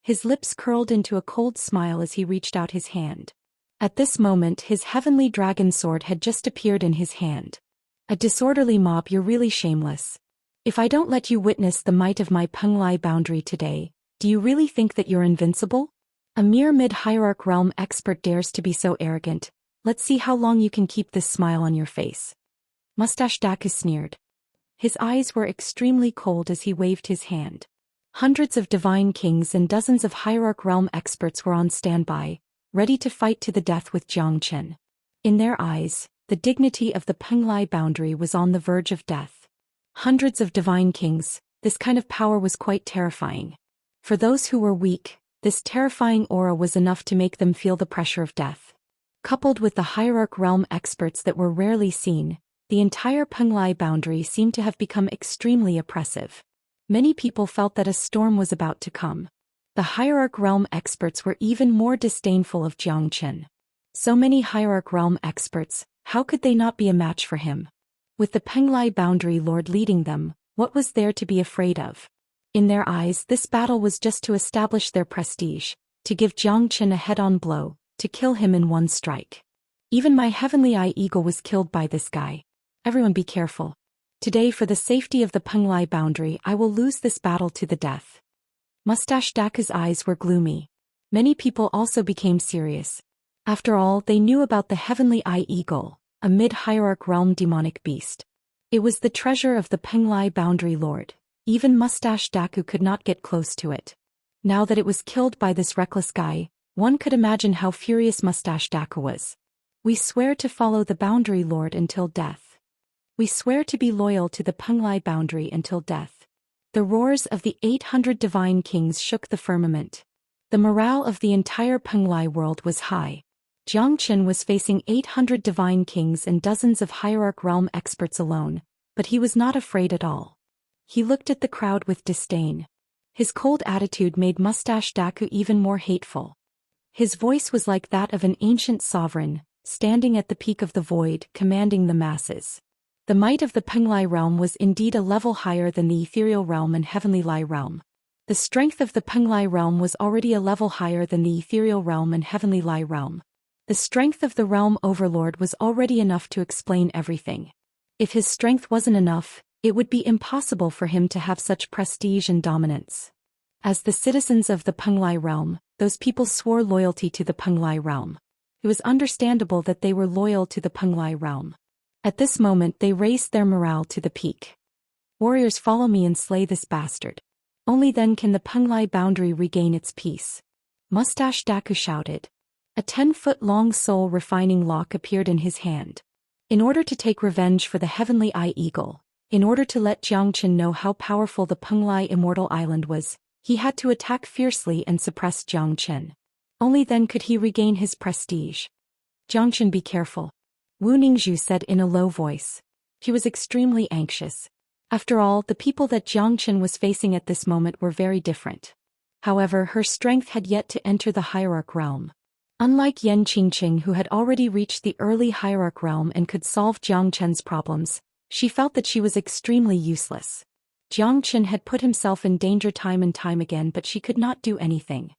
His lips curled into a cold smile as he reached out his hand. At this moment his heavenly dragon sword had just appeared in his hand. A disorderly mob, you're really shameless. If I don't let you witness the might of my Penglai boundary today, do you really think that you're invincible? A mere mid-hierarch realm expert dares to be so arrogant. Let's see how long you can keep this smile on your face. Mustache Daku sneered. His eyes were extremely cold as he waved his hand. Hundreds of divine kings and dozens of hierarch realm experts were on standby, ready to fight to the death with Jiang Chen. In their eyes, the dignity of the Penglai boundary was on the verge of death. Hundreds of divine kings, this kind of power was quite terrifying. For those who were weak, this terrifying aura was enough to make them feel the pressure of death. Coupled with the hierarch realm experts that were rarely seen, the entire Penglai boundary seemed to have become extremely oppressive. Many people felt that a storm was about to come. The hierarch realm experts were even more disdainful of Jiang Chen. So many hierarch realm experts, how could they not be a match for him? With the Penglai boundary lord leading them, what was there to be afraid of? In their eyes, this battle was just to establish their prestige, to give Jiang Chen a head-on blow, to kill him in one strike. Even my heavenly eye eagle was killed by this guy. Everyone be careful. Today, for the safety of the Penglai boundary, I will lose this battle to the death. Mustache Daku's eyes were gloomy. Many people also became serious. After all, they knew about the heavenly eye eagle, a mid-hierarch realm demonic beast. It was the treasure of the Penglai boundary lord. Even Mustache Daku could not get close to it. Now that it was killed by this reckless guy, one could imagine how furious Mustache Daku was. We swear to follow the boundary lord until death. We swear to be loyal to the Penglai boundary until death. The roars of the 800 divine kings shook the firmament. The morale of the entire Penglai world was high. Jiang Chen was facing 800 divine kings and dozens of hierarch realm experts alone, but he was not afraid at all. He looked at the crowd with disdain. His cold attitude made Mustache Daku even more hateful. His voice was like that of an ancient sovereign, standing at the peak of the void, commanding the masses. The might of the Penglai realm was indeed a level higher than the ethereal realm and heavenly Lai realm. The strength of the Penglai realm was already a level higher than the ethereal realm and heavenly Lai realm. The strength of the realm overlord was already enough to explain everything. If his strength wasn't enough, it would be impossible for him to have such prestige and dominance. As the citizens of the Penglai realm, those people swore loyalty to the Penglai realm. It was understandable that they were loyal to the Penglai realm. At this moment they raised their morale to the peak. Warriors, follow me and slay this bastard. Only then can the Penglai boundary regain its peace. Mustache Daku shouted. A 10-foot-long soul-refining lock appeared in his hand. In order to take revenge for the heavenly eye eagle, in order to let Jiang Chen know how powerful the Penglai Immortal Island was, he had to attack fiercely and suppress Jiang Chen. Only then could he regain his prestige. Jiang Chen, be careful. Wu Ningzhu said in a low voice. He was extremely anxious. After all, the people that Jiang Chen was facing at this moment were very different. However, her strength had yet to enter the hierarch realm. Unlike Yan Qingqing, who had already reached the early hierarch realm and could solve Jiang Chen's problems, she felt that she was extremely useless. Jiang Chen had put himself in danger time and time again, but she could not do anything.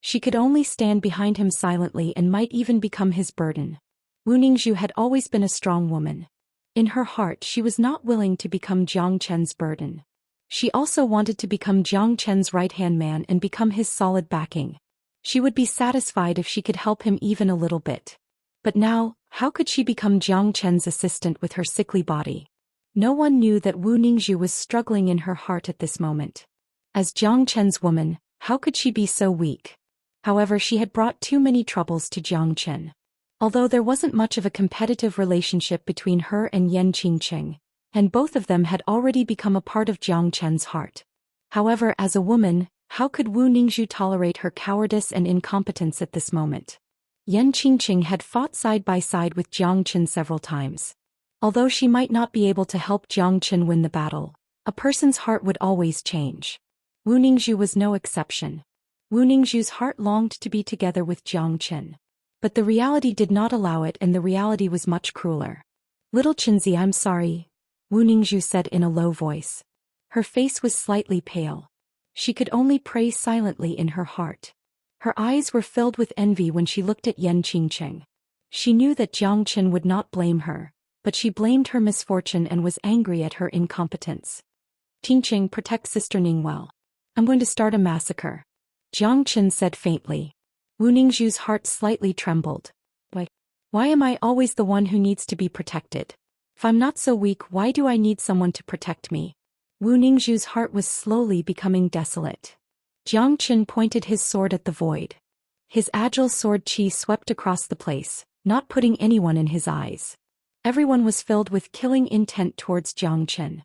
She could only stand behind him silently and might even become his burden. Wu Ningzhu had always been a strong woman. In her heart she was not willing to become Jiang Chen's burden. She also wanted to become Jiang Chen's right-hand man and become his solid backing. She would be satisfied if she could help him even a little bit. But now, how could she become Jiang Chen's assistant with her sickly body? No one knew that Wu Ningzhu was struggling in her heart at this moment. As Jiang Chen's woman, how could she be so weak? However, she had brought too many troubles to Jiang Chen. Although there wasn't much of a competitive relationship between her and Yan Qingqing, and both of them had already become a part of Jiang Chen's heart. However, as a woman, how could Wu Ningzhu tolerate her cowardice and incompetence at this moment? Yan Qingqing had fought side by side with Jiang Chen several times. Although she might not be able to help Jiang Chen win the battle, a person's heart would always change. Wu Ningzhu was no exception. Wu Ningzhu's heart longed to be together with Jiang Chen. But the reality did not allow it, and the reality was much crueler. Little Chenzi, I'm sorry, Wu Ningzhu said in a low voice. Her face was slightly pale. She could only pray silently in her heart. Her eyes were filled with envy when she looked at Yan Qingcheng. She knew that Jiang Chen would not blame her, but she blamed her misfortune and was angry at her incompetence. Qingcheng, protect Sister Ning well. I'm going to start a massacre, Jiang Chen said faintly. Wu Ningzhu's heart slightly trembled. Why am I always the one who needs to be protected? If I'm not so weak, why do I need someone to protect me? Wu Ningzhu's heart was slowly becoming desolate. Jiang Chen pointed his sword at the void. His agile sword chi swept across the place, not putting anyone in his eyes. Everyone was filled with killing intent towards Jiang Chen.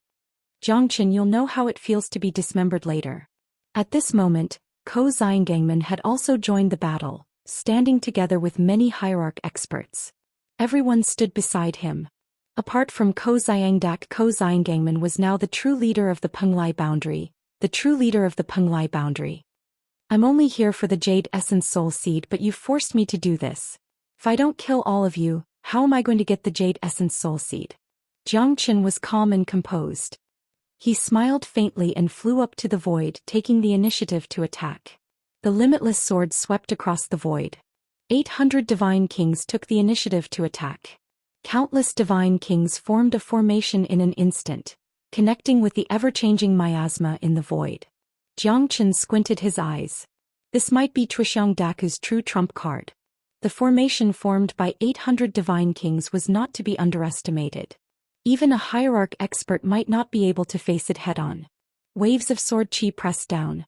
Jiang Chen, you'll know how it feels to be dismembered later. At this moment, Ko Xiangangmen had also joined the battle, standing together with many hierarch experts. Everyone stood beside him. Apart from Ko Xiangdak, Ko Xiangangmen was now the true leader of the Penglai boundary, I'm only here for the Jade Essence Soul Seed, but you forced me to do this. If I don't kill all of you, how am I going to get the Jade Essence Soul Seed? Jiang Chen was calm and composed. He smiled faintly and flew up to the void, taking the initiative to attack. The limitless sword swept across the void. 800 divine kings took the initiative to attack. Countless divine kings formed a formation in an instant, connecting with the ever-changing miasma in the void. Jiang Chen squinted his eyes. This might be Trishiang Daku's true trump card. The formation formed by 800 divine kings was not to be underestimated. Even a hierarch expert might not be able to face it head-on. Waves of sword chi pressed down.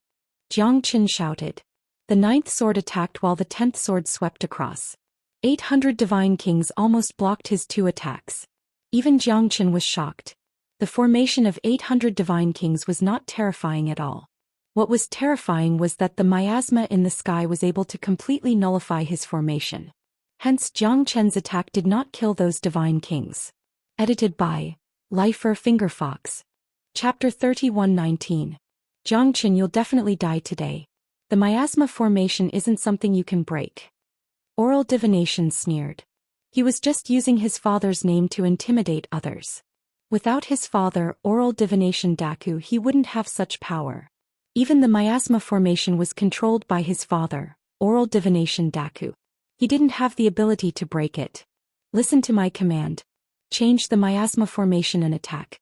Jiang Chen shouted. The 9th sword attacked while the 10th sword swept across. 800 divine kings almost blocked his 2 attacks. Even Jiang Chen was shocked. The formation of 800 divine kings was not terrifying at all. What was terrifying was that the miasma in the sky was able to completely nullify his formation. Hence Jiang Chen's attack did not kill those divine kings. Edited by Lifer Fingerfox. Chapter 31:19. Jiang Chen, you'll definitely die today. The miasma formation isn't something you can break. Oral divination sneered. He was just using his father's name to intimidate others. Without his father, Oral Divination Daku, he wouldn't have such power. Even the miasma formation was controlled by his father, Oral Divination Daku. He didn't have the ability to break it. Listen to my command. Change the miasma formation and attack.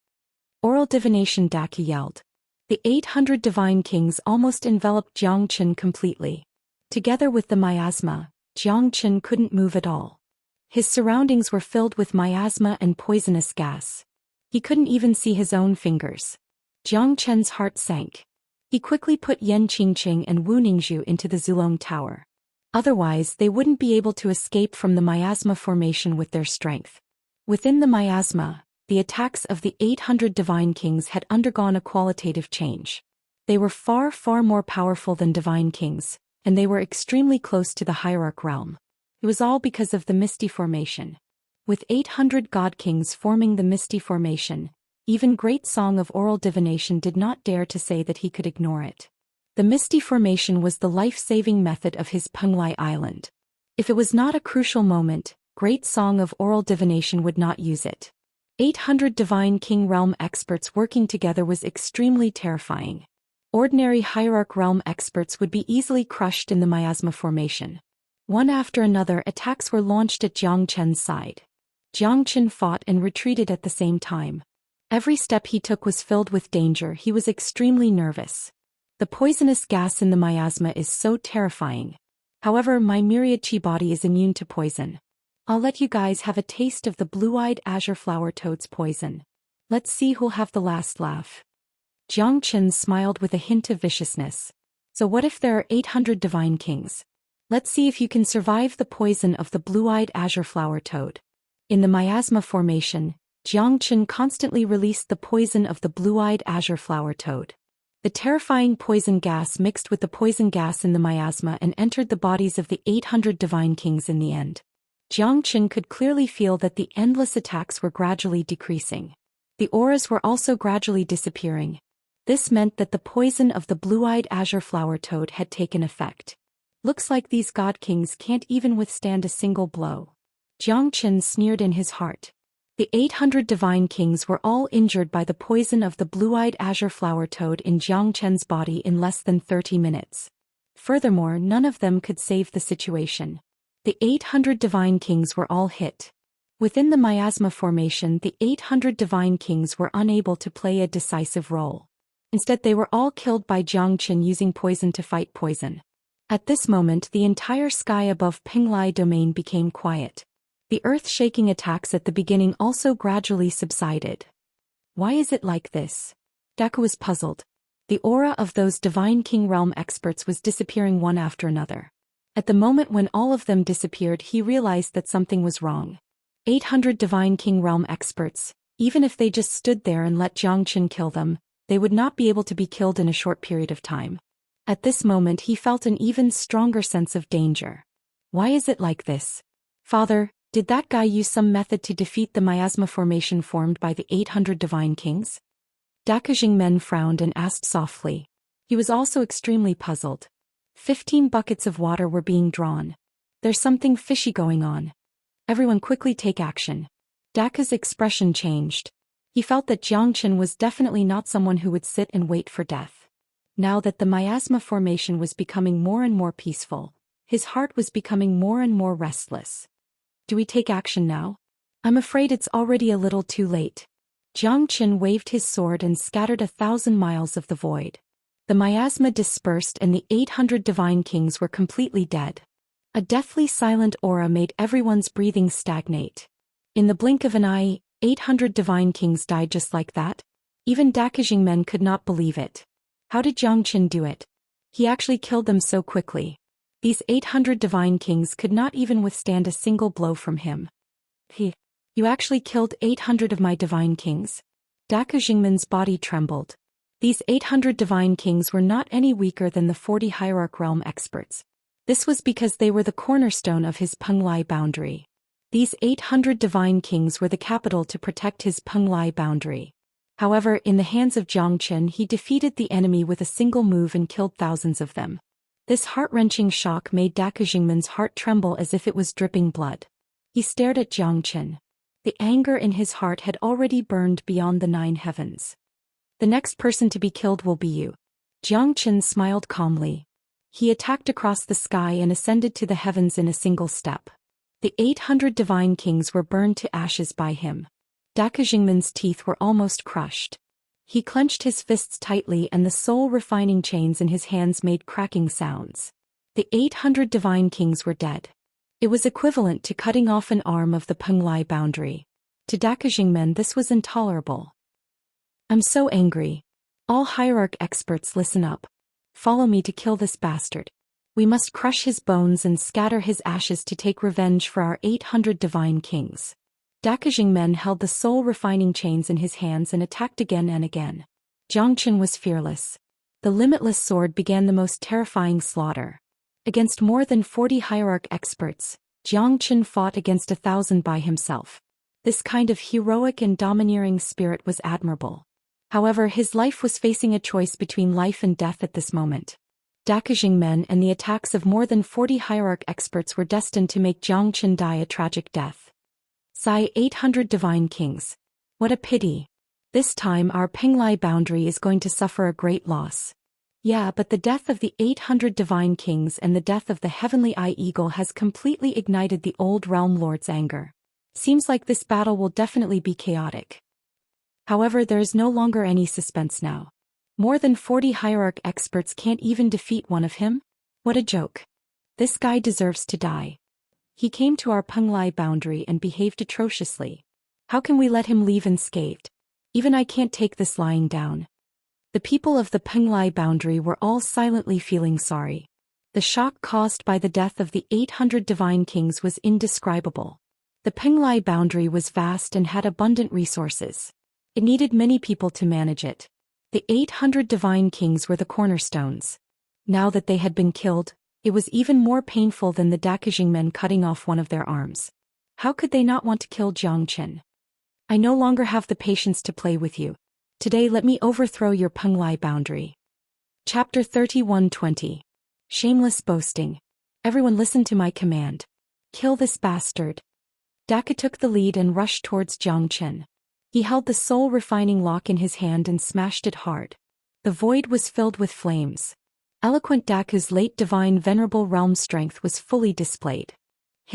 Oral Divination Daku yelled. The 800 divine kings almost enveloped Jiang Chen completely. Together with the miasma, Jiang Chen couldn't move at all. His surroundings were filled with miasma and poisonous gas. He couldn't even see his own fingers. Jiang Chen's heart sank. He quickly put Yan Qingqing and Wu Ningzhu into the Zulong Tower. Otherwise, they wouldn't be able to escape from the miasma formation with their strength. Within the miasma, the attacks of the 800 divine kings had undergone a qualitative change. They were far, far more powerful than divine kings, and they were extremely close to the hierarch realm. It was all because of the Misty Formation. With 800 god kings forming the Misty Formation, even Great Song of Oral Divination did not dare to say that he could ignore it. The Misty Formation was the life-saving method of his Penglai Island. If it was not a crucial moment, Great Song of Oral Divination would not use it. 800 Divine King Realm experts working together was extremely terrifying. Ordinary Hierarch Realm experts would be easily crushed in the miasma formation. One after another, attacks were launched at Jiang Chen's side. Jiang Chen fought and retreated at the same time. Every step he took was filled with danger. He was extremely nervous. The poisonous gas in the miasma is so terrifying. However, my myriad chi body is immune to poison. I'll let you guys have a taste of the blue-eyed azure flower toad's poison. Let's see who'll have the last laugh. Jiang Chen smiled with a hint of viciousness. So what if there are 800 divine kings? Let's see if you can survive the poison of the blue-eyed azure flower toad. In the miasma formation, Jiang Chen constantly released the poison of the blue-eyed azure flower toad. The terrifying poison gas mixed with the poison gas in the miasma and entered the bodies of the 800 divine kings in the end. Jiang Qin could clearly feel that the endless attacks were gradually decreasing. The auras were also gradually disappearing. This meant that the poison of the blue-eyed azure flower toad had taken effect. Looks like these god kings can't even withstand a single blow. Jiang Qin sneered in his heart. The 800 divine kings were all injured by the poison of the blue-eyed azure flower toad in Jiang Qin's body in less than 30 minutes. Furthermore, none of them could save the situation. The 800 divine kings were all hit. Within the miasma formation, the 800 divine kings were unable to play a decisive role. Instead, they were all killed by Jiang Qin using poison to fight poison. At this moment, the entire sky above Pinglai domain became quiet. The earth-shaking attacks at the beginning also gradually subsided. Why is it like this? Daku was puzzled. The aura of those divine king realm experts was disappearing one after another. At the moment when all of them disappeared, he realized that something was wrong. 800 divine king realm experts, even if they just stood there and let Jiang Qin kill them, they would not be able to be killed in a short period of time. At this moment he felt an even stronger sense of danger. Why is it like this? Father, did that guy use some method to defeat the miasma formation formed by the 800 divine kings? Daka Jingmen frowned and asked softly. He was also extremely puzzled. 15 buckets of water were being drawn. There's something fishy going on. Everyone quickly take action. Daka's expression changed. He felt that Jiang Qin was definitely not someone who would sit and wait for death. Now that the miasma formation was becoming more and more peaceful, his heart was becoming more and more restless. Do we take action now? I'm afraid it's already a little too late. Jiang Qin waved his sword and scattered 1,000 miles of the void. The miasma dispersed and the 800 divine kings were completely dead. A deathly silent aura made everyone's breathing stagnate. In the blink of an eye, 800 divine kings died just like that. Even Daka Jingmen could not believe it. How did Jiang Qin do it? He actually killed them so quickly. These 800 divine kings could not even withstand a single blow from him. You actually killed 800 of my divine kings? Daka Jingmen's body trembled. These 800 divine kings were not any weaker than the 40 hierarch realm experts. This was because they were the cornerstone of his Penglai boundary. These 800 divine kings were the capital to protect his Penglai boundary. However, in the hands of Jiang Qin, he defeated the enemy with a single move and killed thousands of them. This heart-wrenching shock made Daka Jingmen's heart tremble as if it was dripping blood. He stared at Jiang Qin. The anger in his heart had already burned beyond the 9 heavens. The next person to be killed will be you. Jiang Qin smiled calmly. He attacked across the sky and ascended to the heavens in a single step. The 800 divine kings were burned to ashes by him. Daka Jingmen's teeth were almost crushed. He clenched his fists tightly and the soul-refining chains in his hands made cracking sounds. The 800 divine kings were dead. It was equivalent to cutting off an arm of the Penglai boundary. To Daka Jingmen this was intolerable. I'm so angry. All hierarch experts listen up. Follow me to kill this bastard. We must crush his bones and scatter his ashes to take revenge for our 800 divine kings. Daka Jingmen held the soul-refining chains in his hands and attacked again and again. Jiang Qin was fearless. The limitless sword began the most terrifying slaughter. Against more than 40 hierarch experts, Jiang Qin fought against 1,000 by himself. This kind of heroic and domineering spirit was admirable. However, his life was facing a choice between life and death at this moment. Daka Jingmen and the attacks of more than 40 hierarch experts were destined to make Jiang Qin die a tragic death. Sigh 800 divine kings. What a pity. This time our Penglai boundary is going to suffer a great loss. Yeah, but the death of the 800 divine kings and the death of the heavenly eye eagle has completely ignited the old realm lord's anger. Seems like this battle will definitely be chaotic. However, there is no longer any suspense now. More than 40 hierarch experts can't even defeat one of him? What a joke. This guy deserves to die. He came to our Penglai boundary and behaved atrociously. How can we let him leave unscathed? Even I can't take this lying down. The people of the Penglai boundary were all silently feeling sorry. The shock caused by the death of the 800 divine kings was indescribable. The Penglai boundary was vast and had abundant resources. It needed many people to manage it. The 800 divine kings were the cornerstones. Now that they had been killed, it was even more painful than the Daka Jingmen cutting off one of their arms. How could they not want to kill Zhou Xian? I no longer have the patience to play with you. Today let me overthrow your Penglai boundary. Chapter 31:20. Shameless boasting. Everyone listen to my command. Kill this bastard. Daka took the lead and rushed towards Zhou Xian. He held the soul-refining lock in his hand and smashed it hard. The void was filled with flames. Eloquent Daku's late divine venerable realm strength was fully displayed.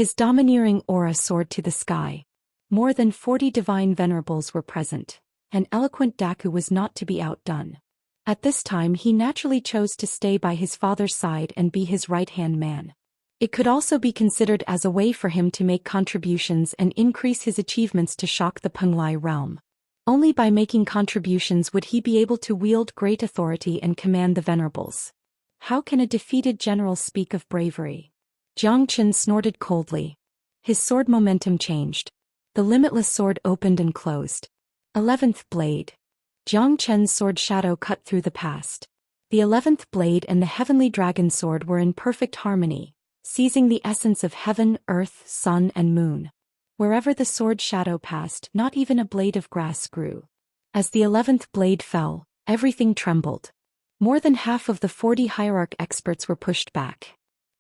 His domineering aura soared to the sky. More than 40 divine venerables were present, and eloquent Daku was not to be outdone. At this time he naturally chose to stay by his father's side and be his right-hand man. It could also be considered as a way for him to make contributions and increase his achievements to shock the Penglai realm. Only by making contributions would he be able to wield great authority and command the venerables. How can a defeated general speak of bravery? Zhou Xian snorted coldly. His sword momentum changed. The limitless sword opened and closed. 11th blade. Zhou Qian's sword shadow cut through the past. The 11th blade and the heavenly dragon sword were in perfect harmony, seizing the essence of heaven, earth, sun and moon. Wherever the sword shadow passed, not even a blade of grass grew. As the 11th blade fell, everything trembled. More than half of the 40 hierarch experts were pushed back.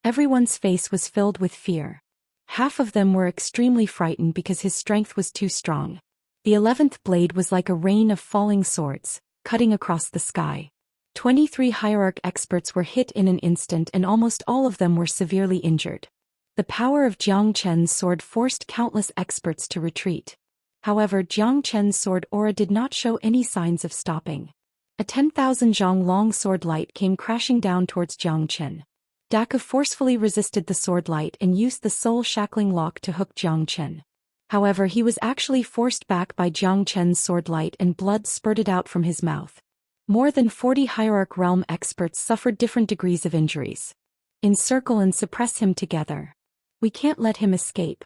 Everyone's face was filled with fear. Half of them were extremely frightened because his strength was too strong. The 11th blade was like a rain of falling swords, cutting across the sky. 23 hierarch experts were hit in an instant and almost all of them were severely injured. The power of Zhou Qian's sword forced countless experts to retreat. However, Zhou Qian's sword aura did not show any signs of stopping. A 10,000 zhang long sword light came crashing down towards Zhou Qian. Daka forcefully resisted the sword light and used the soul shackling lock to hook Zhou Qian. However, he was actually forced back by Zhou Qian's sword light and blood spurted out from his mouth. More than 40 hierarch realm experts suffered different degrees of injuries. Encircle and suppress him together. We can't let him escape.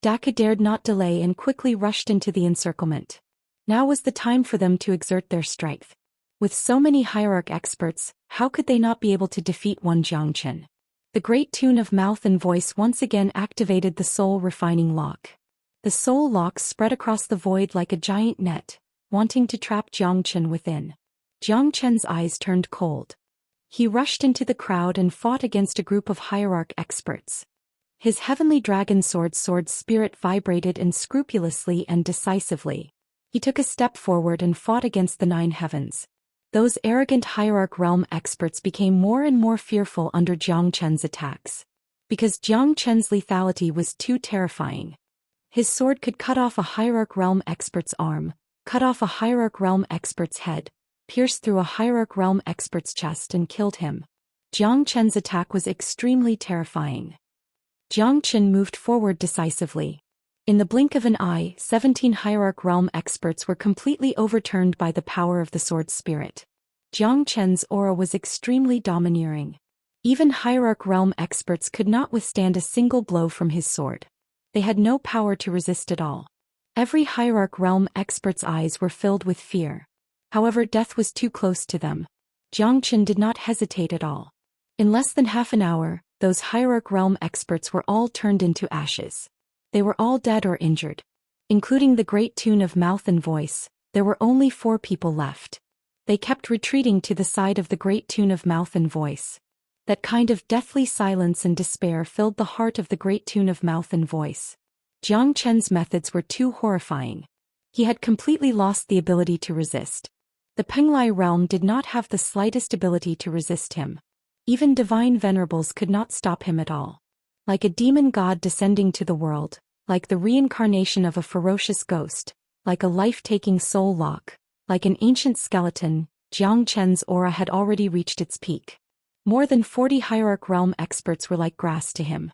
Daka dared not delay and quickly rushed into the encirclement. Now was the time for them to exert their strength. With so many hierarch experts, how could they not be able to defeat one Zhou Qian? The great tune of mouth and voice once again activated the soul-refining lock. The soul lock spread across the void like a giant net, wanting to trap Zhou Qian within. Zhou Qian's eyes turned cold. He rushed into the crowd and fought against a group of hierarch experts. His heavenly dragon sword's spirit vibrated unscrupulously and decisively. He took a step forward and fought against the 9 heavens. Those arrogant hierarch realm experts became more and more fearful under Zhou Qian's attacks. Because Zhou Qian's lethality was too terrifying. His sword could cut off a hierarch realm expert's arm, cut off a hierarch realm expert's head, pierced through a hierarch realm expert's chest and killed him. Zhou Qian's attack was extremely terrifying. Zhou Qian moved forward decisively. In the blink of an eye, 17 hierarch realm experts were completely overturned by the power of the sword spirit. Zhou Qian's aura was extremely domineering. Even hierarch realm experts could not withstand a single blow from his sword. They had no power to resist at all. Every hierarch realm expert's eyes were filled with fear. However, death was too close to them. Zhou Qian did not hesitate at all. In less than half an hour, those hierarch realm experts were all turned into ashes. They were all dead or injured. Including the great tune of mouth and voice, there were only 4 people left. They kept retreating to the side of the great tune of mouth and voice. That kind of deathly silence and despair filled the heart of the great tune of mouth and voice. Zhou Qian's methods were too horrifying. He had completely lost the ability to resist. The Penglai realm did not have the slightest ability to resist him. Even divine venerables could not stop him at all. Like a demon god descending to the world, like the reincarnation of a ferocious ghost, like a life-taking soul lock, like an ancient skeleton, Zhou Qian's aura had already reached its peak. More than 40 hierarch realm experts were like grass to him.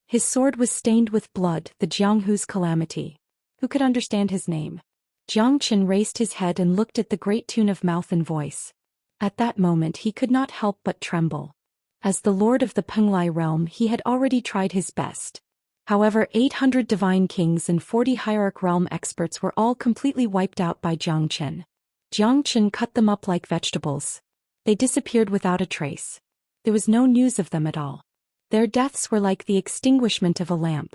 His sword was stained with blood, the Jianghu's calamity. Who could understand his name? Zhou Qian raised his head and looked at the great tune of mouth and voice. At that moment he could not help but tremble. As the lord of the Penglai realm he had already tried his best. However, 800 divine kings and 40 hierarch realm experts were all completely wiped out by Zhou Qian. Zhou Qian cut them up like vegetables. They disappeared without a trace. There was no news of them at all. Their deaths were like the extinguishment of a lamp.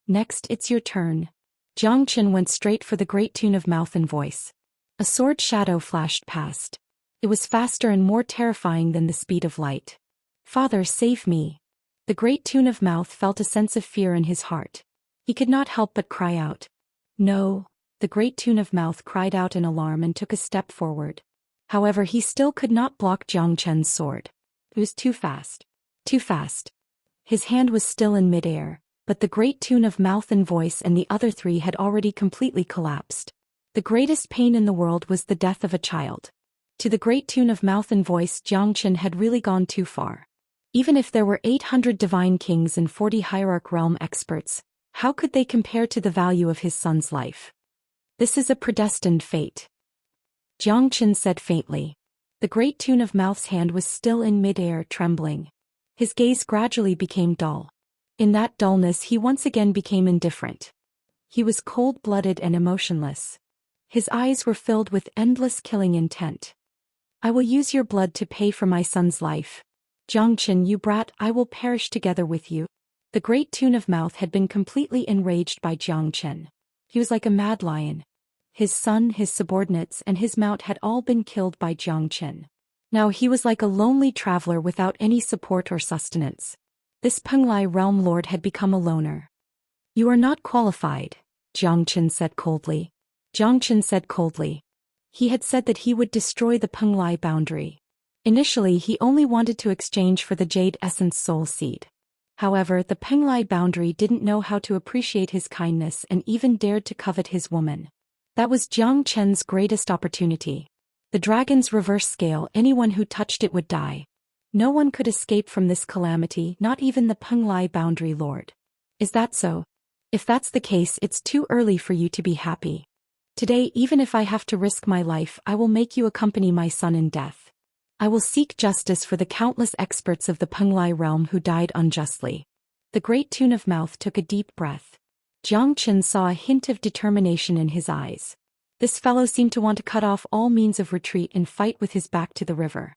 Next, it's your turn. Jiang Chen went straight for the great tune of mouth and voice. A sword shadow flashed past. It was faster and more terrifying than the speed of light. Father, save me. The great tune of mouth felt a sense of fear in his heart. He could not help but cry out. No, the great tune of mouth cried out in alarm and took a step forward. However, he still could not block Jiang Chen's sword. It was too fast. Too fast. His hand was still in midair, but the great tune of mouth and voice and the other three had already completely collapsed. The greatest pain in the world was the death of a child. To the great tune of mouth and voice, Jiang Chen had really gone too far. Even if there were 800 divine kings and 40 hierarch realm experts, how could they compare to the value of his son's life? This is a predestined fate. Jiang Chen said faintly. The great tune of mouth's hand was still in midair, trembling. His gaze gradually became dull. In that dullness he once again became indifferent. He was cold-blooded and emotionless. His eyes were filled with endless killing intent. I will use your blood to pay for my son's life. Jiang Chen, you brat, I will perish together with you. The great tune of mouth had been completely enraged by Jiang Chen. He was like a mad lion. His son, his subordinates, and his mount had all been killed by Jiang Chen. Now he was like a lonely traveler without any support or sustenance. This Penglai realm lord had become a loner. You are not qualified, Jiang Chen said coldly. Jiang Chen said coldly. He had said that he would destroy the Penglai boundary. Initially he only wanted to exchange for the Jade Essence Soul Seed. However, the Penglai boundary didn't know how to appreciate his kindness and even dared to covet his woman. That was Jiang Chen's greatest opportunity. The dragon's reverse scale, anyone who touched it would die. No one could escape from this calamity, not even the Penglai boundary lord. Is that so? If that's the case, it's too early for you to be happy. Today, even if I have to risk my life, I will make you accompany my son in death. I will seek justice for the countless experts of the Penglai realm who died unjustly. The great tune of mouth took a deep breath. Jiang Chen saw a hint of determination in his eyes. This fellow seemed to want to cut off all means of retreat and fight with his back to the river.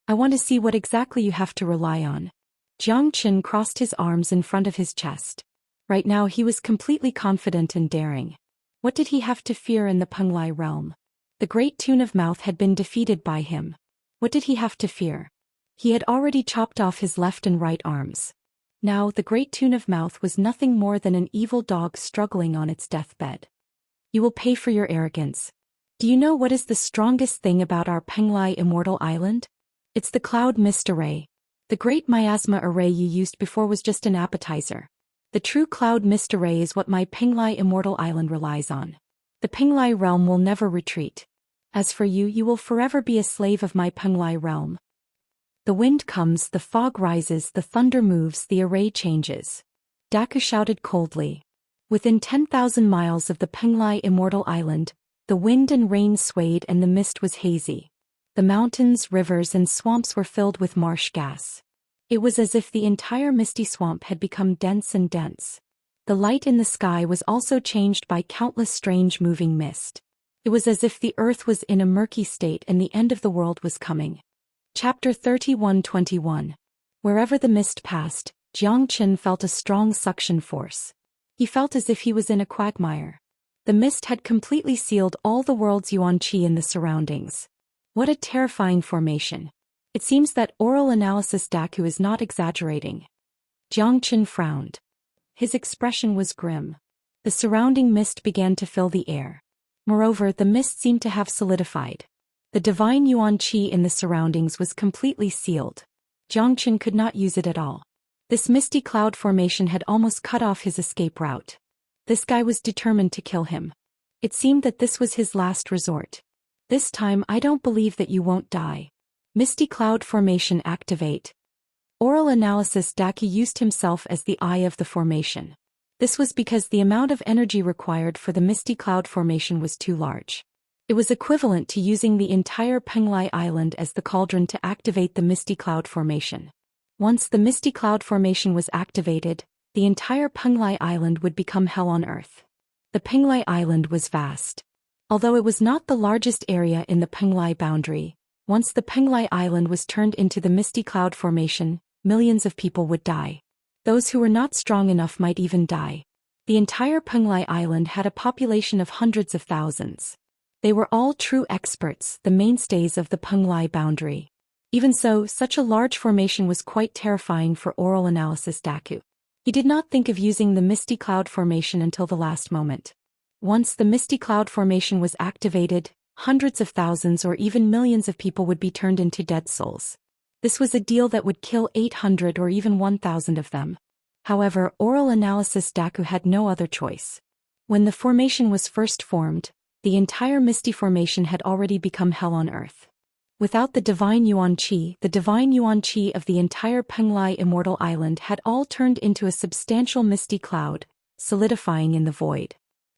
I want to see what exactly you have to rely on. Jiang Chen crossed his arms in front of his chest. Right now he was completely confident and daring. What did he have to fear in the Penglai realm? The great tune of mouth had been defeated by him. What did he have to fear? He had already chopped off his left and right arms. Now the great tune of mouth was nothing more than an evil dog struggling on its deathbed. You will pay for your arrogance. Do you know what is the strongest thing about our Penglai Immortal Island? It's the cloud mist array. The great miasma array you used before was just an appetizer. The true cloud mist array is what my Penglai Immortal Island relies on. The Penglai realm will never retreat. As for you, you will forever be a slave of my Penglai realm. The wind comes, the fog rises, the thunder moves, the array changes. Daku shouted coldly. Within 10,000 miles of the Penglai Immortal Island, the wind and rain swayed and the mist was hazy. The mountains, rivers, and swamps were filled with marsh gas. It was as if the entire misty swamp had become dense and dense. The light in the sky was also changed by countless strange moving mist. It was as if the earth was in a murky state and the end of the world was coming. Chapter 31:21. Wherever the mist passed, Jiang Chen felt a strong suction force. He felt as if he was in a quagmire. The mist had completely sealed all the world's yuan qi in the surroundings. What a terrifying formation. It seems that oral analysis Daku is not exaggerating. Jiang Chen frowned. His expression was grim. The surrounding mist began to fill the air. Moreover, the mist seemed to have solidified. The divine yuan qi in the surroundings was completely sealed. Jiang Chen could not use it at all. This misty cloud formation had almost cut off his escape route. This guy was determined to kill him. It seemed that this was his last resort. This time I don't believe that you won't die. Misty cloud formation activate. Oral analysis Daku used himself as the eye of the formation. This was because the amount of energy required for the misty cloud formation was too large. It was equivalent to using the entire Penglai Island as the cauldron to activate the misty cloud formation. Once the misty cloud formation was activated, the entire Penglai Island would become hell on earth. The Penglai Island was vast. Although it was not the largest area in the Penglai boundary, once the Penglai Island was turned into the misty cloud formation, millions of people would die. Those who were not strong enough might even die. The entire Penglai Island had a population of hundreds of thousands. They were all true experts, the mainstays of the Penglai boundary. Even so, such a large formation was quite terrifying for oral analysis Daku. He did not think of using the Misty Cloud formation until the last moment. Once the Misty Cloud formation was activated, hundreds of thousands or even millions of people would be turned into dead souls. This was a deal that would kill 800 or even 1,000 of them. However, oral analysis Daku had no other choice. When the formation was first formed, the entire Misty formation had already become hell on earth. Without the divine Yuan Qi, the divine Yuan Qi of the entire Penglai Immortal Island had all turned into a substantial misty cloud, solidifying in the void.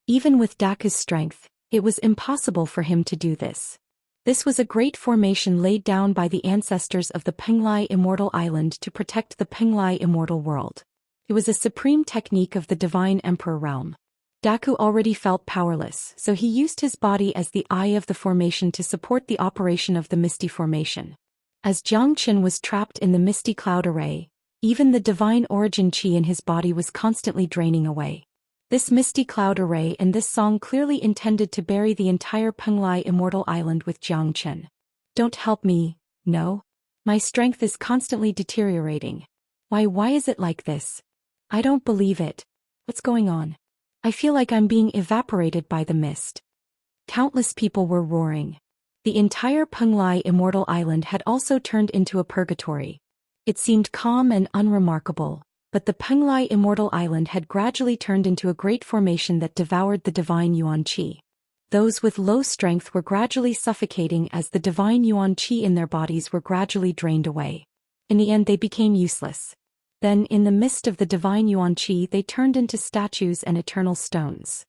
Even with Daku's strength, it was impossible for him to do this. This was a great formation laid down by the ancestors of the Penglai Immortal Island to protect the Penglai Immortal world. It was a supreme technique of the divine Emperor realm. Daku already felt powerless, so he used his body as the eye of the formation to support the operation of the Misty Formation. As Xianxia was trapped in the Misty Cloud Array, even the divine origin Qi in his body was constantly draining away. This Misty Cloud Array and this song clearly intended to bury the entire Penglai Immortal Island with Xianxia. Don't help me, no? My strength is constantly deteriorating. Why is it like this? I don't believe it. What's going on? I feel like I'm being evaporated by the mist. Countless people were roaring. The entire Penglai Immortal Island had also turned into a purgatory. It seemed calm and unremarkable, but the Penglai Immortal Island had gradually turned into a great formation that devoured the divine Yuan Qi. Those with low strength were gradually suffocating as the divine Yuan Qi in their bodies were gradually drained away. In the end they became useless. Then, in the mist of the divine Yuan Qi, they turned into statues and eternal stones.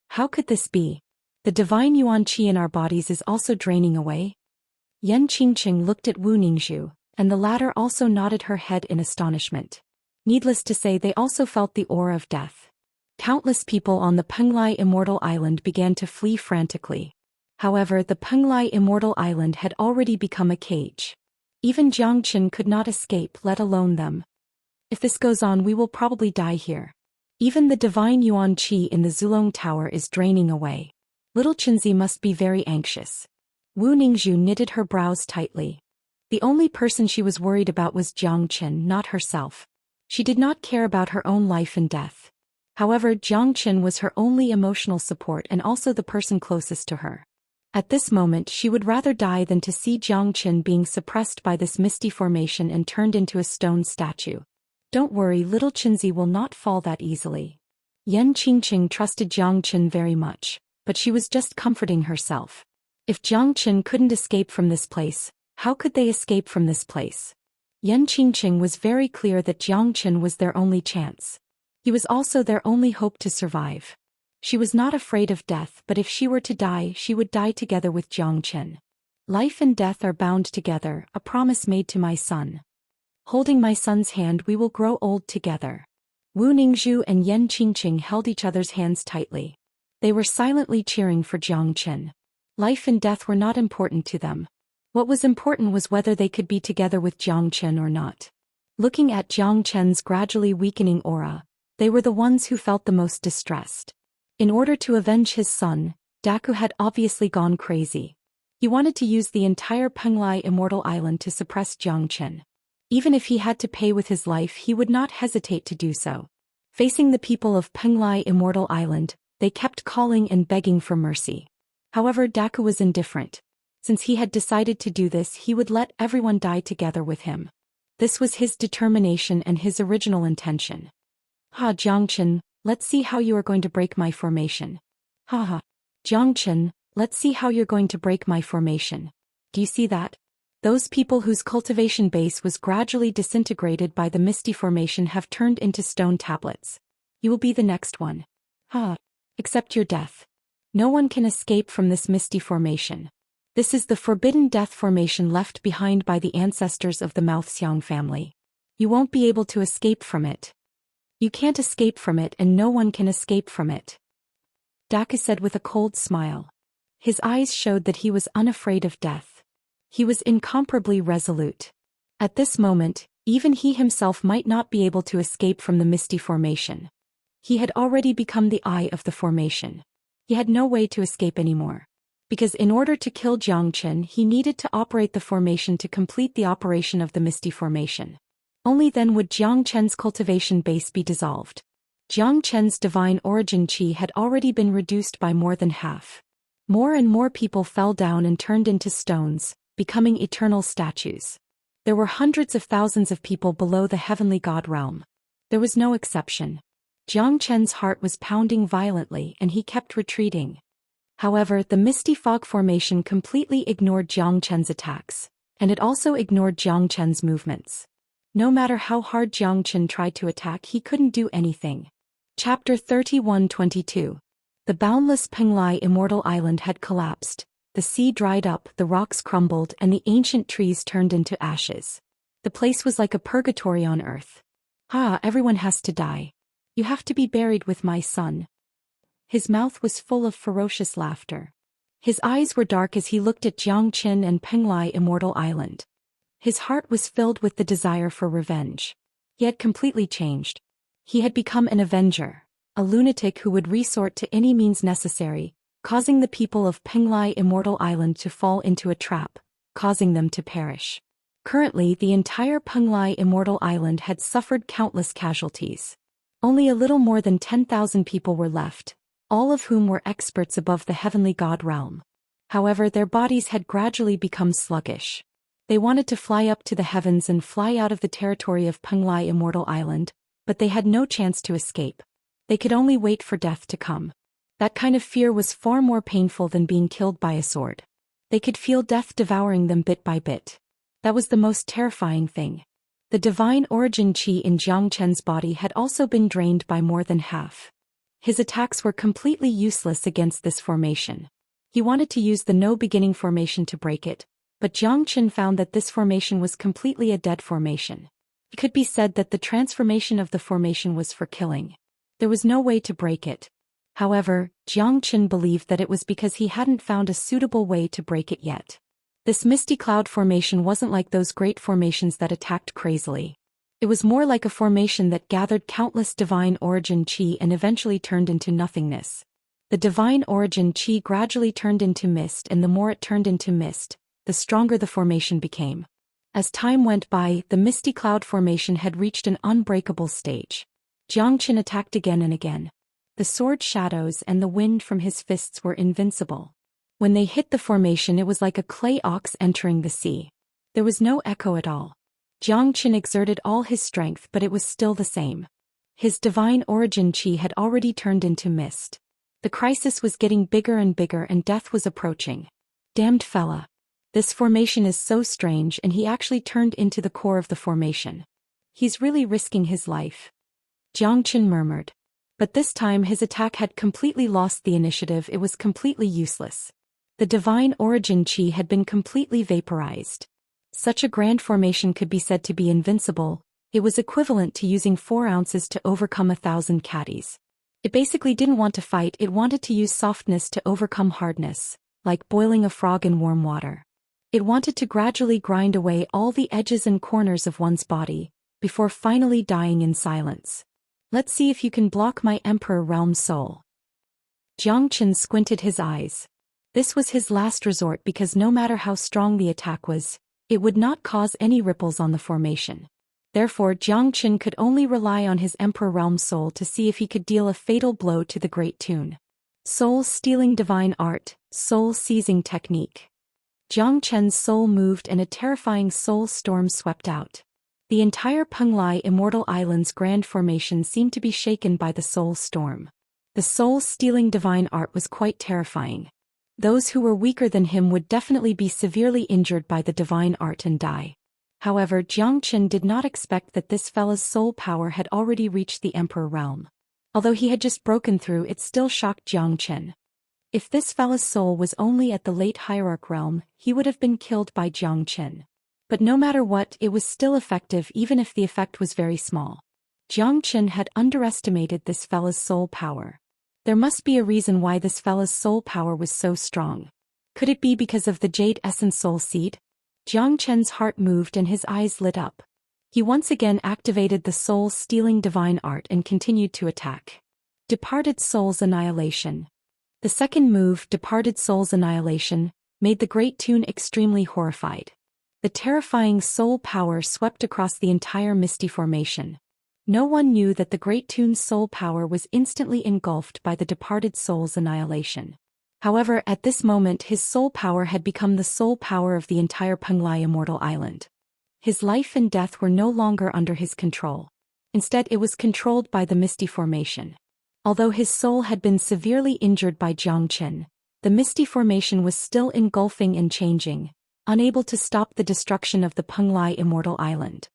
How could this be? The divine Yuan Qi in our bodies is also draining away? Yan Qingqing looked at Wu Ningzhu, and the latter also nodded her head in astonishment. Needless to say, they also felt the aura of death. Countless people on the Penglai Immortal Island began to flee frantically. However, the Penglai Immortal Island had already become a cage. Even Xianxia could not escape, let alone them. If this goes on, we will probably die here. Even the divine Yuan Qi in the Zulong Tower is draining away. Little Qinzi must be very anxious. Wu Ningzhu knitted her brows tightly. The only person she was worried about was Xianxia, not herself. She did not care about her own life and death. However, Xianxia was her only emotional support and also the person closest to her. At this moment, she would rather die than to see Xianxia being suppressed by this misty formation and turned into a stone statue. Don't worry, little Qinzi will not fall that easily. Yan Qingqing trusted Xianxia very much, but she was just comforting herself. If Xianxia couldn't escape from this place, how could they escape from this place? Yan Qingqing was very clear that Xianxia was their only chance. He was also their only hope to survive. She was not afraid of death, but if she were to die, she would die together with Xianxia. Life and death are bound together, a promise made to my son. Holding my son's hand, we will grow old together. Wu Ningzhu and Yan Qingqing held each other's hands tightly. They were silently cheering for Xianxia. Life and death were not important to them. What was important was whether they could be together with Xianxia or not. Looking at Xianxia's gradually weakening aura, they were the ones who felt the most distressed. In order to avenge his son, Daku had obviously gone crazy. He wanted to use the entire Penglai Immortal Island to suppress Xianxia. Even if he had to pay with his life, he would not hesitate to do so. Facing the people of Penglai Immortal Island, they kept calling and begging for mercy. However, Daku was indifferent. Since he had decided to do this, he would let everyone die together with him. This was his determination and his original intention. Ha, Xianxia, let's see how you are going to break my formation. Ha ha. Xianxia, let's see how you're going to break my formation. Do you see that? Those people whose cultivation base was gradually disintegrated by the misty formation have turned into stone tablets. You will be the next one. Accept your death. No one can escape from this misty formation. This is the forbidden death formation left behind by the ancestors of the Mouthxiang family. You won't be able to escape from it. You can't escape from it, and no one can escape from it. Daku said with a cold smile. His eyes showed that he was unafraid of death. He was incomparably resolute. At this moment, even he himself might not be able to escape from the misty formation. He had already become the eye of the formation. He had no way to escape anymore. Because in order to kill Zhou Xian, he needed to operate the formation to complete the operation of the Misty Formation. Only then would Zhou Xian's cultivation base be dissolved. Zhou Xian's divine origin qi had already been reduced by more than half. More and more people fell down and turned into stones, becoming eternal statues. There were hundreds of thousands of people below the heavenly god realm. There was no exception. Zhou Xian's heart was pounding violently and he kept retreating. However, the misty fog formation completely ignored Zhou Xian's attacks, and it also ignored Zhou Xian's movements. No matter how hard Zhou Xian tried to attack, he couldn't do anything. Chapter 31:22. The boundless Penglai Immortal Island had collapsed, the sea dried up, the rocks crumbled, and the ancient trees turned into ashes. The place was like a purgatory on earth. Everyone has to die. You have to be buried with my son. His mouth was full of ferocious laughter. His eyes were dark as he looked at Zhou Xian and Penglai Immortal Island. His heart was filled with the desire for revenge. He had completely changed. He had become an avenger, a lunatic who would resort to any means necessary, causing the people of Penglai Immortal Island to fall into a trap, causing them to perish. Currently, the entire Penglai Immortal Island had suffered countless casualties. Only a little more than 10,000 people were left, all of whom were experts above the heavenly god realm. However, their bodies had gradually become sluggish. They wanted to fly up to the heavens and fly out of the territory of Penglai Immortal Island, but they had no chance to escape. They could only wait for death to come. That kind of fear was far more painful than being killed by a sword. They could feel death devouring them bit by bit. That was the most terrifying thing. The divine origin qi in Zhou Xian's body had also been drained by more than half. His attacks were completely useless against this formation. He wanted to use the no-beginning formation to break it, but Zhou Xian found that this formation was completely a dead formation. It could be said that the transformation of the formation was for killing. There was no way to break it. However, Zhou Xian believed that it was because he hadn't found a suitable way to break it yet. This misty cloud formation wasn't like those great formations that attacked crazily. It was more like a formation that gathered countless divine origin qi and eventually turned into nothingness. The divine origin qi gradually turned into mist, and the more it turned into mist, the stronger the formation became. As time went by, the misty cloud formation had reached an unbreakable stage. Zhou Xian attacked again and again. The sword shadows and the wind from his fists were invincible. When they hit the formation, it was like a clay ox entering the sea. There was no echo at all. Zhou Xian exerted all his strength, but it was still the same. His divine origin qi had already turned into mist. The crisis was getting bigger and bigger, and death was approaching. Damned fella. This formation is so strange, and he actually turned into the core of the formation. He's really risking his life. Zhou Xian murmured. But this time his attack had completely lost the initiative. It was completely useless. The divine origin qi had been completely vaporized. Such a grand formation could be said to be invincible. It was equivalent to using 4 ounces to overcome 1,000 caddies. It basically didn't want to fight, it wanted to use softness to overcome hardness, like boiling a frog in warm water. It wanted to gradually grind away all the edges and corners of one's body, before finally dying in silence. Let's see if you can block my Emperor Realm soul. Zhou Xian squinted his eyes. This was his last resort, because no matter how strong the attack was, it would not cause any ripples on the formation. Therefore, Zhou Xian could only rely on his Emperor Realm soul to see if he could deal a fatal blow to the great tune. Soul-stealing divine art, soul-seizing technique. Zhou Xian's soul moved and a terrifying soul storm swept out. The entire Penglai Immortal Island's grand formation seemed to be shaken by the soul storm. The soul-stealing divine art was quite terrifying. Those who were weaker than him would definitely be severely injured by the divine art and die. However, Zhou Xian did not expect that this fella's soul power had already reached the Emperor Realm. Although he had just broken through, it still shocked Zhou Xian. If this fella's soul was only at the late Hierarch Realm, he would have been killed by Zhou Xian. But no matter what, it was still effective, even if the effect was very small. Zhou Xian had underestimated this fella's soul power. There must be a reason why this fella's soul power was so strong. Could it be because of the Jade Essence Soul Seed? Zhou Xian's heart moved and his eyes lit up. He once again activated the soul-stealing divine art and continued to attack. Departed Soul's Annihilation. The second move, Departed Soul's Annihilation, made the Great Toon extremely horrified. The terrifying soul power swept across the entire Misty Formation. No one knew that the Great Toon's soul power was instantly engulfed by the Departed Soul's annihilation. However, at this moment his soul power had become the soul power of the entire Penglai Immortal Island. His life and death were no longer under his control. Instead, it was controlled by the Misty Formation. Although his soul had been severely injured by Zhou Xian, the Misty Formation was still engulfing and changing, unable to stop the destruction of the Penglai Immortal Island.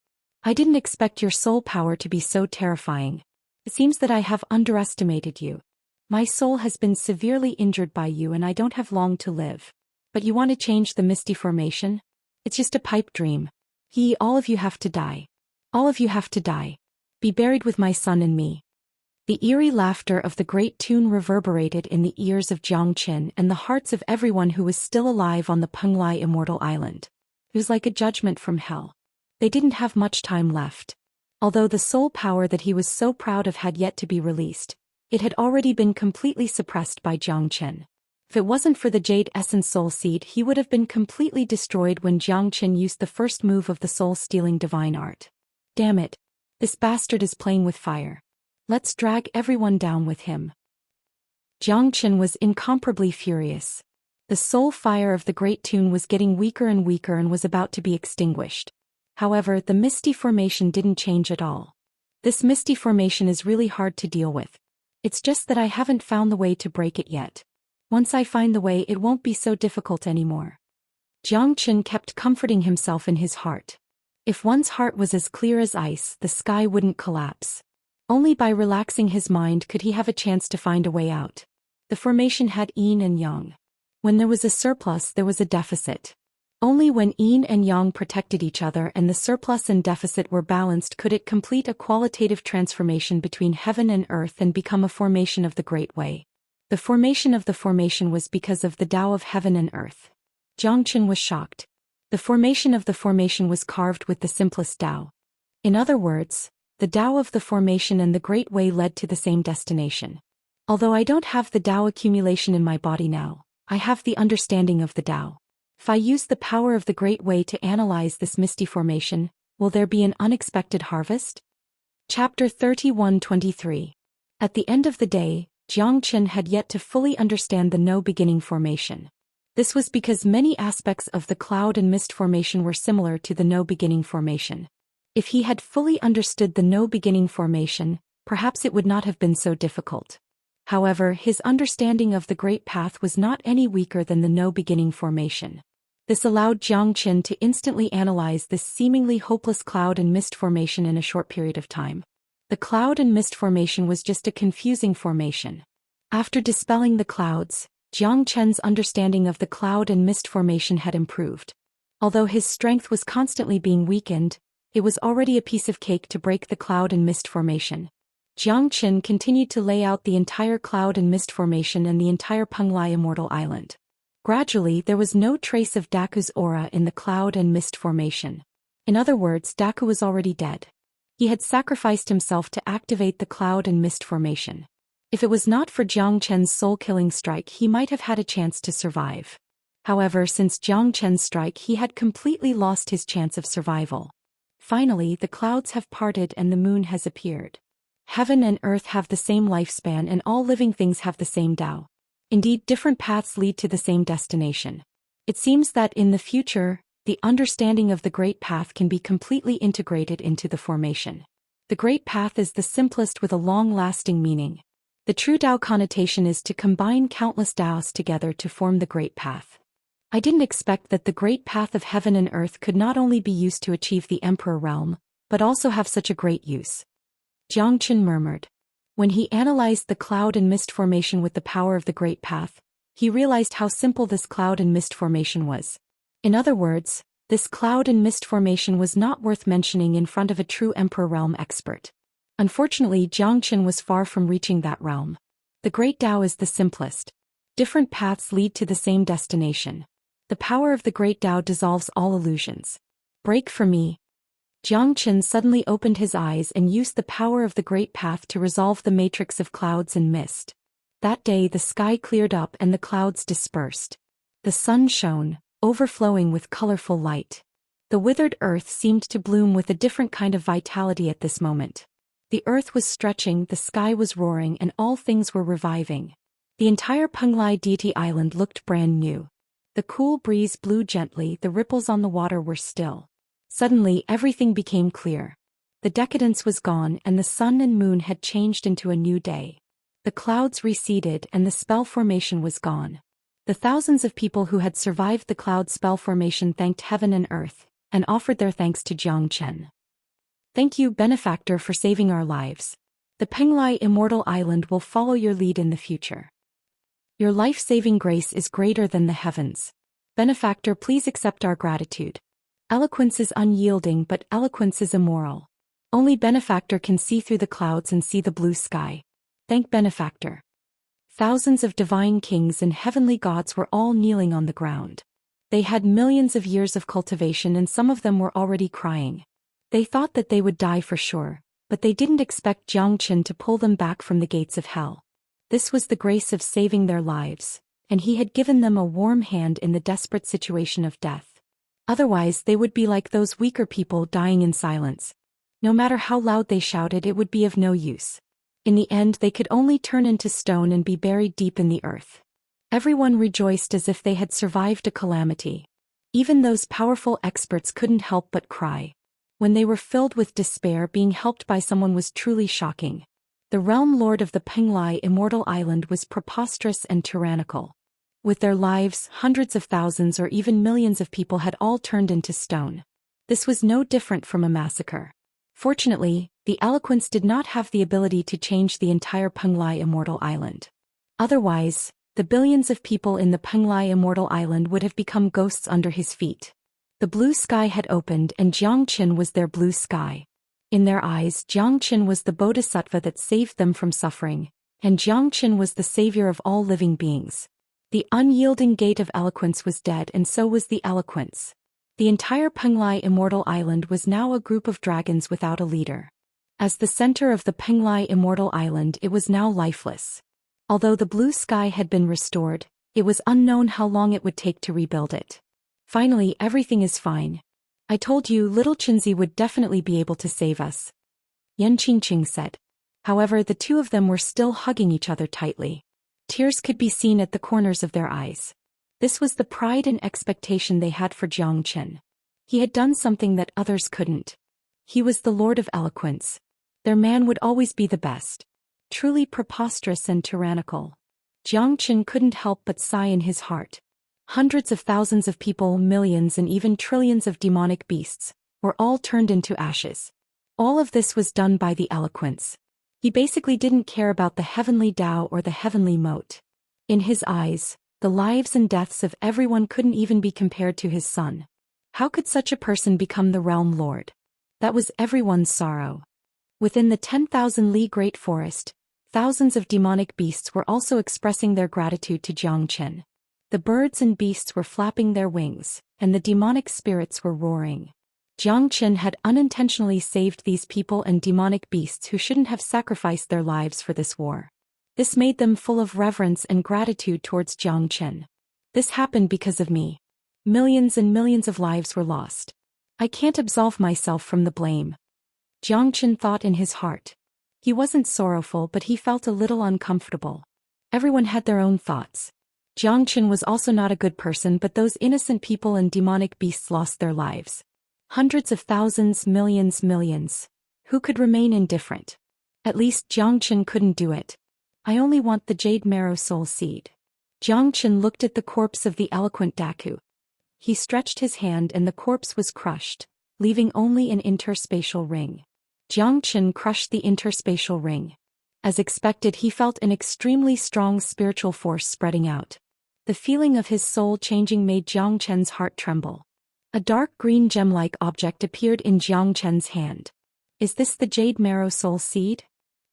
I didn't expect your soul power to be so terrifying. It seems that I have underestimated you. My soul has been severely injured by you and I don't have long to live. But you want to change the Misty Formation? It's just a pipe dream. All of you have to die. All of you have to die. Be buried with my son and me. The eerie laughter of the Great Toon reverberated in the ears of Zhou Xian and the hearts of everyone who was still alive on the Penglai Immortal Island. It was like a judgment from hell. They didn't have much time left. Although the soul power that he was so proud of had yet to be released, it had already been completely suppressed by Zhou Xian. If it wasn't for the Jade Essence Soul Seed, he would have been completely destroyed when Zhou Xian used the first move of the soul-stealing divine art. Damn it. This bastard is playing with fire. Let's drag everyone down with him. Zhou Xian was incomparably furious. The soul fire of the Great Toon was getting weaker and weaker and was about to be extinguished. However, the Misty Formation didn't change at all. This Misty Formation is really hard to deal with. It's just that I haven't found the way to break it yet. Once I find the way, it won't be so difficult anymore. Zhou Xian kept comforting himself in his heart. If one's heart was as clear as ice, the sky wouldn't collapse. Only by relaxing his mind could he have a chance to find a way out. The formation had yin and yang. When there was a surplus, there was a deficit. Only when yin and yang protected each other and the surplus and deficit were balanced could it complete a qualitative transformation between heaven and earth and become a formation of the Great Way. The formation of the formation was because of the Tao of heaven and earth. Zhou Xian was shocked. The formation of the formation was carved with the simplest Tao. In other words, the Tao of the formation and the Great Way led to the same destination. Although I don't have the Tao accumulation in my body now, I have the understanding of the Tao. If I use the power of the Great Way to analyze this Misty Formation, will there be an unexpected harvest? Chapter 31-23. At the end of the day, Zhou Xian had yet to fully understand the no-beginning formation. This was because many aspects of the cloud and mist formation were similar to the no-beginning formation. If he had fully understood the no-beginning formation, perhaps it would not have been so difficult. However, his understanding of the Great Path was not any weaker than the no-beginning formation. This allowed Zhou Xian to instantly analyze this seemingly hopeless cloud and mist formation in a short period of time. The cloud and mist formation was just a confusing formation. After dispelling the clouds, Zhou Xian's understanding of the cloud and mist formation had improved. Although his strength was constantly being weakened, it was already a piece of cake to break the cloud and mist formation. Zhou Xian continued to lay out the entire cloud and mist formation and the entire Penglai Immortal Island. Gradually, there was no trace of Daku's aura in the cloud and mist formation. In other words, Daku was already dead. He had sacrificed himself to activate the cloud and mist formation. If it was not for Zhou Qian's soul-killing strike, he might have had a chance to survive. However, since Zhou Qian's strike, he had completely lost his chance of survival. Finally, the clouds have parted and the moon has appeared. Heaven and earth have the same lifespan and all living things have the same Tao. Indeed, different paths lead to the same destination. It seems that in the future, the understanding of the Great Path can be completely integrated into the formation. The Great Path is the simplest with a long-lasting meaning. The true Tao connotation is to combine countless Taos together to form the Great Path. I didn't expect that the Great Path of heaven and earth could not only be used to achieve the Emperor realm, but also have such a great use. Zhou Xian murmured. When he analyzed the cloud and mist formation with the power of the Great Path, he realized how simple this cloud and mist formation was. In other words, this cloud and mist formation was not worth mentioning in front of a true Emperor realm expert. Unfortunately, Zhou Xian was far from reaching that realm. The Great Tao is the simplest. Different paths lead to the same destination. The power of the Great Tao dissolves all illusions. Break for me. Jiang Chen suddenly opened his eyes and used the power of the Great Path to resolve the matrix of clouds and mist. That day the sky cleared up and the clouds dispersed. The sun shone, overflowing with colorful light. The withered earth seemed to bloom with a different kind of vitality at this moment. The earth was stretching, the sky was roaring, and all things were reviving. The entire Penglai Deity Island looked brand new. The cool breeze blew gently, the ripples on the water were still. Suddenly everything became clear. The decadence was gone and the sun and moon had changed into a new day. The clouds receded and the spell formation was gone. The thousands of people who had survived the cloud spell formation thanked heaven and earth, and offered their thanks to Jiang Chen. Thank you, benefactor, for saving our lives. The Penglai Immortal Island will follow your lead in the future. Your life-saving grace is greater than the heavens. Benefactor, please accept our gratitude. Eloquence is unyielding, but eloquence is immoral. Only benefactor can see through the clouds and see the blue sky. Thank benefactor. Thousands of divine kings and heavenly gods were all kneeling on the ground. They had millions of years of cultivation and some of them were already crying. They thought that they would die for sure, but they didn't expect Jiang Chen to pull them back from the gates of hell. This was the grace of saving their lives, and he had given them a warm hand in the desperate situation of death. Otherwise they would be like those weaker people dying in silence. No matter how loud they shouted, it would be of no use. In the end they could only turn into stone and be buried deep in the earth. Everyone rejoiced as if they had survived a calamity. Even those powerful experts couldn't help but cry. When they were filled with despair, being helped by someone was truly shocking. The realm lord of the Penglai Immortal Island was preposterous and tyrannical. With their lives, hundreds of thousands or even millions of people had all turned into stone. This was no different from a massacre. Fortunately, the eloquence did not have the ability to change the entire Penglai Immortal Island. Otherwise, the billions of people in the Penglai Immortal Island would have become ghosts under his feet. The blue sky had opened and Jiang Chen was their blue sky. In their eyes, Jiang Chen was the bodhisattva that saved them from suffering, and Jiang Chen was the savior of all living beings. The unyielding gate of eloquence was dead and so was the eloquence. The entire Penglai Immortal Island was now a group of dragons without a leader. As the center of the Penglai Immortal Island, it was now lifeless. Although the blue sky had been restored, it was unknown how long it would take to rebuild it. Finally, everything is fine. I told you little Chinzi would definitely be able to save us, Yan Qingqing said. However, the two of them were still hugging each other tightly. Tears could be seen at the corners of their eyes. This was the pride and expectation they had for Jiang Chen. He had done something that others couldn't. He was the Lord of Eloquence. Their man would always be the best. Truly preposterous and tyrannical. Jiang Chen couldn't help but sigh in his heart. Hundreds of thousands of people, millions and even trillions of demonic beasts, were all turned into ashes. All of this was done by the eloquence. He basically didn't care about the heavenly Tao or the heavenly moat. In his eyes, the lives and deaths of everyone couldn't even be compared to his son. How could such a person become the realm lord? That was everyone's sorrow. Within the 10,000-li Great Forest, thousands of demonic beasts were also expressing their gratitude to Jiang Chen. The birds and beasts were flapping their wings, and the demonic spirits were roaring. Jiang Chen had unintentionally saved these people and demonic beasts who shouldn't have sacrificed their lives for this war. This made them full of reverence and gratitude towards Jiang Chen. This happened because of me. Millions and millions of lives were lost. I can't absolve myself from the blame. Jiang Chen thought in his heart. He wasn't sorrowful, but he felt a little uncomfortable. Everyone had their own thoughts. Jiang Chen was also not a good person, but those innocent people and demonic beasts lost their lives. Hundreds of thousands, millions. Who could remain indifferent? At least Jiang Chen couldn't do it. I only want the Jade Marrow Soul Seed. Jiang Chen looked at the corpse of the eloquent Daku. He stretched his hand and the corpse was crushed, leaving only an interspatial ring. Jiang Chen crushed the interspatial ring. As expected, he felt an extremely strong spiritual force spreading out. The feeling of his soul changing made Jiang Chen's heart tremble. A dark green gem-like object appeared in Jiang Chen's hand. Is this the Jade Marrow Soul Seed?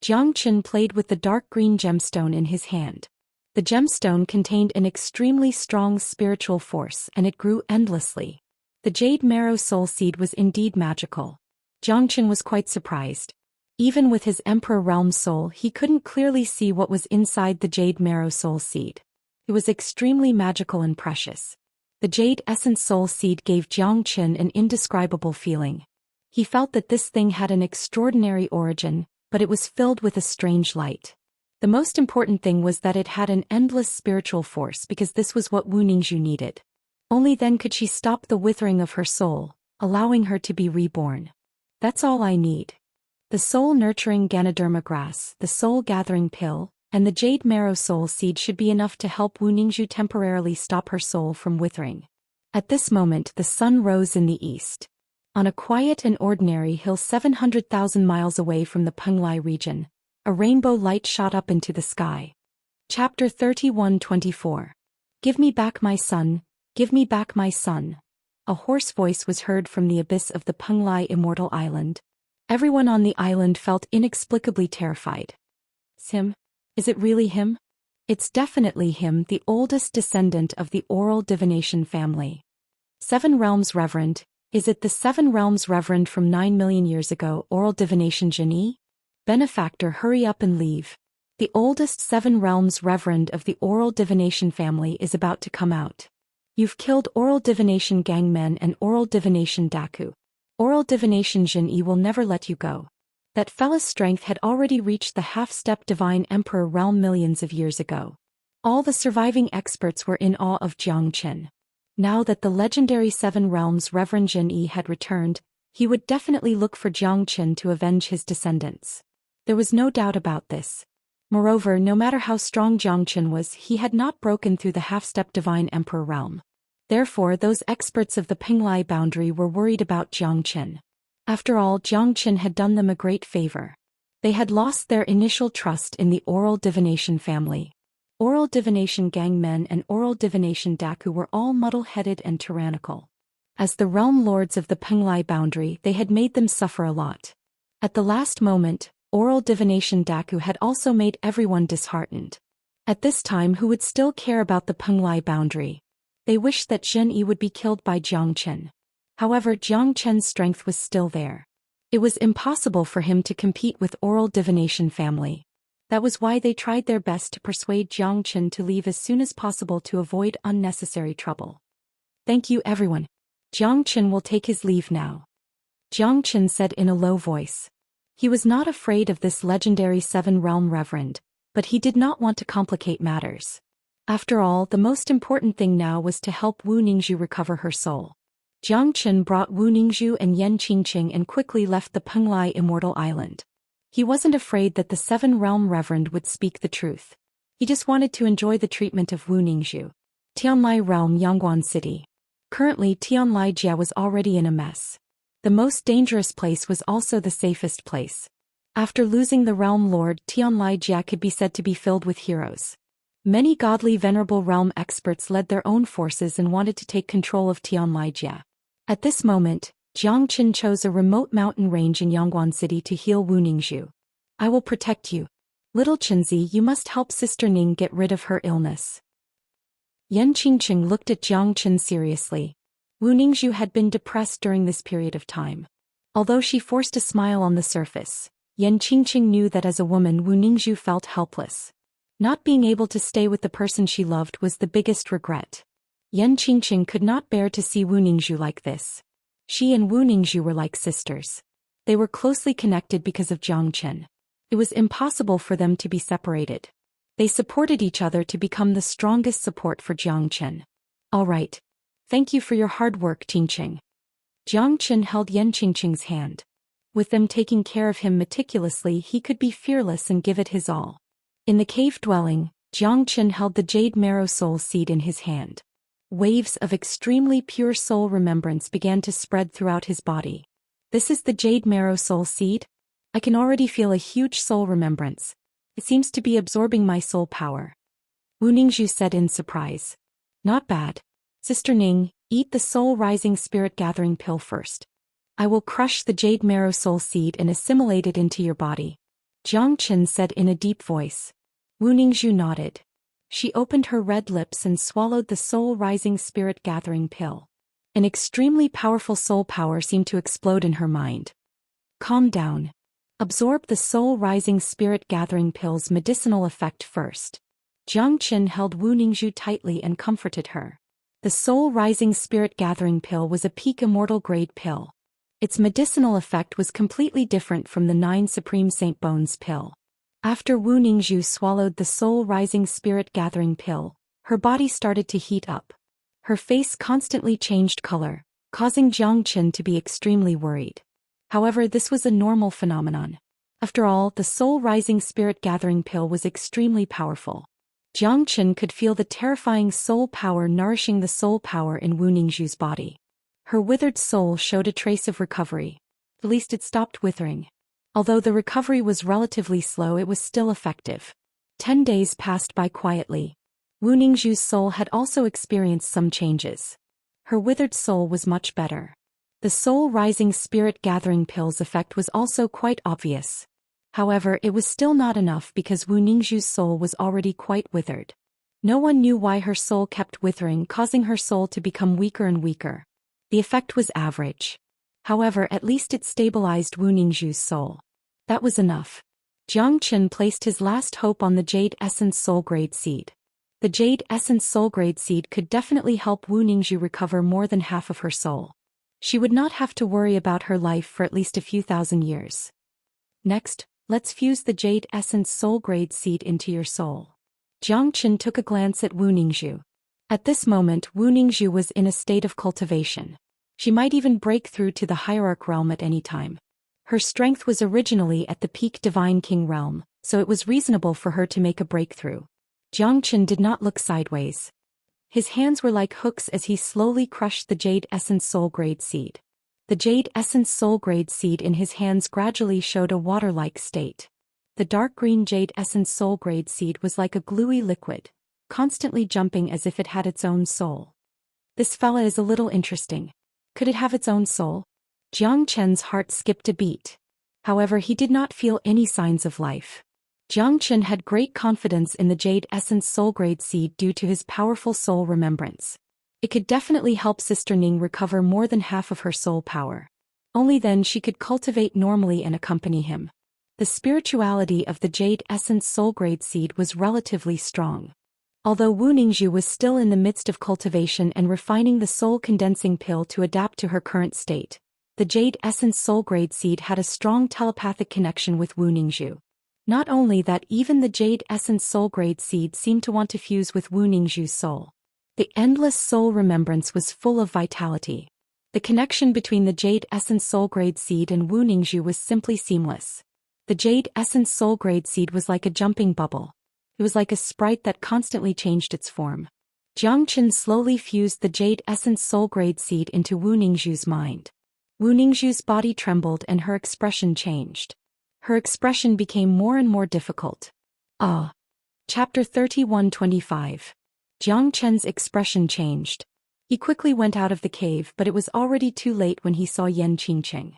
Jiang Chen played with the dark green gemstone in his hand. The gemstone contained an extremely strong spiritual force and it grew endlessly. The Jade Marrow Soul Seed was indeed magical. Zhou Xian was quite surprised. Even with his Emperor Realm soul, he couldn't clearly see what was inside the Jade Marrow soul seed. It was extremely magical and precious. The Jade Essence soul seed gave Zhou Xian an indescribable feeling. He felt that this thing had an extraordinary origin, but it was filled with a strange light. The most important thing was that it had an endless spiritual force, because this was what Wu Ningzhu needed. Only then could she stop the withering of her soul, allowing her to be reborn. That's all I need. The soul-nurturing Ganoderma grass, the soul-gathering pill, and the Jade Marrow soul seed should be enough to help Wu Ningzhu temporarily stop her soul from withering. At this moment the sun rose in the east. On a quiet and ordinary hill 700,000 miles away from the Penglai region, a rainbow light shot up into the sky. Chapter 31:24. Give me back my son, give me back my son. A hoarse voice was heard from the abyss of the Penglai Immortal Island. Everyone on the island felt inexplicably terrified. It's him? Is it really him? It's definitely him, the oldest descendant of the Oral Divination family. Seven Realms Reverend. Is it the Seven Realms Reverend from 9 million years ago, Oral Divination Genie? Benefactor, hurry up and leave. The oldest Seven Realms Reverend of the Oral Divination family is about to come out. You've killed Oral Divination Gangmen and Oral Divination Daku. Oral Divination Genie will never let you go. That fella's strength had already reached the half-step Divine Emperor realm millions of years ago. All the surviving experts were in awe of Zhou Xian. Now that the legendary Seven Realms Reverend Zhen had returned, he would definitely look for Zhou Xian to avenge his descendants. There was no doubt about this. Moreover, no matter how strong Zhou Xian was, he had not broken through the half-step Divine Emperor realm. Therefore, those experts of the Penglai boundary were worried about Zhou Xian. After all, Zhou Xian had done them a great favor. They had lost their initial trust in the Oral Divination family. Oral Divination Gangmen and Oral Divination Daku were all muddle-headed and tyrannical. As the realm lords of the Penglai boundary, they had made them suffer a lot. At the last moment, Oral Divination Daku had also made everyone disheartened. At this time, who would still care about the Penglai boundary? They wished that Zhen Yi would be killed by Zhou Xian. However, Zhou Qian's strength was still there. It was impossible for him to compete with Oral Divination family. That was why they tried their best to persuade Zhou Xian to leave as soon as possible to avoid unnecessary trouble. Thank you, everyone. Zhou Xian will take his leave now. Zhou Xian said in a low voice. He was not afraid of this legendary Seven Realm Reverend, but he did not want to complicate matters. After all, the most important thing now was to help Wu Ningzhu recover her soul. Zhou Xian brought Wu Ningzhu and Yan Qingqing and quickly left the Penglai Immortal Island. He wasn't afraid that the Seven Realm Reverend would speak the truth. He just wanted to enjoy the treatment of Wu Ningzhu. Tianlai Realm, Yangguan City. Currently, Tianlai Jia was already in a mess. The most dangerous place was also the safest place. After losing the Realm Lord, Tianlai Jia could be said to be filled with heroes. Many godly venerable realm experts led their own forces and wanted to take control of Tianlai Jia. At this moment, Zhou Xian chose a remote mountain range in Yangguan City to heal Wu Ningzhu. I will protect you. Little Qinzi, you must help Sister Ning get rid of her illness. Yan Qingqing looked at Zhou Xian seriously. Wu Ningzhu had been depressed during this period of time. Although she forced a smile on the surface, Yan Qingqing knew that as a woman Wu Ningzhu felt helpless. Not being able to stay with the person she loved was the biggest regret. Yan Qingqing could not bear to see Wu Ningzhu like this. She and Wu Ningzhu were like sisters. They were closely connected because of Zhou Xian. It was impossible for them to be separated. They supported each other to become the strongest support for Zhou Xian. All right. Thank you for your hard work, Qingqing. Zhou Xian held Yan Qingqing's hand. With them taking care of him meticulously, he could be fearless and give it his all. In the cave dwelling, Zhou Xian held the Jade Marrow soul seed in his hand. Waves of extremely pure soul remembrance began to spread throughout his body. This is the Jade Marrow soul seed? I can already feel a huge soul remembrance. It seems to be absorbing my soul power. Wu Ningzhu said in surprise. Not bad. Sister Ning, eat the soul-rising spirit-gathering pill first. I will crush the Jade Marrow soul seed and assimilate it into your body. Zhou Xian said in a deep voice. Wu Ningzhu nodded. She opened her red lips and swallowed the soul-rising spirit-gathering pill. An extremely powerful soul power seemed to explode in her mind. Calm down. Absorb the soul-rising spirit-gathering pill's medicinal effect first. Jiang Qin held Wu Ningzhu tightly and comforted her. The soul-rising spirit-gathering pill was a peak immortal grade pill. Its medicinal effect was completely different from the 9 Supreme Saint Bones pill. After Wu Ningzhu swallowed the soul-rising spirit-gathering pill, her body started to heat up. Her face constantly changed color, causing Jiang Qin to be extremely worried. However, this was a normal phenomenon. After all, the soul-rising spirit-gathering pill was extremely powerful. Jiang Qin could feel the terrifying soul power nourishing the soul power in Wu Ningzhu's body. Her withered soul showed a trace of recovery. At least it stopped withering. Although the recovery was relatively slow, it was still effective. 10 days passed by quietly. Wu Ningzhu's soul had also experienced some changes. Her withered soul was much better. The soul-rising spirit-gathering pill's effect was also quite obvious. However, it was still not enough because Wu Ningzhu's soul was already quite withered. No one knew why her soul kept withering, causing her soul to become weaker and weaker. The effect was average. However, at least it stabilized Wu Ningzhu's soul. That was enough. Jiang Qin placed his last hope on the Jade Essence Soul Grade Seed. The Jade Essence Soul Grade Seed could definitely help Wu Ningzhu recover more than half of her soul. She would not have to worry about her life for at least a few thousand years. Next, let's fuse the Jade Essence Soul Grade Seed into your soul. Jiang Qin took a glance at Wu Ningzhu. At this moment, Wu Ningzhu was in a state of cultivation. She might even break through to the Hierarch realm at any time. Her strength was originally at the peak Divine King realm, so it was reasonable for her to make a breakthrough. Jiang Qin did not look sideways. His hands were like hooks as he slowly crushed the Jade Essence Soul Grade Seed. The Jade Essence Soul Grade Seed in his hands gradually showed a water-like state. The dark green Jade Essence Soul Grade Seed was like a gluey liquid, constantly jumping as if it had its own soul. This fella is a little interesting. Could it have its own soul? Jiang Qin's heart skipped a beat. However, he did not feel any signs of life. Jiang Qin had great confidence in the Jade Essence Soul Grade Seed due to his powerful soul remembrance. It could definitely help Sister Ning recover more than half of her soul power. Only then she could cultivate normally and accompany him. The spirituality of the Jade Essence Soul Grade Seed was relatively strong. Although Wu Ningzhu was still in the midst of cultivation and refining the soul condensing pill to adapt to her current state, the Jade Essence Soul Grade Seed had a strong telepathic connection with Wu Ningzhu. Not only that, even the Jade Essence Soul Grade Seed seemed to want to fuse with Wu Ningzhu's soul. The endless soul remembrance was full of vitality. The connection between the Jade Essence Soul Grade Seed and Wu Ningzhu was simply seamless. The Jade Essence Soul Grade Seed was like a jumping bubble. It was like a sprite that constantly changed its form. Jiang Qin slowly fused the Jade Essence Soul Grade Seed into Wu Ningzhu's mind. Wu Ningzhu's body trembled and her expression changed. Her expression became more and more difficult. Chapter 31-25. Jiang Qin's expression changed. He quickly went out of the cave, but it was already too late when he saw Yan Qingqing.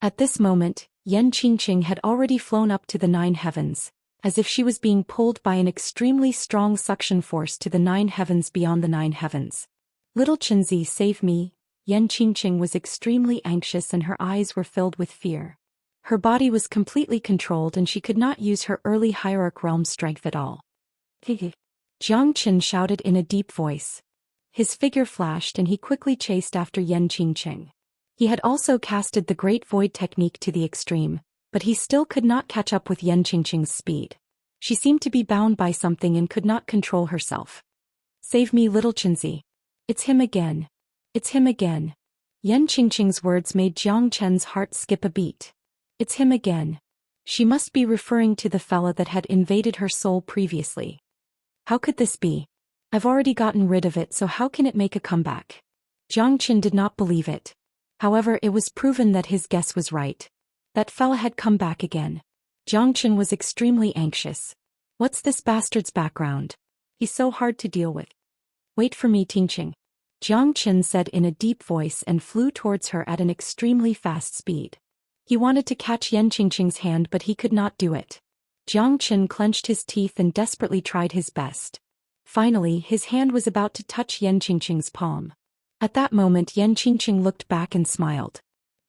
At this moment, Yan Qingqing had already flown up to the 9 heavens, as if she was being pulled by an extremely strong suction force to the 9 heavens beyond the 9 heavens. Little Qinzi, save me. Yan Qingqing was extremely anxious and her eyes were filled with fear. Her body was completely controlled and she could not use her early Hierarch realm strength at all. Jiang Qin shouted in a deep voice. His figure flashed and he quickly chased after Yan Qingqing. He had also casted the Great Void technique to the extreme, but he still could not catch up with Yan Qingqing's speed. She seemed to be bound by something and could not control herself. Save me, little Qinzi. It's him again. It's him again. Yan Qingqing's words made Jiang Qin's heart skip a beat. It's him again. She must be referring to the fella that had invaded her soul previously. How could this be? I've already gotten rid of it, so how can it make a comeback? Jiang Qin did not believe it. However, it was proven that his guess was right. That fella had come back again. Jiang Qin was extremely anxious. What's this bastard's background? He's so hard to deal with. Wait for me, Qingqing. Jiang Qin said in a deep voice and flew towards her at an extremely fast speed. He wanted to catch Yan Qingqing's hand, but he could not do it. Jiang Qin clenched his teeth and desperately tried his best. Finally, his hand was about to touch Yan Qingqing's palm. At that moment, Yan Qingqing looked back and smiled.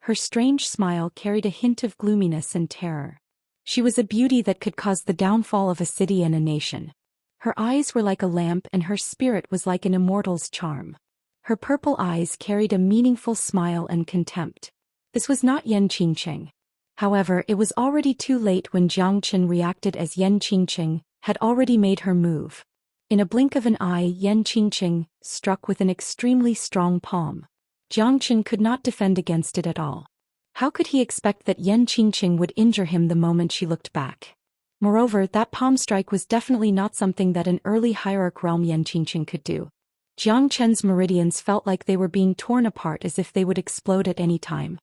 Her strange smile carried a hint of gloominess and terror. She was a beauty that could cause the downfall of a city and a nation. Her eyes were like a lamp and her spirit was like an immortal's charm. Her purple eyes carried a meaningful smile and contempt. This was not Yan Qingqing. However, it was already too late when Jiang Chen reacted, as Yan Qingqing had already made her move. In a blink of an eye, Yan Qingqing struck with an extremely strong palm. Jiang Chen could not defend against it at all. How could he expect that Yan Qingqing would injure him the moment she looked back? Moreover, that palm strike was definitely not something that an early hierarch realm Yan Qingqing could do. Jiang Chen's meridians felt like they were being torn apart as if they would explode at any time.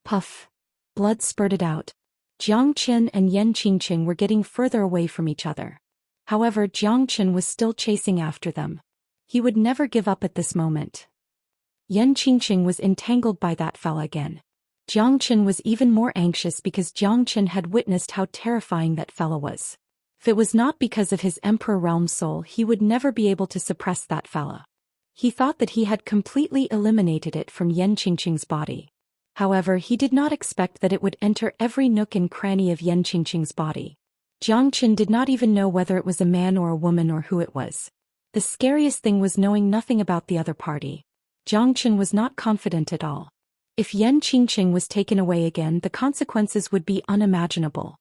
Puff. Blood spurted out. Jiang Chen and Yan Qingqing were getting further away from each other. However, Jiang Chen was still chasing after them. He would never give up at this moment. Yan Qingqing was entangled by that fella again. Jiang Chen was even more anxious because Jiang Chen had witnessed how terrifying that fella was. If it was not because of his Emperor Realm soul, he would never be able to suppress that fella. He thought that he had completely eliminated it from Yan Qingqing's body. However, he did not expect that it would enter every nook and cranny of Yan Qingqing's body. Jiang Chen did not even know whether it was a man or a woman or who it was. The scariest thing was knowing nothing about the other party. Jiang Chen was not confident at all. If Yan Qingqing was taken away again, the consequences would be unimaginable.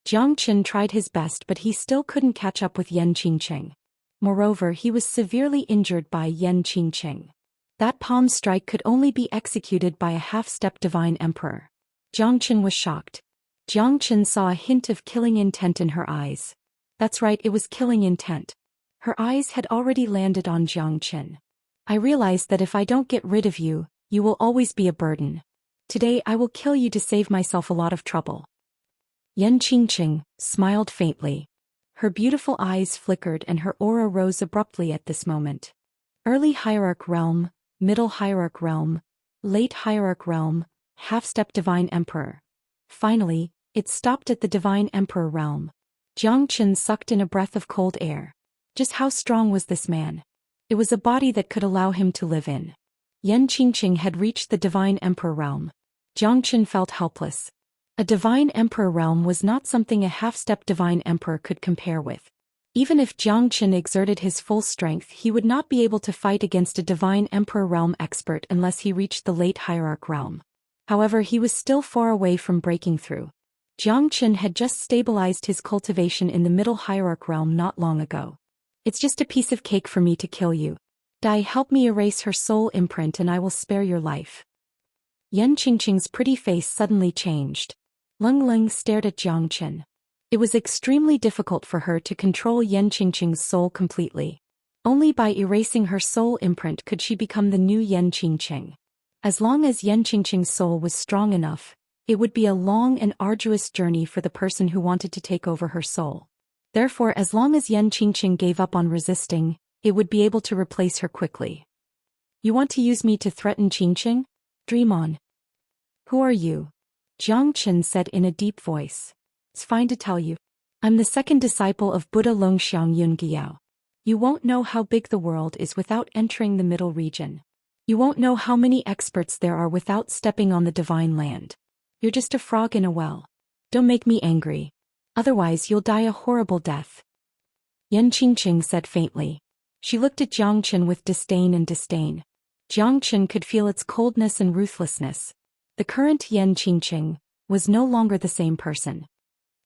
Jiang Chen tried his best, but he still couldn't catch up with Yan Qingqing. Moreover, he was severely injured by Yan Qingqing. That palm strike could only be executed by a half-step divine emperor. Jiang Chen was shocked. Jiang Chen saw a hint of killing intent in her eyes. That's right, it was killing intent. Her eyes had already landed on Jiang Chen. I realized that if I don't get rid of you, you will always be a burden. Today I will kill you to save myself a lot of trouble. Yan Qingqing smiled faintly. Her beautiful eyes flickered and her aura rose abruptly at this moment. Early hierarch realm, middle hierarch realm, late hierarch realm, half-step divine emperor. Finally, it stopped at the divine emperor realm. Jiang Chen sucked in a breath of cold air. Just how strong was this man? It was a body that could allow him to live in. Yan Qingqing had reached the divine emperor realm. Jiang Chen felt helpless. A divine emperor realm was not something a half-step divine emperor could compare with. Even if Jiang Chen exerted his full strength, he would not be able to fight against a divine emperor realm expert unless he reached the late hierarch realm. However, he was still far away from breaking through. Jiang Chen had just stabilized his cultivation in the middle hierarch realm not long ago. It's just a piece of cake for me to kill you. Dai, help me erase her soul imprint and I will spare your life. Yan Qingqing's pretty face suddenly changed. Leng Leng stared at Jiang Chen. It was extremely difficult for her to control Yan Qingqing's soul completely. Only by erasing her soul imprint could she become the new Yan Qingqing. As long as Yan Qingqing's soul was strong enough, it would be a long and arduous journey for the person who wanted to take over her soul. Therefore, as long as Yan Qingqing gave up on resisting, it would be able to replace her quickly. You want to use me to threaten Qingqing? Dream on. Who are you? Jiang Chen said in a deep voice. It's fine to tell you. I'm the second disciple of Buddha Longxiang Yungiao. You won't know how big the world is without entering the middle region. You won't know how many experts there are without stepping on the divine land. You're just a frog in a well. Don't make me angry. Otherwise you'll die a horrible death. Yan Qingqing said faintly. She looked at Jiang Chen with disdain and disdain. Jiang Chen could feel its coldness and ruthlessness. The current Yan Qingqing was no longer the same person.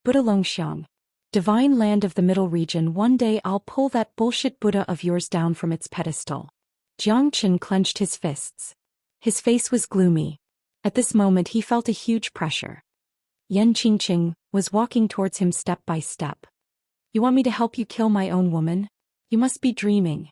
Buddha Longxiang. Divine land of the middle region, one day I'll pull that bullshit Buddha of yours down from its pedestal. Jiang Chen clenched his fists. His face was gloomy. At this moment he felt a huge pressure. Yan Qingqing was walking towards him step by step. You want me to help you kill my own woman? You must be dreaming.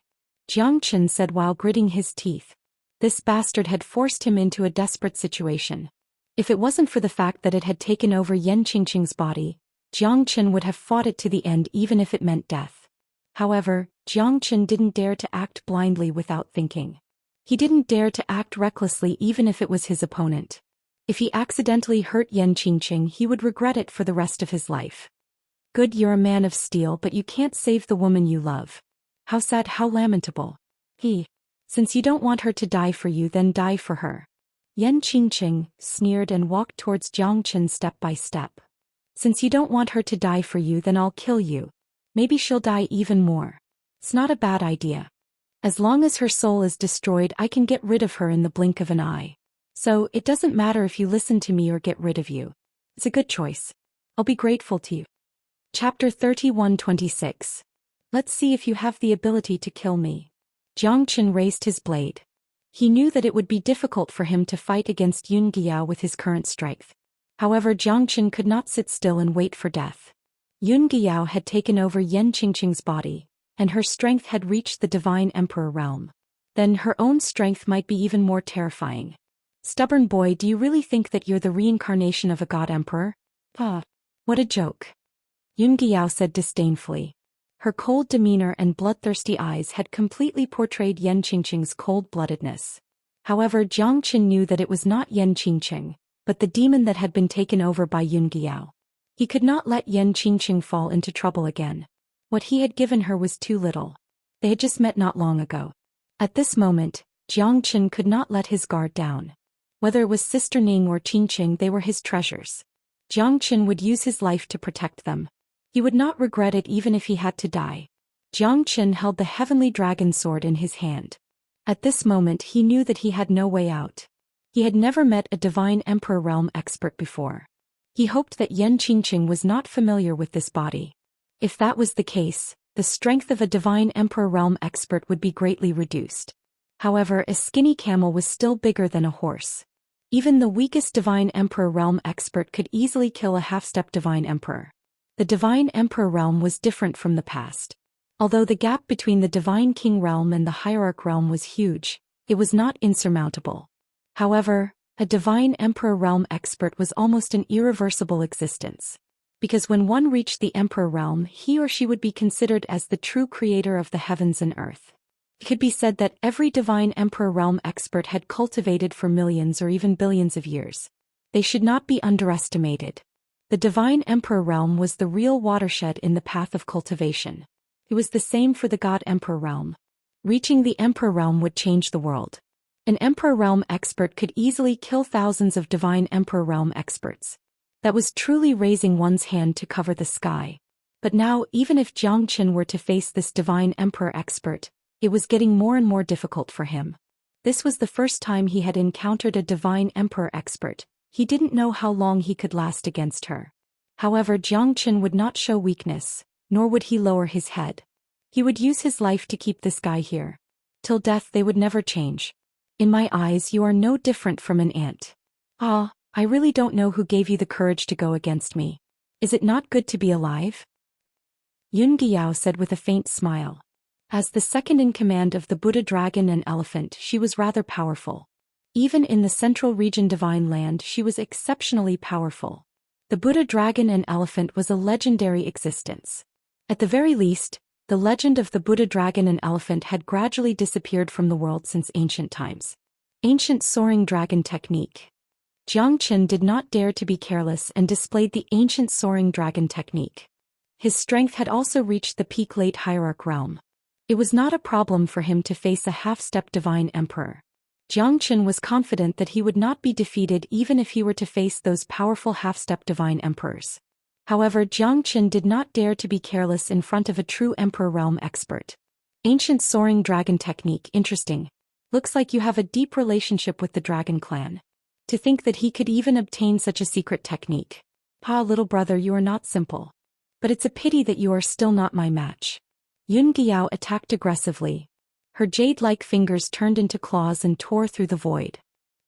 Jiang Chen said while gritting his teeth. This bastard had forced him into a desperate situation. If it wasn't for the fact that it had taken over Yan Qingqing's body, Jiang Chen would have fought it to the end even if it meant death. However, Jiang Chen didn't dare to act blindly without thinking. He didn't dare to act recklessly even if it was his opponent. If he accidentally hurt Yan Qingqing, he would regret it for the rest of his life. Good, you're a man of steel, but you can't save the woman you love. How sad, how lamentable. Since you don't want her to die for you, then die for her. Yan Qingqing sneered and walked towards Jiang Chen step by step. Since you don't want her to die for you, then I'll kill you. Maybe she'll die even more. It's not a bad idea. As long as her soul is destroyed, I can get rid of her in the blink of an eye. So, it doesn't matter if you listen to me or get rid of you. It's a good choice. I'll be grateful to you. Chapter 31:26. Let's see if you have the ability to kill me. Jiang Chen raised his blade. He knew that it would be difficult for him to fight against Yun Giao with his current strength. However, Jiang Chen could not sit still and wait for death. Yun Giao had taken over Yan Qingqing's body, and her strength had reached the Divine Emperor realm. Then her own strength might be even more terrifying. Stubborn boy, do you really think that you're the reincarnation of a god emperor? What a joke. Yun Giao said disdainfully. Her cold demeanor and bloodthirsty eyes had completely portrayed Yan Qingqing's cold-bloodedness. However, Jiang Chen knew that it was not Yan Qingqing, but the demon that had been taken over by Yun Giao. He could not let Yan Qingqing fall into trouble again. What he had given her was too little. They had just met not long ago. At this moment, Jiang Chen could not let his guard down. Whether it was Sister Ning or Qingqing, they were his treasures. Jiang Chen would use his life to protect them. He would not regret it even if he had to die. Jiang Chen held the heavenly dragon sword in his hand. At this moment he knew that he had no way out. He had never met a Divine Emperor realm expert before. He hoped that Yan Qingqing was not familiar with this body. If that was the case, the strength of a Divine Emperor realm expert would be greatly reduced. However, a skinny camel was still bigger than a horse. Even the weakest Divine Emperor realm expert could easily kill a half-step Divine Emperor. The Divine Emperor realm was different from the past. Although the gap between the Divine King realm and the Hierarch realm was huge, it was not insurmountable. However, a Divine Emperor realm expert was almost an irreversible existence. Because when one reached the Emperor realm, he or she would be considered as the true creator of the heavens and earth. It could be said that every Divine Emperor realm expert had cultivated for millions or even billions of years. They should not be underestimated. The Divine Emperor realm was the real watershed in the path of cultivation. It was the same for the God Emperor realm. Reaching the Emperor realm would change the world. An Emperor realm expert could easily kill thousands of Divine Emperor realm experts. That was truly raising one's hand to cover the sky. But now, even if Jiang Chen were to face this Divine Emperor expert, it was getting more and more difficult for him. This was the first time he had encountered a Divine Emperor expert. He didn't know how long he could last against her. However, Jiang Chen would not show weakness, nor would he lower his head. He would use his life to keep this guy here. Till death they would never change. In my eyes you are no different from an ant. I really don't know who gave you the courage to go against me. Is it not good to be alive? Yun Giao said with a faint smile. As the second in command of the Buddha Dragon and Elephant, she was rather powerful. Even in the Central Region Divine Land, she was exceptionally powerful. The Buddha Dragon and Elephant was a legendary existence. At the very least, the legend of the Buddha Dragon and Elephant had gradually disappeared from the world since ancient times. Ancient Soaring Dragon Technique. Jiang Chen did not dare to be careless and displayed the ancient Soaring Dragon Technique. His strength had also reached the peak late Hierarch realm. It was not a problem for him to face a half-step Divine Emperor. Jiang Chen was confident that he would not be defeated even if he were to face those powerful half-step Divine Emperors. However, Jiang Chen did not dare to be careless in front of a true Emperor realm expert. Ancient Soaring Dragon Technique, interesting. Looks like you have a deep relationship with the Dragon Clan. To think that he could even obtain such a secret technique. Little brother, you are not simple. But it's a pity that you are still not my match. Yun Giao attacked aggressively. Her jade-like fingers turned into claws and tore through the void.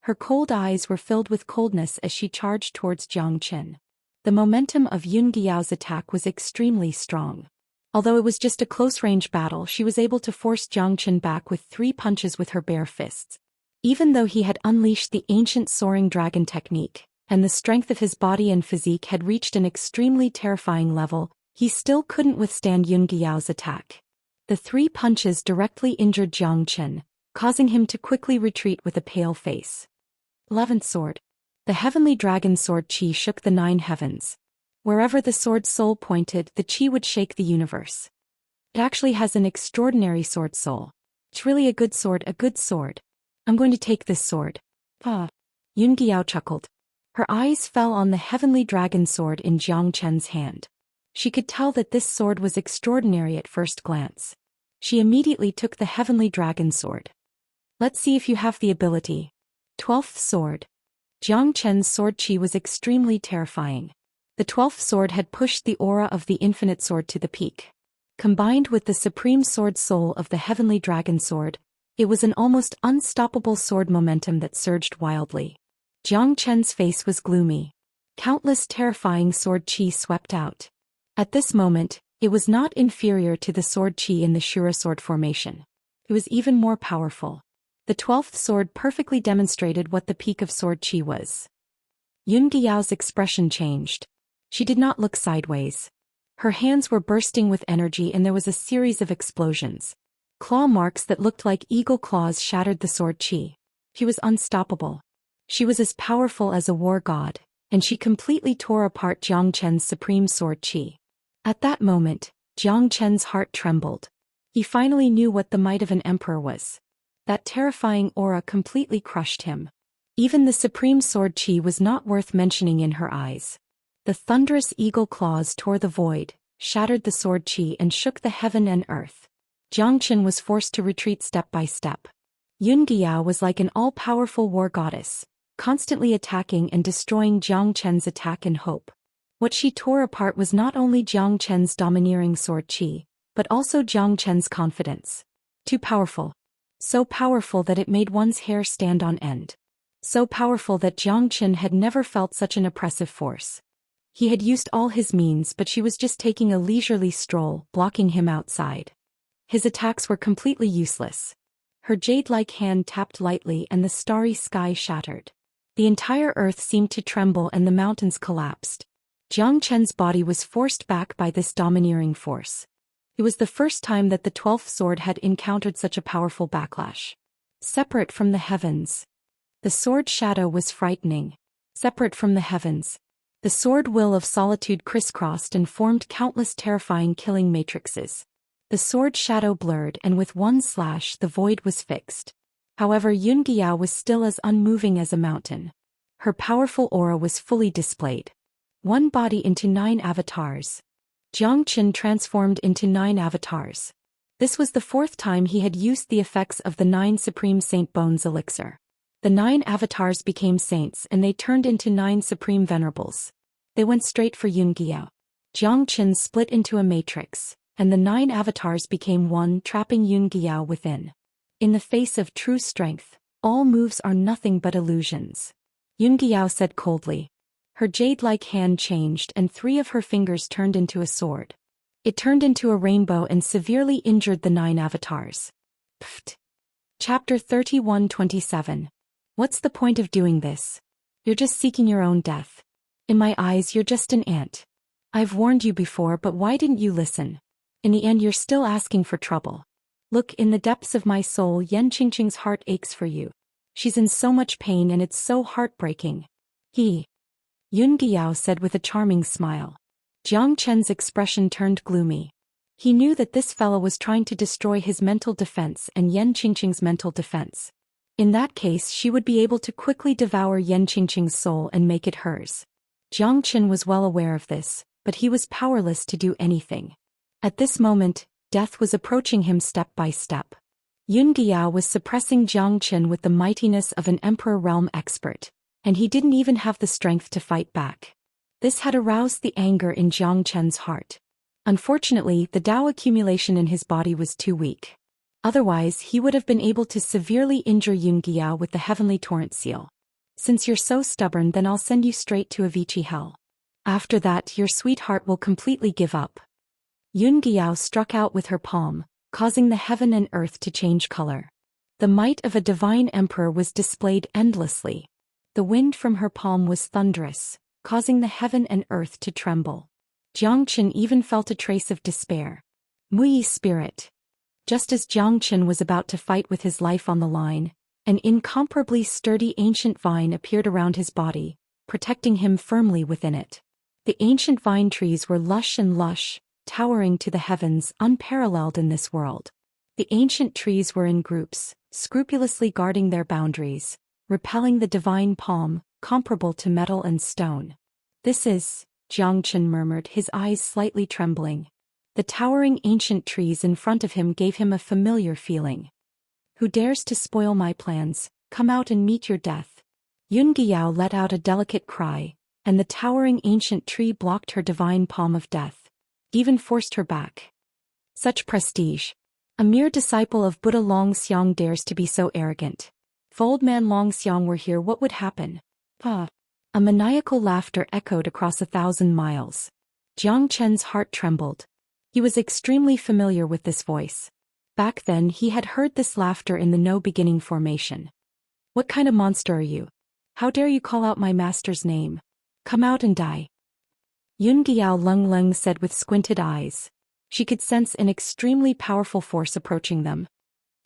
Her cold eyes were filled with coldness as she charged towards Jiang Chen. The momentum of Yun Giao's attack was extremely strong. Although it was just a close-range battle, she was able to force Jiang Chen back with 3 punches with her bare fists. Even though he had unleashed the ancient Soaring Dragon Technique, and the strength of his body and physique had reached an extremely terrifying level, he still couldn't withstand Yun Giao's attack. The 3 punches directly injured Jiang Chen, causing him to quickly retreat with a pale face. 11th Sword. The heavenly dragon sword Qi shook the 9 heavens. Wherever the sword's soul pointed, the Qi would shake the universe. It actually has an extraordinary sword soul. It's really a good sword, a good sword. I'm going to take this sword. Yungiao chuckled. Her eyes fell on the heavenly dragon sword in Jiang Chen's hand. She could tell that this sword was extraordinary at first glance. She immediately took the heavenly dragon sword. Let's see if you have the ability. 12th sword. Jiang Chen's sword chi was extremely terrifying. The 12th sword had pushed the aura of the infinite sword to the peak. Combined with the supreme sword soul of the heavenly dragon sword, it was an almost unstoppable sword momentum that surged wildly. Jiang Chen's face was gloomy. Countless terrifying sword chi swept out. At this moment, it was not inferior to the sword chi in the Shura sword formation. It was even more powerful. The 12th sword perfectly demonstrated what the peak of sword chi was. Yun Giao's expression changed. She did not look sideways. Her hands were bursting with energy and there was a series of explosions. Claw marks that looked like eagle claws shattered the sword chi. She was unstoppable. She was as powerful as a war god, and she completely tore apart Jiang Chen's supreme sword chi. At that moment, Jiang Chen's heart trembled. He finally knew what the might of an emperor was. That terrifying aura completely crushed him. Even the supreme sword chi was not worth mentioning in her eyes. The thunderous eagle claws tore the void, shattered the sword chi and shook the heaven and earth. Jiang Chen was forced to retreat step by step. Yun Giao was like an all-powerful war goddess, constantly attacking and destroying Jiang Chen's attack and hope. What she tore apart was not only Jiang Chen's domineering sword chi, but also Jiang Chen's confidence. Too powerful. So powerful that it made one's hair stand on end. So powerful that Jiang Chen had never felt such an oppressive force. He had used all his means but she was just taking a leisurely stroll, blocking him outside. His attacks were completely useless. Her jade-like hand tapped lightly and the starry sky shattered. The entire earth seemed to tremble and the mountains collapsed. Jiang Chen's body was forced back by this domineering force. It was the first time that the 12th sword had encountered such a powerful backlash. Separate from the heavens. The sword shadow was frightening. Separate from the heavens. The sword will of solitude crisscrossed and formed countless terrifying killing matrices. The sword shadow blurred and with one slash the void was fixed. However, Yun Giao was still as unmoving as a mountain. Her powerful aura was fully displayed. One body into 9 avatars. Jiang Chen transformed into 9 avatars. This was the 4th time he had used the effects of the 9 Supreme Saint Bones elixir. The 9 avatars became saints and they turned into 9 Supreme Venerables. They went straight for Yun Giao. Jiang Chen split into a matrix, and the 9 avatars became one, trapping Yun Giao within. In the face of true strength, all moves are nothing but illusions. Yun Giao said coldly. Her jade-like hand changed and 3 of her fingers turned into a sword. It turned into a rainbow and severely injured the 9 avatars. Pfft. Chapter 31-27. What's the point of doing this? You're just seeking your own death. In my eyes, you're just an ant. I've warned you before, but why didn't you listen? In the end, you're still asking for trouble. Look, in the depths of my soul, Yan Qingqing's heart aches for you. She's in so much pain and it's so heartbreaking. Yun Giao said with a charming smile. Jiang Chen's expression turned gloomy. He knew that this fellow was trying to destroy his mental defense and Yan Qingqing's mental defense. In that case, she would be able to quickly devour Yan Qingqing's soul and make it hers. Jiang Chen was well aware of this, but he was powerless to do anything. At this moment, death was approaching him step by step. Yun Giao was suppressing Jiang Chen with the mightiness of an emperor realm expert, and he didn't even have the strength to fight back. This had aroused the anger in Jiang Chen's heart. Unfortunately, the Dao accumulation in his body was too weak. Otherwise, he would have been able to severely injure Yun Giao with the heavenly torrent seal. Since you're so stubborn, then I'll send you straight to Avicii hell. After that, your sweetheart will completely give up. Yun Giao struck out with her palm, causing the heaven and earth to change color. The might of a divine emperor was displayed endlessly. The wind from her palm was thunderous, causing the heaven and earth to tremble. Jiang Chen even felt a trace of despair. Muyi spirit. Just as Jiang Chen was about to fight with his life on the line, an incomparably sturdy ancient vine appeared around his body, protecting him firmly within it. The ancient vine trees were lush and lush, towering to the heavens, unparalleled in this world. The ancient trees were in groups, scrupulously guarding their boundaries, repelling the divine palm, comparable to metal and stone. "This is," Jiang Chen murmured, his eyes slightly trembling. The towering ancient trees in front of him gave him a familiar feeling. "Who dares to spoil my plans, come out and meet your death." Yun Giao let out a delicate cry, and the towering ancient tree blocked her divine palm of death, even forced her back. Such prestige. A mere disciple of Buddha Long Xiang dares to be so arrogant. If old man Long Xiang were here, what would happen? Ah. A maniacal laughter echoed across 1,000 miles. Jiang Chen's heart trembled. He was extremely familiar with this voice. Back then he had heard this laughter in the No Beginning formation. "What kind of monster are you? How dare you call out my master's name? Come out and die." Yun Giao Lung Lung said with squinted eyes. She could sense an extremely powerful force approaching them.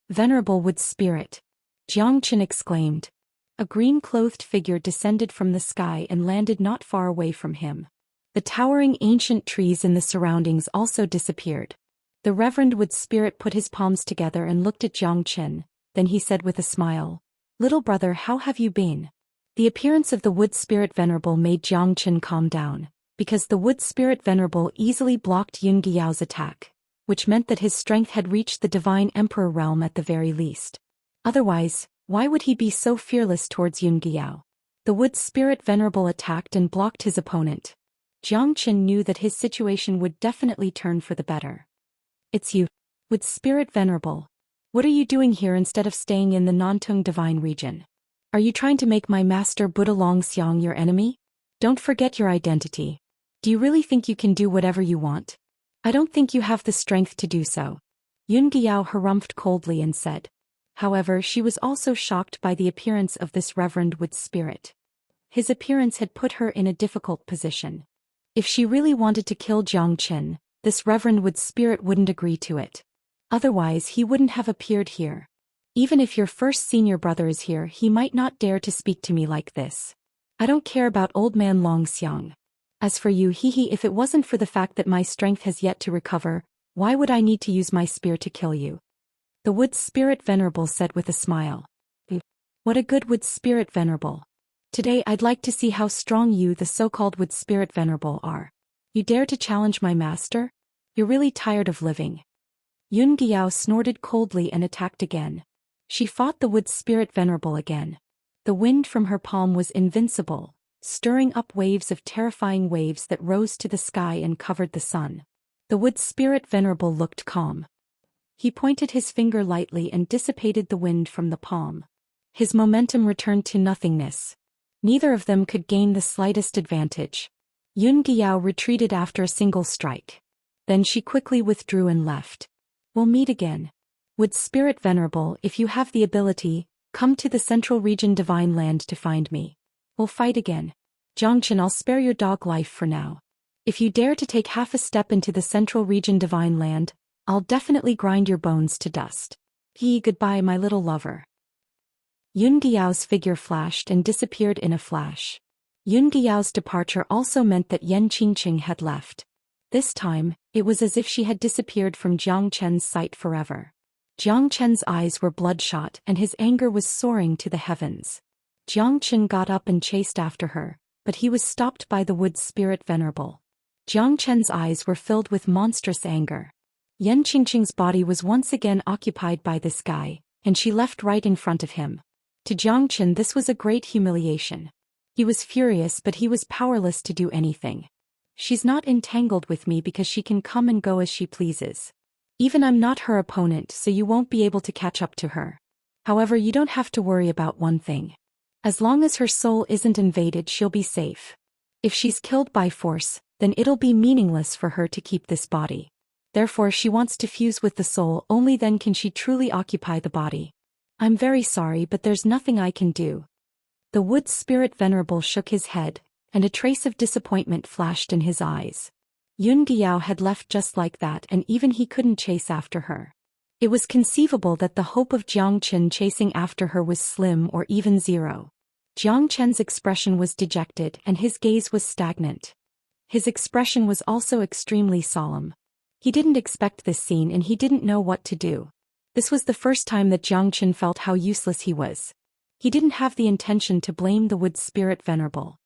"Venerable Wood Spirit!" Jiang Chen exclaimed. A green-clothed figure descended from the sky and landed not far away from him. The towering ancient trees in the surroundings also disappeared. The Reverend Wood Spirit put his palms together and looked at Jiang Chen, then he said with a smile, "Little brother, how have you been?" The appearance of the Wood Spirit Venerable made Jiang Chen calm down, because the Wood Spirit Venerable easily blocked Yun Giao's attack, which meant that his strength had reached the Divine Emperor realm at the very least. Otherwise, why would he be so fearless towards Yun Giao? The Wood Spirit Venerable attacked and blocked his opponent. Jiang Chen knew that his situation would definitely turn for the better. "It's you, Wood Spirit Venerable. What are you doing here instead of staying in the Nantung Divine region? Are you trying to make my master Buddha Long Xiang your enemy? Don't forget your identity. Do you really think you can do whatever you want? I don't think you have the strength to do so." Yun Giao harumphed coldly and said. However, she was also shocked by the appearance of this Reverend Wood Spirit. His appearance had put her in a difficult position. If she really wanted to kill Jiang Chen, this Reverend Wood Spirit wouldn't agree to it. Otherwise, he wouldn't have appeared here. "Even if your first senior brother is here, he might not dare to speak to me like this. I don't care about old man Long Xiang. As for you, if it wasn't for the fact that my strength has yet to recover, why would I need to use my spear to kill you?" The Wood Spirit Venerable said with a smile. "What a good Wood Spirit Venerable. Today I'd like to see how strong you, the so-called Wood Spirit Venerable, are. You dare to challenge my master? You're really tired of living." Yun Giao snorted coldly and attacked again. She fought the Wood Spirit Venerable again. The wind from her palm was invincible, stirring up waves of terrifying waves that rose to the sky and covered the sun. The Wood Spirit Venerable looked calm. He pointed his finger lightly and dissipated the wind from the palm. His momentum returned to nothingness. Neither of them could gain the slightest advantage. Yun Giao retreated after a single strike. Then she quickly withdrew and left. "We'll meet again. Wood Spirit Venerable, if you have the ability, come to the Central Region Divine Land to find me. We'll fight again. Jiang Chen, I'll spare your dog life for now. If you dare to take half a step into the Central Region Divine Land, I'll definitely grind your bones to dust. Goodbye, my little lover." Yun Giao's figure flashed and disappeared in a flash. Yun Giao's departure also meant that Yan Qingqing had left. This time, it was as if she had disappeared from Jiang Chen's sight forever. Jiang Chen's eyes were bloodshot and his anger was soaring to the heavens. Jiang Chen got up and chased after her, but he was stopped by the Wood Spirit Venerable. Jiang Chen's eyes were filled with monstrous anger. Yan Qingqing's body was once again occupied by this guy, and she left right in front of him. To Jiang Chen this was a great humiliation. He was furious, but he was powerless to do anything. "She's not entangled with me because she can come and go as she pleases. Even I'm not her opponent, so you won't be able to catch up to her. However, you don't have to worry about one thing. As long as her soul isn't invaded, she'll be safe. If she's killed by force, then it'll be meaningless for her to keep this body. Therefore she wants to fuse with the soul, only then can she truly occupy the body. I'm very sorry, but there's nothing I can do." The Wood Spirit Venerable shook his head, and a trace of disappointment flashed in his eyes. Yun Giao had left just like that, and even he couldn't chase after her. It was conceivable that the hope of Jiang Chen chasing after her was slim or even zero. Jiang Chen's expression was dejected and his gaze was stagnant. His expression was also extremely solemn. He didn't expect this scene and he didn't know what to do. This was the first time that Jiang Chen felt how useless he was. He didn't have the intention to blame the wood spirit venerable.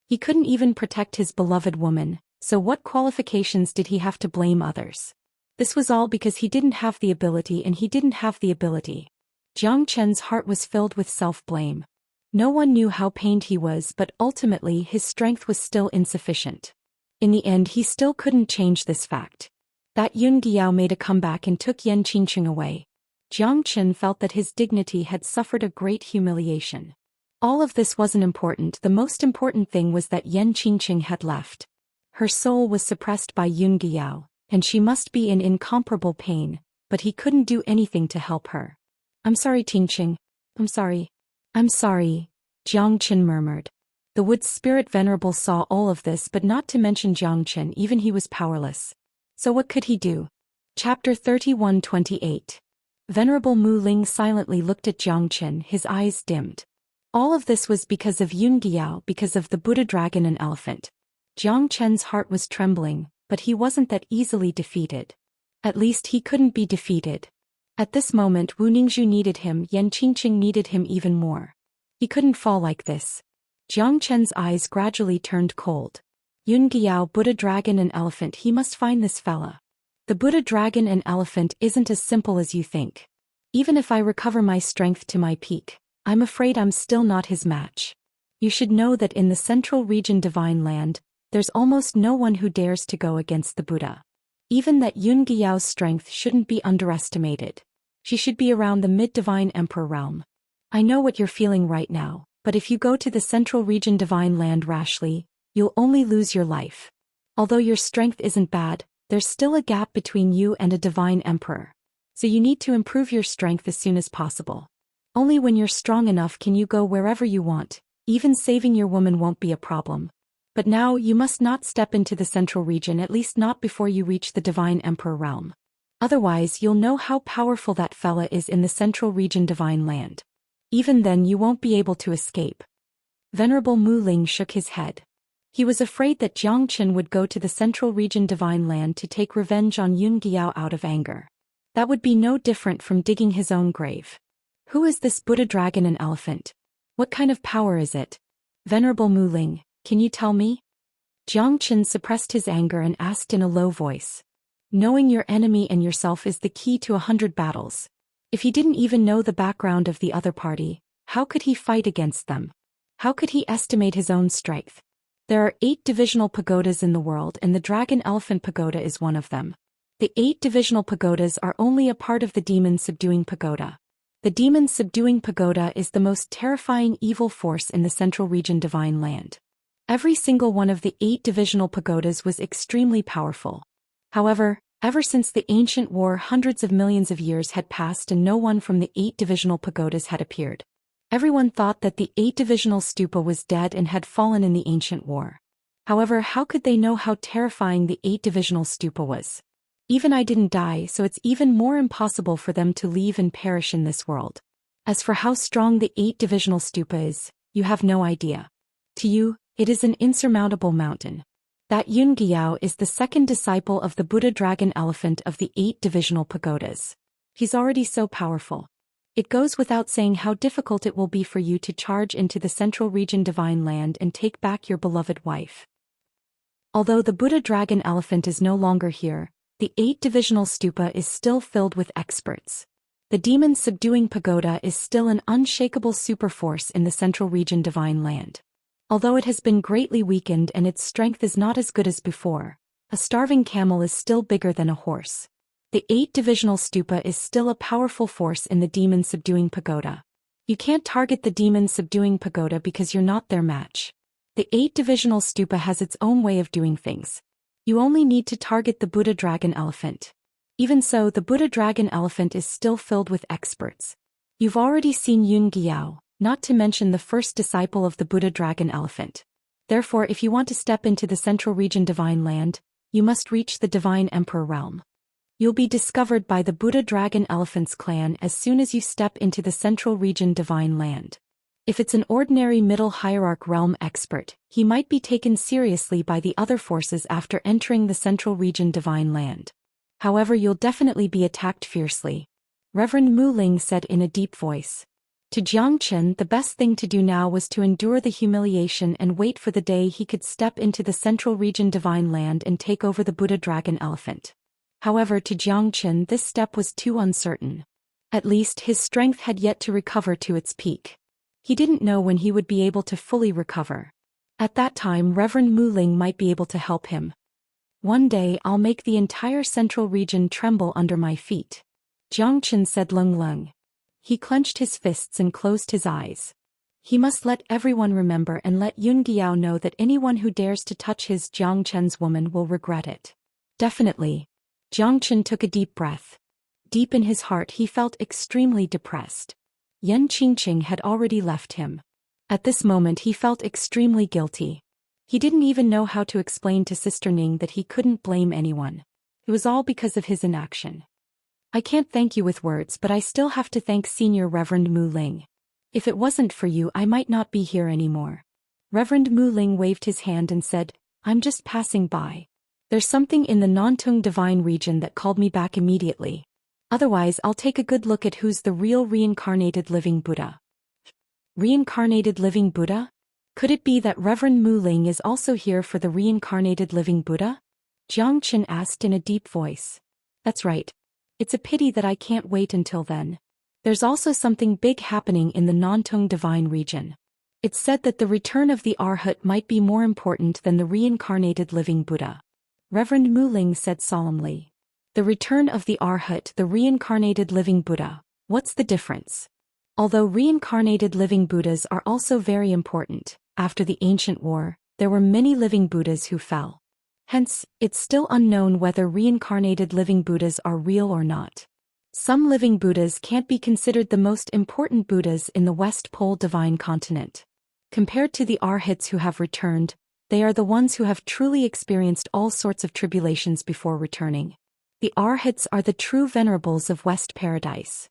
He couldn't even protect his beloved woman, so what qualifications did he have to blame others? This was all because he didn't have the ability and he didn't have the ability. Jiang Chen's heart was filled with self-blame. No one knew how pained he was, but ultimately his strength was still insufficient. In the end, he still couldn't change this fact. That Yun Giao made a comeback and took Yan Qingqing away. Jiang Chen felt that his dignity had suffered a great humiliation. All of this wasn't important. The most important thing was that Yan Qingqing had left. Her soul was suppressed by Yun Giao, and she must be in incomparable pain, but he couldn't do anything to help her. "I'm sorry, Qingqing. I'm sorry. I'm sorry," Jiang Chen murmured. The wood spirit venerable saw all of this, but not to mention Jiang Chen, even he was powerless. So what could he do? Chapter 31:28. Venerable Mu Ling silently looked at Jiang Chen, his eyes dimmed. All of this was because of Yun Giao, because of the Buddha dragon and elephant. Jiang Chen's heart was trembling, but he wasn't that easily defeated. At least he couldn't be defeated. At this moment Wu Ningzhu needed him, Yan Qingqing needed him even more. He couldn't fall like this. Jiang Chen's eyes gradually turned cold. Yun Giao, Buddha dragon and elephant, he must find this fella. The Buddha dragon and elephant isn't as simple as you think. Even if I recover my strength to my peak, I'm afraid I'm still not his match. You should know that in the central region Divine Land, there's almost no one who dares to go against the Buddha. Even that Yun Giao's strength shouldn't be underestimated. She should be around the mid-divine emperor realm. I know what you're feeling right now, but if you go to the central region Divine Land rashly, you'll only lose your life. Although your strength isn't bad, there's still a gap between you and a divine emperor. So you need to improve your strength as soon as possible. Only when you're strong enough can you go wherever you want. Even saving your woman won't be a problem. But now you must not step into the central region, at least not before you reach the divine emperor realm. Otherwise you'll know how powerful that fella is in the central region Divine Land. Even then you won't be able to escape. Venerable Mu Ling shook his head. He was afraid that Jiang Chen would go to the central region Divine Land to take revenge on Yun Giao out of anger. That would be no different from digging his own grave. Who is this Buddha dragon and elephant? What kind of power is it? Venerable Mu Ling, can you tell me? Jiang Chen suppressed his anger and asked in a low voice. Knowing your enemy and yourself is the key to 100 battles. If he didn't even know the background of the other party, how could he fight against them? How could he estimate his own strength? There are 8 divisional pagodas in the world, and the Dragon Elephant Pagoda is one of them. The 8 divisional pagodas are only a part of the Demon Subduing Pagoda. The Demon Subduing Pagoda is the most terrifying evil force in the central region Divine Land. Every single one of the 8 divisional pagodas was extremely powerful. However, ever since the ancient war, hundreds of millions of years had passed and no one from the 8 divisional pagodas had appeared. Everyone thought that the 8 divisional stupa was dead and had fallen in the ancient war. However, how could they know how terrifying the 8 divisional stupa was? Even I didn't die, so it's even more impossible for them to leave and perish in this world. As for how strong the 8 divisional stupa is, you have no idea. To you, it is an insurmountable mountain. That Yun Giao is the second disciple of the Buddha dragon elephant of the 8 divisional pagodas. He's already so powerful. It goes without saying how difficult it will be for you to charge into the central region Divine Land and take back your beloved wife. Although the Buddha dragon elephant is no longer here, the 8 divisional stupa is still filled with experts. The Demon Subduing Pagoda is still an unshakable superforce in the central region Divine Land. Although it has been greatly weakened and its strength is not as good as before, a starving camel is still bigger than a horse. The 8 divisional stupa is still a powerful force in the Demon Subduing Pagoda. You can't target the Demon Subduing Pagoda because you're not their match. The 8 divisional stupa has its own way of doing things. You only need to target the Buddha dragon elephant. Even so, the Buddha dragon elephant is still filled with experts. You've already seen Yun Giao, not to mention the first disciple of the Buddha dragon elephant. Therefore, if you want to step into the central region Divine Land, you must reach the divine emperor realm. You'll be discovered by the Buddha dragon elephant's clan as soon as you step into the central region Divine Land. If it's an ordinary middle hierarch realm expert, he might be taken seriously by the other forces after entering the central region Divine Land. However, you'll definitely be attacked fiercely. Reverend Mu Ling said in a deep voice. To Jiang Chen, the best thing to do now was to endure the humiliation and wait for the day he could step into the Central Region Divine Land and take over the Buddha Dragon Elephant. However, to Jiang Chen this step was too uncertain. At least his strength had yet to recover to its peak. He didn't know when he would be able to fully recover. At that time Reverend Mu Ling might be able to help him. One day I'll make the entire Central Region tremble under my feet. Jiang Chen said Lung Lung. He clenched his fists and closed his eyes. He must let everyone remember and let Yun Giao know that anyone who dares to touch his Jiang Chen's woman will regret it. Definitely. Jiang Chen took a deep breath. Deep in his heart he felt extremely depressed. Yan Qingqing had already left him. At this moment he felt extremely guilty. He didn't even know how to explain to Sister Ning that he couldn't blame anyone. It was all because of his inaction. I can't thank you with words, but I still have to thank Senior Reverend Mu Ling. If it wasn't for you I might not be here anymore. Reverend Mu Ling waved his hand and said, I'm just passing by. There's something in the Nantung Divine Region that called me back immediately. Otherwise I'll take a good look at who's the real reincarnated living Buddha. Reincarnated living Buddha? Could it be that Reverend Mu Ling is also here for the reincarnated living Buddha? Jiang Chen asked in a deep voice. That's right. It's a pity that I can't wait until then. There's also something big happening in the Nantung Divine Region. It's said that the return of the Arhat might be more important than the reincarnated living Buddha. Reverend Mu Ling said solemnly. The return of the Arhat, the reincarnated living Buddha. What's the difference? Although reincarnated living Buddhas are also very important, after the ancient war, there were many living Buddhas who fell. Hence, it's still unknown whether reincarnated living Buddhas are real or not. Some living Buddhas can't be considered the most important Buddhas in the West Pole Divine Continent. Compared to the Arhats who have returned, they are the ones who have truly experienced all sorts of tribulations before returning. The Arhats are the true venerables of West Paradise.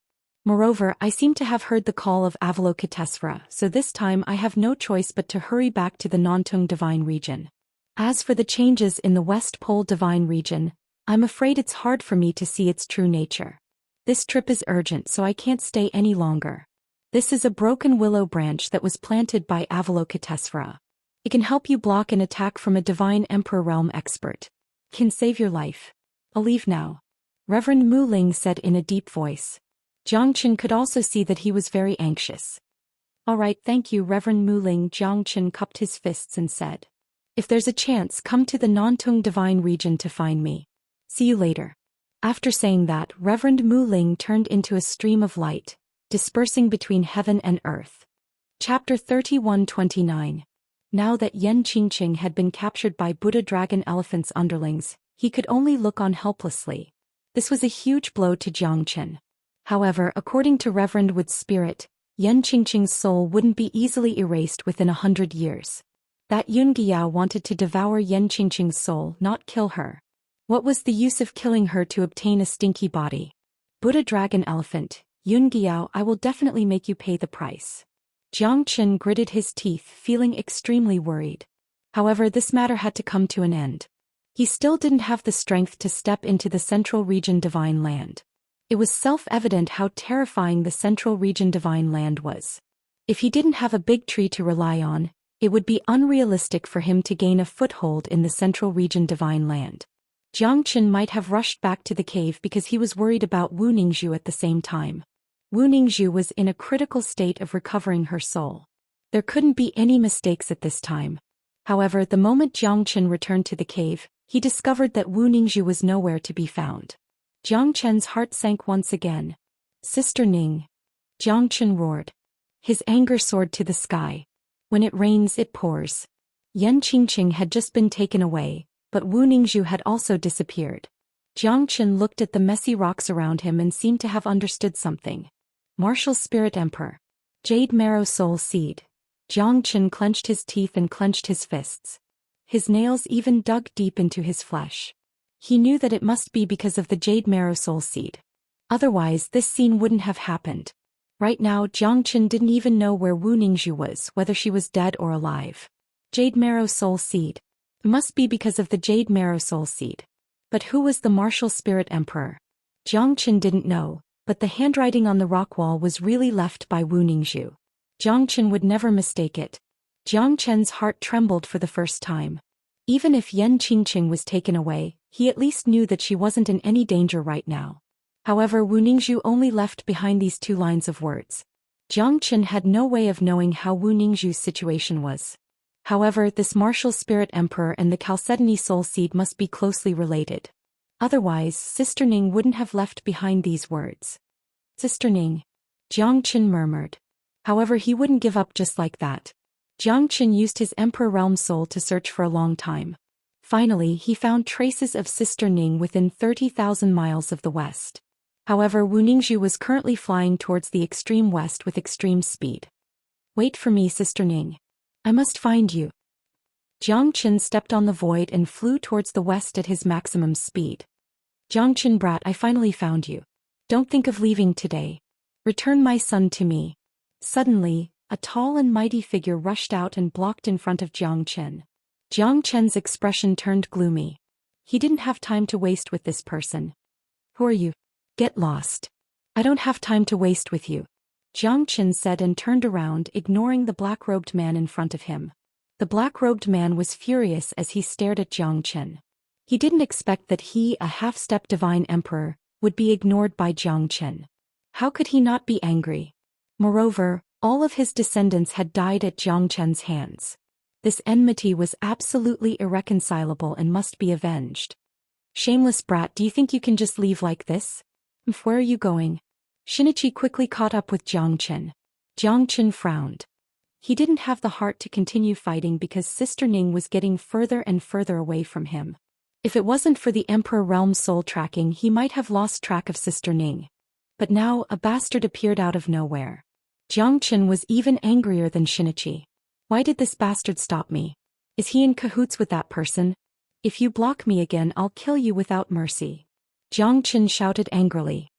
Moreover, I seem to have heard the call of Avalokitesvara, so this time I have no choice but to hurry back to the Nantung Divine Region. As for the changes in the West Pole Divine Region, I'm afraid it's hard for me to see its true nature. This trip is urgent, so I can't stay any longer. This is a broken willow branch that was planted by Avalokitesvara. It can help you block an attack from a Divine Emperor Realm expert. It can save your life. I'll leave now. Reverend Mu Ling said in a deep voice. Jiang Chen could also see that he was very anxious. All right, thank you, Reverend Mu Ling. Jiang Chen cupped his fists and said. If there's a chance, come to the Nantung Divine Region to find me. See you later. After saying that, Reverend Mu Ling turned into a stream of light, dispersing between heaven and earth. Chapter 31-29. Now that Yan Qingqing had been captured by Buddha Dragon Elephant's underlings, he could only look on helplessly. This was a huge blow to Jiang Chen. However, according to Reverend Wood's spirit, Yan Qingqing's soul wouldn't be easily erased within 100 years. That Yun Giao wanted to devour Yan Qingqing's soul, not kill her. What was the use of killing her to obtain a stinky body? Buddha Dragon Elephant, Yun Giao, I will definitely make you pay the price. Jiang Chen gritted his teeth, feeling extremely worried. However, this matter had to come to an end. He still didn't have the strength to step into the Central Region Divine Land. It was self-evident how terrifying the Central Region Divine Land was. If he didn't have a big tree to rely on, it would be unrealistic for him to gain a foothold in the Central Region Divine Land. Jiang Chen might have rushed back to the cave because he was worried about Wu Ningzhu at the same time. Wu Ningzhu was in a critical state of recovering her soul. There couldn't be any mistakes at this time. However, the moment Jiang Chen returned to the cave, he discovered that Wu Ningzhu was nowhere to be found. Jiang Chen's heart sank once again. Sister Ning. Jiang Chen roared. His anger soared to the sky. When it rains, it pours. Yan Qingqing had just been taken away, but Wu Ningzhu had also disappeared. Jiang Chen looked at the messy rocks around him and seemed to have understood something. Martial Spirit Emperor. Jade Marrow Soul Seed. Jiang Chen clenched his teeth and clenched his fists. His nails even dug deep into his flesh. He knew that it must be because of the Jade Marrow Soul Seed. Otherwise, this scene wouldn't have happened. Right now, Jiang Chen didn't even know where Wu Ningzhu was, whether she was dead or alive. Jade Marrow Soul Seed. It must be because of the Jade Marrow Soul Seed. But who was the Martial Spirit Emperor? Jiang Chen didn't know. But the handwriting on the rock wall was really left by Wu Ningzhu. Jiang Chen would never mistake it. Jiang Chen's heart trembled for the first time. Even if Yan Qingqing was taken away, he at least knew that she wasn't in any danger right now. However, Wu Ningzhu only left behind these 2 lines of words. Jiang Chen had no way of knowing how Wu Ningzhu's situation was. However, this martial spirit emperor and the Chalcedony soul seed must be closely related. Otherwise, Sister Ning wouldn't have left behind these words. Sister Ning. Jiang Chen murmured. However, he wouldn't give up just like that. Jiang Chen used his Emperor Realm soul to search for a long time. Finally, he found traces of Sister Ning within 30,000 miles of the west. However, Wu Ningzhu was currently flying towards the extreme west with extreme speed. Wait for me, Sister Ning. I must find you. Jiang Chen stepped on the void and flew towards the west at his maximum speed. Jiang Chen brat, I finally found you. Don't think of leaving today. Return my son to me. Suddenly, a tall and mighty figure rushed out and blocked in front of Jiang Chen. Jiang Chen's expression turned gloomy. He didn't have time to waste with this person. Who are you? Get lost. I don't have time to waste with you. Jiang Chen said and turned around, ignoring the black-robed man in front of him. The black-robed man was furious as he stared at Jiang Chen. He didn't expect that he, a half-step divine emperor, would be ignored by Jiang Chen. How could he not be angry? Moreover, all of his descendants had died at Jiang Chen's hands. This enmity was absolutely irreconcilable and must be avenged. Shameless brat, do you think you can just leave like this? Where are you going? Shinichi quickly caught up with Jiang Chen. Jiang Chen frowned. He didn't have the heart to continue fighting because Sister Ning was getting further and further away from him. If it wasn't for the Emperor Realm soul tracking, he might have lost track of Sister Ning. But now, a bastard appeared out of nowhere. Jiang Chen was even angrier than Shinichi. Why did this bastard stop me? Is he in cahoots with that person? If you block me again, I'll kill you without mercy. Jiang Chen shouted angrily.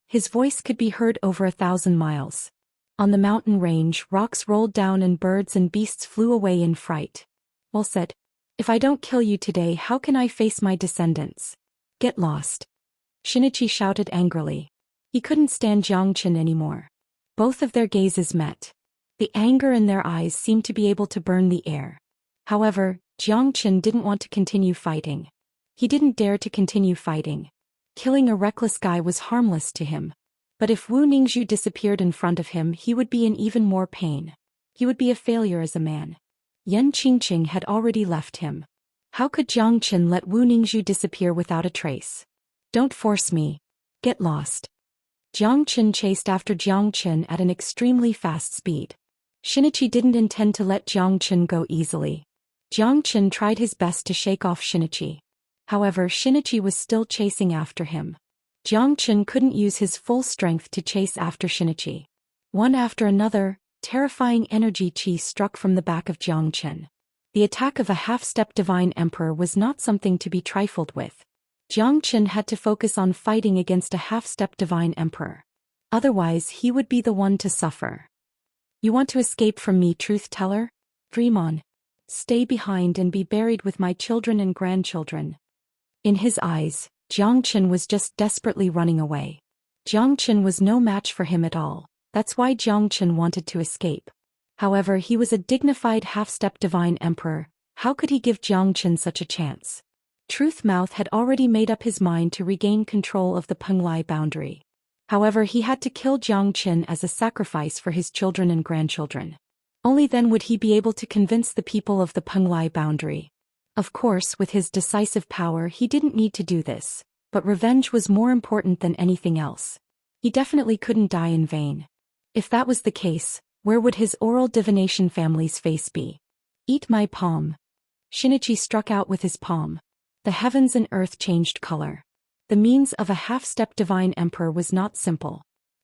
His voice could be heard over 1,000 miles. On the mountain range, rocks rolled down and birds and beasts flew away in fright. Well said. If I don't kill you today, how can I face my descendants? Get lost. Shinichi shouted angrily. He couldn't stand Jiang Chen anymore. Both of their gazes met. The anger in their eyes seemed to be able to burn the air. However, Jiang Chen didn't want to continue fighting. He didn't dare to continue fighting. Killing a reckless guy was harmless to him. But if Wu Ningzhu disappeared in front of him, he would be in even more pain. He would be a failure as a man. Yan Qingqing had already left him. How could Jiang Chen let Wu Ningzhu disappear without a trace? Don't force me. Get lost. Jiang Chen chased after Jiang Chen at an extremely fast speed. Shinichi didn't intend to let Jiang Chen go easily. Jiang Chen tried his best to shake off Shinichi. However, Shinichi was still chasing after him. Jiang Chen couldn't use his full strength to chase after Shinichi. One after another, terrifying energy chi struck from the back of Jiang Chen. The attack of a half-step divine emperor was not something to be trifled with. Jiang Chen had to focus on fighting against a half-step divine emperor. Otherwise, he would be the one to suffer. You want to escape from me, truth teller? Dream on. Stay behind and be buried with my children and grandchildren. In his eyes, Jiang Chen was just desperately running away. Jiang Chen was no match for him at all. That's why Jiang Chen wanted to escape. However, he was a dignified half-step divine emperor. How could he give Jiang Chen such a chance? Truth Mouth had already made up his mind to regain control of the Penglai boundary. However, he had to kill Jiang Chen as a sacrifice for his children and grandchildren. Only then would he be able to convince the people of the Penglai boundary. Of course, with his decisive power, he didn't need to do this, but revenge was more important than anything else. He definitely couldn't die in vain. If that was the case, where would his oral divination family's face be? Eat my palm. Shinichi struck out with his palm. The heavens and earth changed color. The means of a half-step divine emperor was not simple.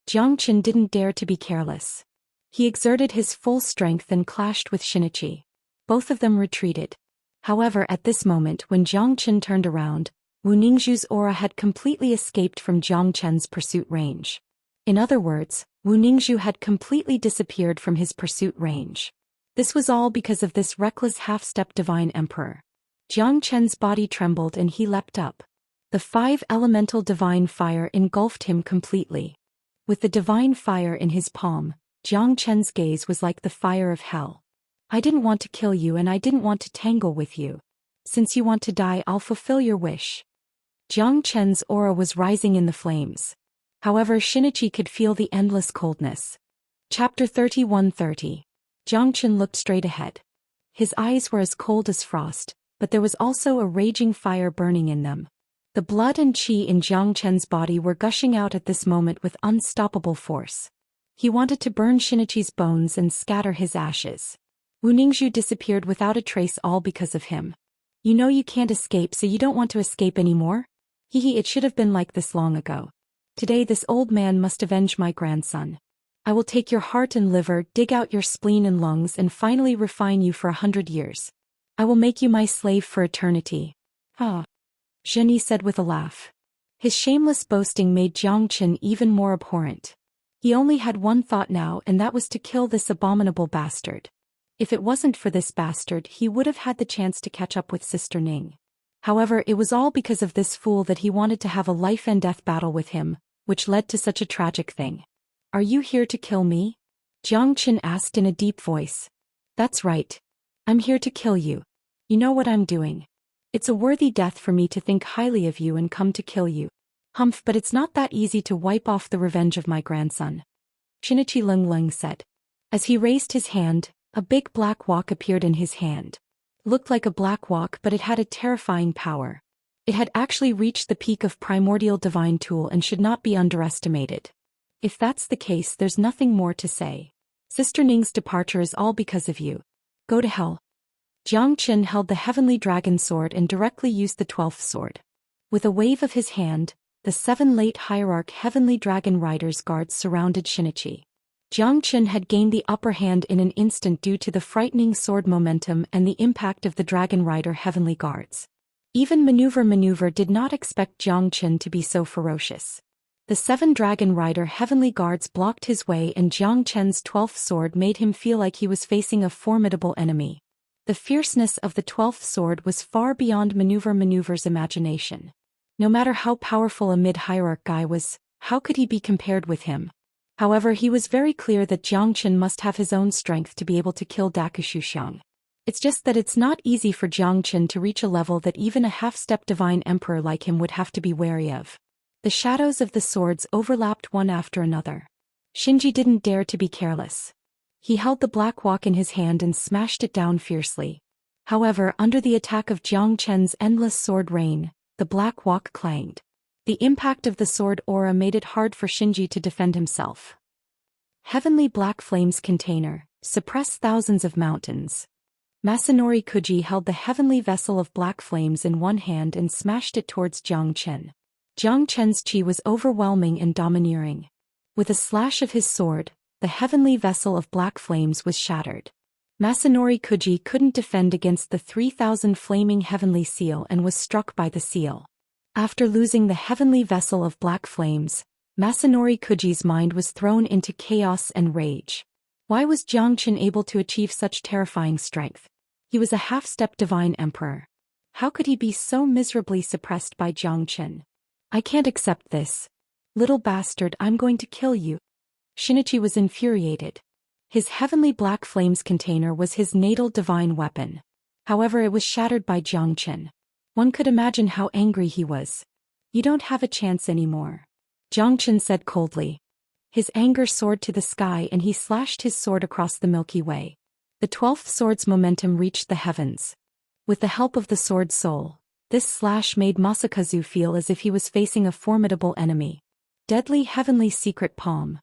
Jiang Chen didn't dare to be careless. He exerted his full strength and clashed with Shinichi. Both of them retreated. However, at this moment when Jiang Chen turned around, Wu Ningzhu's aura had completely escaped from Jiang Chen's pursuit range. In other words, Wu Ningzhu had completely disappeared from his pursuit range. This was all because of this reckless half-step divine emperor. Jiang Chen's body trembled and he leapt up. The 5 elemental divine fire engulfed him completely. With the divine fire in his palm, Jiang Chen's gaze was like the fire of hell. I didn't want to kill you and I didn't want to tangle with you. Since you want to die, I'll fulfill your wish. Jiang Chen's aura was rising in the flames. However, Shinichi could feel the endless coldness. Chapter 31:30. Jiang Chen looked straight ahead. His eyes were as cold as frost, but there was also a raging fire burning in them. The blood and qi in Jiang Chen's body were gushing out at this moment with unstoppable force. He wanted to burn Shinichi's bones and scatter his ashes. Wu Ningzhu disappeared without a trace, all because of him. You know you can't escape, so you don't want to escape anymore? Hehe, it should have been like this long ago. Today this old man must avenge my grandson. I will take your heart and liver, dig out your spleen and lungs, and finally refine you for 100 years. I will make you my slave for eternity. Ah. Zheni said with a laugh. His shameless boasting made Jiang Chen even more abhorrent. He only had one thought now, and that was to kill this abominable bastard. If it wasn't for this bastard, he would have had the chance to catch up with Sister Ning. However, it was all because of this fool that he wanted to have a life-and-death battle with him, which led to such a tragic thing. Are you here to kill me? Jiang Chen asked in a deep voice. That's right. I'm here to kill you. You know what I'm doing. It's a worthy death for me to think highly of you and come to kill you. Humph, but it's not that easy to wipe off the revenge of my grandson. Shinichi Leng said. As he raised his hand, a big black wok appeared in his hand. Looked like a black wok, but it had a terrifying power. It had actually reached the peak of primordial divine tool and should not be underestimated. If that's the case, there's nothing more to say. Sister Ning's departure is all because of you. Go to hell. Jiang Chen held the heavenly dragon sword and directly used the 12th sword. With a wave of his hand, the 7 late hierarch heavenly dragon riders guards surrounded Shinichi. Jiang Chen had gained the upper hand in an instant due to the frightening sword momentum and the impact of the Dragon Rider heavenly guards. Even Maneuver did not expect Jiang Chen to be so ferocious. The 7 Dragon Rider heavenly guards blocked his way, and Jiang Chen's 12th sword made him feel like he was facing a formidable enemy. The fierceness of the 12th sword was far beyond Maneuver's imagination. No matter how powerful a mid-hierarch guy was, how could he be compared with him? However, he was very clear that Jiang Chen must have his own strength to be able to kill Dakushu Xiang. It's just that it's not easy for Jiang Chen to reach a level that even a half-step divine emperor like him would have to be wary of. The shadows of the swords overlapped one after another. Shinji didn't dare to be careless. He held the black wok in his hand and smashed it down fiercely. However, under the attack of Jiang Chen's endless sword rain, the black wok clanged. The impact of the sword aura made it hard for Shinji to defend himself. Heavenly Black Flames Container, suppress thousands of mountains. Masanori Kuji held the heavenly vessel of black flames in one hand and smashed it towards Jiang Chen. Jiang Chen's chi was overwhelming and domineering. With a slash of his sword, the heavenly vessel of black flames was shattered. Masanori Kuji couldn't defend against the 3,000 flaming heavenly seal and was struck by the seal. After losing the heavenly vessel of black flames, Masanori Kuji's mind was thrown into chaos and rage. Why was Jiang Chen able to achieve such terrifying strength? He was a half-step divine emperor. How could he be so miserably suppressed by Jiang Chen? I can't accept this. Little bastard, I'm going to kill you. Shinichi was infuriated. His heavenly black flames container was his natal divine weapon. However, it was shattered by Jiang Chen. One could imagine how angry he was. You don't have a chance anymore. Jiang Chen said coldly. His anger soared to the sky and he slashed his sword across the Milky Way. The 12th sword's momentum reached the heavens. With the help of the sword soul, this slash made Masakazu feel as if he was facing a formidable enemy. Deadly heavenly secret palm.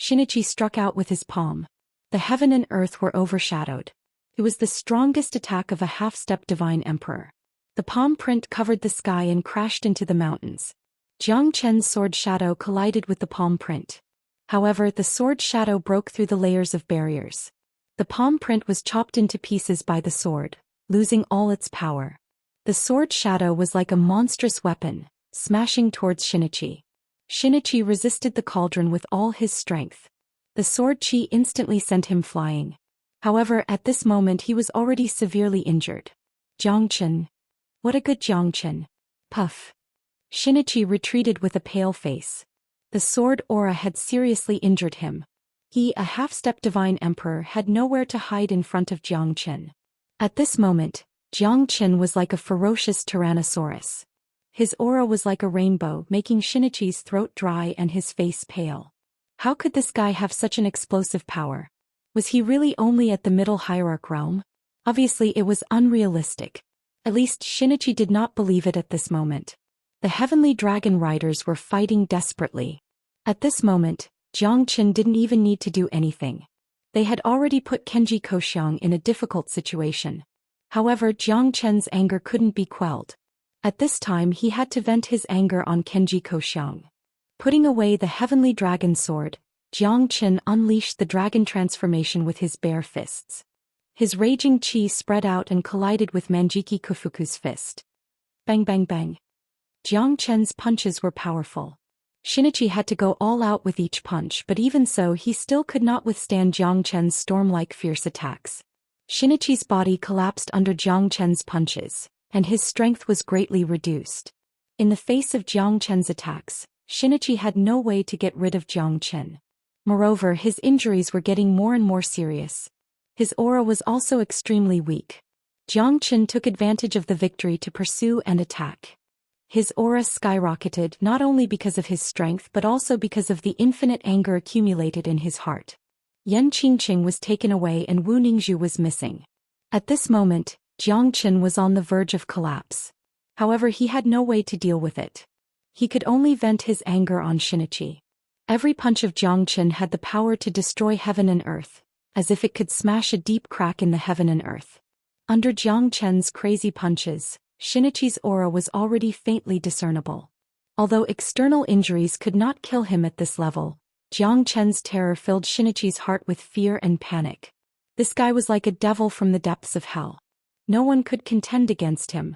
Shinichi struck out with his palm. The heaven and earth were overshadowed. It was the strongest attack of a half-step divine emperor. The palm print covered the sky and crashed into the mountains. Jiang Chen's sword shadow collided with the palm print. However, the sword shadow broke through the layers of barriers. The palm print was chopped into pieces by the sword, losing all its power. The sword shadow was like a monstrous weapon, smashing towards Shinichi. Shinichi resisted the cauldron with all his strength. The sword chi instantly sent him flying. However, at this moment he was already severely injured. Jiang Chen. What a good Jiang Chen. Puff. Shinichi retreated with a pale face. The sword aura had seriously injured him. He, a half-step divine emperor, had nowhere to hide in front of Zhou Xian. At this moment, Zhou Xian was like a ferocious tyrannosaurus. His aura was like a rainbow, making Shinichi's throat dry and his face pale. How could this guy have such an explosive power? Was he really only at the middle hierarch realm? Obviously it was unrealistic. At least Shinichi did not believe it at this moment. The heavenly dragon riders were fighting desperately. At this moment, Zhou Xian didn't even need to do anything. They had already put Kenji Koxiang in a difficult situation. However, Zhou Xian's anger couldn't be quelled. At this time he had to vent his anger on Kenji Koxiang. Putting away the heavenly dragon sword, Zhou Xian unleashed the dragon transformation with his bare fists. His raging chi spread out and collided with Manjiki Kufuku's fist. Bang bang bang. Zhou Xian's punches were powerful. Shinichi had to go all out with each punch, but even so he still could not withstand Zhou Xian's storm-like fierce attacks. Shinichi's body collapsed under Zhou Xian's punches, and his strength was greatly reduced. In the face of Zhou Xian's attacks, Shinichi had no way to get rid of Zhou Xian. Moreover, his injuries were getting more and more serious. His aura was also extremely weak. Zhou Xian took advantage of the victory to pursue and attack. His aura skyrocketed not only because of his strength but also because of the infinite anger accumulated in his heart. Yan Qingqing was taken away and Wu Ningzhu was missing. At this moment, Zhou Xian was on the verge of collapse. However, he had no way to deal with it. He could only vent his anger on Shinichi. Every punch of Zhou Xian had the power to destroy heaven and earth, as if it could smash a deep crack in the heaven and earth. Under Zhou Xian's crazy punches, Shinichi's aura was already faintly discernible. Although external injuries could not kill him at this level, Zhou Xian's terror filled Shinichi's heart with fear and panic. This guy was like a devil from the depths of hell. No one could contend against him.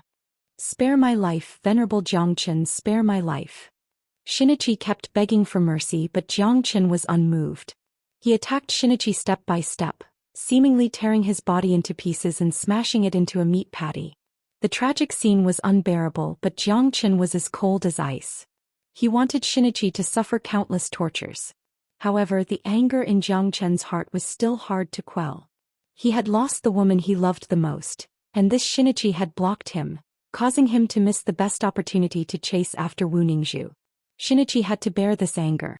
"Spare my life, venerable Zhou Xian, spare my life." Shinichi kept begging for mercy, but Zhou Xian was unmoved. He attacked Shinichi step by step, seemingly tearing his body into pieces and smashing it into a meat patty. The tragic scene was unbearable, but Zhou Xian was as cold as ice. He wanted Shinichi to suffer countless tortures. However, the anger in Zhou Xian's heart was still hard to quell. He had lost the woman he loved the most, and this Shinichi had blocked him, causing him to miss the best opportunity to chase after Wu Ningzhu. Shinichi had to bear this anger.